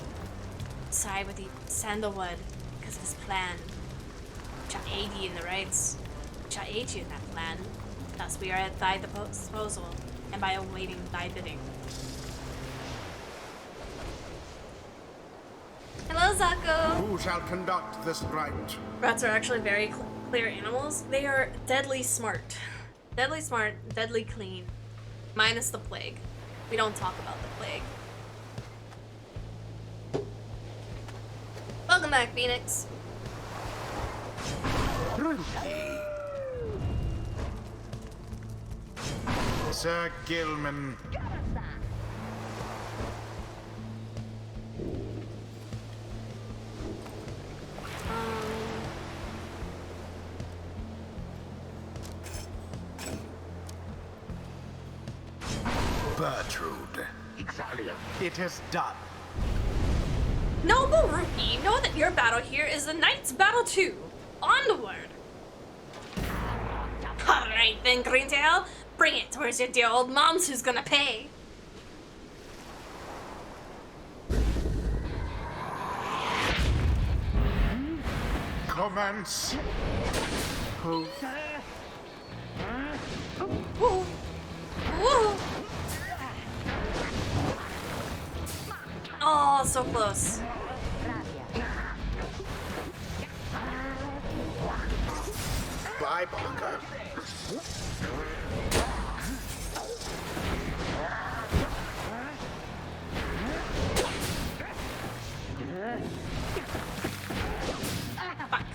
Side with the Sandalwood because of his plan. Shall aid ye in the rites. Shall aid you in that plan. Thus we are at thy disposal, and by awaiting thy bidding. Hello, Zako! Who shall conduct this rite? Rats are actually very clear animals. They are deadly smart. Deadly smart, deadly clean. Minus the plague. We don't talk about the plague. Welcome back, Phoenix. Sir Gilman. Bertrude. It is done. Noble Rupee, know that your battle here is the Knight's battle too. Onward! Alright then, Greentail. Bring it towards your dear old moms who's gonna pay. Commence. Woo. Woo. Oh, so close. Bye, Barker. Fuck.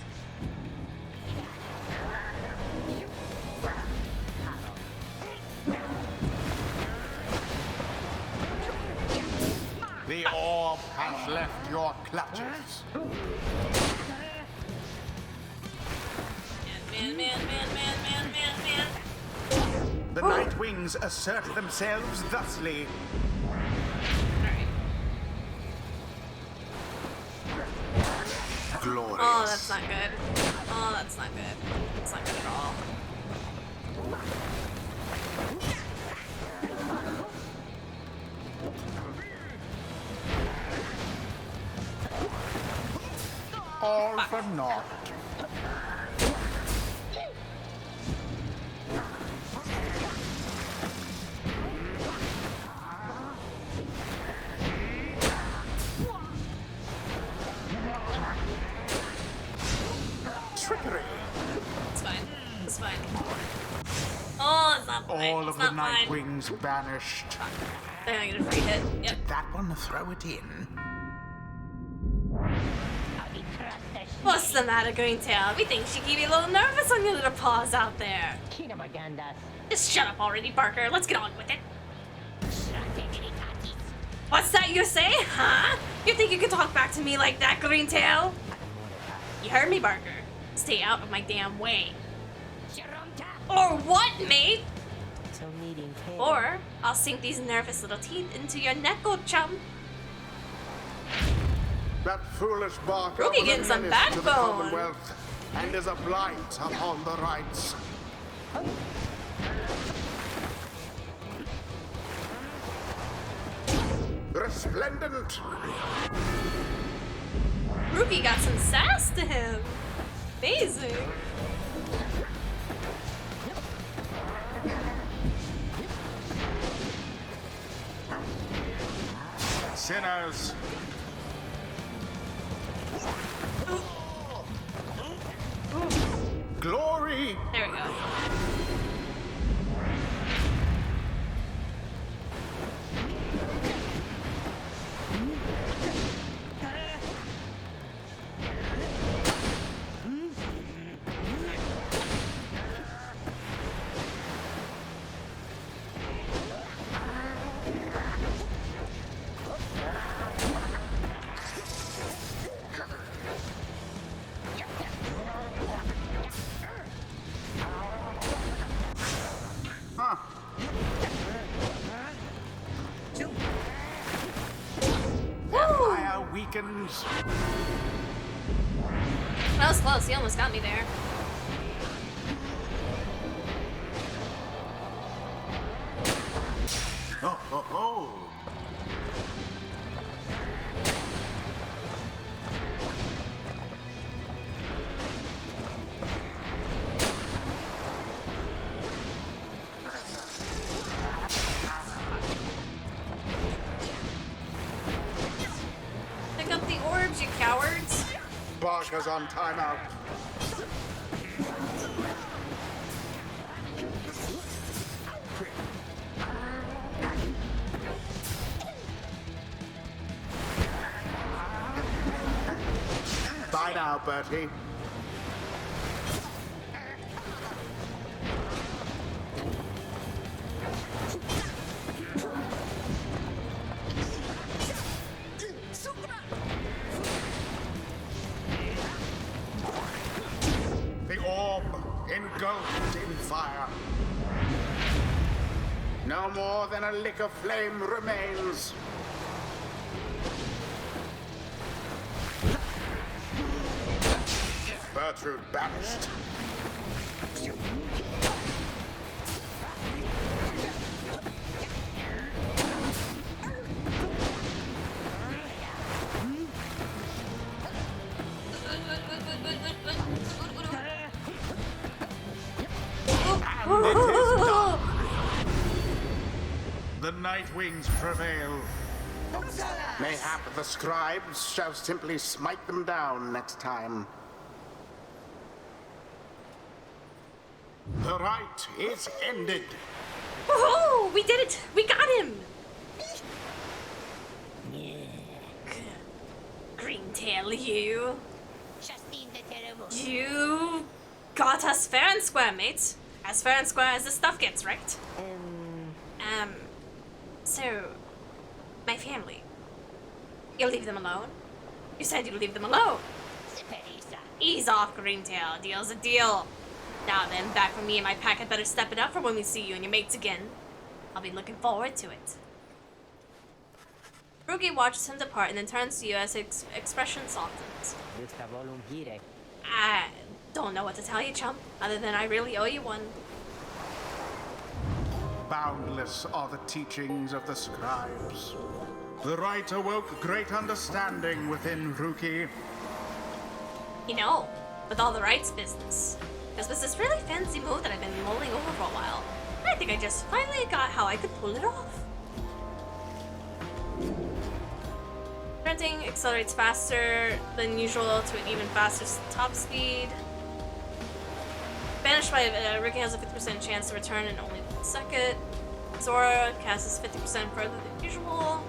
The orb has left your clutches. Man. The Night Wings assert themselves thusly. Alright. Glorious. Oh, that's not good. Oh, that's not good. That's not good at all. All for naught. Trickery. It's fine. It's fine. Oh, it's not fine. All It's of the not Night fine. Wings banished. They're gonna get a free hit. Yep. Did that one throw it in? What's the matter, Greentail? We think she gave you a little nervous on your little paws out there. Just shut up already, Barker. Let's get on with it. What's that you say, huh? You think you can talk back to me like that, Greentail? You heard me, Barker. Stay out of my damn way. Or what, mate? Or I'll sink these nervous little teeth into your neck, old chum. That foolish Barker Rookie was a getting some menace to the backbone. Commonwealth and is a blight upon the rights. Resplendent. Rookie got some sass to him. Amazing. Sinners. Glory. There we go. Huh. Fire weakens. That was close. He almost got me there. Oh, oh, oh. Pick up the orbs, you cowards. Barker's on timeout. Bye now, Bertie. The orb engulfed in fire. No more than a lick of flame remains. Bertrude banished. And it is done. The Night Wings prevail. Mayhap the scribes shall simply smite them down next time. The rite is ended. Woohoo! We did it! We got him! Greentail, you. You got us fair and square, mate. As fair and square as the stuff gets, right? So, my family. You'll leave them alone? You said you'd leave them alone. Ease off, Greentail. Deal's a deal. Now then, back with me and my pack had better step it up for when we see you and your mates again. I'll be looking forward to it. Ruki watches him depart and then turns to you as his expression softens. I don't know what to tell you, chump, other than I really owe you one. Boundless are the teachings of the scribes. The rite awoke great understanding within Ruki. You know, with all the rights business, there's this really fancy move that I've been mulling over for a while. I think I just finally got how I could pull it off. Sprinting accelerates faster than usual to an even faster top speed. Banished by Ricky has a 50% chance to return in only 1 second. Zora casts 50% further than usual.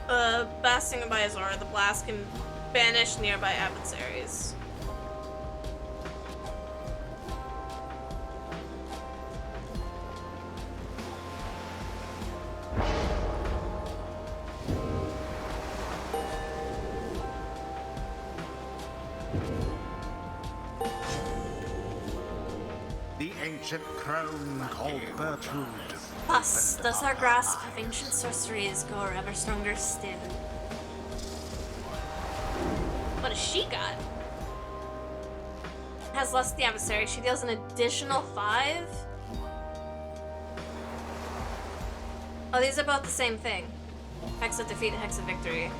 Blasting by Zora, the blast can banish nearby adversaries. The ancient crone called Bertrude. Thus does our grasp of ancient sorceries grow ever stronger still. What has she got? Has less the adversary. She deals an additional 5. Oh, these are both the same thing. Hex of defeat and Hex of victory.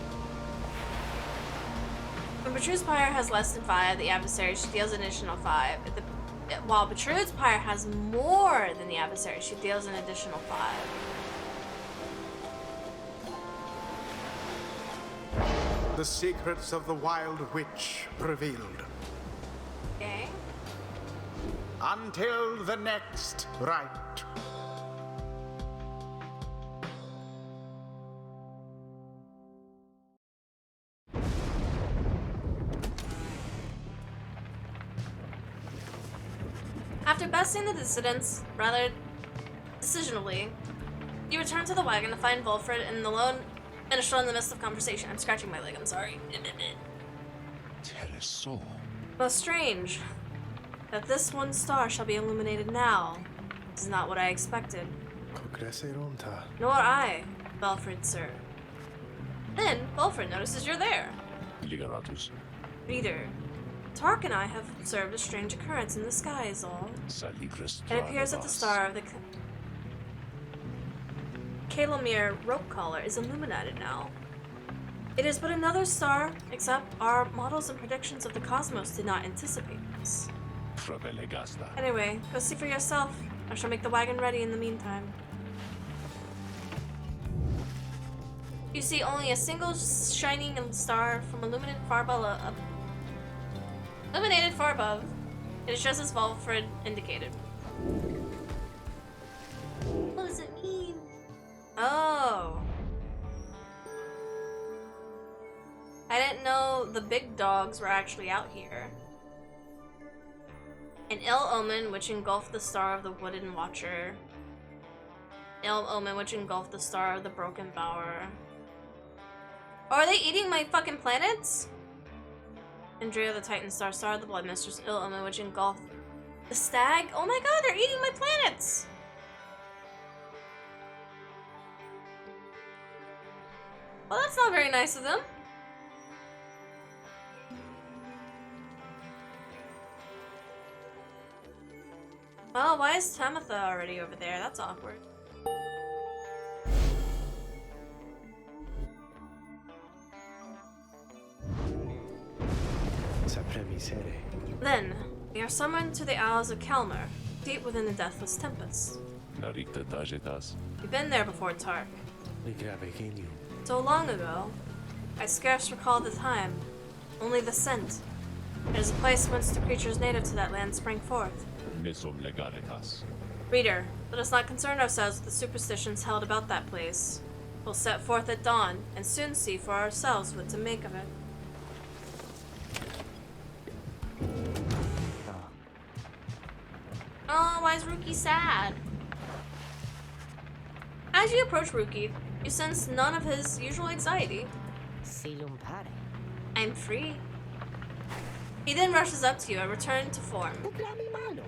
When Bertrude's Pyre has less than 5, the adversary, she deals an additional 5. While Bertrude's Pyre has more than the adversary, she deals an additional 5. The secrets of the Wild Witch revealed. Okay. Until the next rite. After besting the dissidents, rather decisionally, you return to the wagon to find Volfred and the lone minister in the midst of conversation. I'm scratching my leg, I'm sorry. ᴛ쏘ᴍᴇs. Most strange that this one star shall be illuminated now. This is not what I expected. Nor I, Belfred, sir. Then, Belfred notices you're there. ლი가라투스. Reader, Tark and I have observed a strange occurrence in the sky is all. ᴛᴕs. It appears that the star of the 噚 rope collar is illuminated now. It is but another star, except our models and predictions of the cosmos did not anticipate this. Anyway, go see for yourself. I shall make the wagon ready in the meantime. You see only a single shining star from illuminated far above. Illuminated far above. It is just as Volfred indicated. What does it mean? Oh. I didn't know the big dogs were actually out here. An ill omen which engulfed the star of the wooden watcher. Ill omen which engulfed the star of the broken bower. Oh, are they eating my fucking planets? Andrea the Titan Star, Star of the Blood Mistress, ill omen which engulfed the stag. Oh my god, they're eating my planets! Well, that's not very nice of them. Oh, why is Tamitha already over there? That's awkward. Then, we are summoned to the Isles of Kalmar, deep within the Deathless Tempest. We've been there before, Tark. So long ago, I scarce recall the time, only the scent. It is a place whence the creatures native to that land spring forth. Reader, let us not concern ourselves with the superstitions held about that place. We'll set forth at dawn, and soon see for ourselves what to make of it. Oh, why is Ruki sad? As you approach Ruki, you sense none of his usual anxiety. I'm free. He then rushes up to you and returns to form.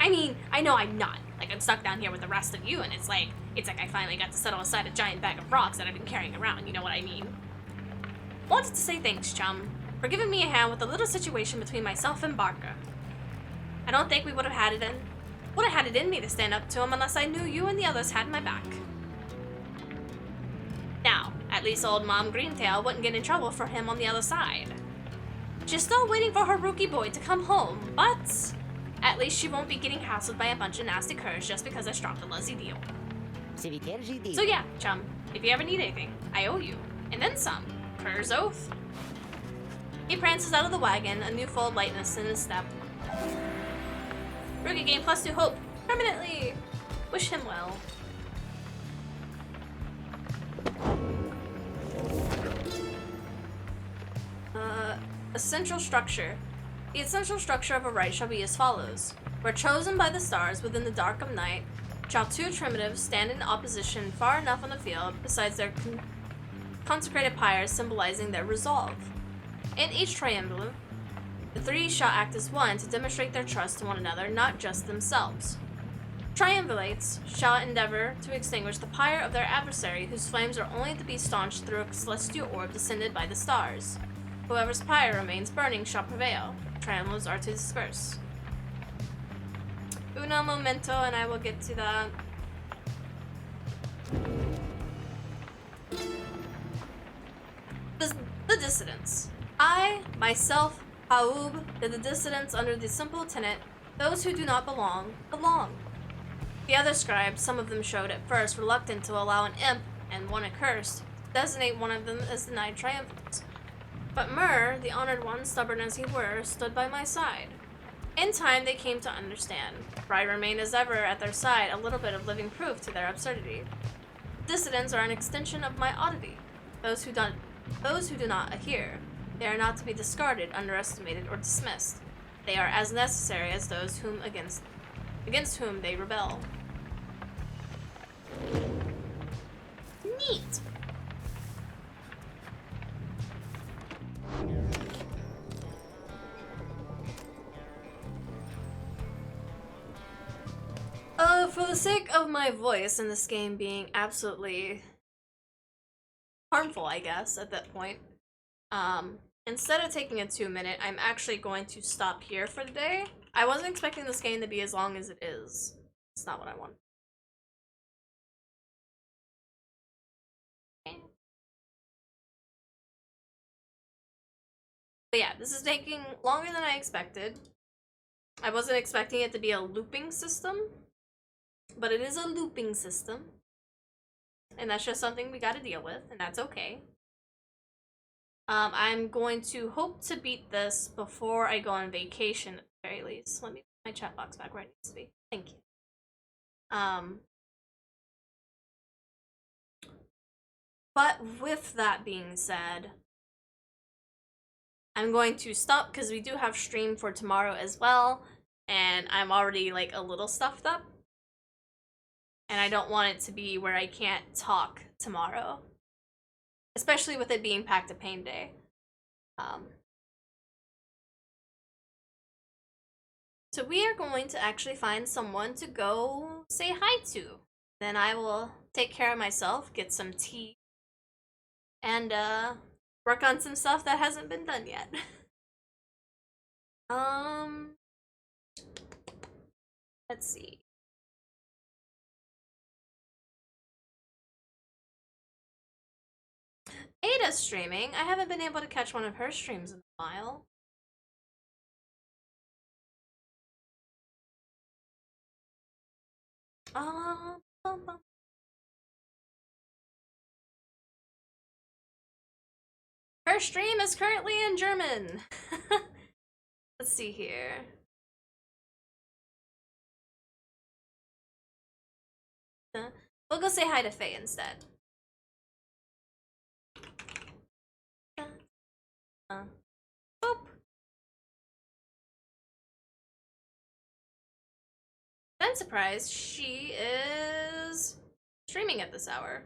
I mean, I know I'm not. Like, I'm stuck down here with the rest of you, and it's like I finally got to settle aside a giant bag of rocks that I've been carrying around, you know what I mean? Wanted to say thanks, chum, for giving me a hand with the little situation between myself and Barca. I don't think we would have had it in me to stand up to him unless I knew you and the others had my back. Now, at least old Mom Greentail wouldn't get in trouble for him on the other side. She's still waiting for her rookie boy to come home, but at least she won't be getting hassled by a bunch of nasty curs just because I struck the Luzzy deal. So yeah, chum, if you ever need anything, I owe you. And then some. Cur's oath. He prances out of the wagon, a new full lightness in his step. Rookie gain +2 hope. Permanently. Wish him well. Essential structure. The essential structure of a rite shall be as follows. Where chosen by the stars within the dark of night, shall 2 trimitives stand in opposition far enough on the field besides their consecrated pyres symbolizing their resolve. In each triumvirate, the 3 shall act as one to demonstrate their trust to one another, not just themselves. Triumvirates shall endeavor to extinguish the pyre of their adversary, whose flames are only to be staunched through a celestial orb descended by the stars. Whoever's pyre remains burning shall prevail. Triumvirals are to disperse. Uno momento, and I will get to that. The dissidents. I, myself, Haub, did the dissidents under the simple tenet, those who do not belong, belong. The other scribes, some of them showed at first reluctant to allow an imp, and one accursed, to designate one of them as denied triumphant. But Myrrh, the honored one, stubborn as he were, stood by my side. In time, they came to understand, for I remained as ever at their side, a little bit of living proof to their absurdity. Dissidents are an extension of my oddity. Those who do not adhere. They are not to be discarded, underestimated, or dismissed. They are as necessary as those whom against whom they rebel. Neat. For the sake of my voice and this game being absolutely harmful, I guess, at that point, instead of taking a 2-minute, I'm actually going to stop here for the day. I wasn't expecting this game to be as long as it is. It's not what I want. But yeah, this is taking longer than I expected. I wasn't expecting it to be a looping system, but it is a looping system. And that's just something we gotta deal with, and that's okay. I'm going to hope to beat this before I go on vacation at the very least. Let me put my chat box back where it needs to be. Thank you. But with that being said, I'm going to stop because we do have stream for tomorrow as well, and I'm already like a little stuffed up. And I don't want it to be where I can't talk tomorrow. Especially with it being Pact of Pain Day. So we are going to actually find someone to go say hi to. Then I will take care of myself, get some tea, and work on some stuff that hasn't been done yet. Let's see. Ada's streaming. I haven't been able to catch one of her streams in a while. Her stream is currently in German. Let's see here. We'll go say hi to Faye instead. Boop. I'm surprised she is streaming at this hour.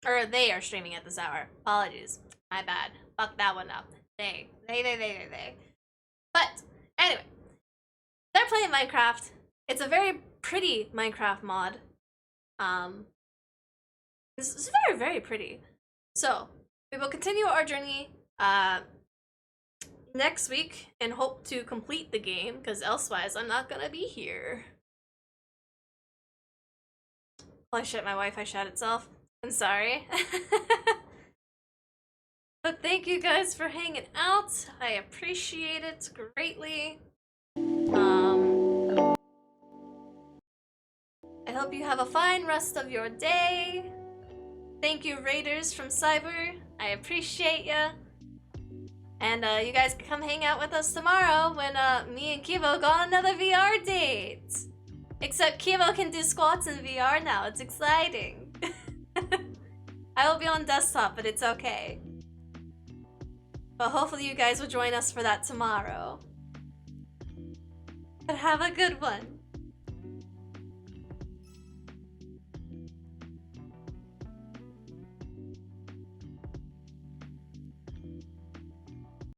Or they are streaming at this hour. Apologies. My bad. Fuck that one up. They. But, anyway. They're playing Minecraft. It's a very pretty Minecraft mod. It's very, very pretty. So, we will continue our journey next week and hope to complete the game, because elsewise I'm not gonna be here. Holy shit, my Wi-Fi shut itself. I'm sorry. But thank you guys for hanging out. I appreciate it greatly. I hope you have a fine rest of your day. Thank you, Raiders from Cyber. I appreciate ya. And you guys can come hang out with us tomorrow when me and Kivo go on another VR date. Except Kivo can do squats in VR now. It's exciting. I will be on desktop, but it's okay. But hopefully you guys will join us for that tomorrow. But have a good one.